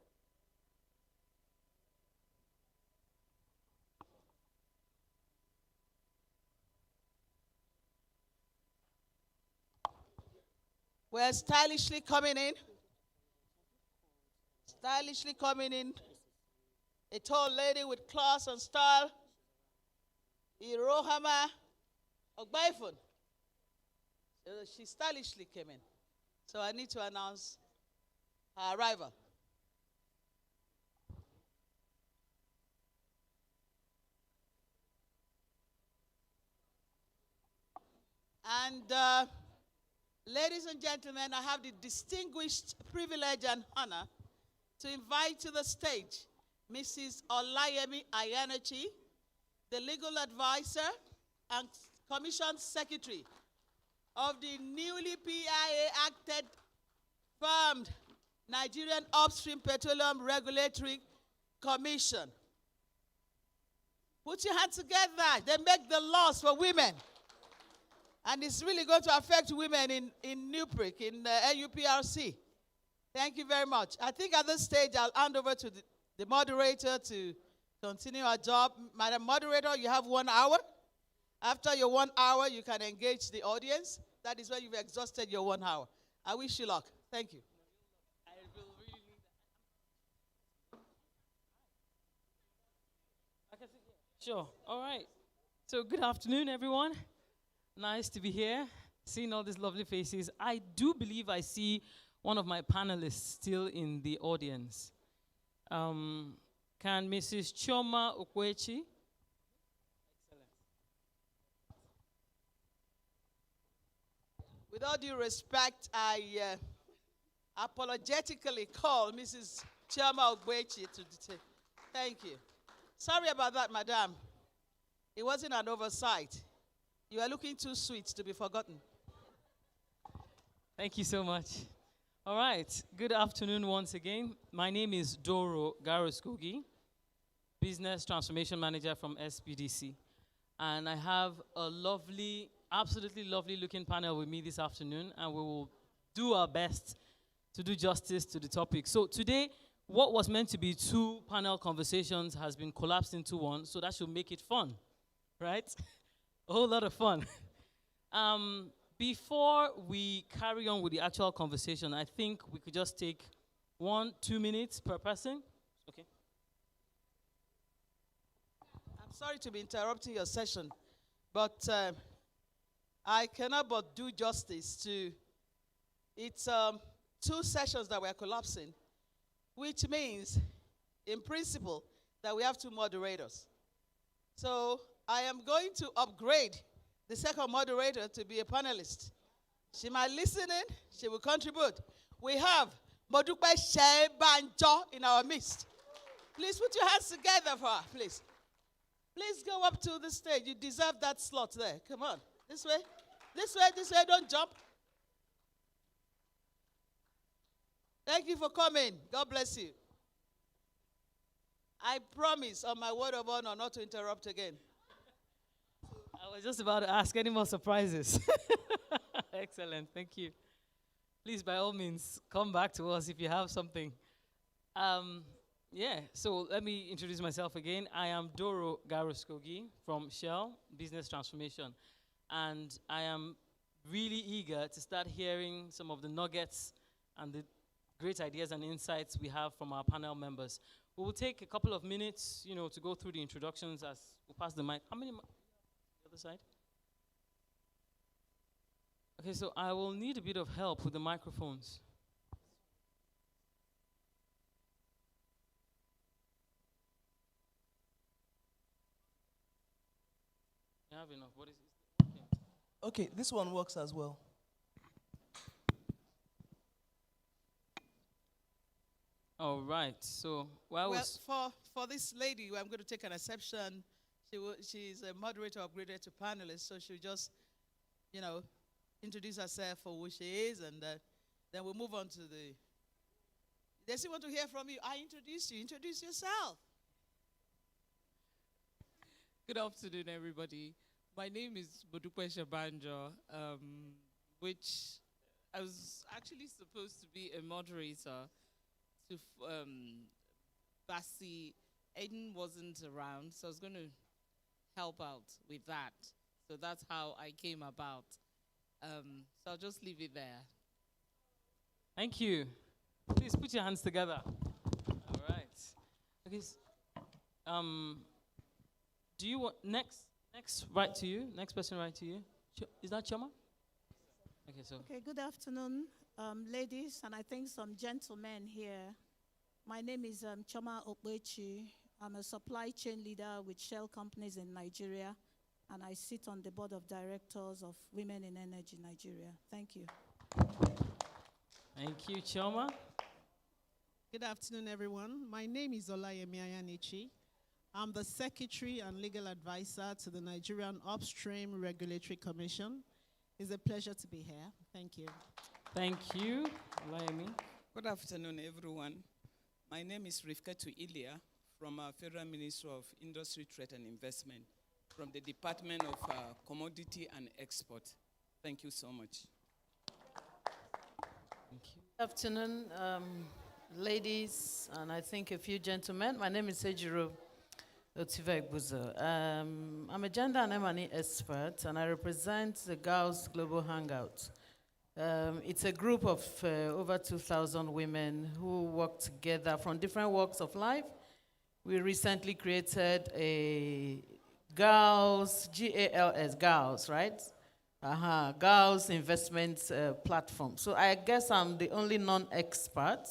We're stylishly coming in. Stylishly coming in. A tall lady with class and style. Irohama Ogbaifun. So she stylishly came in. So I need to announce her arrival. And ladies and gentlemen, I have the distinguished privilege and honor to invite to the stage Mrs. Olayemi Ayanachi, the legal advisor and commission secretary of the newly PIA-acted formed Nigerian Upstream Petroleum Regulatory Commission. Put your hands together. They make the laws for women. And it's really going to affect women in Newport, in NUPRC. Thank you very much. I think at this stage, I'll hand over to the moderator to continue our job. Madam Moderator, you have 1 hour. After your 1 hour, you can engage the audience. That is when you've exhausted your 1 hour. I wish you luck. Thank you. I will really need that. Sure. All right. So good afternoon, everyone. Nice to be here, seeing all these lovely faces. I do believe I see one of my panelists still in the audience. Can Mrs. Chioma Okwechi? Excellent. With all due respect, I apologetically call Mrs. Chioma Okwechi to thank you. Sorry about that, madam. It wasn't an oversight. You are looking too sweet to be forgotten. Thank you so much. All right. Good afternoon once again. My name is Doro Garoskogi, Business Transformation Manager from SPDC. And I have a lovely, absolutely lovely looking panel with me this afternoon, and we will do our best to do justice to the topic. So today, what was meant to be 2 panel conversations has been collapsed into 1, so that should make it fun, right? A whole lot of fun. Before we carry on with the actual conversation, I think we could just take 1-2 minutes per person. Okay. I'm sorry to be interrupting your session, but I cannot but do justice to it's 2 sessions that we're collapsing, which means, in principle, that we have 2 moderators. So I am going to upgrade the second moderator to be a panelist. She might listen in, she will contribute. We have Modupe Shebanjo in our midst. Please put your hands together for her, please. Please go up to the stage. You deserve that slot there. Come on. This way. This way, this way. Don't jump. Thank you for coming. God bless you. I promise on my word of honor not to interrupt again. I was just about to ask any more surprises. Excellent, thank you. Please, by all means, come back to us if you have something. So let me introduce myself again. I am Doro Garoskogi from Shell Business Transformation. And I am really eager to start hearing some of the nuggets and the great ideas and insights we have from our panel members. We will take a couple of minutes, to go through the introductions as we pass the mic. How many? The other side? Okay, so I will need a bit of help with the microphones. I have enough. What is it? Okay, this one works as well. All right. So, for this lady, I'm going to take an exception. She's a moderator upgraded to panelist, so she'll just, introduce herself for who she is, and then we'll move on to the. They still want to hear from you. I introduce you. Introduce yourself. Good afternoon, everybody. My name is Bodupe Shabanjo, which I was actually supposed to be a moderator to Basi. Aiden wasn't around, so I was going to help out with that. So that's how I came about. So I'll just leave it there. Thank you. Please put your hands together. All right. Okay. Do you want next right to you? Next person right to you. Is that Choma? Okay, so. Okay, good afternoon, ladies, and I think some gentlemen here. My name is Choma Okwechi. I'm a supply chain leader with Shell companies in Nigeria, and I sit on the board of directors of Women in Energy Nigeria. Thank you. Thank you, Choma. Good afternoon, everyone. My name is Olayemi Ayanichi. I'm the Secretary and Legal Advisor to the Nigerian Upstream Regulatory Commission. It's a pleasure to be here. Thank you. Thank you, Olayemi. Good afternoon, everyone. My name is Rifkatu Ilia from our Federal Ministry of Industry, Trade and Investment, from the Department of Commodity and Export. Thank you so much. Thank you. Good afternoon, ladies, and I think a few gentlemen. My name is Ejiro Otivegbuzo. I'm a gender and M&E expert, and I represent the Girls Global Hangout. It's a group of over 2,000 women who work together from different walks of life. We recently created a Girls, G-A-L-S, Girls, right? Girls investment platform. So I guess I'm the only non-expert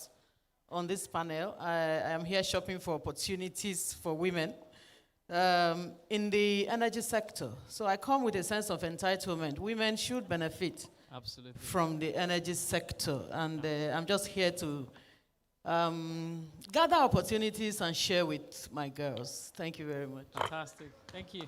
on this panel. I am here shopping for opportunities for women in the energy sector. So I come with a sense of entitlement. Women should benefit from the energy sector. And I'm just here to gather opportunities and share with my girls. Thank you very much. Fantastic. Thank you.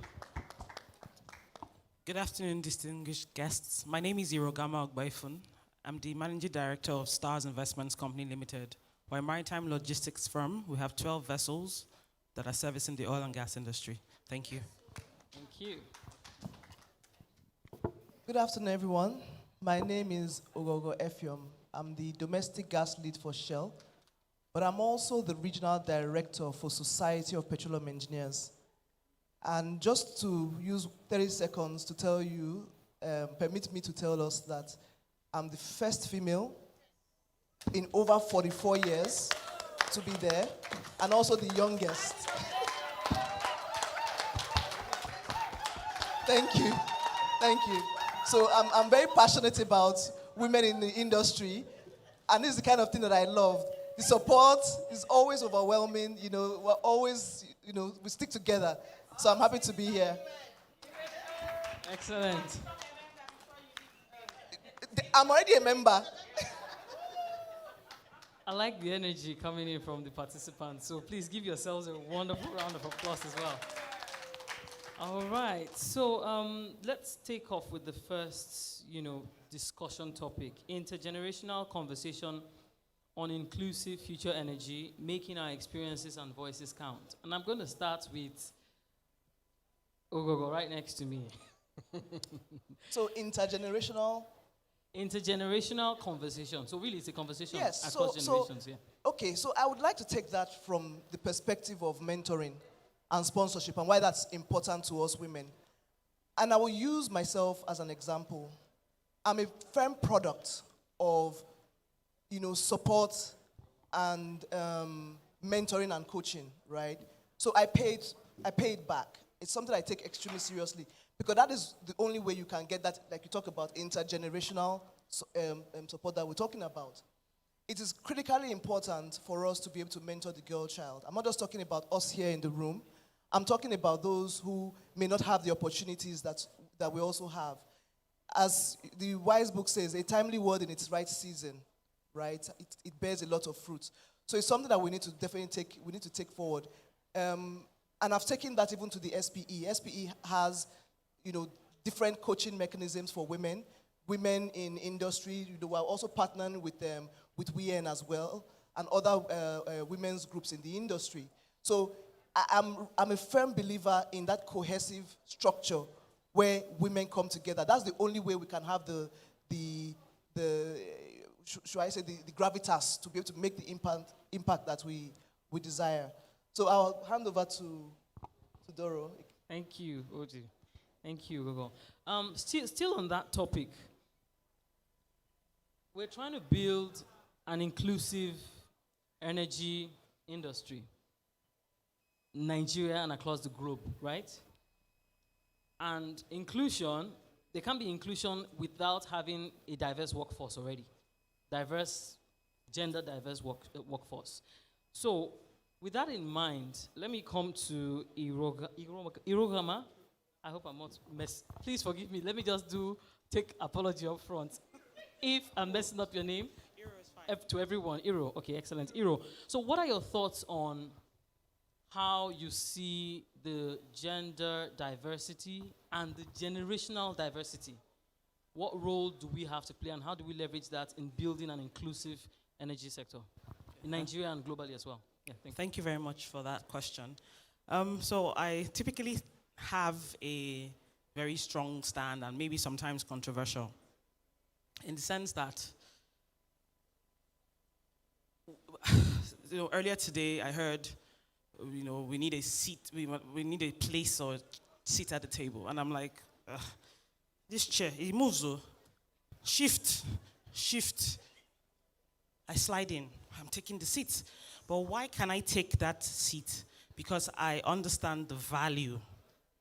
Good afternoon, distinguished guests. My name is Irogama Ogbaifun. I'm the Managing Director of Stars Investments Company Limited. We're a maritime logistics firm. We have 12 vessels that are servicing the oil and gas industry. Thank you. Thank you. Good afternoon, everyone. My name is Ogogo Effiom. I'm the domestic gas lead for Shell, but I'm also the regional director for Society of Petroleum Engineers. And just to use 30 seconds to tell you, permit me to tell us that I'm the first female in over 44 years to be there, and also the youngest. Thank you. Thank you. So I'm very passionate about women in the industry, and this is the kind of thing that I love. The support is always overwhelming. We're always, we stick together. So I'm happy to be here. Excellent. I'm already a member. I like the energy coming in from the participants, so please give yourselves a wonderful round of applause as well. All right, so let's take off with the first, discussion topic: intergenerational conversation on inclusive future energy, making our experiences and voices count. And I'm going to start with Ogogo right next to me. So intergenerational conversation. So really, it's a conversation yes, across generations. Yeah. Okay, so I would like to take that from the perspective of mentoring and sponsorship and why that's important to us women. And I will use myself as an example. I'm a firm product of, support and mentoring and coaching, right? So I paid back. It's something I take extremely seriously because that is the only way you can get that, like you talk about, intergenerational support that we're talking about. It is critically important for us to be able to mentor the girl child. I'm not just talking about us here in the room. I'm talking about those who may not have the opportunities that we also have. As the wise book says, a timely word in its right season, right? It bears a lot of fruit. So it's something that we need to definitely take forward. And I've taken that even to the SPE. SPE has, different coaching mechanisms for women in industry. We're also partnering with WEN as well and other women's groups in the industry. So I'm a firm believer in that cohesive structure where women come together. That's the only way we can have the gravitas to be able to make the impact that we desire. So I'll hand over to Doro. Thank you, Oji. Thank you, Gogo. Still on that topic, we're trying to build an inclusive energy industry in Nigeria and across the globe, right? And inclusion, there can be inclusion without having a diverse workforce already. Gender diverse workforce. So, with that in mind, let me come to Irogama. I hope I'm not please forgive me. Let me just take apology up front. If I'm messing up your name, Iro is fine. To everyone, Iro. Okay, excellent. Iro. So what are your thoughts on how you see the gender diversity and the generational diversity? What role do we have to play and how do we leverage that in building an inclusive energy sector in Nigeria and globally as well? Yeah, thank you very much for that question. So I typically have a very strong stand and maybe sometimes controversial in the sense that earlier today I heard we need a seat, we need a place or seat at the table, and I'm like, this chair, it moves, though. Shift. I slide in, I'm taking the seat. But why can I take that seat? Because I understand the value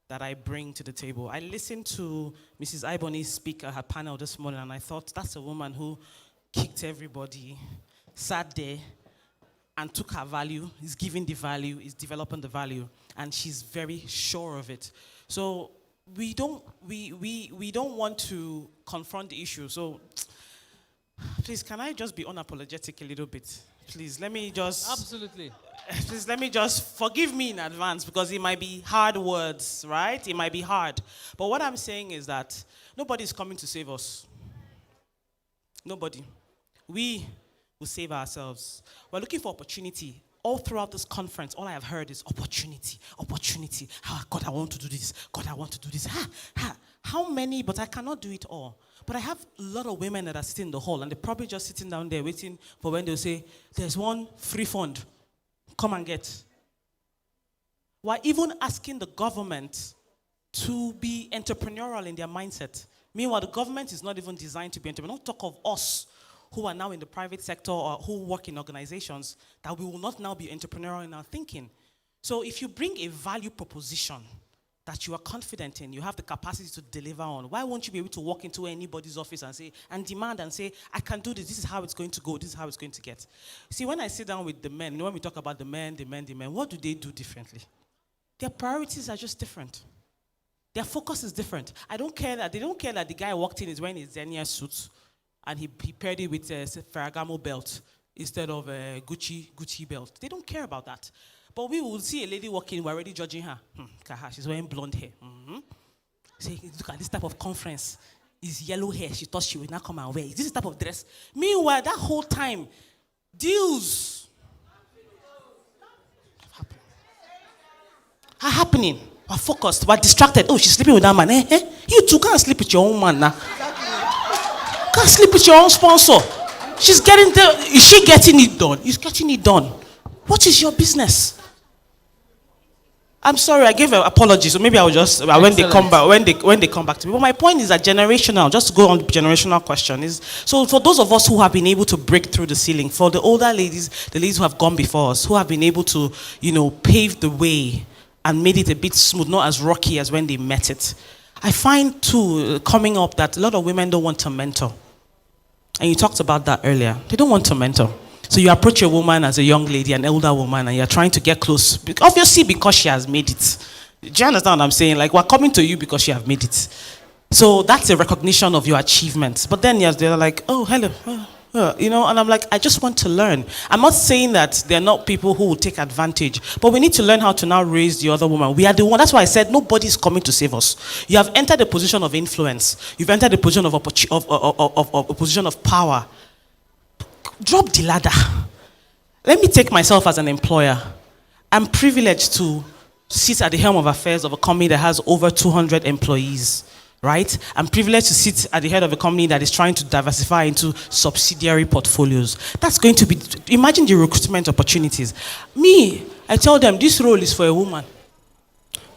that I bring to the table. I listened to Mrs. Iboni speak at her panel this morning, and I thought, that's a woman who kicked everybody, sat there, and took her value, is giving the value, is developing the value, and she's very sure of it. So we don't want to confront the issue. So please, can I just be unapologetic a little bit? Please, let me just... Absolutely. Please, let me just... Forgive me in advance, because it might be hard words, right? It might be hard. But what I'm saying is that nobody's coming to save us. Nobody. We will save ourselves. We're looking for opportunity. All throughout this conference, all I have heard is opportunity, opportunity. God, I want to do this. God, I want to do this. How many? But I cannot do it all. But I have a lot of women that are sitting in the hall, and they're probably just sitting down there waiting for when they'll say, there's one free fund. Come and get. We're even asking the government to be entrepreneurial in their mindset. Meanwhile, the government is not even designed to be entrepreneurial. Don't talk of us who are now in the private sector or who work in organizations, that we will not now be entrepreneurial in our thinking. So if you bring a value proposition that you are confident in, you have the capacity to deliver on, why won't you be able to walk into anybody's office and demand and say, I can do this, this is how it's going to go, this is how it's going to get. See, when I sit down with the men, when we talk about the men, what do they do differently? Their priorities are just different. Their focus is different. They don't care that the guy walked in is wearing his N.I.E.S suit and he paired it with a Ferragamo belt instead of a Gucci belt. They don't care about that. But we will see a lady walking, we're already judging her. She's wearing blonde hair. Say, look at this type of conference. It's yellow hair. She thought she would not come and wear. Is this type of dress? Meanwhile, that whole time, deals are happening. We're focused. We're distracted. Oh, she's sleeping with that man. You too can't sleep with your own man now. Can't sleep with your own sponsor. She's getting there. Is she getting it done? He's getting it done. What is your business? I'm sorry, I gave an apology, so maybe I'll just when they come back when they come back to me. But my point is that generational, just to go on the generational question, is so for those of us who have been able to break through the ceiling, for the older ladies, the ladies who have gone before us, who have been able to, pave the way and made it a bit smooth, not as rocky as when they met it. I find too coming up that a lot of women don't want to mentor. And you talked about that earlier. They don't want to mentor. So you approach a woman as a young lady, an elder woman, and you're trying to get close, obviously because she has made it. Do you understand what I'm saying? Like, we're coming to you because you have made it. So that's a recognition of your achievements. But then they're like, oh, hello. And I'm like, I just want to learn. I'm not saying that they're not people who will take advantage, but we need to learn how to now raise the other woman. We are the one. That's why I said nobody's coming to save us. You have entered a position of influence. You've entered a position of a position of power. Drop the ladder. Let me take myself as an employer. I'm privileged to sit at the helm of affairs of a company that has over 200 employees, right? I'm privileged to sit at the head of a company that is trying to diversify into subsidiary portfolios. That's going to be, imagine the recruitment opportunities. Me, I tell them this role is for a woman.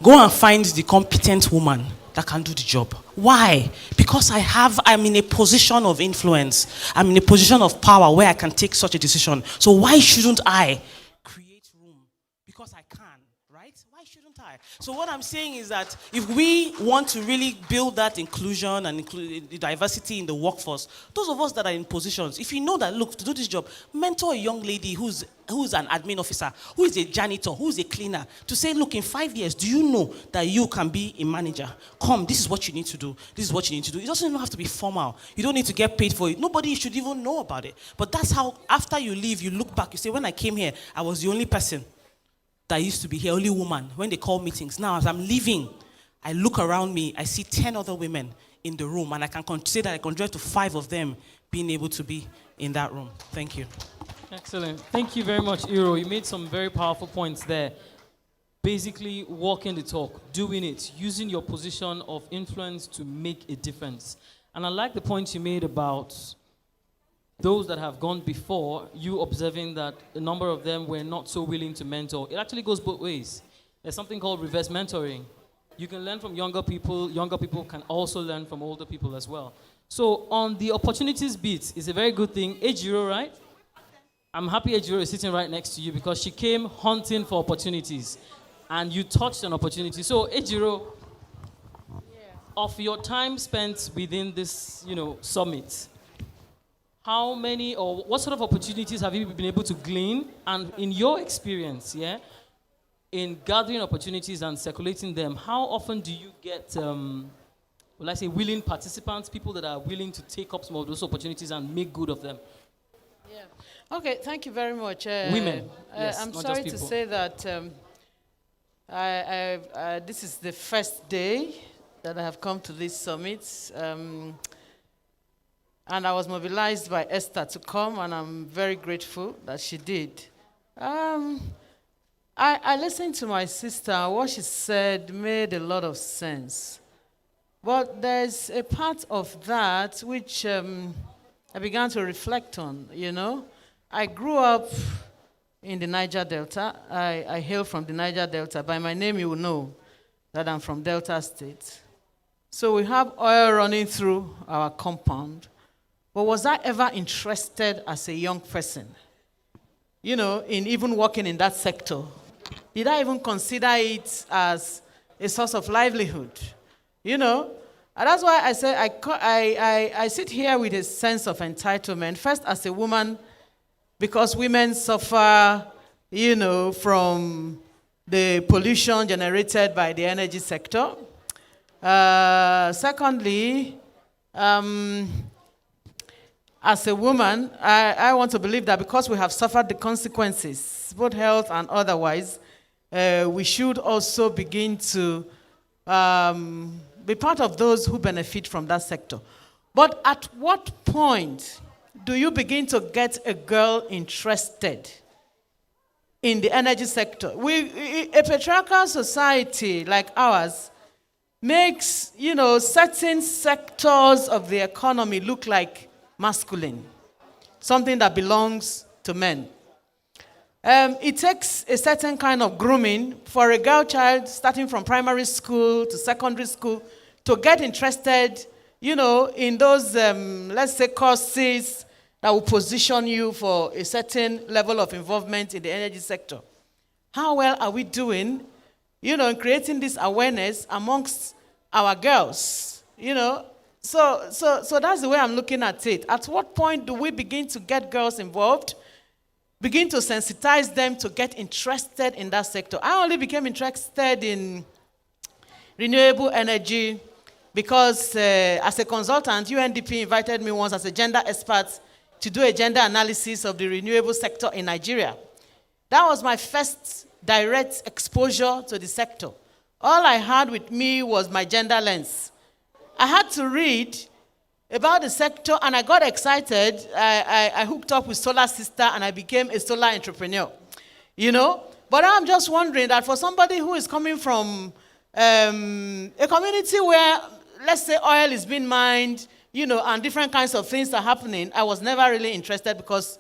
Go and find the competent woman that can do the job. Why? Because I'm in a position of influence. I'm in a position of power where I can take such a decision. So why shouldn't I create room? Because I can, right? Why shouldn't I? So what I'm saying is that if we want to really build that inclusion and the diversity in the workforce, those of us that are in positions, if you know that, look, to do this job, mentor a young lady who's an admin officer, who is a janitor, who is a cleaner, to say, look, in 5 years, do you know that you can be a manager? Come, this is what you need to do. This is what you need to do. It doesn't even have to be formal. You don't need to get paid for it. Nobody should even know about it. But that's how, after you leave, you look back, you say, when I came here, I was the only person that used to be here, only woman, when they call meetings. Now, as I'm leaving, I look around me, I see 10 other women in the room, and I can say that I can drive to 5 of them being able to be in that room. Thank you. Excellent. Thank you very much, Iro. You made some very powerful points there. Basically, walking the talk, doing it, using your position of influence to make a difference. And I like the point you made about those that have gone before, you observing that a number of them were not so willing to mentor. It actually goes both ways. There's something called reverse mentoring. You can learn from younger people can also learn from older people as well. So on the opportunities bit, it's a very good thing. Ejiro, right? I'm happy Ejiro is sitting right next to you because she came hunting for opportunities and you touched on opportunities. So Ejiro, of your time spent within this, summit, how many or what sort of opportunities have you been able to glean? And in your experience, in gathering opportunities and circulating them, how often do you get, willing participants, people that are willing to take up some of those opportunities and make good of them? Okay, thank you very much. Women, yes, I'm not sorry just to people. say that this is the first day that I have come to this summit. And I was mobilized by Esther to come, and I'm very grateful that she did. I listened to my sister, and what she said made a lot of sense. But there's a part of that which I began to reflect on, I grew up in the Niger Delta. I hail from the Niger Delta. By my name, you will know that I'm from Delta State. So we have oil running through our compound. But was I ever interested as a young person, in even working in that sector? Did I even consider it as a source of livelihood? And that's why I say I sit here with a sense of entitlement. First, as a woman, because women suffer, from the pollution generated by the energy sector. Secondly, as a woman, I want to believe that because we have suffered the consequences, both health and otherwise, we should also begin to be part of those who benefit from that sector. But at what point do you begin to get a girl interested in the energy sector? A patriarchal society like ours makes, certain sectors of the economy look like masculine, something that belongs to men. It takes a certain kind of grooming for a girl child starting from primary school to secondary school to get interested, in those, let's say, courses that will position you for a certain level of involvement in the energy sector. How well are we doing, in creating this awareness amongst our girls, So that's the way I'm looking at it. At what point do we begin to get girls involved, begin to sensitize them to get interested in that sector? I only became interested in renewable energy because as a consultant, UNDP invited me once as a gender expert to do a gender analysis of the renewable sector in Nigeria. That was my first direct exposure to the sector. All I had with me was my gender lens. I had to read about the sector, and I got excited. I hooked up with Solar Sister, and I became a solar entrepreneur, But I'm just wondering that for somebody who is coming from a community where, let's say, oil is being mined, and different kinds of things are happening, I was never really interested because,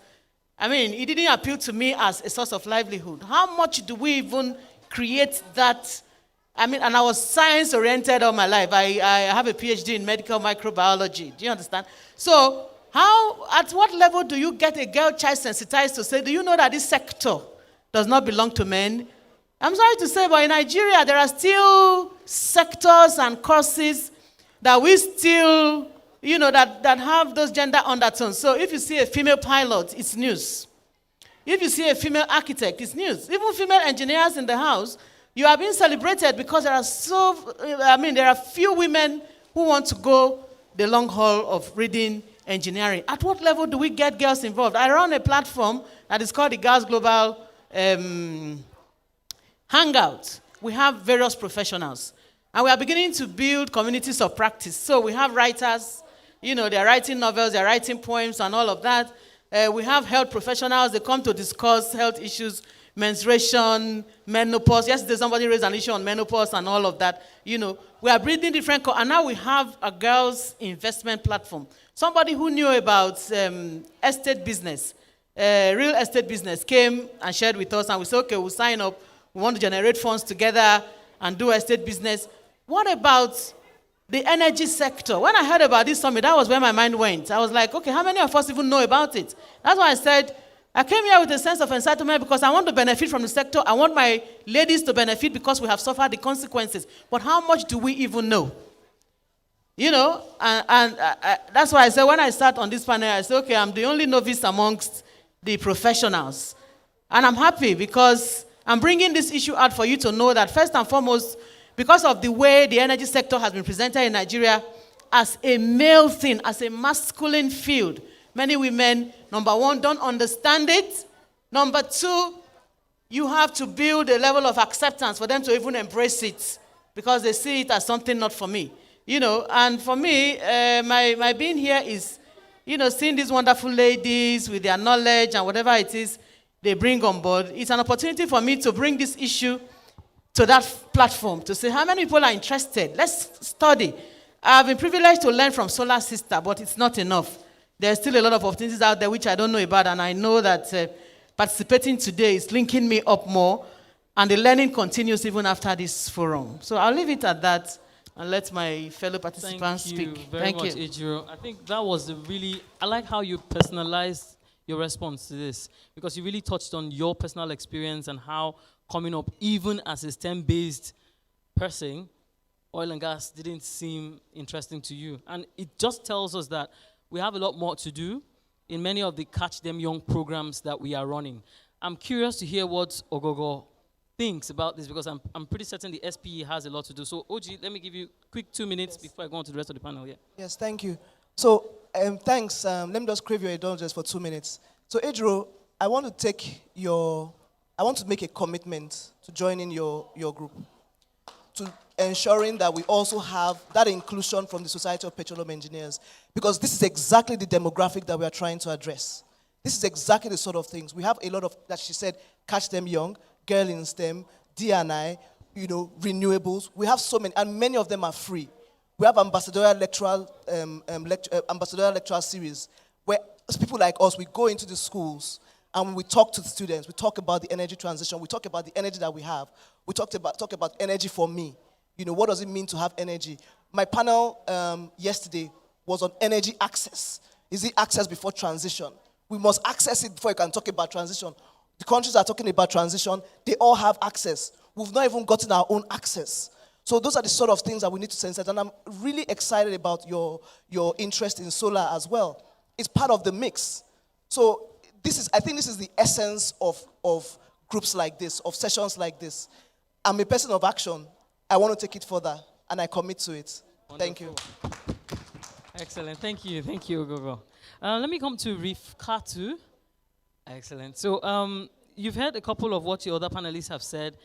it didn't appeal to me as a source of livelihood. How much do we even create that? And I was science-oriented all my life. I have a PhD in medical microbiology. Do you understand? So at what level do you get a girl child sensitized to say, do you know that this sector does not belong to men? I'm sorry to say, but in Nigeria, there are still sectors and courses that we still, that have those gender undertones. So if you see a female pilot, it's news. If you see a female architect, it's news. Even female engineers in the house, you are being celebrated because there are few women who want to go the long haul of reading engineering. At what level do we get girls involved? I run a platform that is called the Girls Global Hangout. We have various professionals. And we are beginning to build communities of practice. So we have writers, they're writing novels, they're writing poems and all of that. We have health professionals, they come to discuss health issues, menstruation, menopause. Yesterday somebody raised an issue on menopause and all of that. We are breeding different, and now we have a girls' investment platform. Somebody who knew about estate business, real estate business, came and shared with us, and we said, okay, we'll sign up. We want to generate funds together and do estate business. What about the energy sector? When I heard about this summit, that was where my mind went. I was like, okay, how many of us even know about it? That's why I said, I came here with a sense of entitlement because I want to benefit from the sector. I want my ladies to benefit because we have suffered the consequences. But how much do we even know? That's why I said when I sat on this panel, I said, okay, I'm the only novice amongst the professionals. And I'm happy because I'm bringing this issue out for you to know that first and foremost, because of the way the energy sector has been presented in Nigeria as a male thing, as a masculine field, many women, number one, don't understand it. Number two, you have to build a level of acceptance for them to even embrace it because they see it as something not for me. And for me, my being here is, seeing these wonderful ladies with their knowledge and whatever it is they bring on board. It's an opportunity for me to bring this issue to that platform to say how many people are interested. Let's study. I've been privileged to learn from Solar Sister, but it's not enough. There's still a lot of opportunities out there which I don't know about, and I know that participating today is linking me up more, and the learning continues even after this forum. So I'll leave it at that and let my fellow participants speak. Thank you very much, Ejiro. I think that was I like how you personalized your response to this, because you really touched on your personal experience and how coming up, even as a STEM-based person, oil and gas didn't seem interesting to you. And it just tells us that we have a lot more to do in many of the Catch Them Young programs that we are running. I'm curious to hear what Ogogo thinks about this, because I'm pretty certain the SPE has a lot to do. So, OG, let me give you a quick 2 minutes before I go on to the rest of the panel. Yeah. Yes, thank you. So, thanks. Let me just crave your indulgence for 2 minutes. So, Ejiro, I want to make a commitment to joining your group, to ensuring that we also have that inclusion from the Society of Petroleum Engineers, because this is exactly the demographic that we are trying to address. This is exactly the sort of things. We have a lot of, that she said, Catch Them Young, Girl in STEM, D&I, renewables. We have so many, and many of them are free. We have ambassadorial lectural series, where people like us, we go into the schools And when we talk to the students, we talk about the energy transition, we talk about the energy that we have, we talk about energy for me. What does it mean to have energy? My panel yesterday was on energy access. Is it access before transition? We must access it before you can talk about transition. The countries are talking about transition, they all have access. We've not even gotten our own access. So those are the sort of things that we need to sensitize. And I'm really excited about your interest in solar as well. It's part of the mix. So I think this is the essence of groups like this, of sessions like this. I'm a person of action. I want to take it further, and I commit to it. Wonderful. Thank you. Excellent. Thank you, Ogogo. Let me come to Rifkatu. Excellent. So you've heard a couple of what your other panelists have said,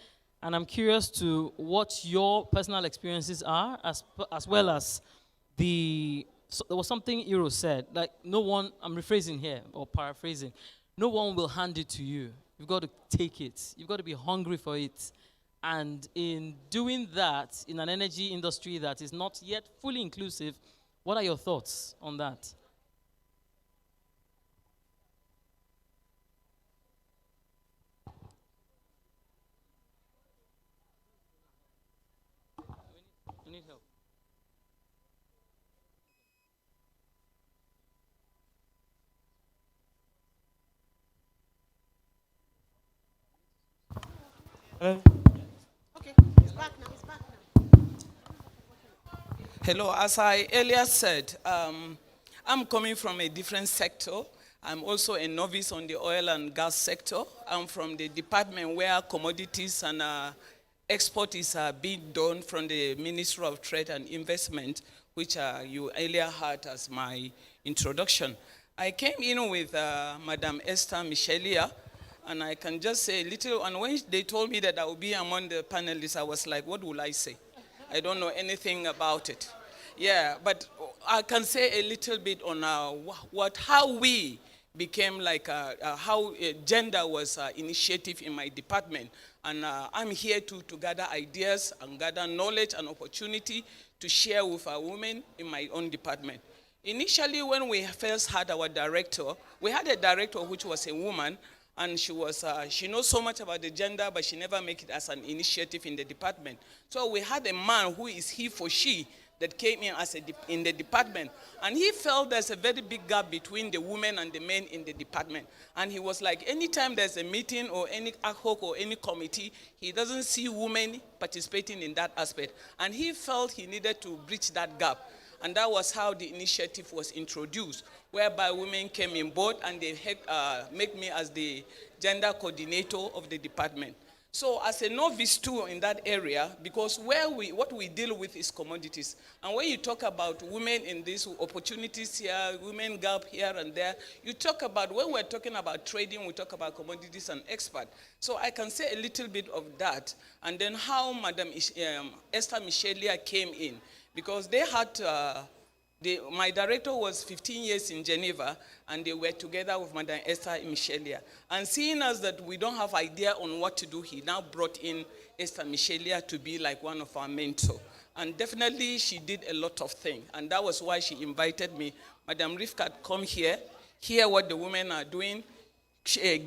and I'm curious to what your personal experiences are, as well as there was something Iro said, like no one, I'm rephrasing here, or paraphrasing, no one will hand it to you. You've got to take it. You've got to be hungry for it. And in doing that, in an energy industry that is not yet fully inclusive, what are your thoughts on that? We need help. Okay, he's back now. Hello, as I earlier said, I'm coming from a different sector. I'm also a novice on the oil and gas sector. I'm from the department where commodities and export is being done from the Ministry of Trade and Investment, which you earlier heard as my introduction. I came in with Madam Esther Michelia, and I can just say a little, and when they told me that I would be among the panelists, I was like, what will I say? I don't know anything about it. Yeah, but I can say a little bit on how we became like, how gender was initiative in my department. And I'm here to gather ideas and gather knowledge and opportunity to share with our women in my own department. Initially, when we first had our director, we had a director which was a woman, and she knows so much about the gender, but she never make it as an initiative in the department. So we had a man who is he for she that came in as in the department, and he felt there's a very big gap between the women and the men in the department. And he was like, anytime there's a meeting or any ad hoc or any committee, he doesn't see women participating in that aspect. And he felt he needed to bridge that gap. And that was how the initiative was introduced, whereby women came in board and they make me as the gender coordinator of the department. So as a novice too in that area, because what we deal with is commodities. And when you talk about women in these opportunities here, women gap here and there, you talk about, when we're talking about trading, we talk about commodities and export. So I can say a little bit of that. And then how Madam Esther Michelia came in. Because they had, my director was 15 years in Geneva, and they were together with Madam Esther Michelia. And seeing us that we don't have idea on what to do, he now brought in Esther Michelia to be like one of our mentors. And definitely she did a lot of things. And that was why she invited me. Madam Rivka, come here, hear what the women are doing,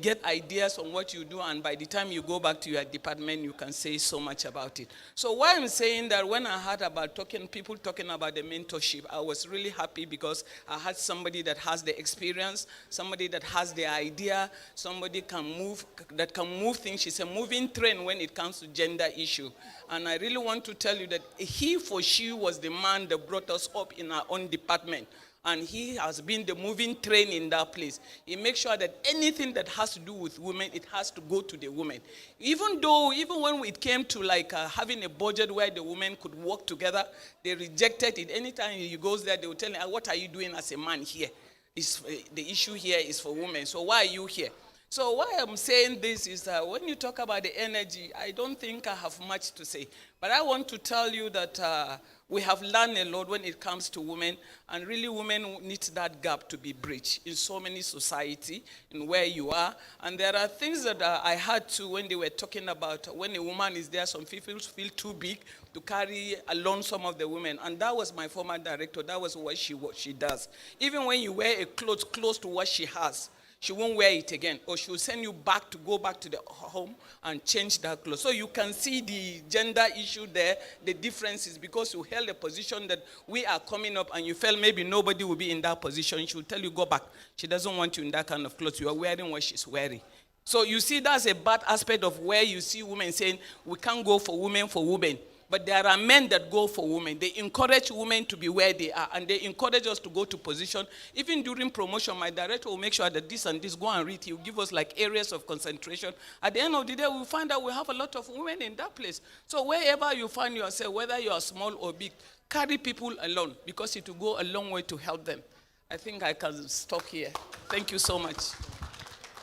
get ideas on what you do, and by the time you go back to your department, you can say so much about it. So why I'm saying that, when I heard about people talking about the mentorship, I was really happy because I had somebody that has the experience, somebody that has the idea, somebody that can move things. She's a moving train when it comes to gender issue. And I really want to tell you that he for she was the man that brought us up in our own department. And he has been the moving train in that place. He makes sure that anything that has to do with women, it has to go to the women. Even when it came to like having a budget where the women could work together, they rejected it. Anytime he goes there, they will tell him, what are you doing as a man here? The issue here is for women, so why are you here? So why I'm saying this is that when you talk about the energy, I don't think I have much to say. But I want to tell you that we have learned a lot when it comes to women, and really women need that gap to be bridged in so many society, in where you are. And there are things that I heard too when they were talking about when a woman is there, some people feel too big to carry along some of the women. And that was my former director. That was what she does. Even when you wear a clothes close to what she has, she won't wear it again, or she will send you back to go back to the home and change that clothes. So you can see the gender issue there, the differences, because you held a position that we are coming up and you felt maybe nobody will be in that position. She will tell you, go back. She doesn't want you in that kind of clothes. You are wearing what she's wearing. So you see, that's a bad aspect of where you see women saying, we can't go for women. But there are men that go for women. They encourage women to be where they are, and they encourage us to go to position. Even during promotion, my director will make sure that this and this, go and read. He will give us like areas of concentration. At the end of the day, we'll find out we have a lot of women in that place. So wherever you find yourself, whether you are small or big, carry people along, because it will go a long way to help them. I think I can stop here. Thank you so much.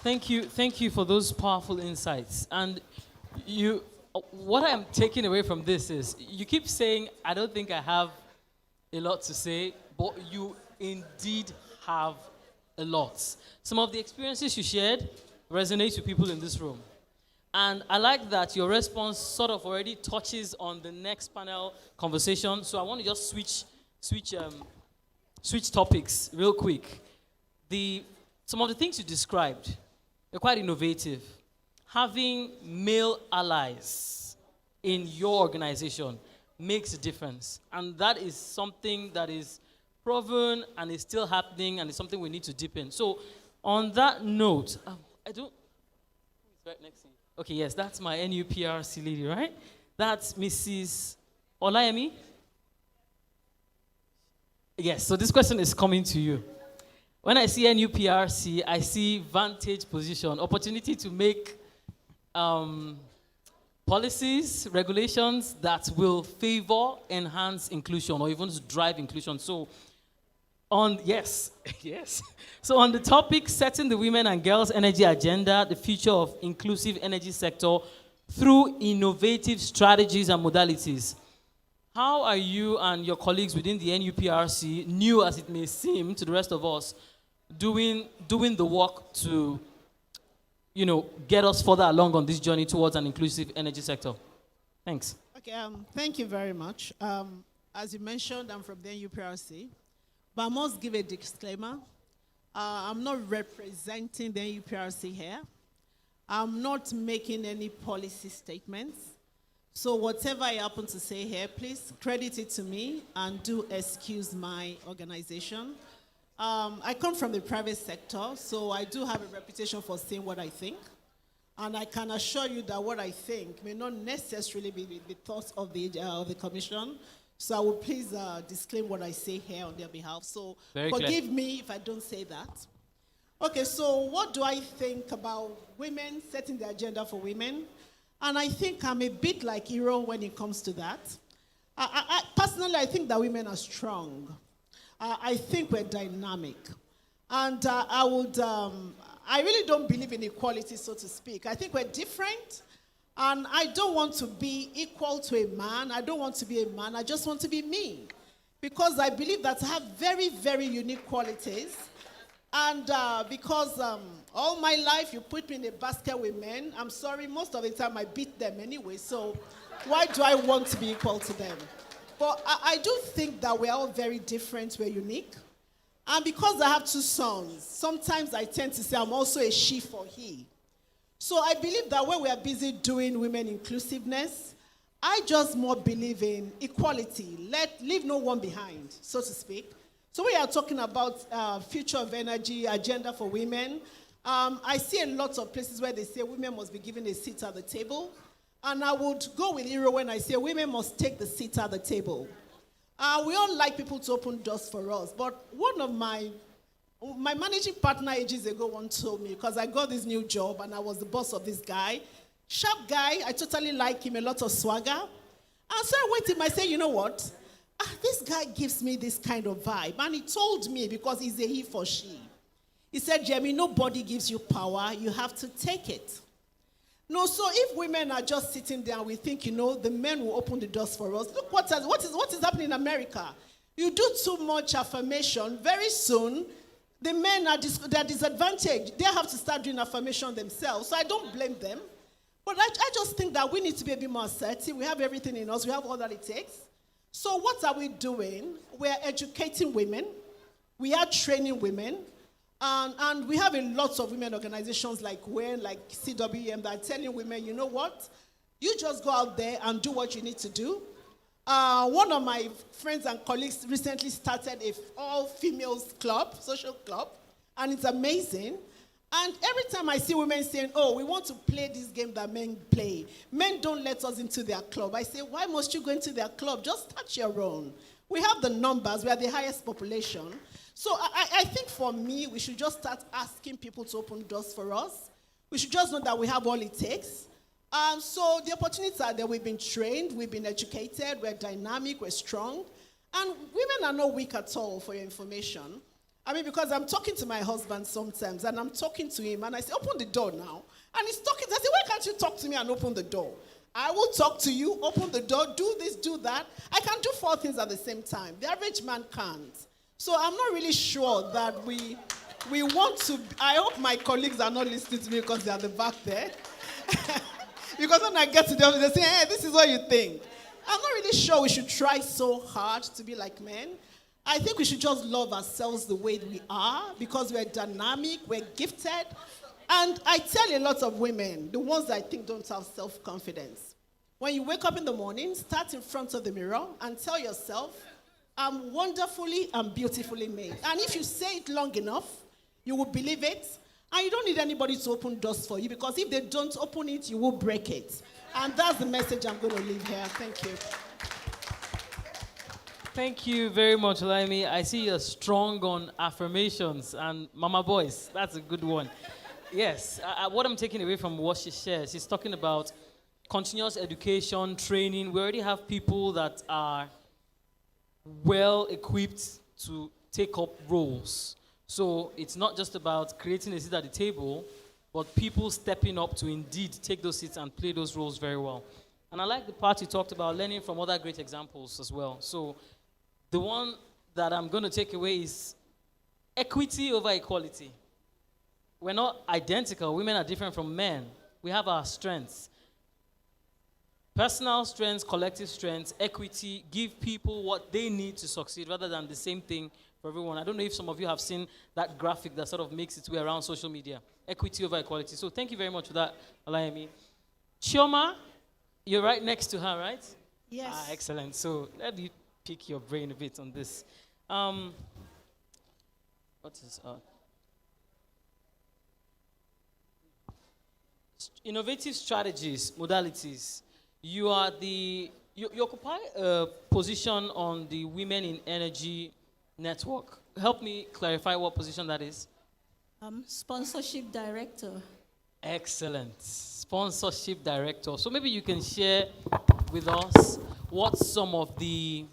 Thank you for those powerful insights. And what I'm taking away from this is, you keep saying, I don't think I have a lot to say, but you indeed have a lot. Some of the experiences you shared resonate with people in this room. And I like that your response sort of already touches on the next panel conversation. So I want to just switch topics real quick. Some of the things you described, they're quite innovative. Having male allies in your organization makes a difference. And that is something that is proven and is still happening, and it's something we need to deepen. So on that note, who's right next to you? Okay, yes, that's my NUPRC lady, right? That's Mrs. Olayemi. Yes, so this question is coming to you. When I see NUPRC, I see vantage position, opportunity to make policies, regulations that will favor, enhance inclusion, or even drive inclusion. So, yes. So on the topic, setting the women and girls energy agenda, the future of inclusive energy sector through innovative strategies and modalities. How are you and your colleagues within the NUPRC, new as it may seem to the rest of us, doing the work to get us further along on this journey towards an inclusive energy sector? Thanks. Okay, thank you very much. As you mentioned, I'm from the NUPRC, but I must give a disclaimer. I'm not representing the NUPRC here. I'm not making any policy statements. So whatever I happen to say here, please credit it to me and do excuse my organization. I come from the private sector, so I do have a reputation for saying what I think. And I can assure you that what I think may not necessarily be the thoughts of the commission. So I will please disclaim what I say here on their behalf. So forgive me if I don't say that. Okay, so what do I think about women, setting the agenda for women? And I think I'm a bit like Hero when it comes to that. Personally, I think that women are strong. I think we're dynamic. And I really don't believe in equality, so to speak. I think we're different. And I don't want to be equal to a man. I don't want to be a man. I just want to be me. Because I believe that I have very, very unique qualities. And because all my life you put me in a basket with men, I'm sorry, most of the time I beat them anyway. So why do I want to be equal to them? But I do think that we're all very different, we're unique. And because I have two sons, sometimes I tend to say I'm also a she for he. So I believe that when we are busy doing women inclusiveness, I just more believe in equality. Leave no one behind, so to speak. So we are talking about future of energy, agenda for women. I see a lot of places where they say women must be given a seat at the table. And I would go with Hero when I say women must take the seat at the table. We all like people to open doors for us. But one of my managing partner ages ago once told me, because I got this new job and I was the boss of this guy. Sharp guy, I totally like him, a lot of swagger. And so I went to him, I said, you know what? This guy gives me this kind of vibe. And he told me, because he's a he for she. He said, Jeremy, nobody gives you power. You have to take it. No, so if women are just sitting there and we think, the men will open the doors for us. Look what is happening in America. You do too much affirmation, very soon, the men they're disadvantaged. They have to start doing affirmation themselves. So I don't blame them. But I just think that we need to be a bit more assertive. We have everything in us. We have all that it takes. So what are we doing? We are educating women. We are training women. And we have a lot of women organizations like WEN, like CWM, that are telling women, you know what? You just go out there and do what you need to do. One of my friends and colleagues recently started a all-females club, social club, and it's amazing. And every time I see women saying, oh, we want to play this game that men play, men don't let us into their club. I say, why must you go into their club? Just start your own. We have the numbers. We are the highest population. So I think for me, we should just start asking people to open doors for us. We should just know that we have all it takes. So the opportunities are there. We've been trained, we've been educated, we're dynamic, we're strong. And women are not weak at all, for your information. I mean, because I'm talking to my husband sometimes, and I'm talking to him, and I say, open the door now. And he's talking. I say, why can't you talk to me and open the door? I will talk to you, open the door, do this, do that. I can do 4 things at the same time. The average man can't. So I'm not really sure that we want to. I hope my colleagues are not listening to me because they're at the back there. Because when I get to the office, they say, hey, this is what you think. I'm not really sure we should try so hard to be like men. I think we should just love ourselves the way we are because we're dynamic, we're gifted. And I tell a lot of women, the ones that I think don't have self-confidence, when you wake up in the morning, start in front of the mirror and tell yourself, I'm wonderfully and beautifully made. And if you say it long enough, you will believe it. And you don't need anybody to open doors for you because if they don't open it, you will break it. And that's the message I'm going to leave here. Thank you. Thank you very much, Laimi. I see you're strong on affirmations and mama boys. That's a good one. Yes, what I'm taking away from what she shares, she's talking about continuous education, training. We already have people that are well equipped to take up roles. So it's not just about creating a seat at the table, but people stepping up to indeed take those seats and play those roles very well. And I like the part you talked about learning from other great examples as well. So the one that I'm going to take away is equity over equality. We're not identical. Women are different from men. We have our strengths. Personal strengths, collective strengths, equity, give people what they need to succeed rather than the same thing for everyone. I don't know if some of you have seen that graphic that sort of makes its way around social media. Equity over equality. So thank you very much for that, Olayemi. Chioma, you're right next to her, right? Yes. Excellent. So let me pick your brain a bit on this. What is innovative strategies, modalities. You occupy a position on the Women in Energy Network. Help me clarify what position that is. Sponsorship director. Excellent. Sponsorship director. So maybe you can share with us what some of the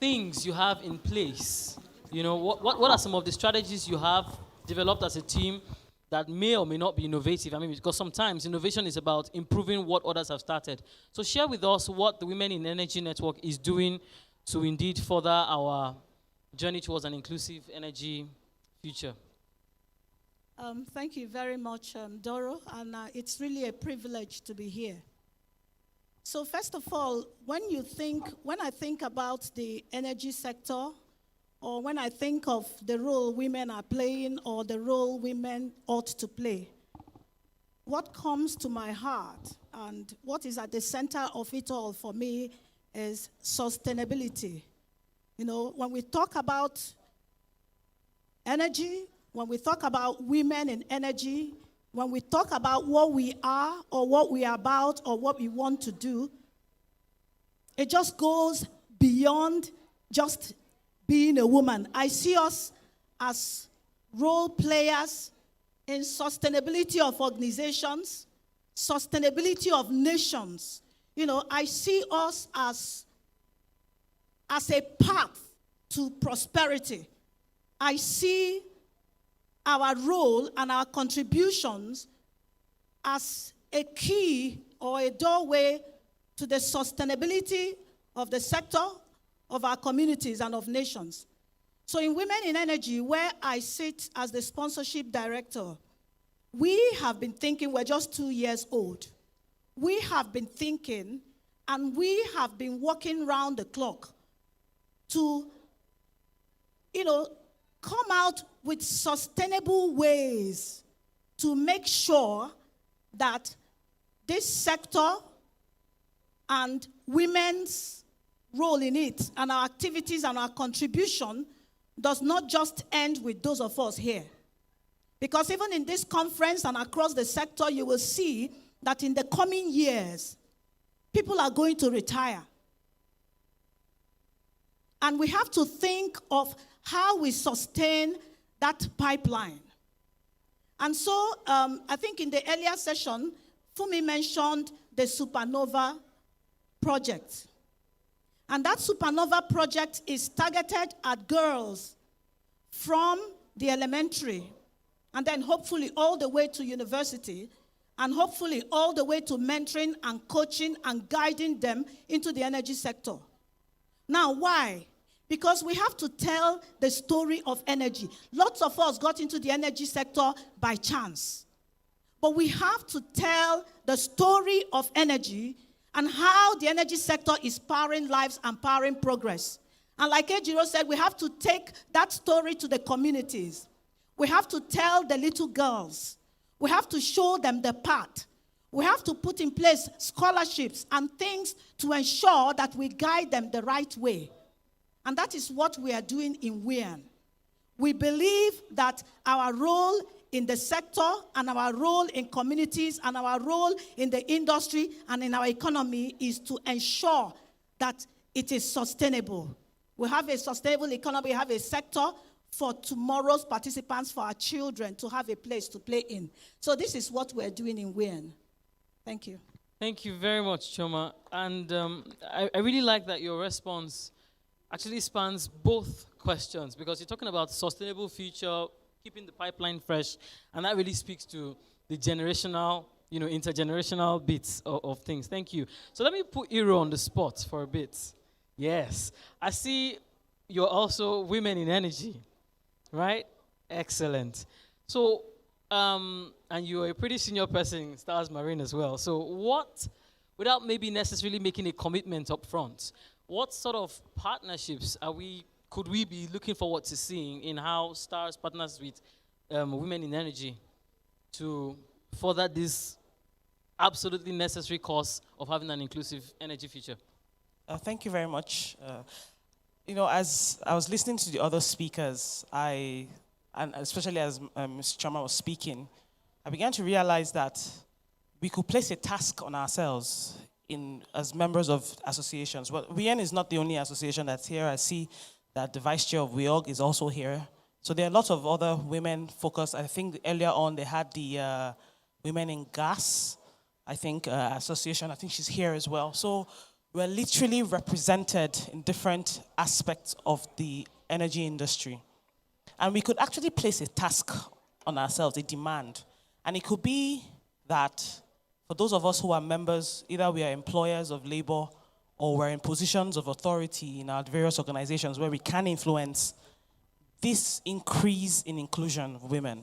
things you have in place. You know, what are some of the strategies you have developed as a team that may or may not be innovative? I mean, because sometimes innovation is about improving what others have started. So share with us what the Women in Energy Network is doing to indeed further our journey towards an inclusive energy future. Thank you very much, Doro, and it's really a privilege to be here. So first of all, when I think about the energy sector, or when I think of the role women are playing or the role women ought to play, what comes to my heart and what is at the center of it all for me is sustainability. You know, when we talk about energy, when we talk about women in energy, when we talk about what we are or what we are about or what we want to do, it just goes beyond just being a woman. I see us as role players in sustainability of organizations, sustainability of nations. You know, I see us as a path to prosperity. I see our role and our contributions as a key or a doorway to the sustainability of the sector, of our communities, and of nations. So in Women in Energy, where I sit as the sponsorship director, we have been thinking, we're just 2 years old. We have been thinking, and we have been working round the clock to, come out with sustainable ways to make sure that this sector and women's role in it and our activities and our contribution does not just end with those of us here. Because even in this conference and across the sector, you will see that in the coming years, people are going to retire. And we have to think of how we sustain that pipeline. And so I think in the earlier session, Fumi mentioned the Supernova project. And that Supernova project is targeted at girls from the elementary and then hopefully all the way to university and hopefully all the way to mentoring and coaching and guiding them into the energy sector. Now, why? Because we have to tell the story of energy. Lots of us got into the energy sector by chance. But we have to tell the story of energy and how the energy sector is powering lives and powering progress. And like Ejiro said, we have to take that story to the communities. We have to tell the little girls. We have to show them the path. We have to put in place scholarships and things to ensure that we guide them the right way. And that is what we are doing in WIAN. We believe that our role in the sector and our role in communities and our role in the industry and in our economy is to ensure that it is sustainable. We have a sustainable economy, we have a sector for tomorrow's participants, for our children to have a place to play in. So this is what we're doing in WIAN. Thank you. Thank you very much, Choma. And I really like that your response actually spans both questions, because you're talking about sustainable future, keeping the pipeline fresh, and that really speaks to the generational, intergenerational bits of things. Thank you. So let me put Iro on the spot for a bit. Yes. I see you're also women in energy, right? Excellent. So, and you're a pretty senior person in Stars Marine as well. So what, without maybe necessarily making a commitment up front, what sort of partnerships could we be looking forward to seeing in how Stars partners with women in energy to further this absolutely necessary cause of having an inclusive energy future? Thank you very much. As I was listening to the other speakers, and especially as Ms. Choma was speaking, I began to realize that we could place a task on ourselves as members of associations. Well, WIAN is not the only association that's here. I see that the vice chair of WIOG is also here. So there are lots of other women focused. I think earlier on they had the Women in Gas, association. I think she's here as well. So we're literally represented in different aspects of the energy industry. And we could actually place a task on ourselves, a demand. And it could be that for those of us who are members, either we are employers of labor or we're in positions of authority in our various organizations where we can influence this increase in inclusion of women.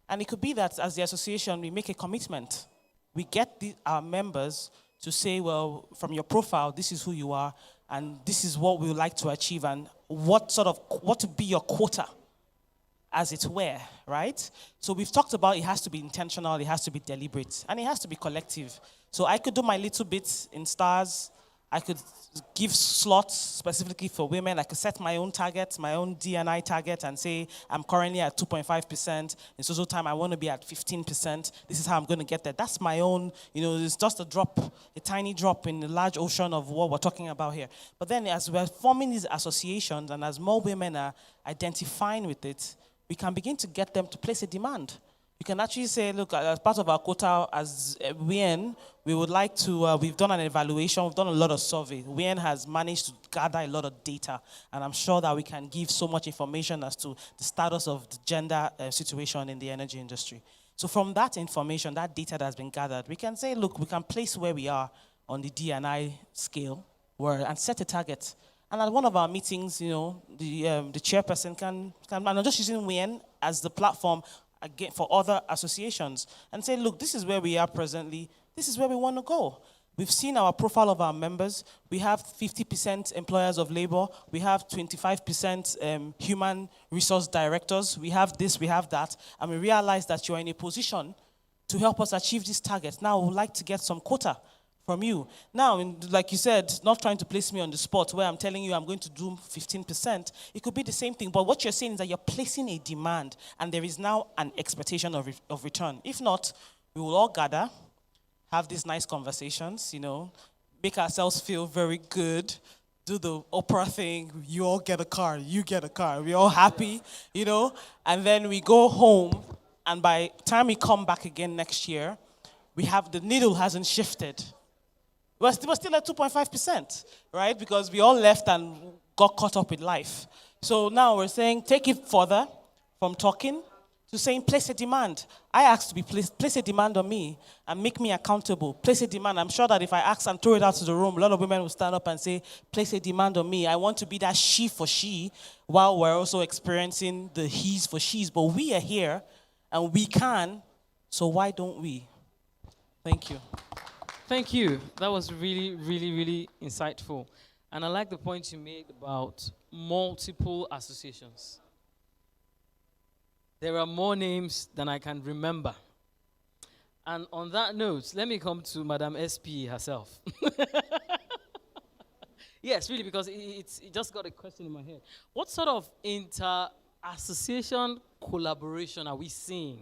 And it could be that as the association, we make a commitment. We get our members to say, well, from your profile, this is who you are, and this is what we would like to achieve, and what to be your quota, as it were, right? So we've talked about it has to be intentional, it has to be deliberate, and it has to be collective. So I could do my little bit in Stars. I could give slots specifically for women. I could set my own target, my own D&I target, and say, I'm currently at 2.5%. In so time, I want to be at 15%. This is how I'm going to get there. That's my own, it's just a tiny drop in the large ocean of what we're talking about here. But then as we're forming these associations, and as more women are identifying with it, we can begin to get them to place a demand. You can actually say, look, as part of our quota as WIAN, we would like to, we've done an evaluation, we've done a lot of survey. WIAN has managed to gather a lot of data, and I'm sure that we can give so much information as to the status of the gender situation in the energy industry. So from that information, that data that has been gathered, we can say, look, we can place where we are on the D&I scale and set a target. And at one of our meetings, the chairperson can and I'm just using WIAN as the platform again for other associations and say, look, this is where we are presently, this is where we want to go. We've seen our profile of our members. We have 50% employers of labor. We have 25% human resource directors. We have this, we have that. And we realize that you're in a position to help us achieve these targets. Now, we would like to get some quota from you. Now, like you said, not trying to place me on the spot where I'm telling you I'm going to do 15%. It could be the same thing, but what you're saying is that you're placing a demand, and there is now an expectation of return. If not, we will all gather, have these nice conversations, make ourselves feel very good, do the Oprah thing, you all get a car, you get a car, we're all happy, and then we go home, and by the time we come back again next year, the needle hasn't shifted. We're still at 2.5%, right? Because we all left and got caught up with life. So now we're saying take it further from talking to saying place a demand. I asked to be place a demand on me and make me accountable. Place a demand. I'm sure that if I ask and throw it out to the room, a lot of women will stand up and say, place a demand on me. I want to be that she for she, while we're also experiencing the he's for she's. But we are here and we can, so why don't we? Thank you. Thank you. That was really, really, really insightful. And I like the point you made about multiple associations. There are more names than I can remember. And on that note, let me come to Madam SP herself. Yes, really, because it just got a question in my head. What sort of inter-association collaboration are we seeing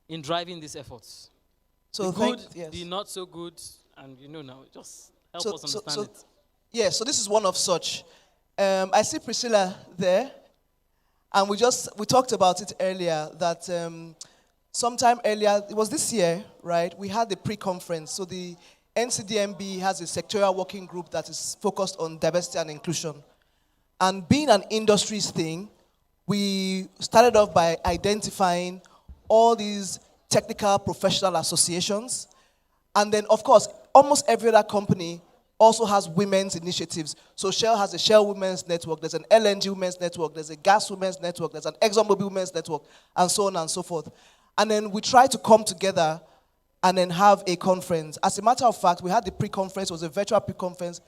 in driving these efforts? So the good, yes. the not so good, and now, just help us understand it. Yeah, so this is one of such. I see Priscilla there, and we talked about it earlier, that sometime earlier, it was this year, right, we had the pre-conference. So the NCDMB has a sectorial working group that is focused on diversity and inclusion. And being an industries thing, we started off by identifying all these technical professional associations. And then, of course, almost every other company also has women's initiatives. So Shell has a Shell Women's Network, there's an LNG Women's Network, there's a Gas Women's Network, there's an ExxonMobil Women's Network, and so on and so forth. And then we try to come together and then have a conference. As a matter of fact, we had the pre-conference, it was a virtual pre-conference,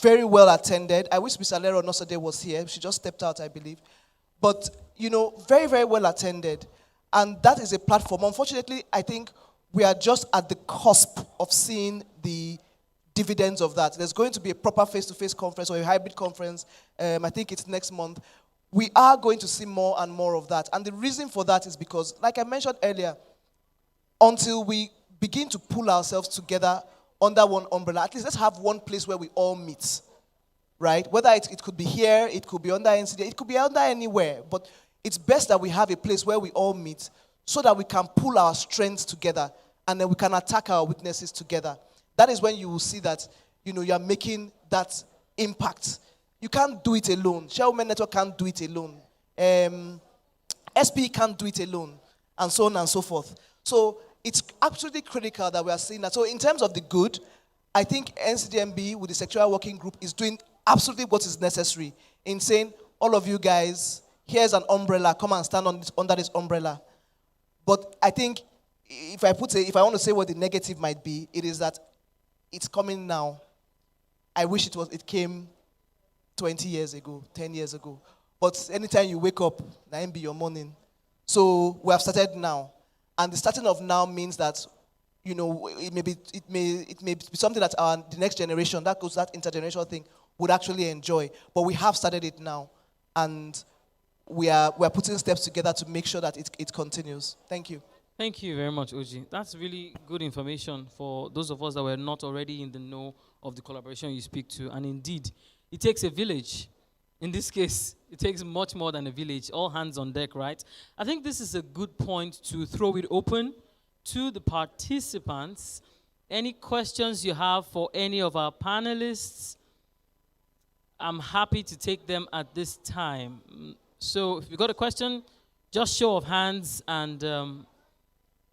very well attended. I wish Ms. Alero Nosade was here. She just stepped out, I believe. But, very, very well attended. And that is a platform. Unfortunately, I think we are just at the cusp of seeing the dividends of that. There's going to be a proper face-to-face conference or a hybrid conference. I think it's next month. We are going to see more and more of that. And the reason for that is because, like I mentioned earlier, until we begin to pull ourselves together under one umbrella, at least let's have one place where we all meet, right? Whether it could be here, it could be under NCD, it could be under anywhere, but it's best that we have a place where we all meet so that we can pull our strengths together and then we can attack our weaknesses together. That is when you will see that, you are making that impact. You can't do it alone. Shell Women Network can't do it alone. SP can't do it alone, and so on and so forth. So it's absolutely critical that we are seeing that. So in terms of the good, I think NCDMB with the sectorial working group is doing absolutely what is necessary in saying, all of you guys, here's an umbrella, come and stand under this umbrella. But I think if I want to say what the negative might be, it is that it's coming now. I wish it came 20 years ago, 10 years ago. But anytime you wake up, that ain't be your morning. So we have started now. And the starting of now means that, it may be something that the next generation, that intergenerational thing, would actually enjoy. But we have started it now. And we are putting steps together to make sure that it continues. Thank you. Thank you very much, Oji. That's really good information for those of us that were not already in the know of the collaboration you speak to. And indeed, it takes a village. In this case, it takes much more than a village. All hands on deck, right? I think this is a good point to throw it open to the participants. Any questions you have for any of our panelists, I'm happy to take them at this time. So if you got a question, just show of hands and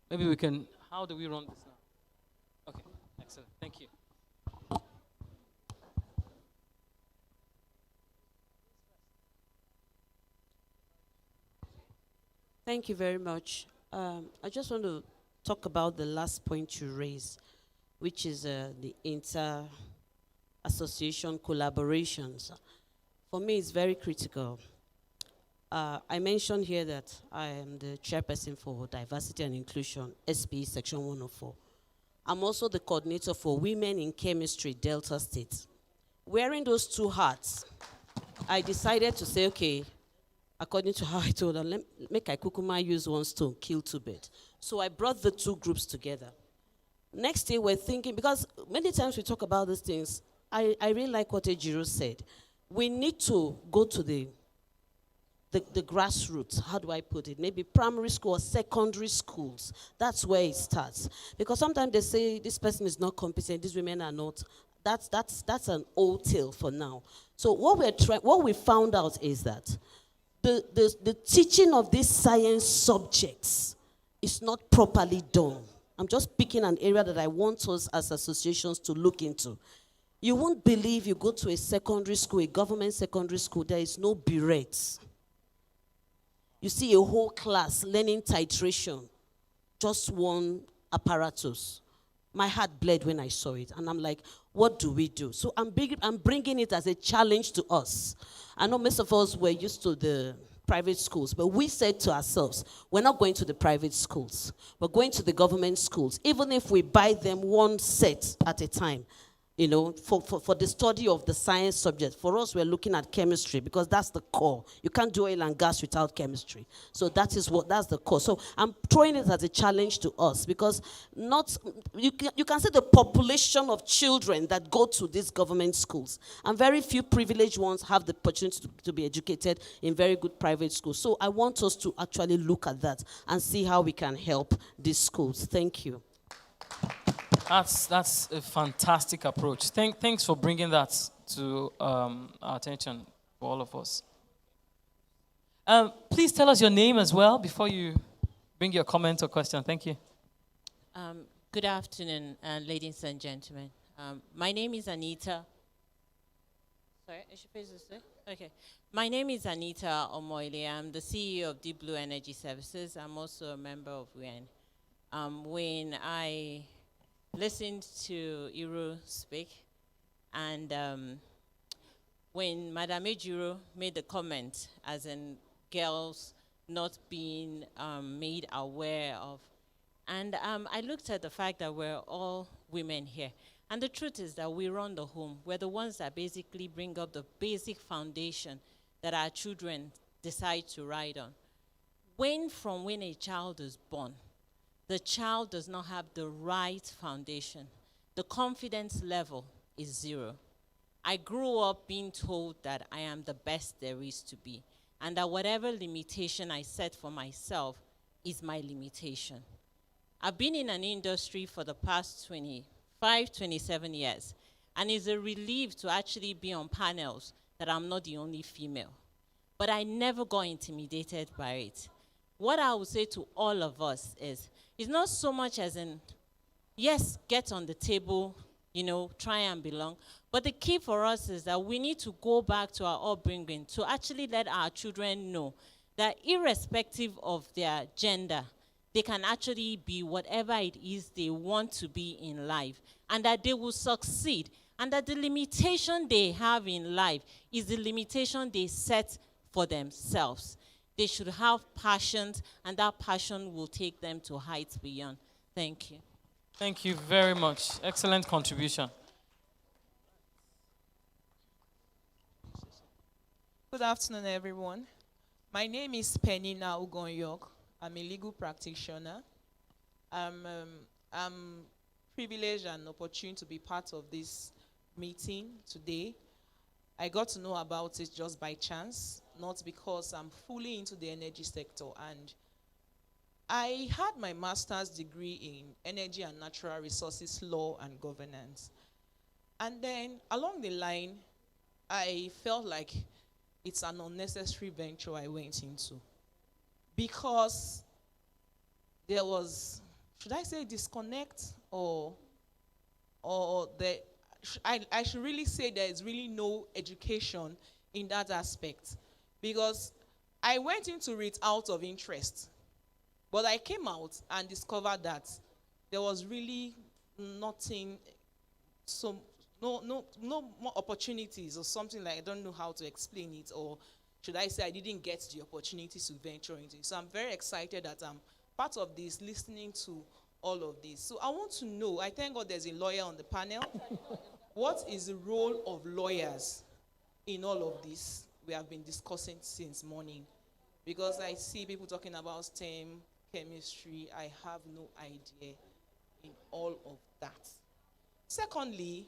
maybe we can, how do we run this now? Okay, excellent, thank you. Thank you very much. I just want to talk about the last point you raised, which is the inter-association collaborations. For me, it's very critical. I mentioned here that I am the chairperson for Diversity and Inclusion, SPE Section 104. I'm also the coordinator for Women in Chemistry, Delta State. Wearing those two hats, I decided to say, okay, according to how I told her, make I kukuma use one stone, kill two birds. So I brought the two groups together. Next day, we're thinking, because many times we talk about these things, I really like what Ejiro said. We need to go to the grassroots. How do I put it? Maybe primary school or secondary schools. That's where it starts. Because sometimes they say this person is not competent, these women are not. That's an old tale for now. So what we found out is that the teaching of these science subjects is not properly done. I'm just picking an area that I want us as associations to look into. You won't believe you go to a secondary school, a government secondary school, there is no berets. You see a whole class learning titration, just one apparatus. My heart bled when I saw it, and I'm like, what do we do? So I'm bringing it as a challenge to us. I know most of us were used to the private schools, but we said to ourselves, we're not going to the private schools. We're going to the government schools, even if we buy them one set at a time. You know, for the study of the science subject. For us, we're looking at chemistry because that's the core. You can't do oil and gas without chemistry. So that's the core. So I'm throwing it as a challenge to us because you can see the population of children that go to these government schools. And very few privileged ones have the opportunity to be educated in very good private schools. So I want us to actually look at that and see how we can help these schools. Thank you. That's a fantastic approach. Thanks for bringing that to our attention for all of us. Please tell us your name as well before you bring your comment or question. Thank you. Good afternoon, ladies and gentlemen. My name is Anita. Sorry, I should face this way? Okay. My name is Anita Omoile. I'm the CEO of Deep Blue Energy Services. I'm also a member of WIN. When I listened to Iru speak, and when Madame Ejiro made the comment, as in girls not being made aware of, and I looked at the fact that we're all women here, and the truth is that we run the home. We're the ones that basically bring up the basic foundation that our children decide to ride on. When a child is born, the child does not have the right foundation. The confidence level is zero. I grew up being told that I am the best there is to be, and that whatever limitation I set for myself is my limitation. I've been in an industry for the past 27 years, and it's a relief to actually be on panels that I'm not the only female. But I never got intimidated by it. What I would say to all of us is, it's not so much as in, yes, get on the table, try and belong. But the key for us is that we need to go back to our upbringing to actually let our children know that irrespective of their gender, they can actually be whatever it is they want to be in life, and that they will succeed, and that the limitation they have in life is the limitation they set for themselves. They should have passions, and that passion will take them to heights beyond. Thank you. Thank you very much. Excellent contribution. Good afternoon, everyone. My name is Penina Ugonyok. I'm a legal practitioner. I'm privileged and opportune to be part of this meeting today. I got to know about it just by chance, not because I'm fully into the energy sector. And I had my master's degree in energy and natural resources law and governance. And then along the line, I felt like it's an unnecessary venture I went into, because there was, should I say disconnect, or I should really say there is really no education in that aspect, because I went into it out of interest, but I came out and discovered that there was really nothing, so no more opportunities or something like, I don't know how to explain it, or should I say I didn't get the opportunity to venture into it. So I'm very excited that I'm part of this, listening to all of this. So I want to know, I thank God there's a lawyer on the panel. What is the role of lawyers in all of this we have been discussing since morning? Because I see people talking about STEM, chemistry. I have no idea in all of that. Secondly,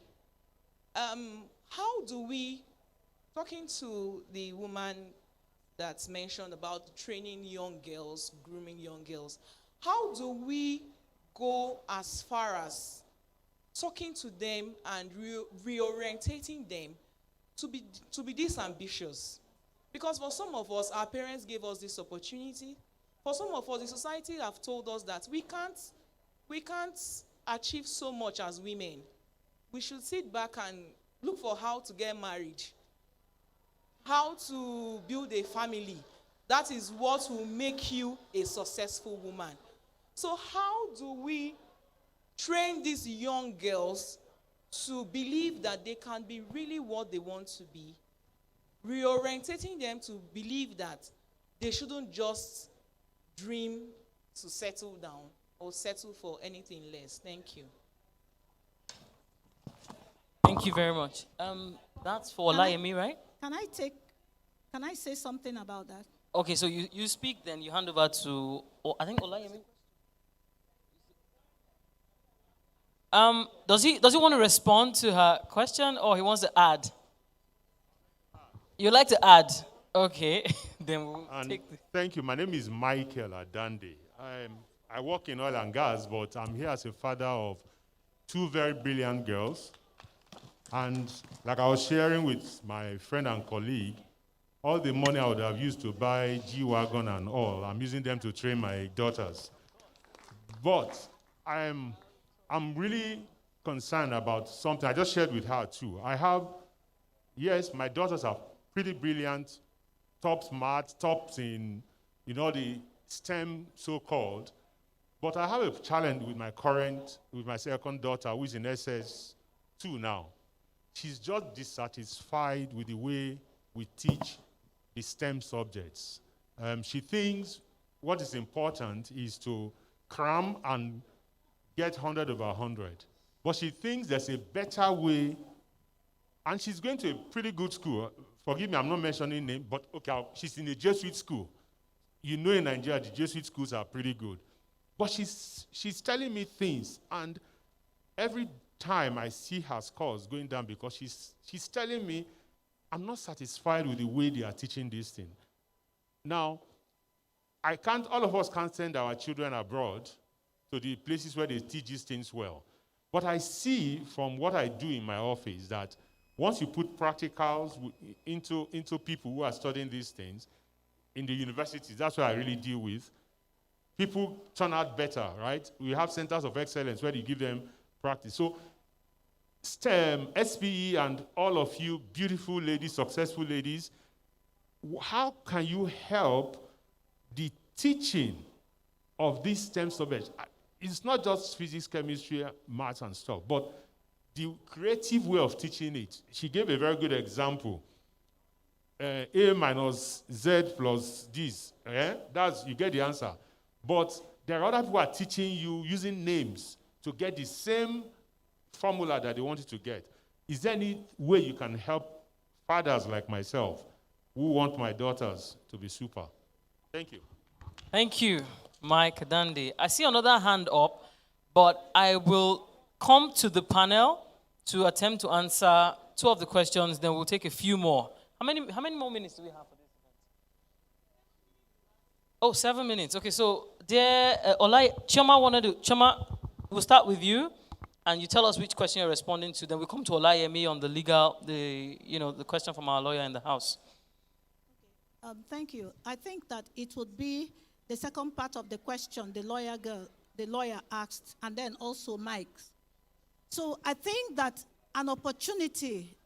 how do we, talking to the woman that's mentioned about training young girls, grooming young girls, how do we go as far as talking to them and reorientating them to be this ambitious? Because for some of us, our parents gave us this opportunity. For some of us, the society have told us that we can't achieve so much as women. We should sit back and look for how to get married, how to build a family. That is what will make you a successful woman. So how do we train these young girls to believe that they can be really what they want to be, reorientating them to believe that they shouldn't just dream to settle down or settle for anything less? Thank you. Thank you very much. That's for Olayemi, right? Can I say something about that? Okay, so you speak, then you hand over to, I think Olayemi. Does he want to respond to her question, or he wants to add? You like to add? Okay, then we'll take the... Thank you. My name is Michael Adande. I work in oil and gas, but I'm here as a father of two very brilliant girls. And like I was sharing with my friend and colleague, all the money I would have used to buy G-Wagon and all, I'm using them to train my daughters. But I'm really concerned about something I just shared with her too. Yes, my daughters are pretty brilliant, top smart, tops in all the STEM so-called. But I have a challenge with my second daughter, who is in SS2 now. She's just dissatisfied with the way we teach the STEM subjects. She thinks what is important is to cram and get 100 over 100. But she thinks there's a better way, and she's going to a pretty good school. Forgive me, I'm not mentioning name, but okay, she's in a Jesuit school. You know, in Nigeria, the Jesuit schools are pretty good. But she's telling me things, and every time I see her scores going down because she's telling me, I'm not satisfied with the way they are teaching this thing. Now, all of us can't send our children abroad to the places where they teach these things well. But I see from what I do in my office that once you put practicals into people who are studying these things in the universities, that's what I really deal with, people turn out better, right? We have centers of excellence where you give them practice. So STEM, SPE, and all of you beautiful ladies, successful ladies, how can you help the teaching of these STEM subjects? It's not just physics, chemistry, maths, and stuff, but the creative way of teaching it. She gave a very good example. A minus Z plus this. You get the answer. But there are other people who are teaching you using names to get the same formula that they wanted to get. Is there any way you can help fathers like myself who want my daughters to be super? Thank you. Thank you, Mike Dande. I see another hand up, but I will come to the panel to attempt to answer two of the questions, then we'll take a few more. How many more minutes do we have for this event? Oh, 7 minutes. Okay, so dear Chioma, we'll start with you, and you tell us which question you're responding to. Then we come to Olayemi on the question from our lawyer in the house. Thank you. I think that it would be the second part of the question the lawyer asked, and then also Mike's. So I think that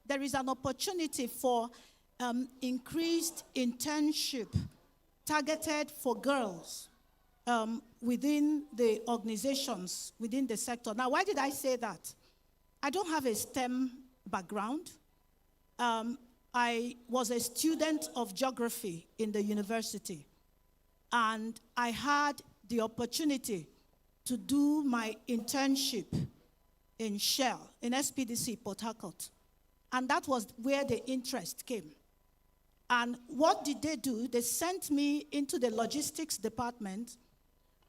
there is an opportunity for increased internship targeted for girls. within the organizations, within the sector. Now, why did I say that? I don't have a STEM background. I was a student of geography in the university, and I had the opportunity to do my internship in Shell, in SPDC, Port Harcourt. And that was where the interest came. And what did they do? They sent me into the logistics department,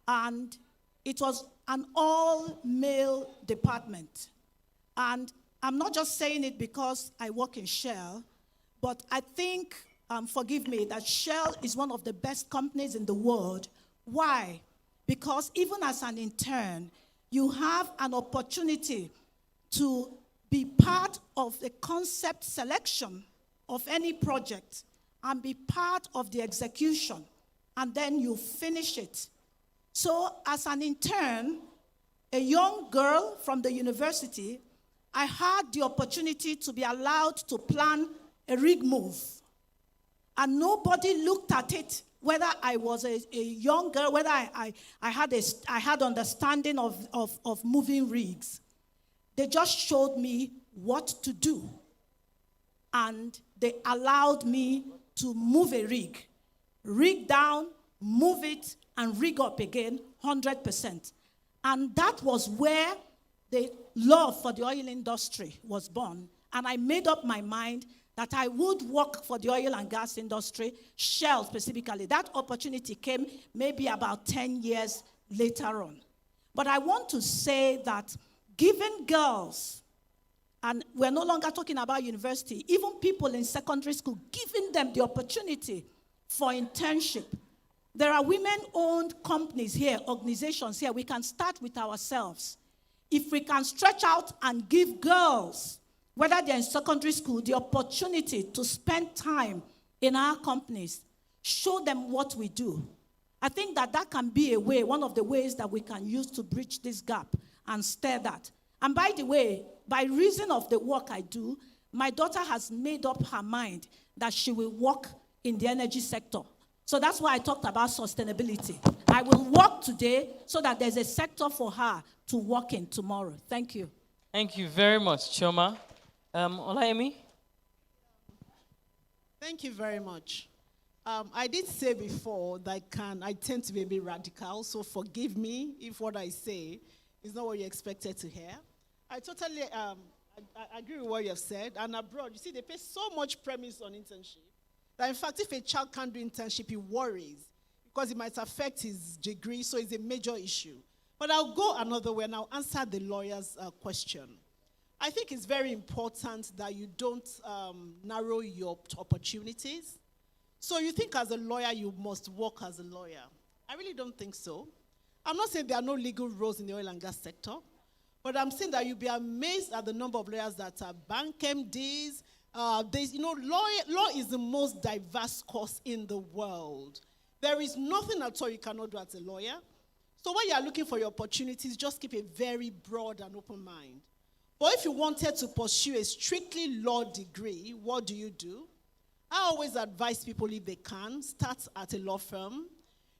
and it was an all-male department. And I'm not just saying it because I work in Shell, but I think, forgive me, that Shell is one of the best companies in the world. Why? Because even as an intern, you have an opportunity to be part of the concept selection of any project and be part of the execution, and then you finish it. So as an intern, a young girl from the university, I had the opportunity to be allowed to plan a rig move. And nobody looked at it, whether I was a young girl, whether I had understanding of moving rigs. They just showed me what to do. And they allowed me to move a rig down, move it, and rig up again, 100%. And that was where the love for the oil industry was born. And I made up my mind that I would work for the oil and gas industry, Shell specifically. That opportunity came maybe about 10 years later on. But I want to say that giving girls, and we're no longer talking about university, even people in secondary school, giving them the opportunity for internship. There are women-owned companies here, organizations here. We can start with ourselves. If we can stretch out and give girls, whether they're in secondary school, the opportunity to spend time in our companies, show them what we do. I think that can be a way, one of the ways that we can use to bridge this gap and stir that. And by the way, by reason of the work I do, my daughter has made up her mind that she will work in the energy sector. So that's why I talked about sustainability. I will work today so that there's a sector for her to work in tomorrow. Thank you. Thank you very much, Chioma. Olayemi? Thank you very much. I did say before that I tend to be a bit radical, so forgive me if what I say is not what you expected to hear. I totally I agree with what you have said. And abroad, you see, they pay so much premise on internship that, in fact, if a child can't do internship, he worries because it might affect his degree, so it's a major issue. But I'll go another way, and I'll answer the lawyer's question. I think it's very important that you don't narrow your opportunities. So you think as a lawyer, you must work as a lawyer. I really don't think so. I'm not saying there are no legal roles in the oil and gas sector, but I'm saying that you'll be amazed at the number of lawyers that are bank MDs. Law is the most diverse course in the world. There is nothing at all you cannot do as a lawyer. So when you are looking for your opportunities, just keep a very broad and open mind. But if you wanted to pursue a strictly law degree, what do? I always advise people, if they can, start at a law firm,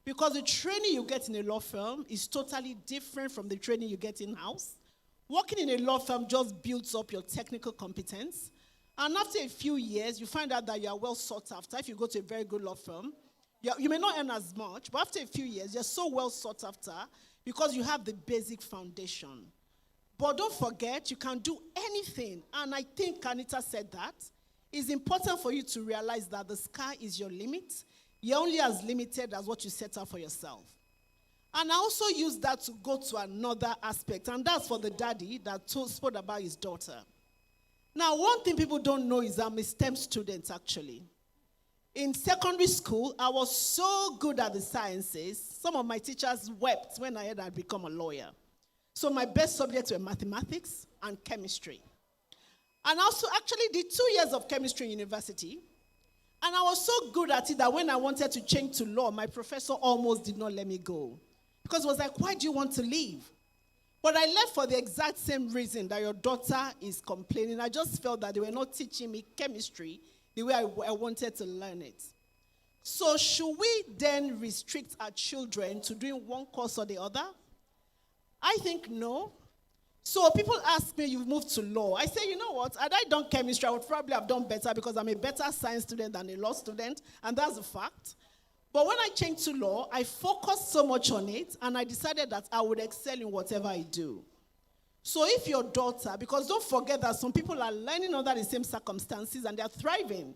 because the training you get in a law firm is totally different from the training you get in-house. Working in a law firm just builds up your technical competence. And after a few years, you find out that you are well sought after. If you go to a very good law firm, you may not earn as much, but after a few years, you're so well sought after because you have the basic foundation. But don't forget, you can do anything. And I think Anita said that. It's important for you to realize that the sky is your limit. You're only as limited as what you set out for yourself. And I also use that to go to another aspect, and that's for the daddy that spoke about his daughter. Now, one thing people don't know is I'm a STEM student, actually. In secondary school, I was so good at the sciences, some of my teachers wept when I heard I'd become a lawyer. So my best subjects were mathematics and chemistry. And I also actually did 2 years of chemistry in university. And I was so good at it that when I wanted to change to law, my professor almost did not let me go. Because it was like, why do you want to leave? But I left for the exact same reason that your daughter is complaining. I just felt that they were not teaching me chemistry the way I wanted to learn it. So should we then restrict our children to doing one course or the other? I think no. So people ask me, you've moved to law. I say, you know what? Had I done chemistry, I would probably have done better because I'm a better science student than a law student, and that's a fact. But when I changed to law, I focused so much on it, and I decided that I would excel in whatever I do. So if your daughter, because don't forget that some people are learning under the same circumstances and they're thriving.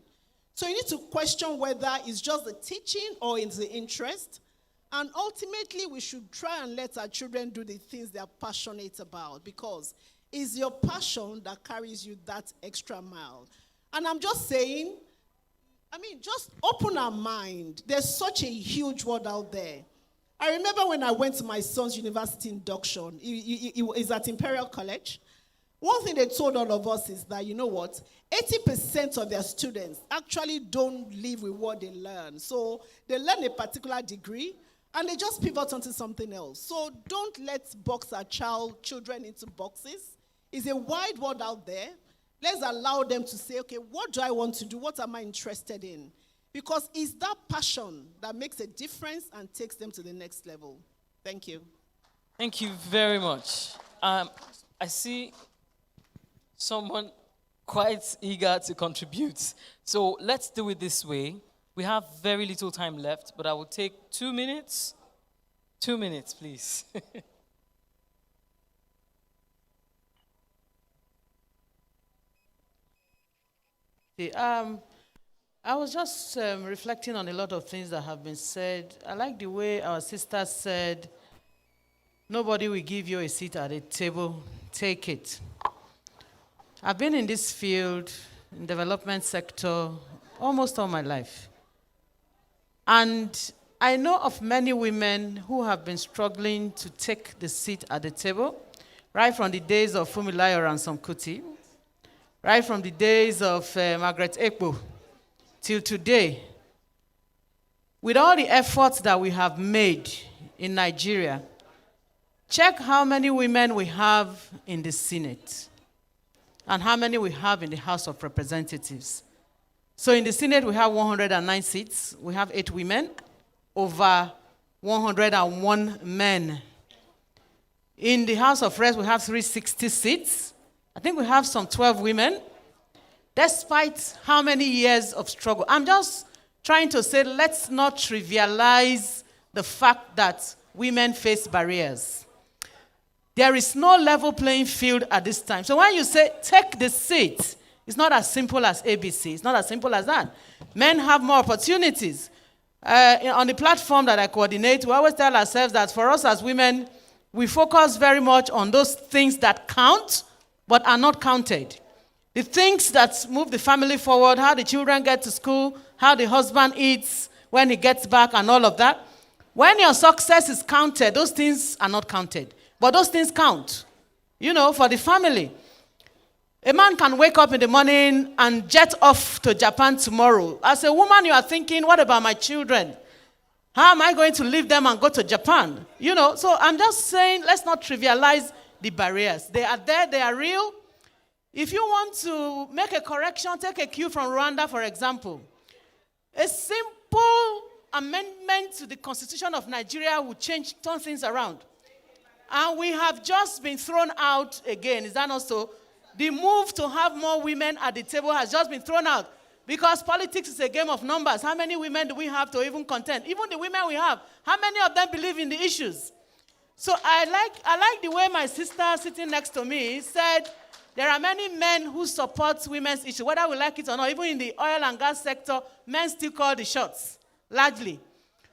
So you need to question whether it's just the teaching or it's the interest. And ultimately, we should try and let our children do the things they are passionate about, because it's your passion that carries you that extra mile. And I'm just saying, just open our mind. There's such a huge world out there. I remember when I went to my son's university induction, he's at Imperial College. One thing they told all of us is that, you know what, 80% of their students actually don't live with what they learn. So they learn a particular degree, and they just pivot onto something else. So don't let's box our children into boxes. It's a wide world out there. Let's allow them to say, okay, what do I want to do? What am I interested in? Because it's that passion that makes a difference and takes them to the next level. Thank you. Thank you very much. I see someone quite eager to contribute. So let's do it this way. We have very little time left, but I will take 2 minutes. 2 minutes, please. I was just reflecting on a lot of things that have been said. I like the way our sister said, nobody will give you a seat at a table, take it. I've been in this field, in development sector, almost all my life. And I know of many women who have been struggling to take the seat at the table, right from the days of Fumilayo Ransom Kuti, right from the days of Margaret Ekpo, till today. With all the efforts that we have made in Nigeria, check how many women we have in the Senate and how many we have in the House of Representatives. So in the Senate, we have 109 seats. We have 8 women, over 101 men. In the House of Reps, we have 360 seats. I think we have some 12 women, despite how many years of struggle. I'm just trying to say, let's not trivialize the fact that women face barriers. There is no level playing field at this time. So when you say, take the seat, it's not as simple as ABC. It's not as simple as that. Men have more opportunities. On the platform that I coordinate, we always tell ourselves that for us as women, we focus very much on those things that count, but are not counted. The things that move the family forward, how the children get to school, how the husband eats when he gets back, and all of that. When your success is counted, those things are not counted. But those things count, for the family. A man can wake up in the morning and jet off to Japan tomorrow. As a woman, you are thinking, what about my children? How am I going to leave them and go to Japan? So I'm just saying, let's not trivialize the barriers. They are there, they are real. If you want to make a correction, take a cue from Rwanda, for example. A simple amendment to the Constitution of Nigeria would turn things around. And we have just been thrown out again. Is that not so? The move to have more women at the table has just been thrown out because politics is a game of numbers. How many women do we have to even contend? Even the women we have, how many of them believe in the issues? So I like the way my sister sitting next to me said there are many men who support women's issues, whether we like it or not. Even in the oil and gas sector, men still call the shots, largely.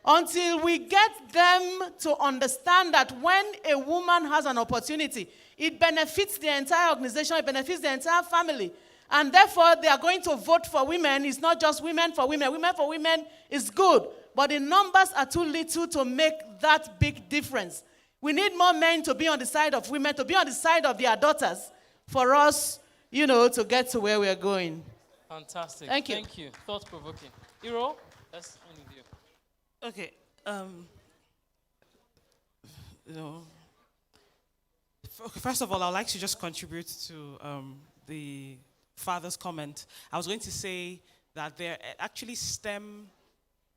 Until we get them to understand that when a woman has an opportunity, it benefits the entire organization, it benefits the entire family. And therefore, they are going to vote for women. It's not just women for women. Women for women is good, but the numbers are too little to make that big difference. We need more men to be on the side of women, to be on the side of their daughters, for us, to get to where we are going. Fantastic. Thank you. Thank you. Thought-provoking. Iro, let's end with you. Okay. First of all, I'd like to just contribute to the father's comment. I was going to say that there actually STEM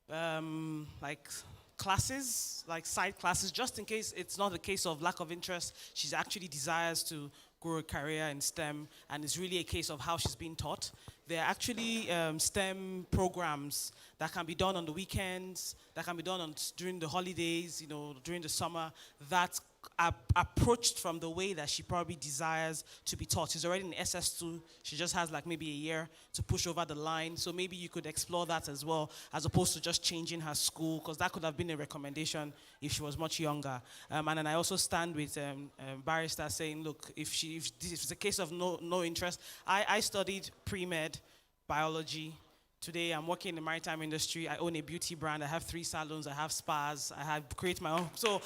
like classes, like side classes, just in case it's not a case of lack of interest. She actually desires to grow a career in STEM, and it's really a case of how she's being taught. There are actually STEM programs that can be done on the weekends, that can be done during the holidays, during the summer, that are approached from the way that she probably desires to be taught. She's already in SS2. She just has like maybe a year to push over the line. So maybe you could explore that as well, as opposed to just changing her school, because that could have been a recommendation if she was much younger. And then I also stand with Barrister saying, look, if it's a case of no interest, I studied pre-med biology. Today, I'm working in the maritime industry. I own a beauty brand. I have 3 salons. I have spas. I have created my own. So,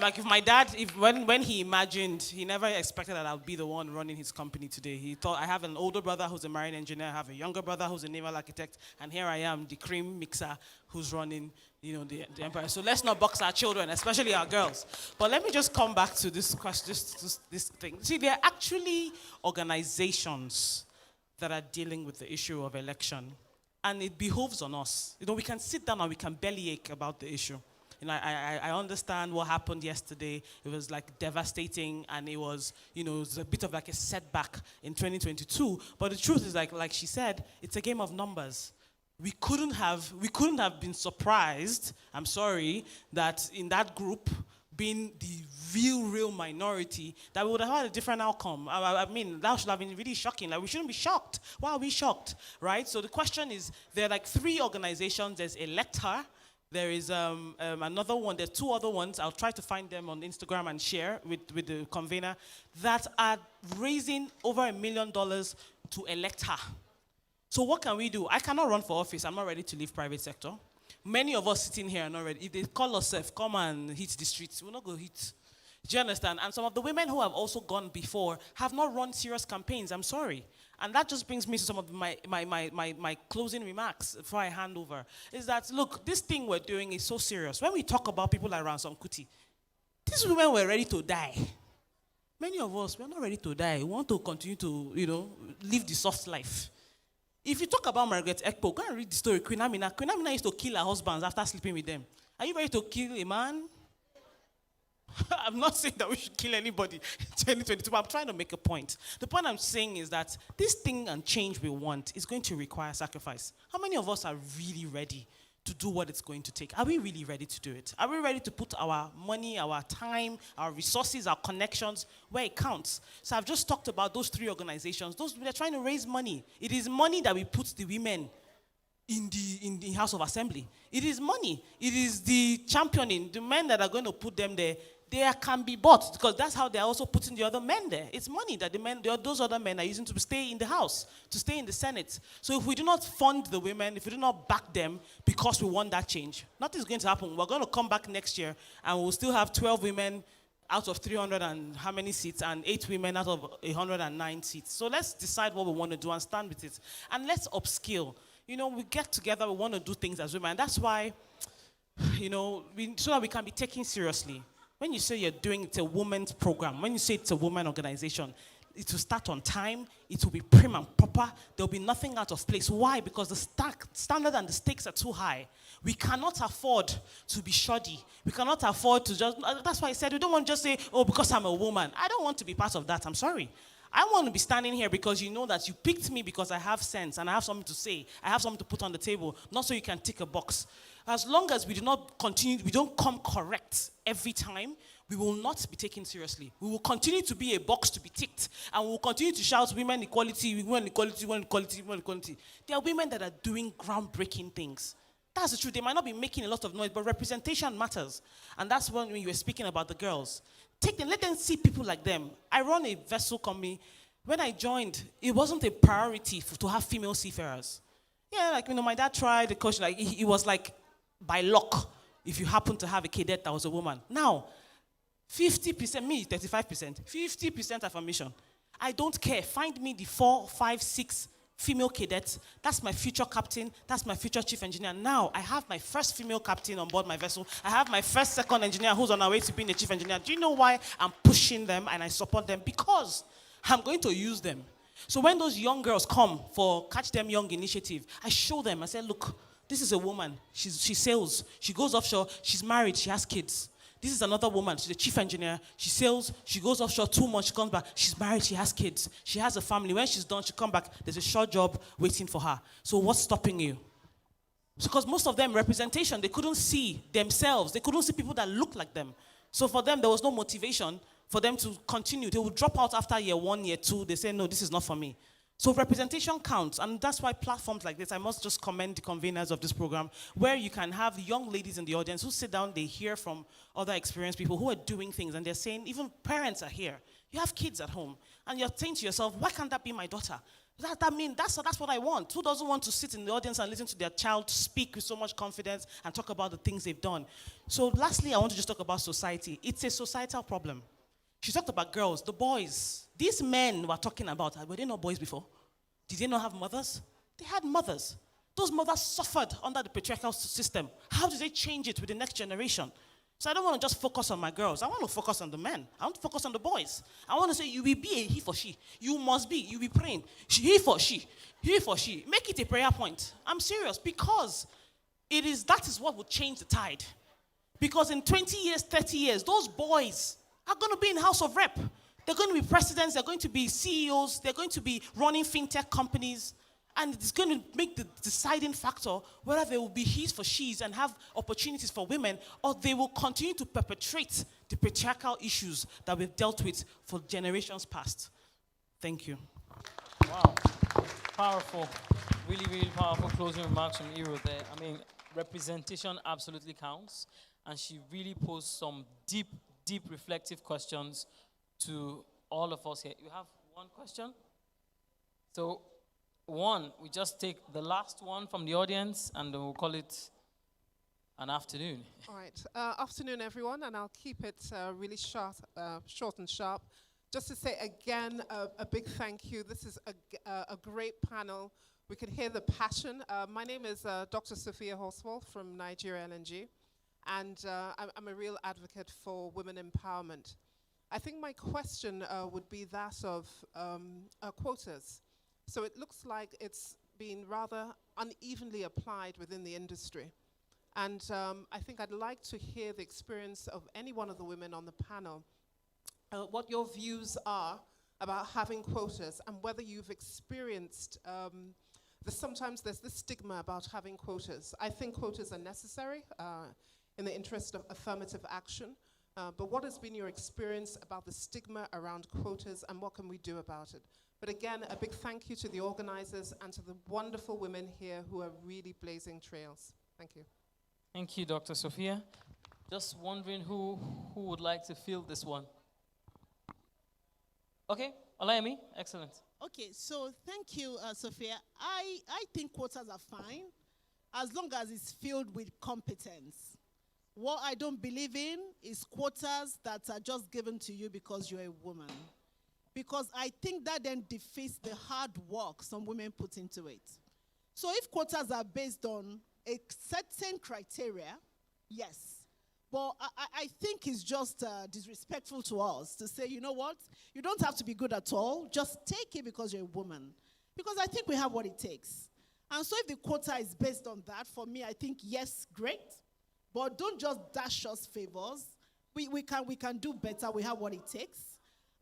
like, if my dad, when he imagined, he never expected that I would be the one running his company today. He thought, I have an older brother who's a marine engineer. I have a younger brother who's a naval architect. And here I am, the cream mixer who's running, the empire. So let's not box our children, especially our girls. But let me just come back to this question, this thing. See, there are actually organizations that are dealing with the issue of election. And it behoves on us. We can sit down and we can bellyache about the issue. I understand what happened yesterday. It was like devastating, and it was a bit of like a setback in 2022. But the truth is, like she said, it's a game of numbers. We couldn't have been surprised, I'm sorry, that in that group, being the real minority, that we would have had a different outcome. I mean, that should have been really shocking. Like, we shouldn't be shocked. Why are we shocked, right? So the question is, there are like 3 organizations. There's Elect Her. There is another one. There's 2 other ones. I'll try to find them on Instagram and share with the convener, that are raising over $1 million to elect her. So what can we do? I cannot run for office. I'm not ready to leave private sector. Many of us sitting here are not ready. If they call us, come and hit the streets, we'll not go hit. Do you understand? And some of the women who have also gone before have not run serious campaigns. I'm sorry. And that just brings me to some of my closing remarks before I hand over. Is that, look, this thing we're doing is so serious. When we talk about people like Ransom Kuti, these women were ready to die. Many of us, we're not ready to die. We want to continue to, live the soft life. If you talk about Margaret Ekpo, go and read the story. Queen Amina. Queen Amina used to kill her husbands after sleeping with them. Are you ready to kill a man? I'm not saying that we should kill anybody in 2022, but I'm trying to make a point. The point I'm saying is that this thing and change we want is going to require sacrifice. How many of us are really ready to do what it's going to take? Are we really ready to do it? Are we ready to put our money, our time, our resources, our connections where it counts? So I've just talked about those 3 organizations. They're trying to raise money. It is money that we put the women in the House of Assembly. It is money. It is the championing, the men that are going to put them there. They can be bought, because that's how they're also putting the other men there. It's money that those other men are using to stay in the House, to stay in the Senate. So if we do not fund the women, if we do not back them because we want that change, nothing's going to happen. We're going to come back next year and we'll still have 12 women out of 300 and how many seats, and 8 women out of 109 seats. So let's decide what we want to do and stand with it. And let's upskill. We get together, we want to do things as women. And that's why, so that we can be taken seriously. When you say you're doing it's a women's program, when you say it's a woman organization, it will start on time, it will be prim and proper, there'll be nothing out of place. Why? Because the standard and the stakes are too high. We cannot afford to be shoddy. We cannot afford to just, that's why I said we don't want to just say, oh, because I'm a woman. I don't want to be part of that, I'm sorry. I want to be standing here because you know that you picked me because I have sense and I have something to say. I have something to put on the table, not so you can tick a box. As long as we do not continue, we don't come correct every time, we will not be taken seriously. We will continue to be a box to be ticked, and we will continue to shout women equality, women equality, women equality, women equality. There are women that are doing groundbreaking things. That's the truth. They might not be making a lot of noise, but representation matters. And that's when you were speaking about the girls. Take them, let them see people like them. I run a vessel company. When I joined, it wasn't a priority to have female seafarers. Yeah, my dad tried the coach, it was like by luck if you happen to have a cadet that was a woman. Now, 50%, me, 35%, 50% affirmation. I don't care. Find me the 4, 5, 6 female cadets. That's my future captain. That's my future chief engineer. Now, I have my first female captain on board my vessel. I have my first second engineer who's on our way to being the chief engineer. Do you know why I'm pushing them and I support them? Because I'm going to use them. So when those young girls come for Catch Them Young initiative, I show them, I say, look, This is a woman. She sails. She goes offshore. She's married. She has kids. This is another woman. She's a chief engineer. She sails. She goes offshore 2 months. She comes back. She's married. She has kids. She has a family. When she's done, she come back. There's a short job waiting for her. So what's stopping you? Because most of them, representation, they couldn't see themselves. They couldn't see people that looked like them. So for them, there was no motivation for them to continue. They would drop out after year 1, year 2. They say, no, this is not for me. So representation counts, and that's why platforms like this, I must just commend the conveners of this program, where you can have young ladies in the audience who sit down, they hear from other experienced people who are doing things, and they're saying, even parents are here. You have kids at home, and you're saying to yourself, why can't that be my daughter? That's what I want. Who doesn't want to sit in the audience and listen to their child speak with so much confidence and talk about the things they've done? So lastly, I want to just talk about society. It's a societal problem. She talked about girls, the boys. These men we're talking about, were they not boys before? Did they not have mothers? They had mothers. Those mothers suffered under the patriarchal system. How do they change it with the next generation? So I don't want to just focus on my girls. I want to focus on the men. I want to focus on the boys. I want to say, you will be a he for she. You must be. You will be praying. He for she. He for she. Make it a prayer point. I'm serious, because that is what will change the tide. Because in 20 years, 30 years, those boys are going to be in House of Rep. They're going to be presidents. They're going to be CEOs. They're going to be running fintech companies. And it's going to make the deciding factor whether they will be he's for she's and have opportunities for women, or they will continue to perpetrate the patriarchal issues that we've dealt with for generations past. Thank you. Wow. Powerful. Really, really powerful closing remarks from Iro there. I mean, representation absolutely counts. And she really posed some deep, deep reflective questions to all of us here. You have one question? So, we just take the last one from the audience, and then we'll call it an afternoon. All right. Afternoon, everyone, and I'll keep it really short and sharp. Just to say again, a big thank you. This is a great panel. We can hear the passion. My name is Dr. Sophia Horswell from Nigeria LNG, and I'm a real advocate for women empowerment. I think my question would be that of quotas. So it looks like it's been rather unevenly applied within the industry. And I think I'd like to hear the experience of any one of the women on the panel, what your views are about having quotas, and whether you've experienced, sometimes there's this stigma about having quotas. I think quotas are necessary in the interest of affirmative action. But what has been your experience about the stigma around quotas, and what can we do about it? But again, a big thank you to the organizers and to the wonderful women here who are really blazing trails. Thank you. Thank you, Dr. Sophia. Just wondering who would like to field this one. Okay, Olayemi, excellent. Okay, so thank you, Sophia. I think quotas are fine as long as it's filled with competence. What I don't believe in is quotas that are just given to you because you're a woman. Because I think that then defeats the hard work some women put into it. So if quotas are based on a certain criteria, yes. But I think it's just disrespectful to us to say, you know what, you don't have to be good at all, just take it because you're a woman. Because I think we have what it takes. And so if the quota is based on that, for me, I think yes, great. But don't just dash us favors. We can do better, we have what it takes.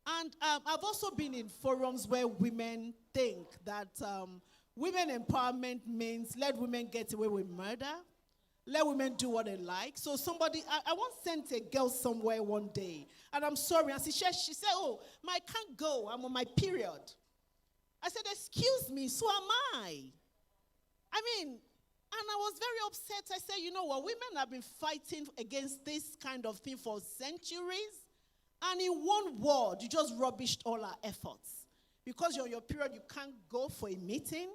And I've also been in forums where women think that women empowerment means let women get away with murder, let women do what they like. So I once sent a girl somewhere one day, and I'm sorry, and she said, oh, I can't go, I'm on my period. I said, excuse me, so am I. I mean, and I was very upset. I said, you know what, women have been fighting against this kind of thing for centuries. And in one word, you just rubbished all our efforts. Because you're on your period, you can't go for a meeting.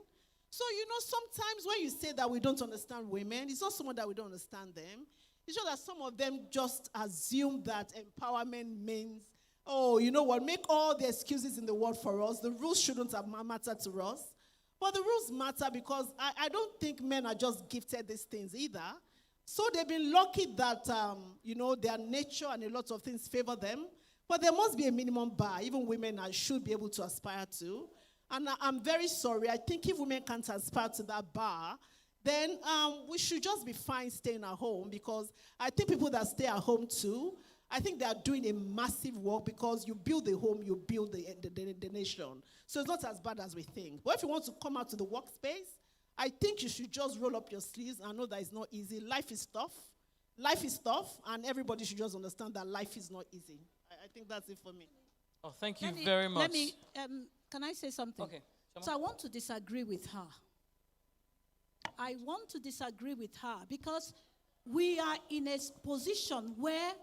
So, you know, sometimes when you say that we don't understand women, it's not someone that we don't understand them. It's just that some of them just assume that empowerment means, oh, you know what, make all the excuses in the world for us. The rules shouldn't have mattered to us. But the rules matter because I don't think men are just gifted these things either. So they've been lucky that, you know, their nature and a lot of things favor them. But there must be a minimum bar. Even women should be able to aspire to. And I'm very sorry. I think if women can't aspire to that bar, then we should just be fine staying at home, because I think people that stay at home too, I think they are doing a massive work, because you build the home, you build the nation. So it's not as bad as we think. But if you want to come out to the workspace, I think you should just roll up your sleeves and know that it's not easy. Life is tough. Life is tough, and everybody should just understand that life is not easy. I think that's it for me. Oh, thank you very much. Can I say something? Okay. So I want to disagree with her. I want to disagree with her because we are in a position where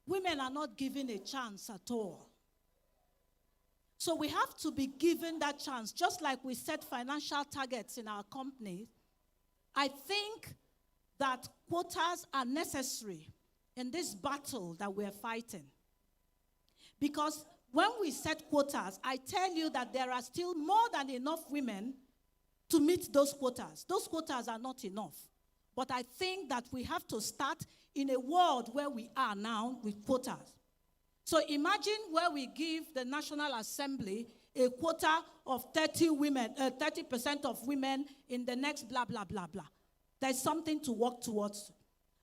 women are not given a chance at all. So we have to be given that chance, just like we set financial targets in our company. I think that quotas are necessary in this battle that we're fighting. Because when we set quotas, I tell you that there are still more than enough women to meet those quotas. Those quotas are not enough. But I think that we have to start in a world where we are now with quotas. So imagine where we give the National Assembly a quota of 30% of women in the next blah, blah, blah, blah. There's something to work towards.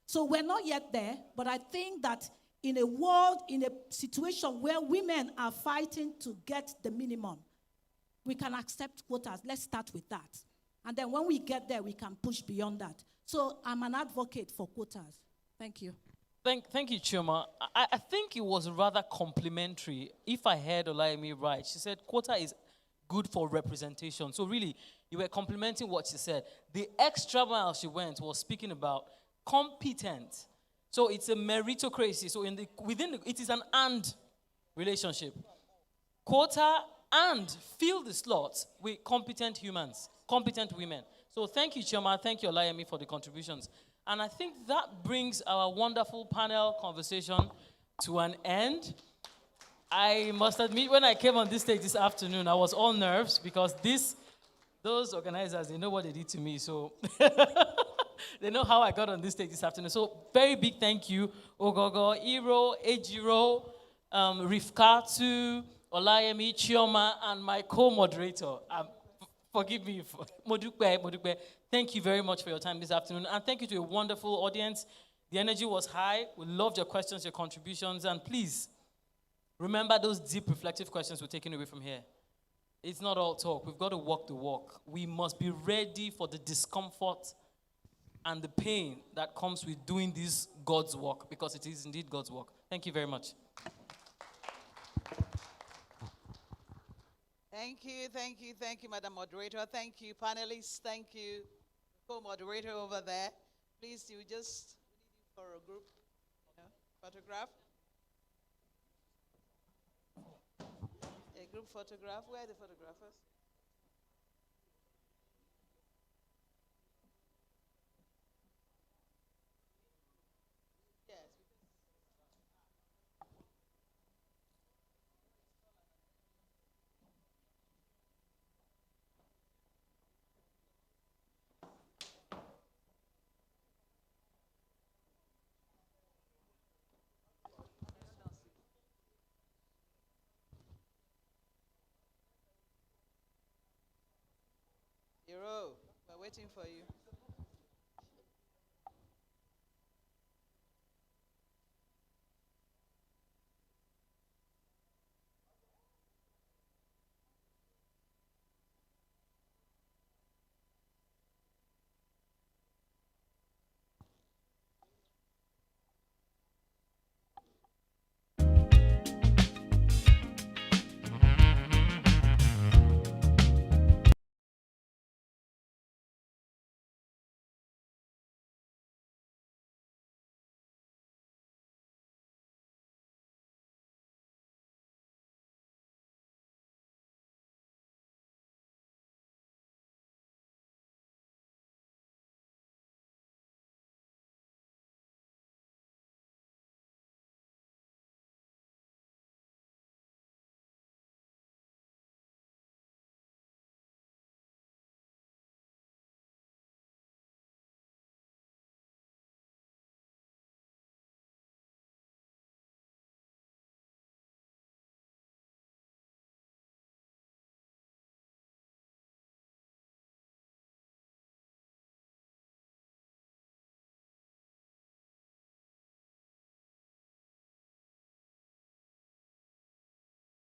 So we're not yet there, but I think that in a world, in a situation where women are fighting to get the minimum, we can accept quotas. Let's start with that. And then when we get there, we can push beyond that. So I'm an advocate for quotas. Thank you. Thank you, Chioma. I think it was rather complimentary. If I heard Olayemi right, she said quota is good for representation. So really, you were complimenting what she said. The extra mile she went was speaking about competent. So it's a meritocracy. So it is an and relationship. Quota and fill the slots with competent humans, competent women. So thank you, Chioma. Thank you, Olayemi, for the contributions. And I think that brings our wonderful panel conversation to an end. I must admit, when I came on this stage this afternoon, I was all nerves because those organizers, they know what they did to me. So they know how I got on this stage this afternoon. So very big thank you, Ogogo, Iro, Ejiro, Rifkatu, Olayemi, Chioma, and my co-moderator. Forgive me, Modukwe. Thank you very much for your time this afternoon. And thank you to a wonderful audience. The energy was high. We loved your questions, your contributions. And please, remember those deep, reflective questions we're taking away from here. It's not all talk. We've got to walk the walk. We must be ready for the discomfort and the pain that comes with doing this God's work, because it is indeed God's work. Thank you very much. Thank you, Madam Moderator. Thank you, panelists. Thank you, co-moderator over there. Please, we need you for a group photograph. A group photograph. Where are the photographers? Hero, we're waiting for you.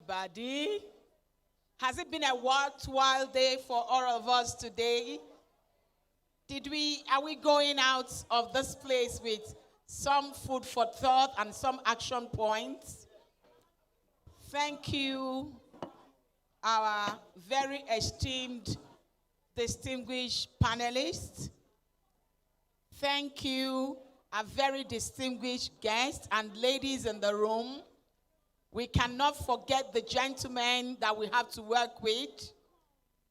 Buddy, has it been a worthwhile day for all of us today? Are we going out of this place with some food for thought and some action points? Thank you, our very esteemed, distinguished panelists. Thank you, our very distinguished guests and ladies in the room. We cannot forget the gentlemen that we have to work with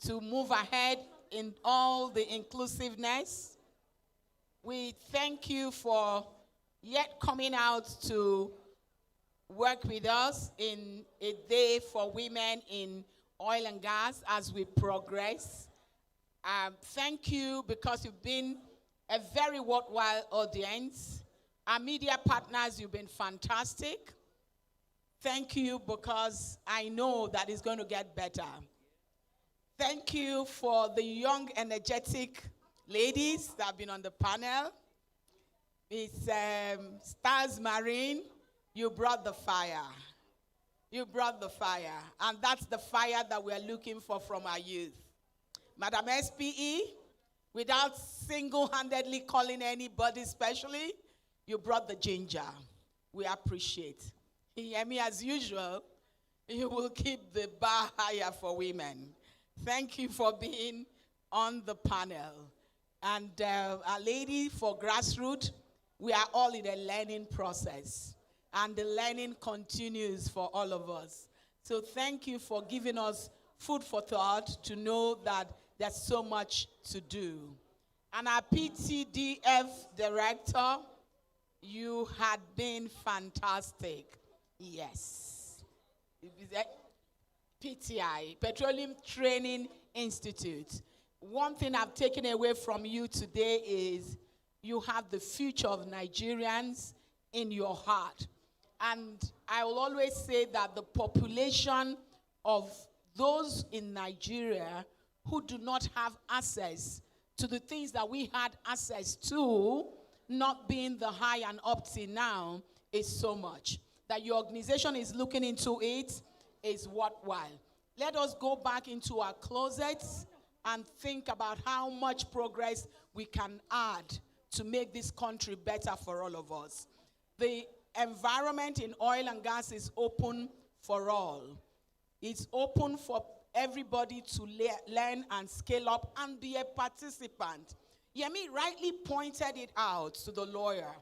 to move ahead in all the inclusiveness. We thank you for yet coming out to work with us in a day for women in oil and gas as we progress. Thank you because you've been a very worthwhile audience. Our media partners, you've been fantastic. Thank you because I know that it's going to get better. Thank you for the young, energetic ladies that have been on the panel. It's Stars Marine, you brought the fire. You brought the fire. And that's the fire that we're looking for from our youth. Madam SPE, without single-handedly calling anybody specially, you brought the ginger. We appreciate. Yemi, as usual, you will keep the bar higher for women. Thank you for being on the panel. And our lady for grassroots, we are all in a learning process. And the learning continues for all of us. So thank you for giving us food for thought to know that there's so much to do. And our PTDF director, you had been fantastic. Yes. PTI, Petroleum Training Institute. One thing I've taken away from you today is you have the future of Nigerians in your heart. And I will always say that the population of those in Nigeria who do not have access to the things that we had access to, not being the high and up till now, is so much. That your organization is looking into it is worthwhile. Let us go back into our closets and think about how much progress we can add to make this country better for all of us. The environment in oil and gas is open for all. It's open for everybody to learn and scale up and be a participant. Yemi rightly pointed it out to the lawyer.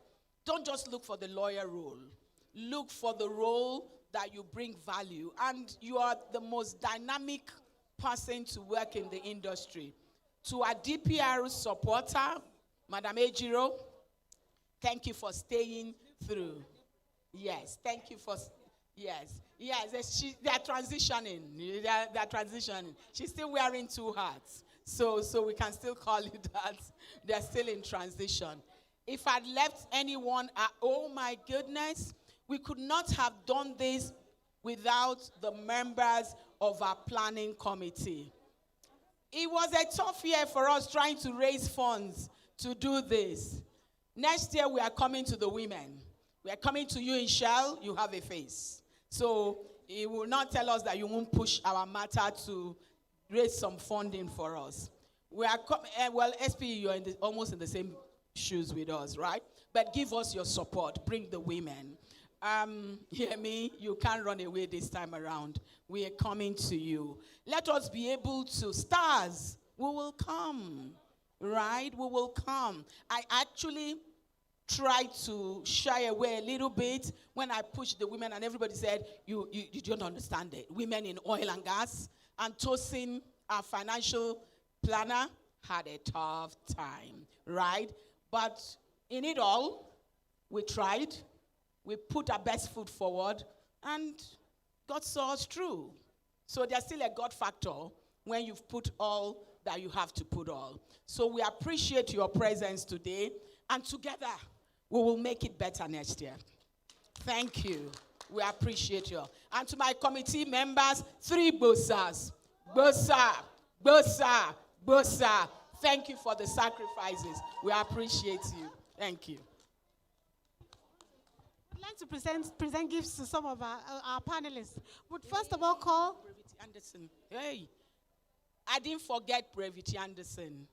Don't just look for the lawyer role. Look for the role that you bring value. And you are the most dynamic person to work in the industry. To our DPR supporter, Madam Ejiro, thank you for staying through. Yes, thank you for, yes. Yes, they are transitioning. They are transitioning. She's still wearing two hats. So we can still call it that. They're still in transition. If I'd left anyone, oh my goodness, we could not have done this without the members of our planning committee. It was a tough year for us trying to raise funds to do this. Next year, we are coming to the women. We are coming to you in Shell, you have a face. So it will not tell us that you won't push our matter to raise some funding for us. We are well, SP, you're almost in the same shoes with us, right? But give us your support. Bring the women. Hear me? You can't run away this time around. We are coming to you. Let us be able to, stars, we will come, right? We will come. I actually tried to shy away a little bit when I pushed the women and everybody said, you don't understand it. Women in oil and gas. And Tosin, our financial planner, had a tough time, right? But in it all, we tried. We put our best foot forward, and God saw us through. So there's still a God factor when you've put all that you have to put all. So we appreciate your presence today, and together we will make it better next year. Thank you. We appreciate you. And to my committee members, 3 bosas. Bosa, bosa, bosa. Thank you for the sacrifices. We appreciate you. Thank you. like to present gifts to some of our panelists. Would first of all call Brevity Anderson. Hey, I didn't forget Brevity Anderson.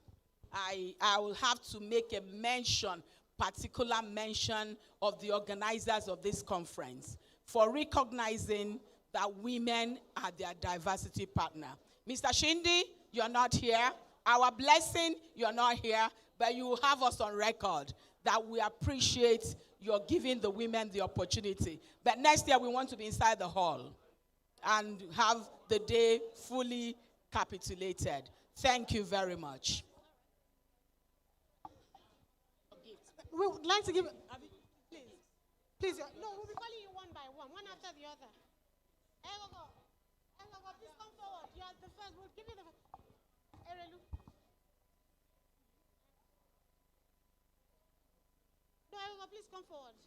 I will have to make a mention, particular mention of the organizers of this conference for recognizing that women are their diversity partner. Mr. Shindi, you're not here. Our blessing, you're not here, but you will have us on record that we appreciate your giving the women the opportunity. But next year, we want to be inside the hall and have the day fully capitulated. Thank you very much. we would like to give. Please, no, we'll be calling you one by one after the other. Egogo, please come forward. You are the first. We'll give you the. Erelu. No, Egogo, please come forward.